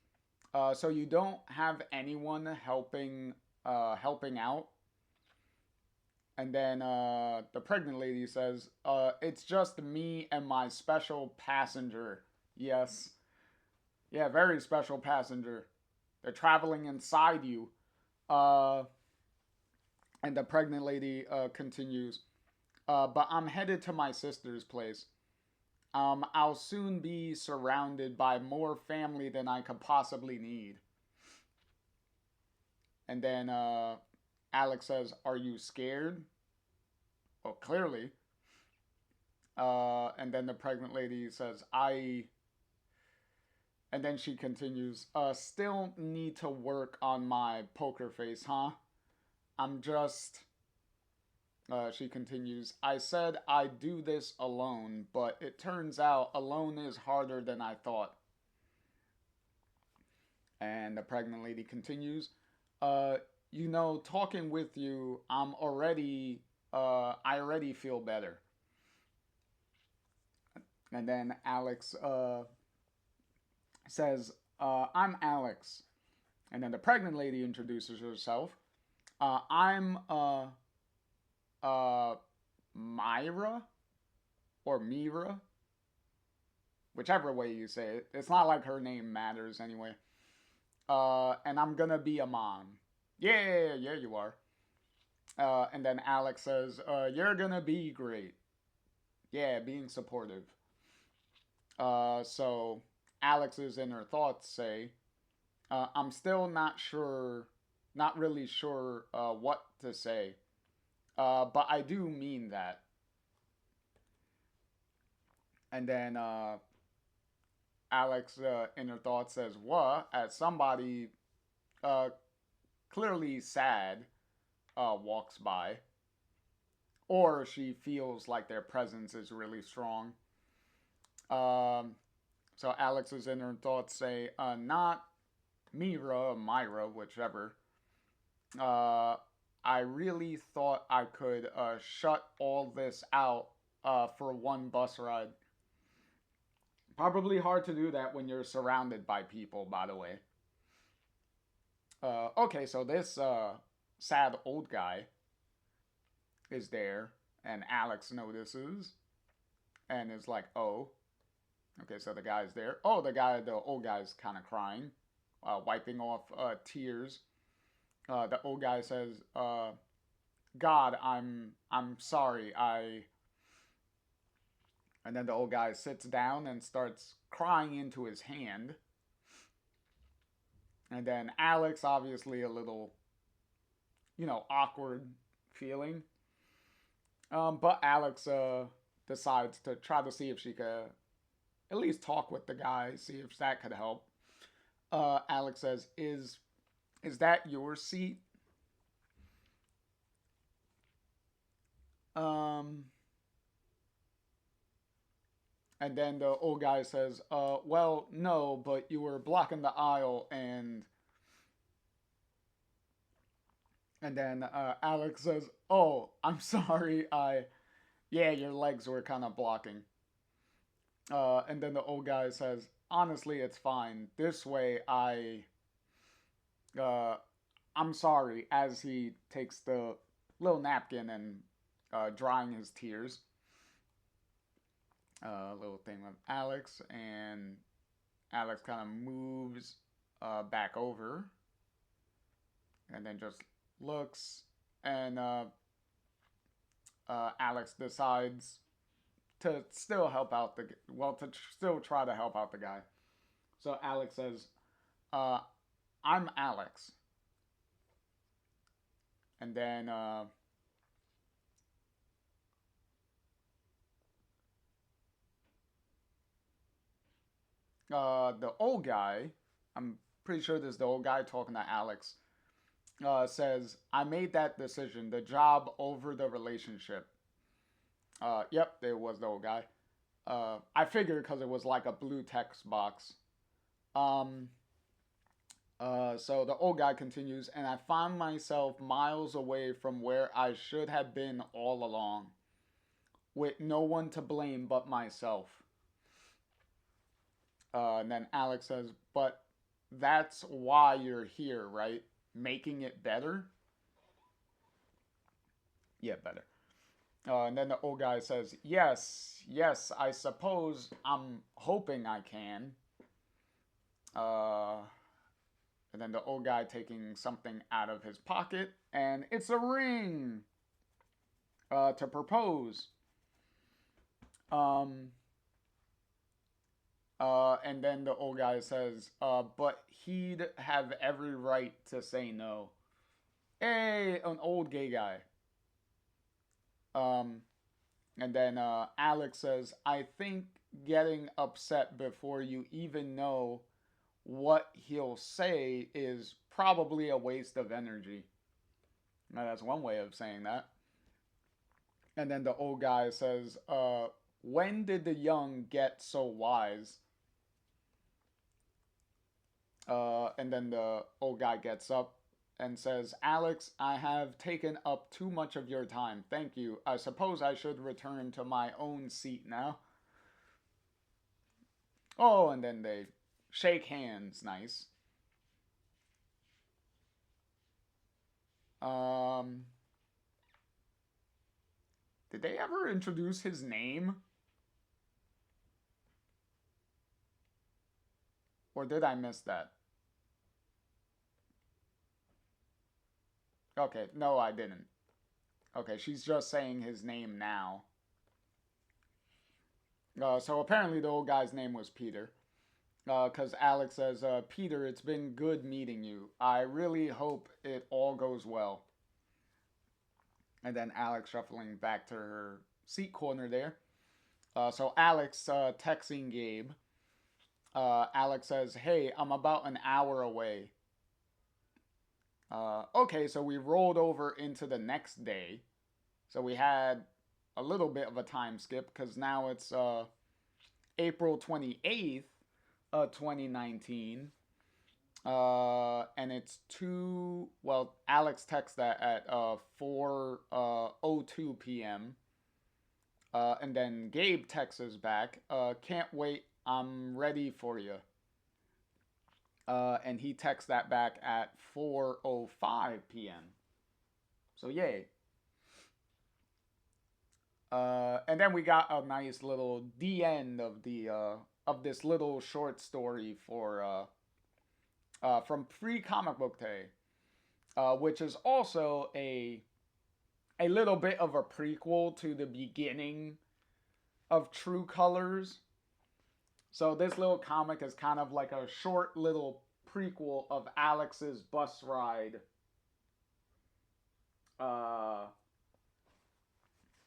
"So you don't have anyone helping out?" And then the pregnant lady says, "It's just me and my special passenger." Yes, yeah, very special passenger. They're traveling inside you. Uh, and the pregnant lady continues, "But I'm headed to my sister's place. I'll soon be surrounded by more family than I could possibly need." And then Alex says, "Are you scared?" Well, clearly. And then the pregnant lady says, "I." And then she continues, "Still need to work on my poker face, huh? I'm just." She continues, "I said I'd do this alone, but it turns out alone is harder than I thought." And the pregnant lady continues, uh, talking with you, I already feel better." And then Alex says, "I'm Alex." And then the pregnant lady introduces herself. "I'm uh, Myra or Mira, whichever way you say it. It's not like her name matters anyway. And I'm gonna be a mom." Yeah, yeah, you are. And then Alex says, "You're gonna be great." Yeah, being supportive. So Alex's inner thoughts say, "I'm still not really sure what to say, but I do mean that." And then Alex inner thought says, "What?" As somebody uh, clearly sad walks by, or she feels like their presence is really strong. Um, so Alex's inner thoughts say, "Not Mira or Myra, whichever. Uh, I really thought I could shut all this out for one bus ride." Probably hard to do that when you're surrounded by people, by the way. Okay, so this sad old guy is there, and Alex notices and is like, "Oh, okay." So the guy's there. Oh, the old guy's kind of crying, wiping off tears. The old guy says, "God, I'm sorry. I." And then the old guy sits down and starts crying into his hand. And then Alex, obviously a little, awkward feeling. But Alex decides to try to see if she could at least talk with the guy, see if that could help. Alex says, "Is that your seat?" Um, and then the old guy says, "Well, no, but you were blocking the aisle." And then Alex says, "Oh, I'm sorry. Yeah, your legs were kind of blocking." And then the old guy says, "Honestly, it's fine. This way, uh, I'm sorry." As he takes the little napkin and drying his tears. Little thing with Alex, and Alex kind of moves back over, and then just looks, and Alex decides to still help out still try to help out the guy. So Alex says, uh, "I'm Alex," and then the old guy, I'm pretty sure this is the old guy talking to Alex, says, "I made that decision, the job over the relationship." Yep, there was the old guy. I figured because it was like a blue text box. Um, so the old guy continues, "And I found myself miles away from where I should have been all along, with no one to blame but myself." And then Alex says, "But that's why you're here, right? Making it better?" Yeah, better. And then the old guy says, "Yes, yes, I suppose I'm hoping I can." Uh, and then the old guy taking something out of his pocket, and it's a ring to propose. Um, and then the old guy says, "But he'd have every right to say no." Hey, an old gay guy. Um, and then Alex says, "I think getting upset before you even know what he'll say is probably a waste of energy." Now, that's one way of saying that. And then the old guy says, "When did the young get so wise?" And then the old guy gets up and says, "Alex, I have taken up too much of your time. Thank you. I suppose I should return to my own seat now." Oh, and then they shake hands. Nice. Um, did they ever introduce his name? Or did I miss that? Okay, no, I didn't. Okay, she's just saying his name now. So apparently the old guy's name was Peter. Because Alex says, "Peter, it's been good meeting you. I really hope it all goes well." And then Alex shuffling back to her seat corner there. So Alex texting Gabe. Alex says, "Hey, I'm about an hour away." Okay, so we rolled over into the next day. So we had a little bit of a time skip because now it's April 28th, 2019. And it's Alex texts that at 4:02 p.m. And then Gabe texts us back, "Can't wait, I'm ready for you." And he texts that back at 4:05 p.m. So yay. And then we got a nice little the end of the of this little short story for from Free Comic Book Day, which is also a little bit of a prequel to the beginning of True Colors. So this little comic is kind of like a short little prequel of Alex's bus ride. Uh,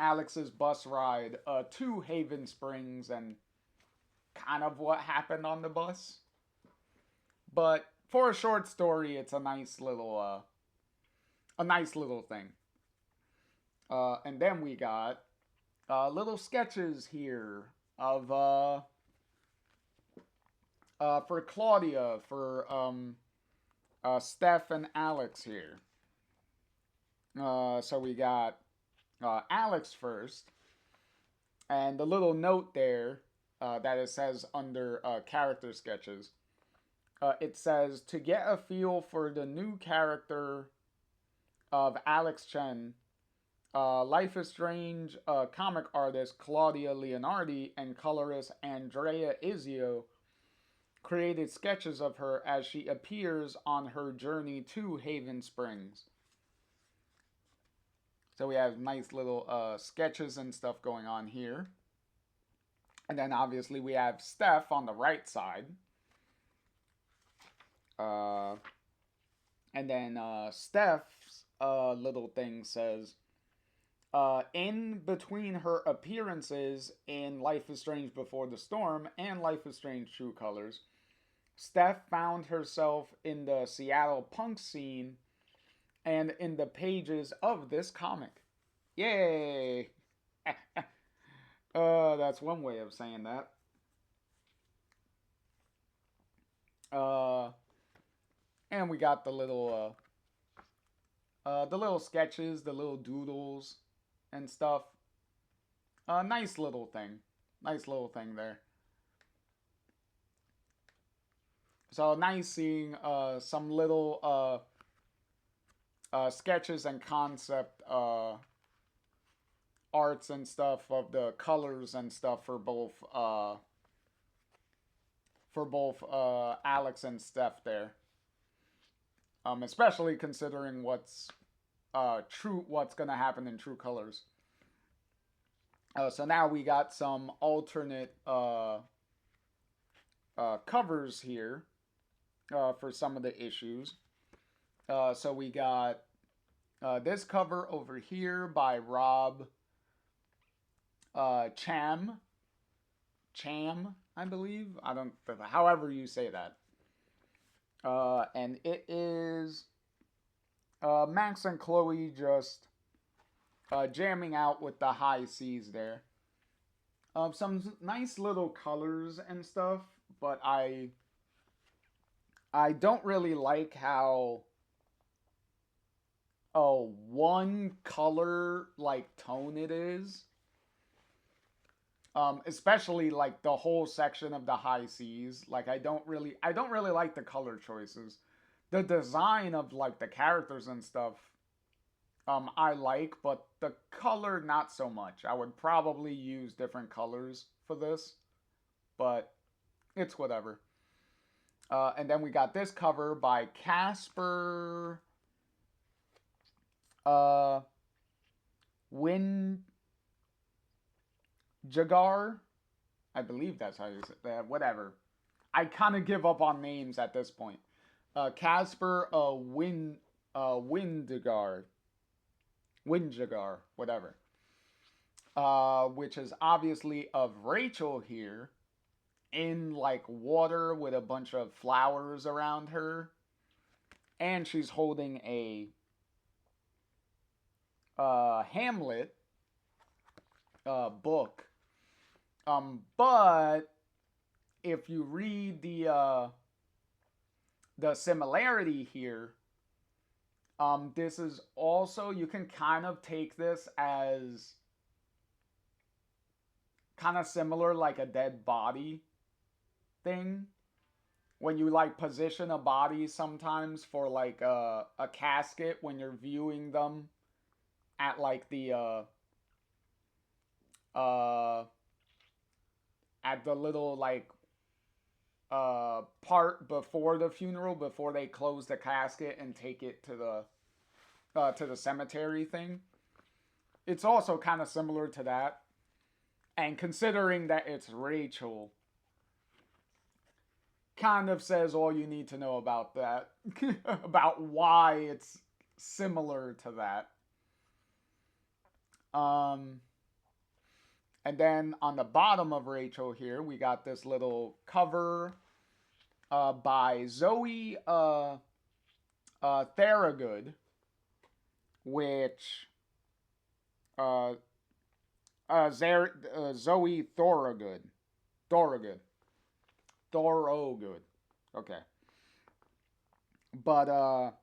Alex's bus ride to Haven Springs and kind of what happened on the bus. But for a short story, it's a nice little thing. And then we got little sketches here of for Claudia, for Steph and Alex here. So we got Alex first, and the little note there that it says under character sketches. It says, to get a feel for the new character of Alex Chen, Life is Strange comic artist Claudia Leonardi and colorist Andrea Izio created sketches of her as she appears on her journey to Haven Springs. So we have nice little sketches and stuff going on here. And then obviously we have Steph on the right side. And then Steph's little thing says, in between her appearances in Life is Strange Before the Storm and Life is Strange True Colors, Steph found herself in the Seattle punk scene and in the pages of this comic. Yay! That's one way of saying that. And we got the little sketches, the little doodles and stuff. Nice little thing. Nice little thing there. So nice seeing some little sketches and concept arts and stuff of the colors and stuff for both Alex and Steph there. Especially considering what's gonna happen in True Colors. So now we got some alternate covers here for some of the issues. So we got this cover over here by Rob Cham, I believe. I don't, however you say that. And it is Max and Chloe just jamming out with the high C's there. Some nice little colors and stuff, but I don't really like how one color like tone it is. Especially like the whole section of the high C's. Like I don't really like the color choices. The design of like the characters and stuff I like, but the color not so much. I would probably use different colors for this, but it's whatever. And then we got this cover by Casper Jagar, I believe that's how you say that. Whatever. I kind of give up on names at this point. Casper Windegar, whatever. Which is obviously of Rachel here in like water with a bunch of flowers around her, and she's holding a Hamlet book. But if you read the similarity here, this is also, you can kind of take this as kind of similar, like a dead body thing. when you like position a body sometimes for like a casket when you're viewing them at like the uh at the little like part before the funeral, before they close the casket and take it to the cemetery thing. It's also kind of similar to that. And considering that it's Rachel, kind of says all you need to know about that. About why it's similar to that. Um, and then on the bottom of Rachel here, we got this little cover by Zoe Thorogood, which uh, Zoe Thorogood. Thorogood. Thorogood. Okay. But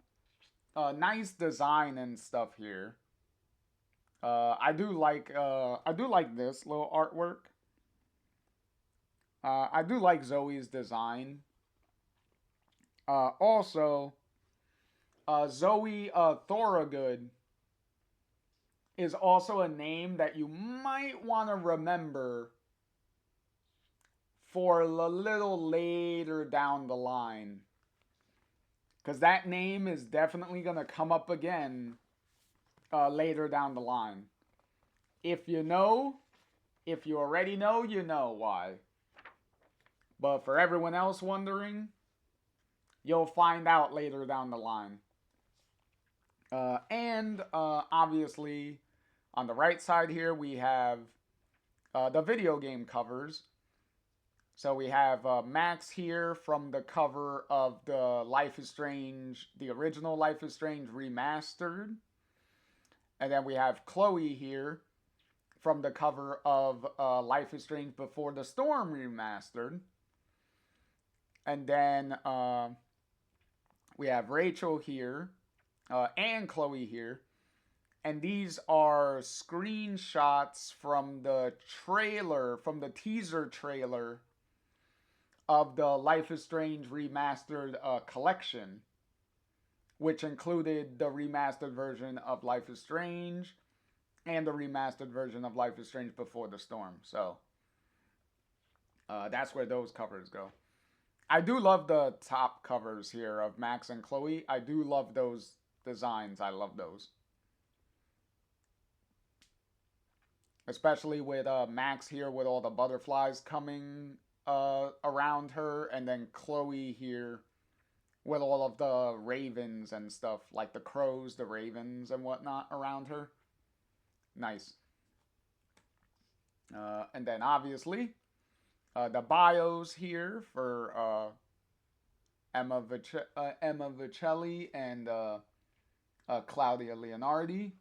nice design and stuff here. I do like this little artwork. I do like Zoe's design. Also, Zoe Thorogood is also a name that you might want to remember for a little later down the line. Because that name is definitely going to come up again later down the line. If you already know, you know why. But for everyone else wondering, you'll find out later down the line. And obviously, on the right side here, we have the video game covers. So we have Max here from the cover of the Life is Strange, the original Life is Strange remastered. And then we have Chloe here from the cover of Life is Strange Before the Storm remastered. And then we have Rachel here and Chloe here. And these are screenshots from the trailer, from the teaser trailer of the Life is Strange remastered collection, which included the remastered version of Life is Strange and the remastered version of Life is Strange Before the Storm. So that's where those covers go. I do love the top covers here of Max and Chloe. I do love those designs. I love those. Especially with Max here with all the butterflies coming around her, and then Chloe here with all of the ravens and stuff, like the crows, the ravens, and whatnot around her. Nice. And then obviously the bios here for Emma Vicelli and Claudia Leonardi,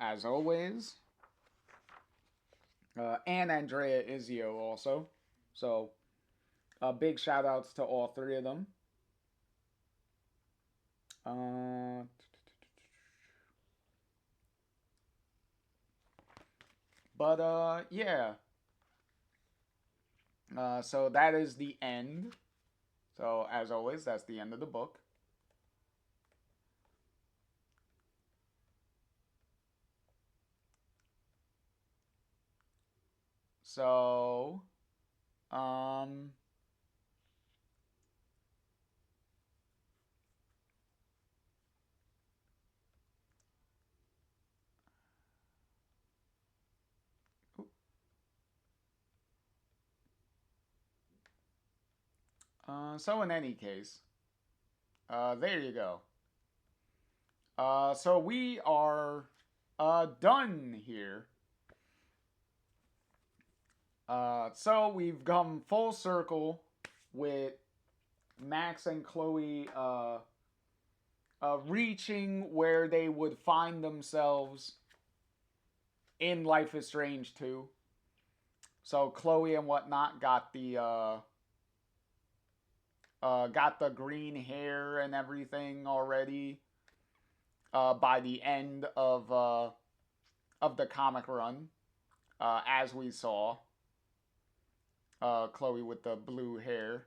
as always. And Andrea Izio also. So, big shout outs to all three of them. Yeah. So that is the end. So, as always, that's the end of the book. So, so in any case, there you go. So we are done here. So we've come full circle with Max and Chloe reaching where they would find themselves in Life is Strange 2. So Chloe and whatnot got the green hair and everything already by the end of the comic run, as we saw. Chloe with the blue hair.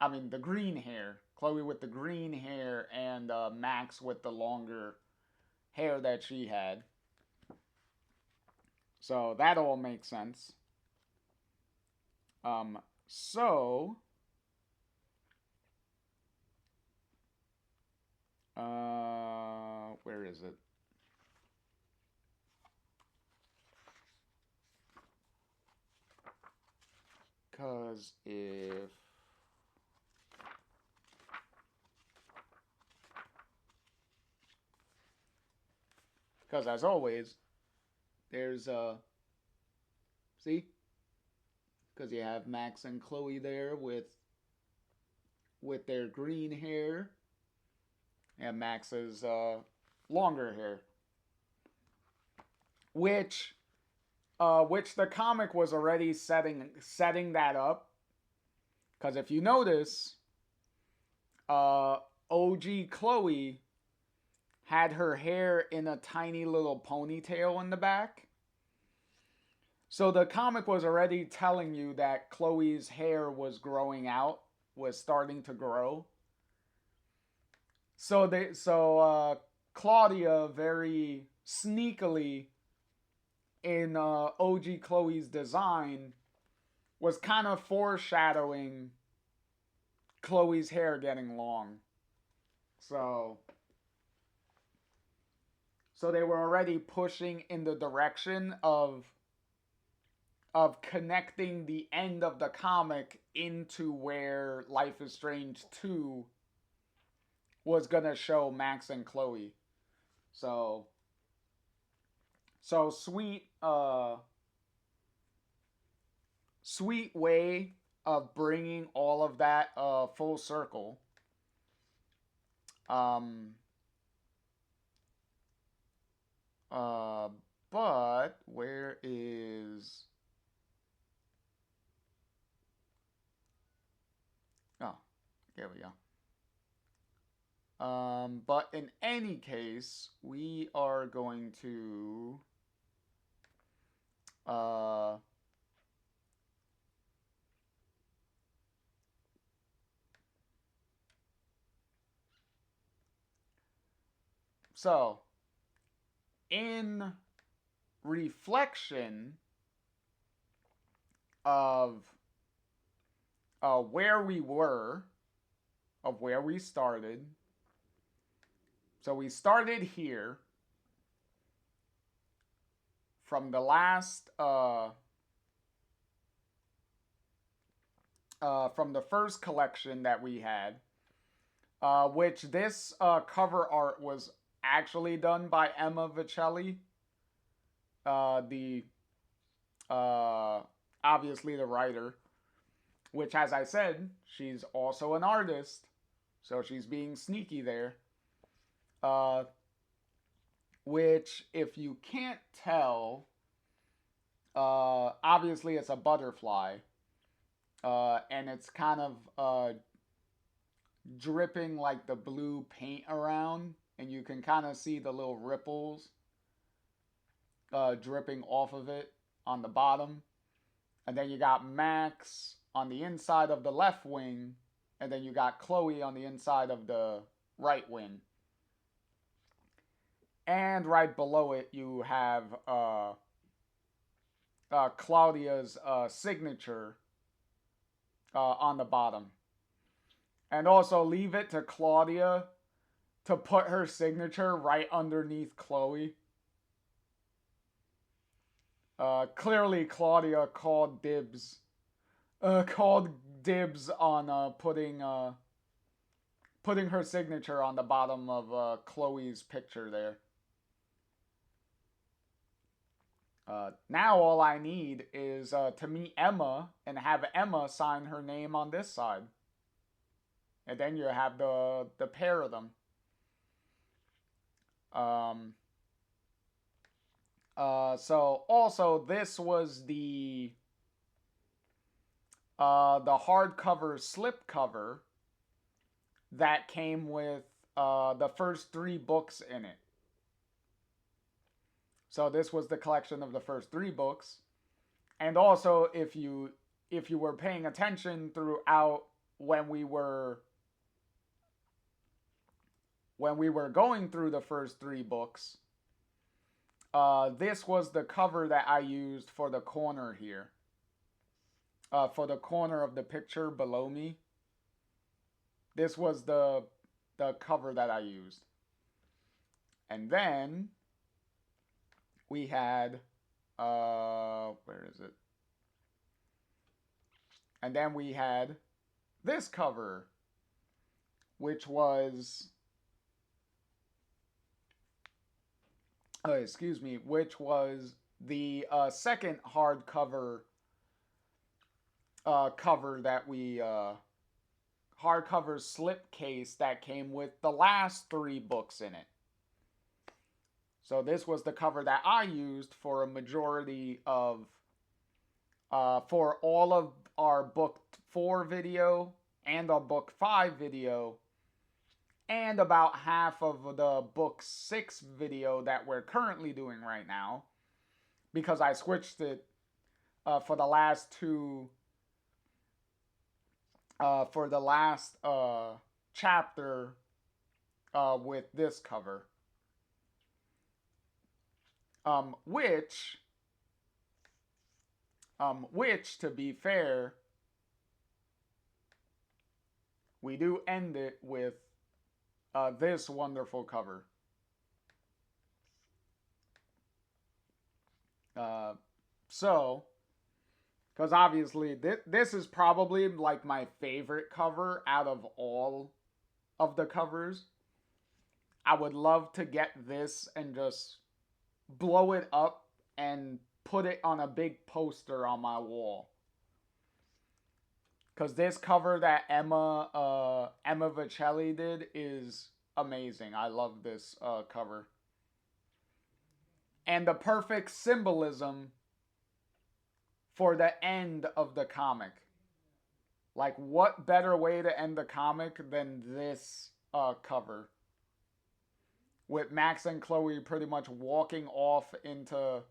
I mean, the green hair. Chloe with the green hair and Max with the longer hair that she had. So that all makes sense. So where is it? Because as always, there's see, because you have Max and Chloe there with their green hair and Max's longer hair, which the comic was already setting that up. Because if you notice, OG Chloe had her hair in a tiny little ponytail in the back. So the comic was already telling you that Chloe's hair was growing out, was starting to grow. So Claudia very sneakily in OG Chloe's design was kind of foreshadowing Chloe's hair getting long. So they were already pushing in the direction of connecting the end of the comic into where Life is Strange 2 was going to show Max and Chloe. So sweet sweet way of bringing all of that full circle. But where is... Oh, there we go. But in any case, we are going to so in reflection of where we were, of where we started. So we started here from the last from the first collection that we had, which this cover art was actually done by Emma Vicelli, the obviously the writer, which, as I said, she's also an artist, so she's being sneaky there. Which, if you can't tell, obviously it's a butterfly, and it's kind of dripping like the blue paint around, and you can kind of see the little ripples dripping off of it on the bottom. And then you got Max on the inside of the left wing, and then you got Chloe on the inside of the right wing. And right below it, you have Claudia's signature on the bottom. And also leave it to Claudia to put her signature right underneath Chloe. Clearly, Claudia called dibs. Called dibs on putting her signature on the bottom of Chloe's picture there. Now all I need is to meet Emma and have Emma sign her name on this side. And then you have the pair of them. So also this was the hardcover slipcover that came with the first 3 books in it. So this was the collection of the first 3 books. And also, if you were paying attention throughout when we were going through the first 3 books, this was the cover that I used for the corner here. For the corner of the picture below me. This was the cover that I used. And then we had, where is it? And then we had this cover, which was, which was the second hardcover cover that we, hardcover slipcase that came with the last 3 books in it. So this was the cover that I used for a majority of, for all of our book 4 video and our book 5 video, and about half of the book 6 video that we're currently doing right now, because I switched it for the last 2, for the last chapter with this cover. Which, to be fair, we do end it with this wonderful cover. So, because obviously this is probably like my favorite cover out of all of the covers. I would love to get this and just blow it up and put it on a big poster on my wall. Because this cover that Emma Vicelli did is amazing. I love this cover. And the perfect symbolism for the end of the comic. Like, what better way to end the comic than this cover? With Max and Chloe pretty much walking off into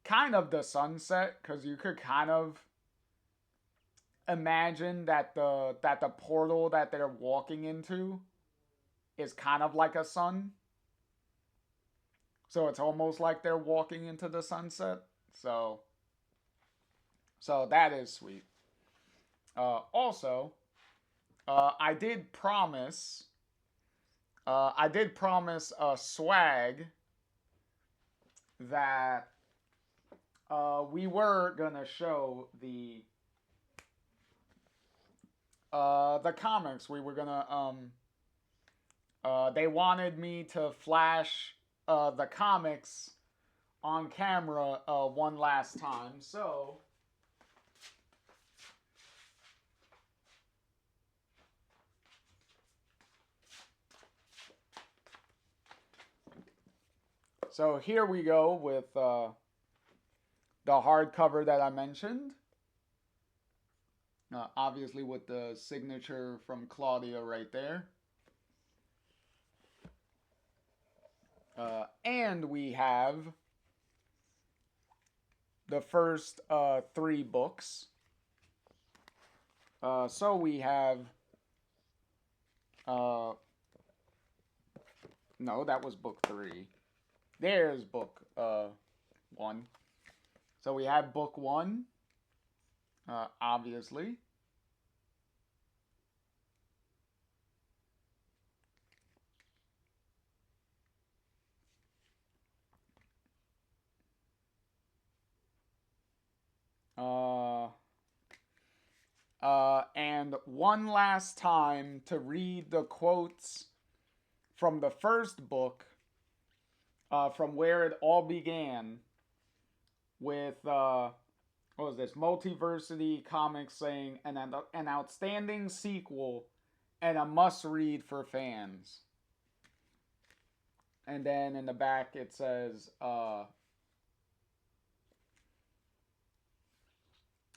kind of the sunset, because you could kind of imagine that the portal that they're walking into is kind of like a sun. So it's almost like they're walking into the sunset. So that is sweet. Also, I did promise Swag that we were gonna show the comics. We were gonna they wanted me to flash the comics on camera one last time. So here we go with the hardcover that I mentioned. Obviously with the signature from Claudia right there. And we have the first 3 books. So we have... no, that was book 3. There's book 1. So we have book 1, obviously. And one last time to read the quotes from the first book, from where it all began, with what was this? Multiversity Comics saying an outstanding sequel and a must-read for fans. And then in the back it says,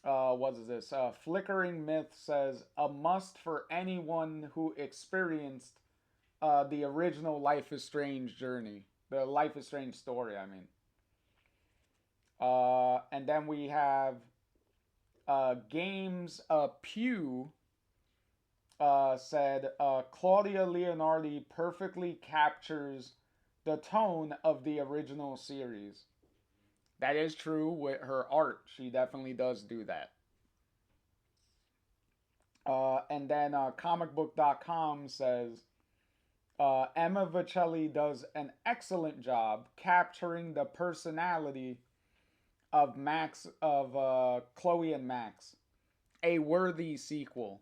what is this? Flickering Myth says, a must for anyone who experienced the original Life is Strange journey. The Life is Strange story, I mean. And then we have Games Pew said Claudia Leonardi perfectly captures the tone of the original series. That is true with her art. She definitely does do that. And then comicbook.com says Emma Vicelli does an excellent job capturing the personality of Chloe and Max. A worthy sequel.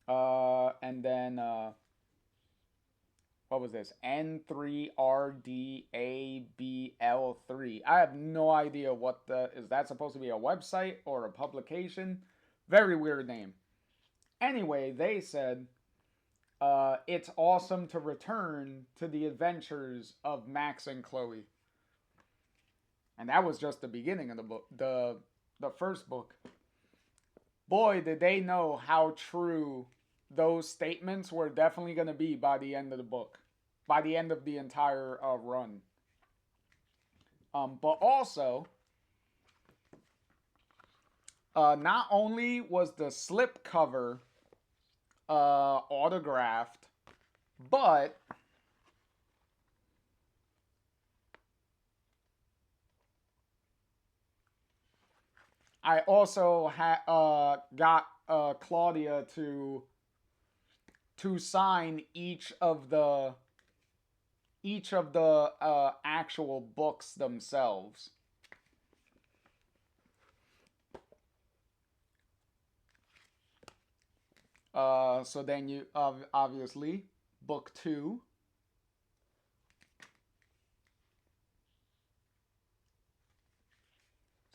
And then what was this? N3RDABL3. I have no idea what is that supposed to be a website or a publication? Very weird name. Anyway, they said it's awesome to return to the adventures of Max and Chloe. And that was just the beginning of the book, the first book. Boy, did they know how true those statements were definitely going to be by the end of the book, by the end of the entire run. But also, not only was the slipcover autographed, but I also got Claudia to sign each of the actual books themselves. So then you obviously book 2.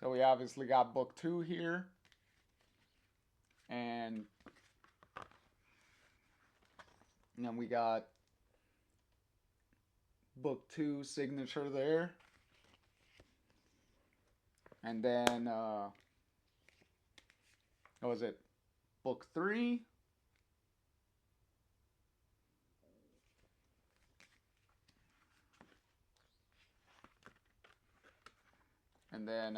So we obviously got book 2 here. And then we got book 2 signature there. And then, what was it? Book 3. And then,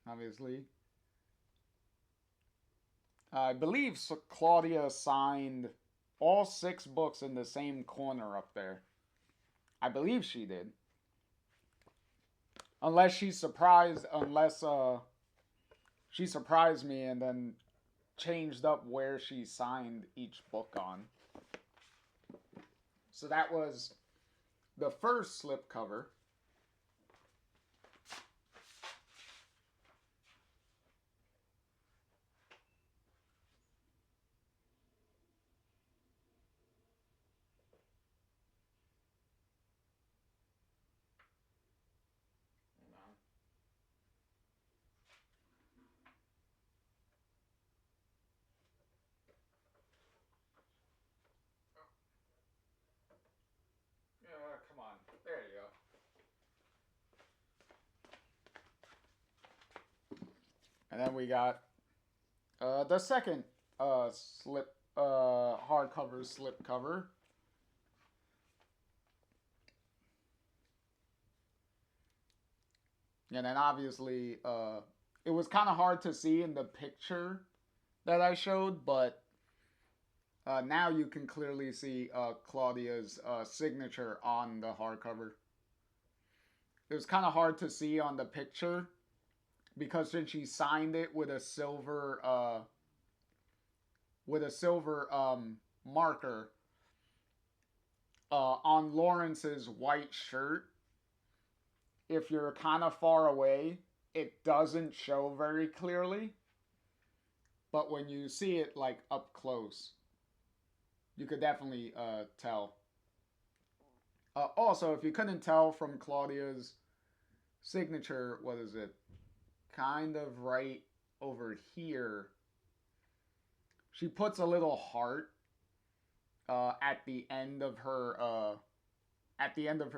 obviously, I believe Claudia signed all 6 books in the same corner up there. I believe she did. Unless she surprised me and then changed up where she signed each book on. So that was the first slipcover. Come on. There you go. And then we got the second hardcover slipcover. And then obviously it was kind of hard to see in the picture that I showed, but now you can clearly see Claudia's signature on the hardcover. It was kind of hard to see on the picture because since she signed it with a silver marker on Lawrence's white shirt, if you're kind of far away, it doesn't show very clearly. But when you see it like up close, you could definitely tell. Also, if you couldn't tell from Claudia's signature, what is it? Kind of right over here. She puts a little heart at the end of her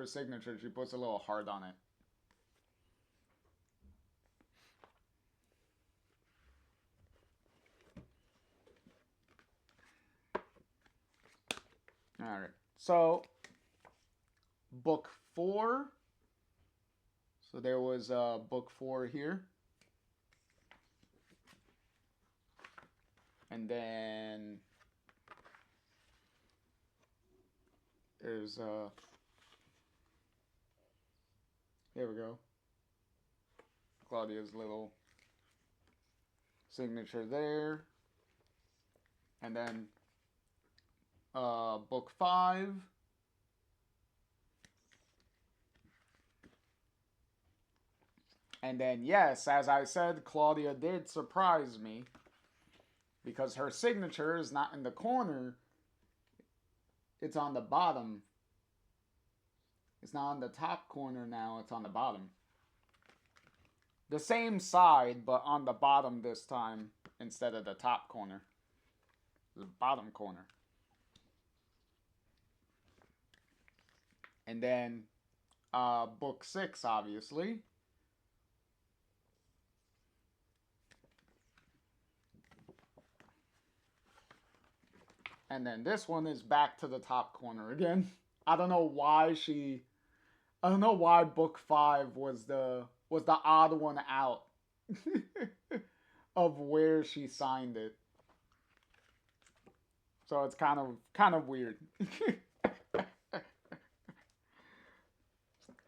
signature. She puts a little heart on it. All right. So book 4. So there was book 4 here. And then there's here we go. Claudia's little signature there. And then book 5. And then, yes, as I said, Claudia did surprise me because her signature is not in the corner. It's on the bottom. It's not on the top corner now. It's on the bottom. The same side, but on the bottom this time instead of the top corner. The bottom corner. And then book 6, obviously. And then this one is back to the top corner again. I don't know why book 5 was the odd one out of where she signed it. So it's kind of weird.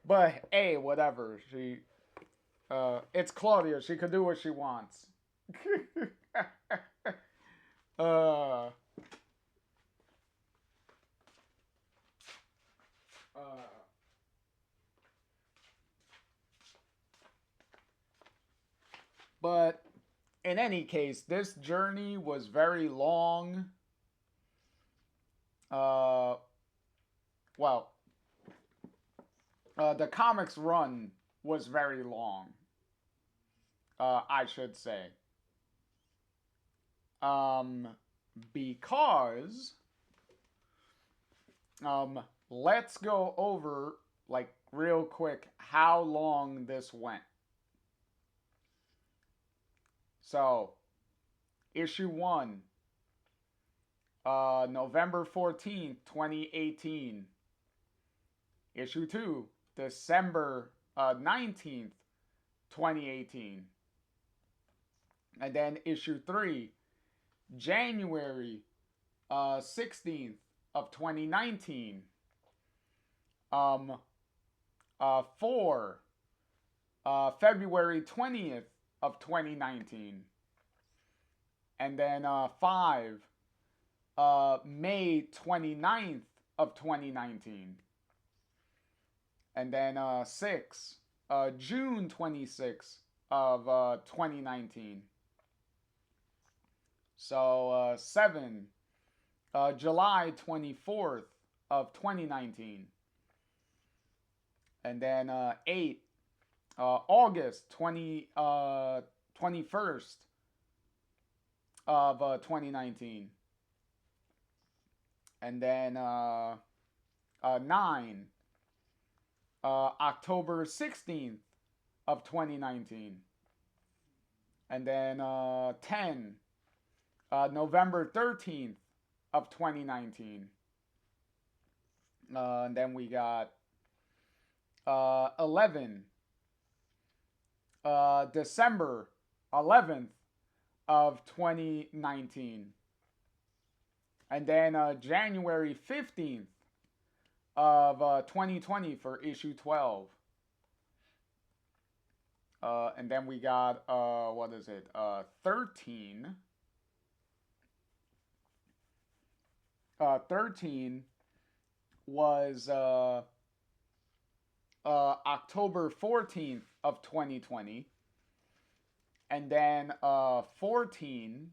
But hey, whatever. It's Claudia. She could do what she wants. But in any case, this journey was very long. The comics run was very long. I should say. Because let's go over, like, real quick how long this went. So, issue 1, November 14th, 2018. Issue 2, December 19th, 2018. And then issue 3, January 16th of 2019. 4, February 20th of 2019. And then 5, May 29th of 2019. And then 6, June 26th of 2019. So 7, July 24th of 2019. And then 8, August 21st of 2019. And then 9, October 16th of 2019. And then 10, November 13th of 2019. And then we got 11, December 11th of 2019. And then January 15th of 2020 for issue 12. And then we got, 13. 13 was October 14th of 2020. And then 14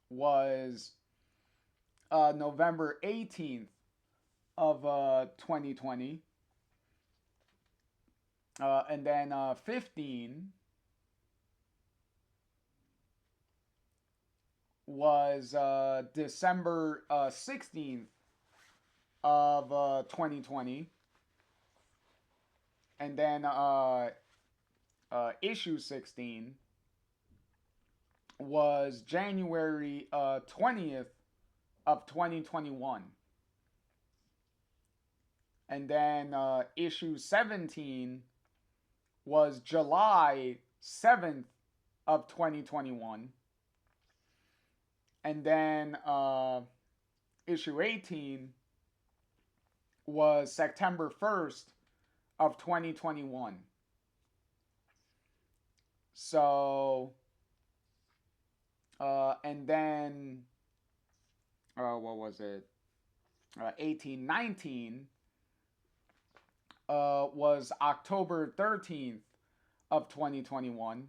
was November 18th of 2020. And then 15 was December 16th of 2020. And then issue 16 was January 20th of 2021. And then issue 17 was July 7th of 2021. And then issue 18 was September 1st of 2021. So, and then, what was it? 1819 was October 13th of 2021.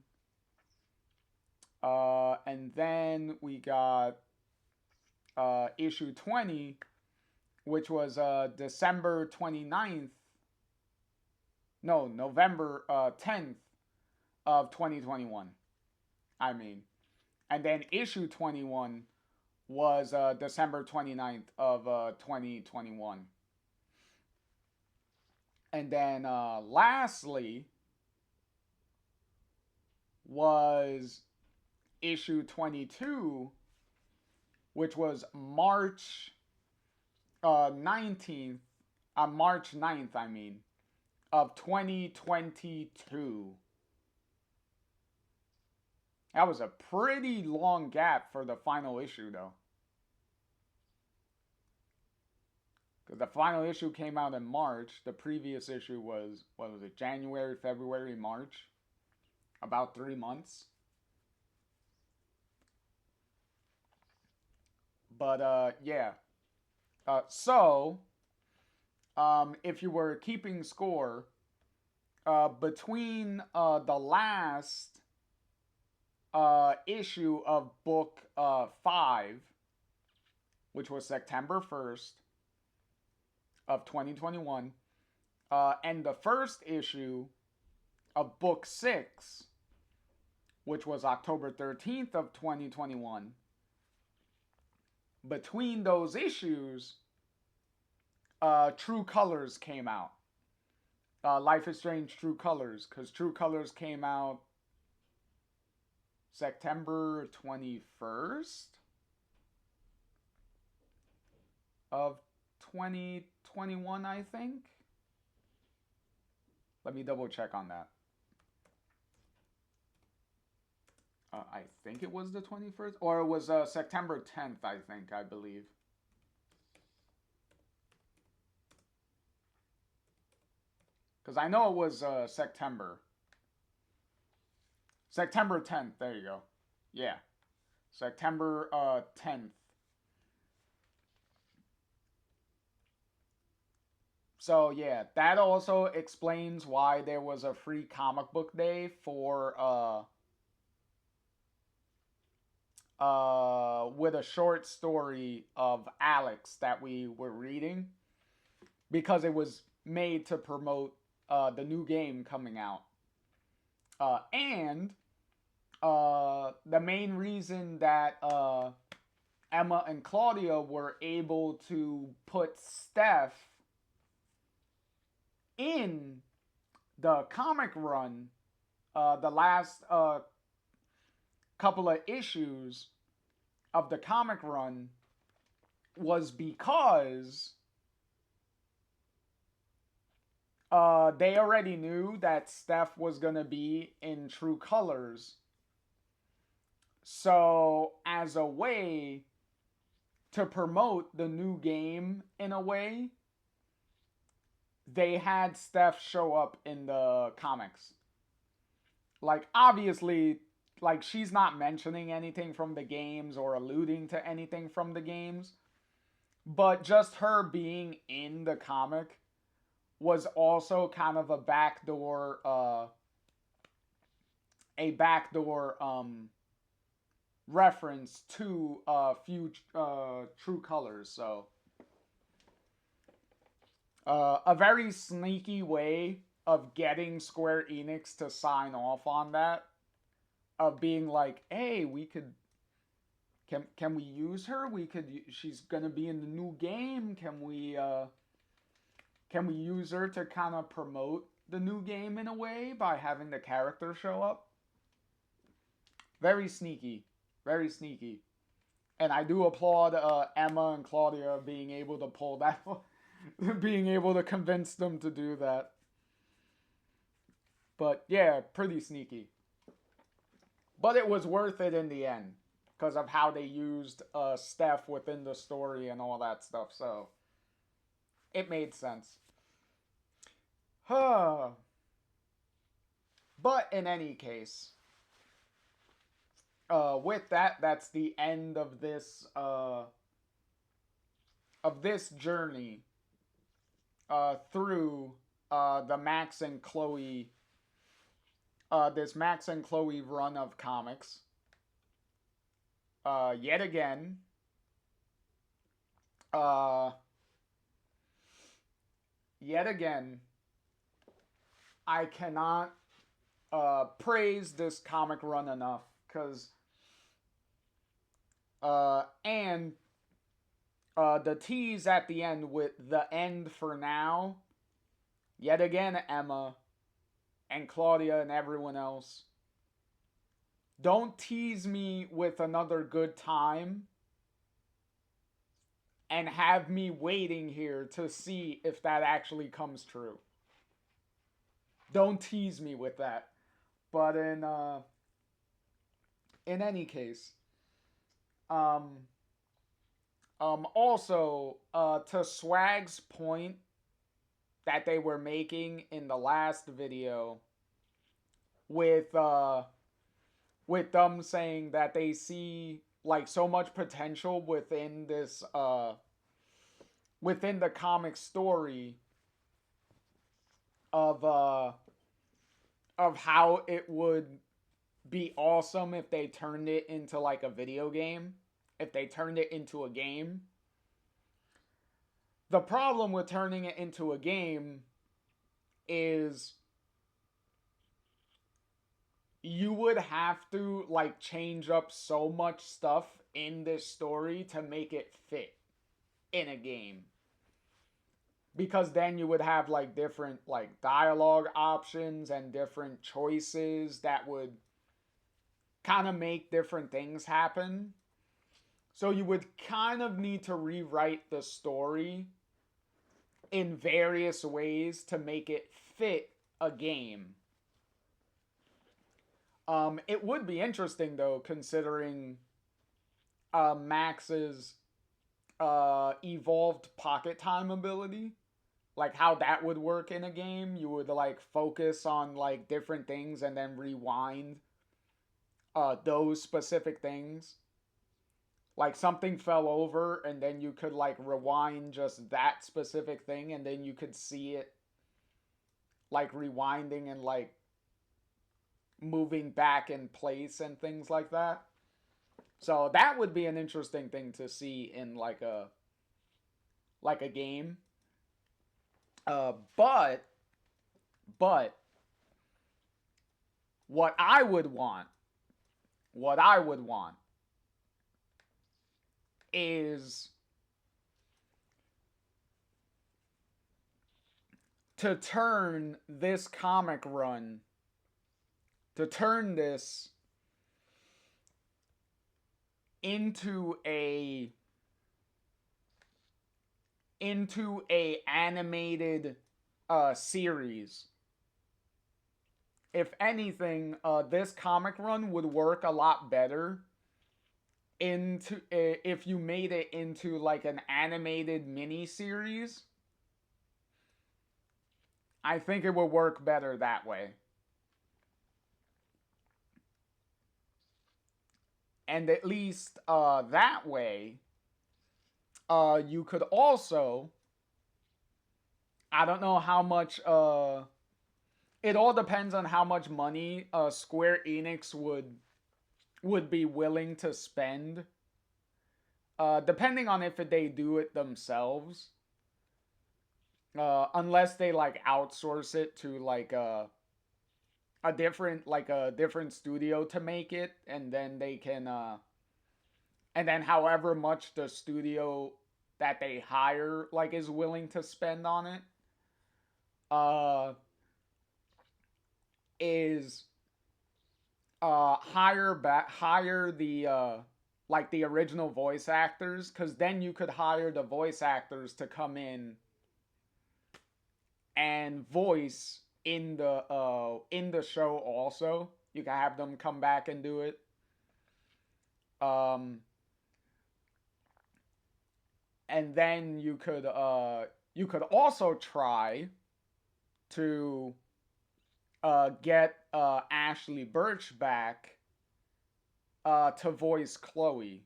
And then we got issue 20, which was December 29th. No, November 10th of 2021. I mean. And then issue 21 was December 29th of 2021. And then lastly was issue 22, which was March 19th, March 9th, I mean, of 2022. That was a pretty long gap for the final issue, though. Because the final issue came out in March. The previous issue was, what was it, January, February, March? About 3 months. But, yeah. So, if you were keeping score, between the last issue of book 5, which was September 1st of 2021, and the first issue of book 6, which was October 13th of 2021, between those issues, True Colors came out. Life is Strange True Colors, because True Colors came out September 21st of 2021, I think. Let me double check on that. I think it was the 21st, or it was September 10th, I believe. Because I know it was September. September 10th, there you go. Yeah. September 10th. So, yeah, that also explains why there was a free comic book day for, with a short story of Alex that we were reading. Because it was made to promote the new game coming out. And the main reason that Emma and Claudia were able to put Steph in the comic run, the last couple of issues of the comic run, was because they already knew that Steph was going to be in True Colors. So, as a way to promote the new game in a way, they had Steph show up in the comics. Like, obviously, like, she's not mentioning anything from the games or alluding to anything from the games. But just her being in the comic was also kind of a backdoor reference to True Colors. So a very sneaky way of getting Square Enix to sign off on that, of being like, hey, we could, can we use her? She's gonna be in the new game. Can we use her to kind of promote the new game in a way by having the character show up? Very sneaky. Very sneaky. And I do applaud Emma and Claudia being able to pull that, being able to convince them to do that. But yeah, pretty sneaky. But it was worth it in the end. because of how they used Steph within the story and all that stuff. So it made sense. Huh. But in any case, with that, that's the end of this journey through the Max and Chloe, this Max and Chloe run of comics. Yet again, uh, I cannot praise this comic run enough, because and the tease at the end with the end for now. Yet again, Emma and Claudia and everyone else, don't tease me with another good time and have me waiting here to see if that actually comes true. Don't tease me with that. But in any case, um also to Swag's point that they were making in the last video with them saying that they see like so much potential within this within the comic story of how it would be awesome if they turned it into like a video game, if they turned it into a game. The problem with turning it into a game is you would have to like change up so much stuff in this story to make it fit in a game, because then you would have like different like dialogue options and different choices that would kind of make different things happen. So you would kind of need to rewrite the story in various ways to make it fit a game. It would be interesting though, considering Max's evolved pocket time ability, like how that would work in a game. You would like focus on like different things and then rewind those specific things. Like something fell over and then you could like rewind just that specific thing, and then you could see it like rewinding and like moving back in place and things like that. So that would be an interesting thing to see in like a game. But what I would want is to turn this comic run, to turn this into a animated series. If anything, this comic run would work a lot better into if you made it into like an animated mini series. I think it would work better that way. And at least that way, you could also, I don't know how much, it all depends on how much money Square Enix would be willing to spend, depending on if they do it themselves, unless they like outsource it to like a different studio to make it, and then they can and then however much the studio that they hire like is willing to spend on it uh is hire the like the original voice actors, because then you could hire the voice actors to come in and voice in the show also. You can have them come back and do it. Um, and then you could also try to get Ashley Birch back to voice Chloe,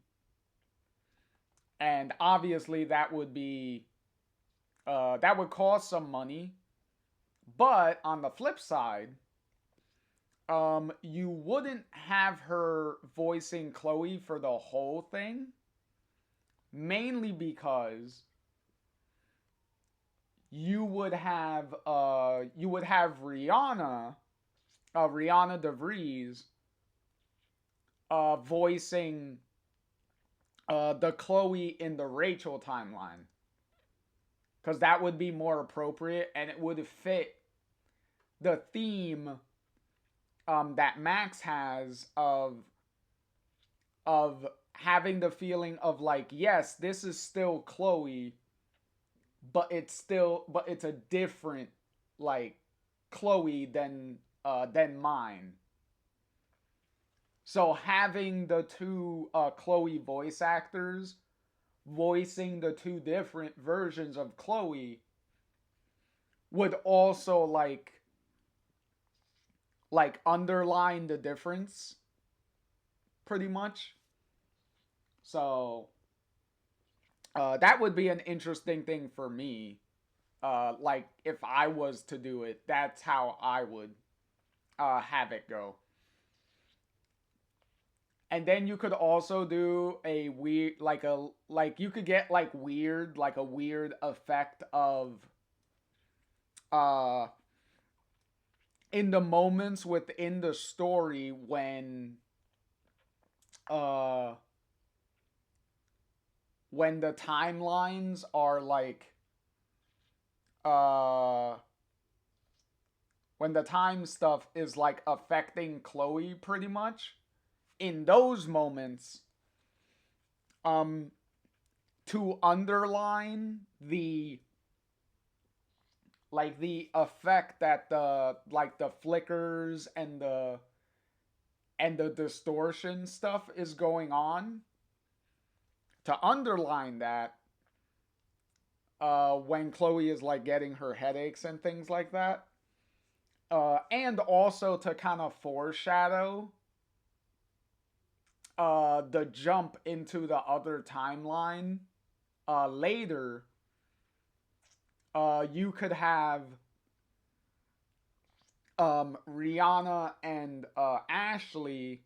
and obviously that would cost some money. But on the flip side, you wouldn't have her voicing Chloe for the whole thing, mainly because you would have Rihanna DeVries voicing the Chloe in the Rachel timeline, because that would be more appropriate and it would fit the theme that Max has of having the feeling of like, yes, this is still Chloe, but it's a different like Chloe than mine. So having the two Chloe voice actors voicing the two different versions of Chloe would also like underline the difference pretty much. So that would be an interesting thing for me. Like if I was to do it, that's how I would have it go. And then you could also do a weird, like you could get like a weird effect of uh in the moments within the story uh when the timelines are uh when the time stuff is like affecting Chloe pretty much. In those moments, um to underline the effect that the flickers and the distortion stuff is going on, to underline that when Chloe is like getting her headaches and things like that, and also to kind of foreshadow the jump into the other timeline later. You could have Rihanna and Ashley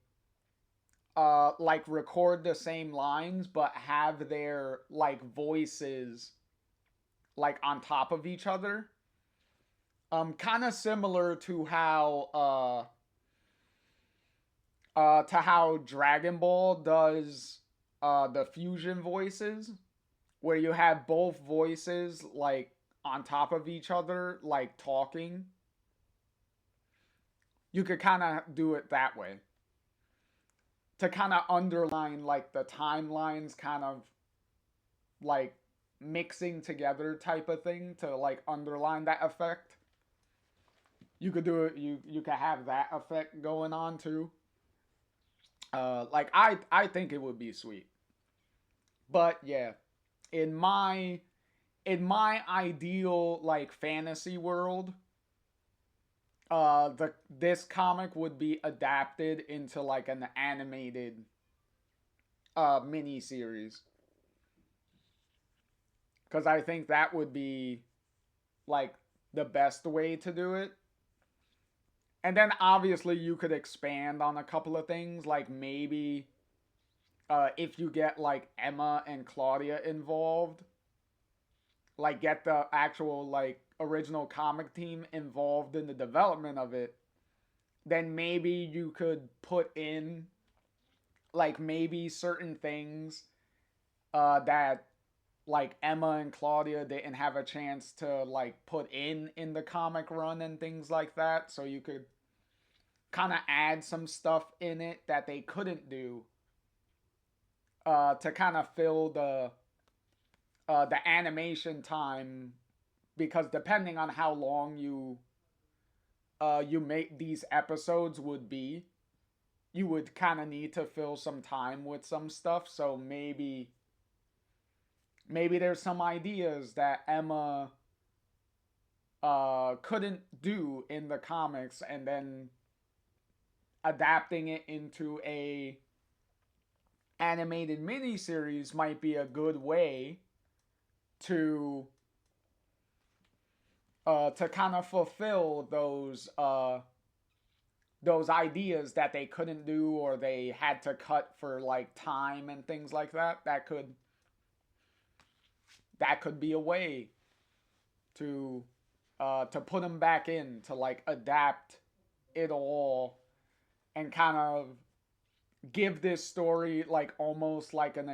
like record the same lines but have their like voices like on top of each other. Kind of similar to how Dragon Ball does the fusion voices, where you have both voices like on top of each other, like talking. You could kind of do it that way to kind of underline like the timelines kind of like mixing together type of thing to like underline that effect. You could do it. You could have that effect going on too. Like I think it would be sweet. But yeah, in my in my ideal like fantasy world, the this comic would be adapted into like an animated mini series, because I think that would be like the best way to do it. And then obviously you could expand on a couple of things, like maybe if you get like Emma and Claudia involved, like get the actual like original comic team involved in the development of it, then maybe you could put in like maybe certain things that like Emma and Claudia didn't have a chance to like put in the comic run and things like that. So you could kind of add some stuff in it that they couldn't do to kind of fill the animation time, because depending on how long you make these episodes would be, you would kind of need to fill some time with some stuff. So maybe there's some ideas that Emma couldn't do in the comics, and then adapting it into a animated miniseries might be a good way to to kind of fulfill those ideas that they couldn't do, or they had to cut for like time and things like that. That could be a way to put them back in, to like adapt it all and kind of give this story like almost like an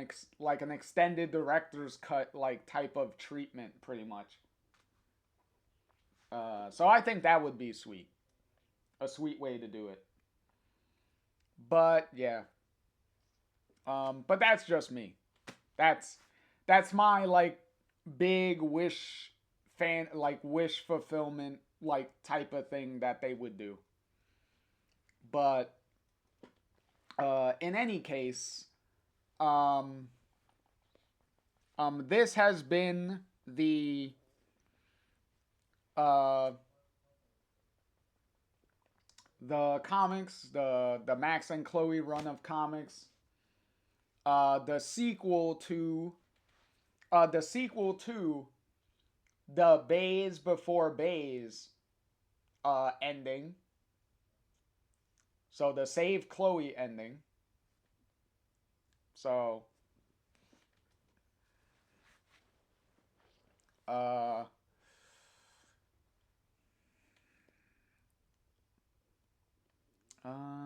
extended director's cut like type of treatment, pretty much. So I think that would be sweet, a sweet way to do it. But yeah, but that's just me. That's that's my like big wish fulfillment like type of thing that they would do. But in any case, um, this has been uh, the comics, the Max and Chloe run of comics. The sequel to the sequel to the Bays Before Bays ending. So the Save Chloe ending. So uh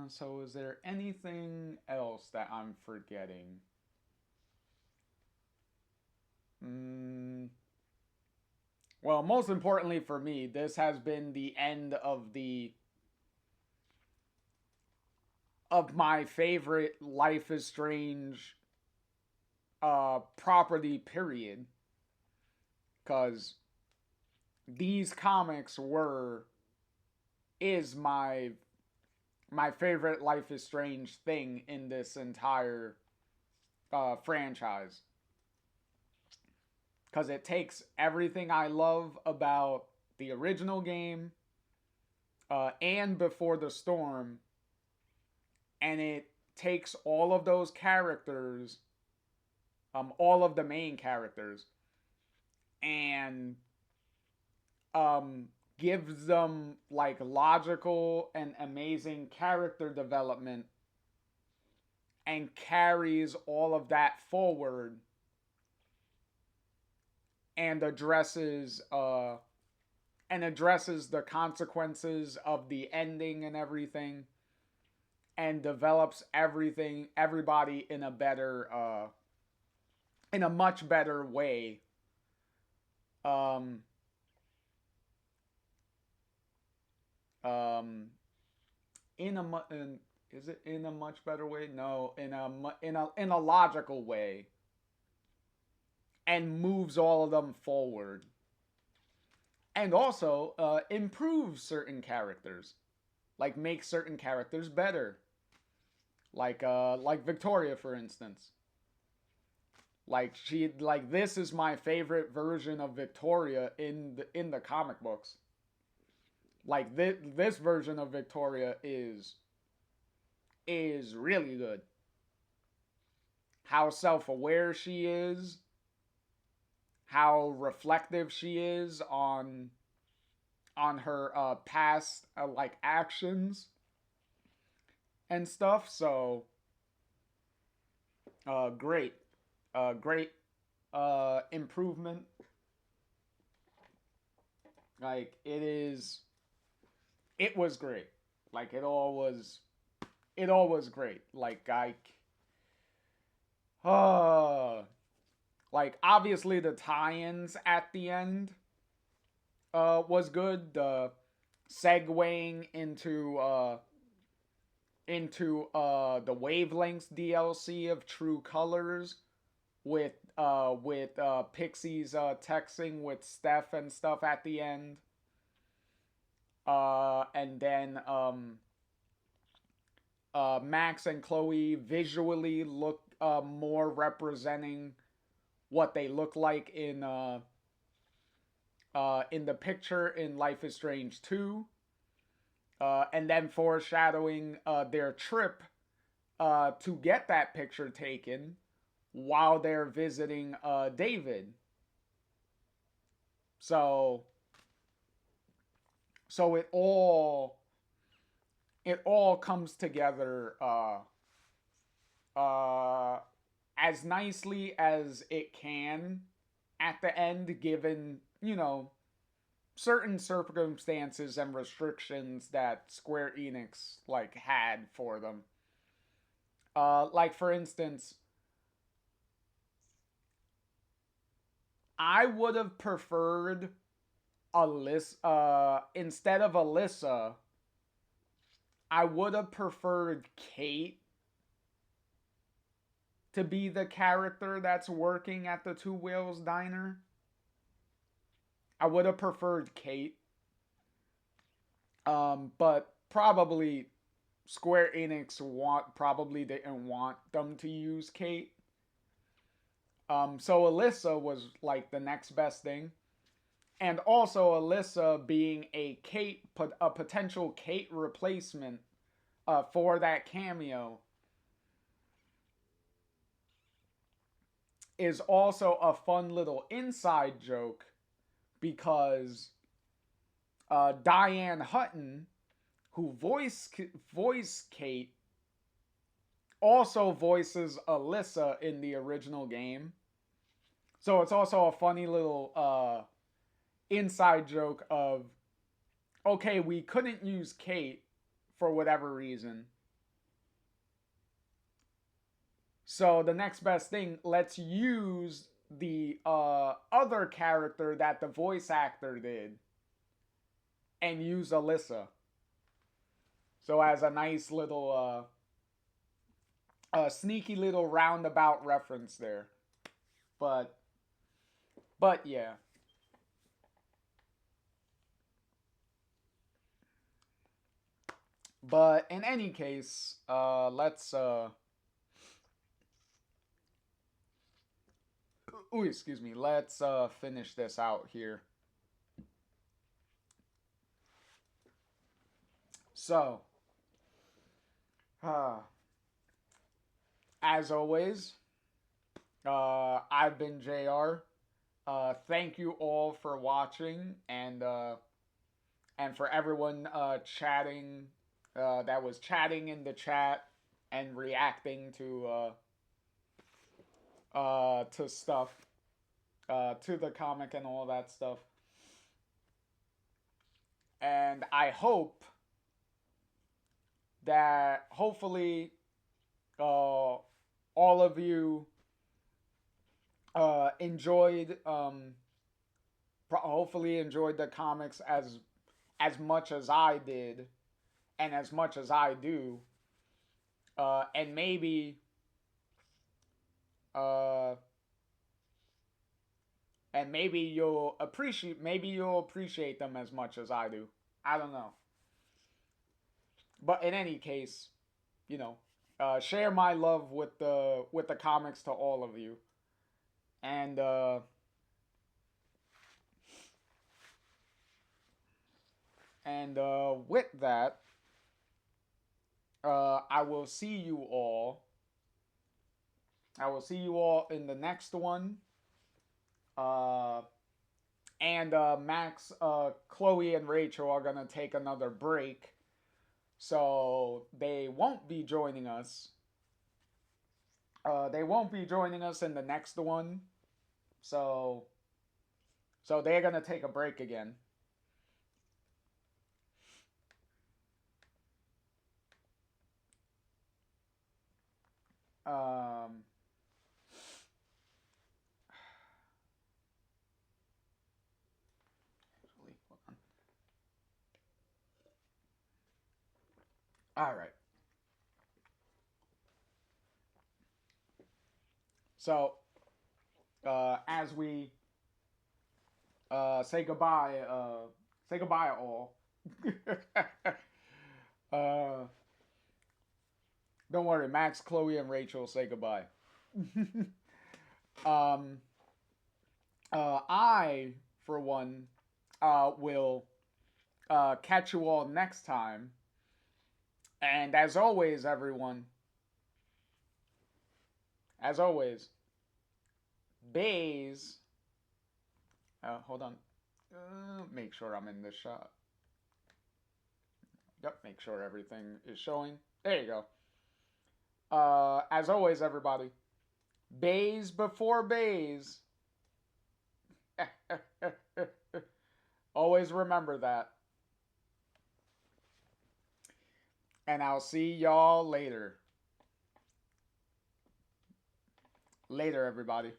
so is there anything else that I'm forgetting? Mm, well, most importantly for me, this has been the end of my favorite Life is Strange property, period. Because these comics were is my favorite Life is Strange thing in this entire franchise. Because it takes everything I love about the original game and Before the Storm, and it takes all of those characters, all of the main characters, and um, gives them like logical and amazing character development, and carries all of that forward, and addresses the consequences of the ending and everything, and develops everybody in a much better way. Um, um, is it in a much better way? No, in a logical way, and moves all of them forward, and also improves certain characters, like makes certain characters better, like Victoria, for instance. Like this is my favorite version of Victoria in the comic books. Like this version of Victoria is really good. How self-aware she is, how reflective she is on her past like actions and stuff. So great, great improvement. Like it was great. Like it all was great. Uh, like obviously the tie-ins at the end was good. The segueing into the Wavelengths DLC of True Colors with Pixie's texting with Steph and stuff at the end. And then Max and Chloe visually look more representing what they look like in the picture in Life is Strange 2, and then foreshadowing their trip to get that picture taken while they're visiting David. So it all comes together uh, as nicely as it can at the end, given certain circumstances and restrictions that Square Enix had for them. Like for instance, I would have preferred Alyssa instead of Alyssa. I would have preferred Kate to be the character that's working at the Two Whales Diner. I would have preferred Kate. But probably Square Enix probably didn't want them to use Kate. So Alyssa was like the next best thing. And also Alyssa being a potential Kate replacement for that cameo is also a fun little inside joke because Diane Hutton, who voiced Kate, also voices Alyssa in the original game. So it's also a funny little inside joke of, okay, we couldn't use Kate for whatever reason. So the next best thing, let's use the other character that the voice actor did and use Alyssa. So as a nice little sneaky little roundabout reference there. But yeah. But in any case, let's ooh, excuse me. Let's finish this out here. So, as always, I've been JR. Thank you all for watching and for everyone chatting that was chatting in the chat and reacting to stuff, to the comic and all that stuff. And I hope that hopefully all of you enjoyed hopefully enjoyed the comics as much as I did and as much as I do, and uh, maybe you'll appreciate them as much as I do. I don't know, but in any case, you know, share my love with the comics to all of you, and with that, I will see you all. I will see you all in the next one. Uh, and Max, Chloe, and Rachel are gonna take another break, so they won't be joining us. They won't be joining us in the next one, so they're gonna take a break again. Um, all right. So, as we say goodbye all. uh, Don't worry, Max, Chloe, and Rachel say goodbye. um, I, for one, will catch you all next time. And as always, everyone, as always, bays. Hold on. Make sure I'm in this shot. Yep, make sure everything is showing. There you go. As always, everybody, bays before bays. Always remember that. And I'll see y'all later. Later, everybody.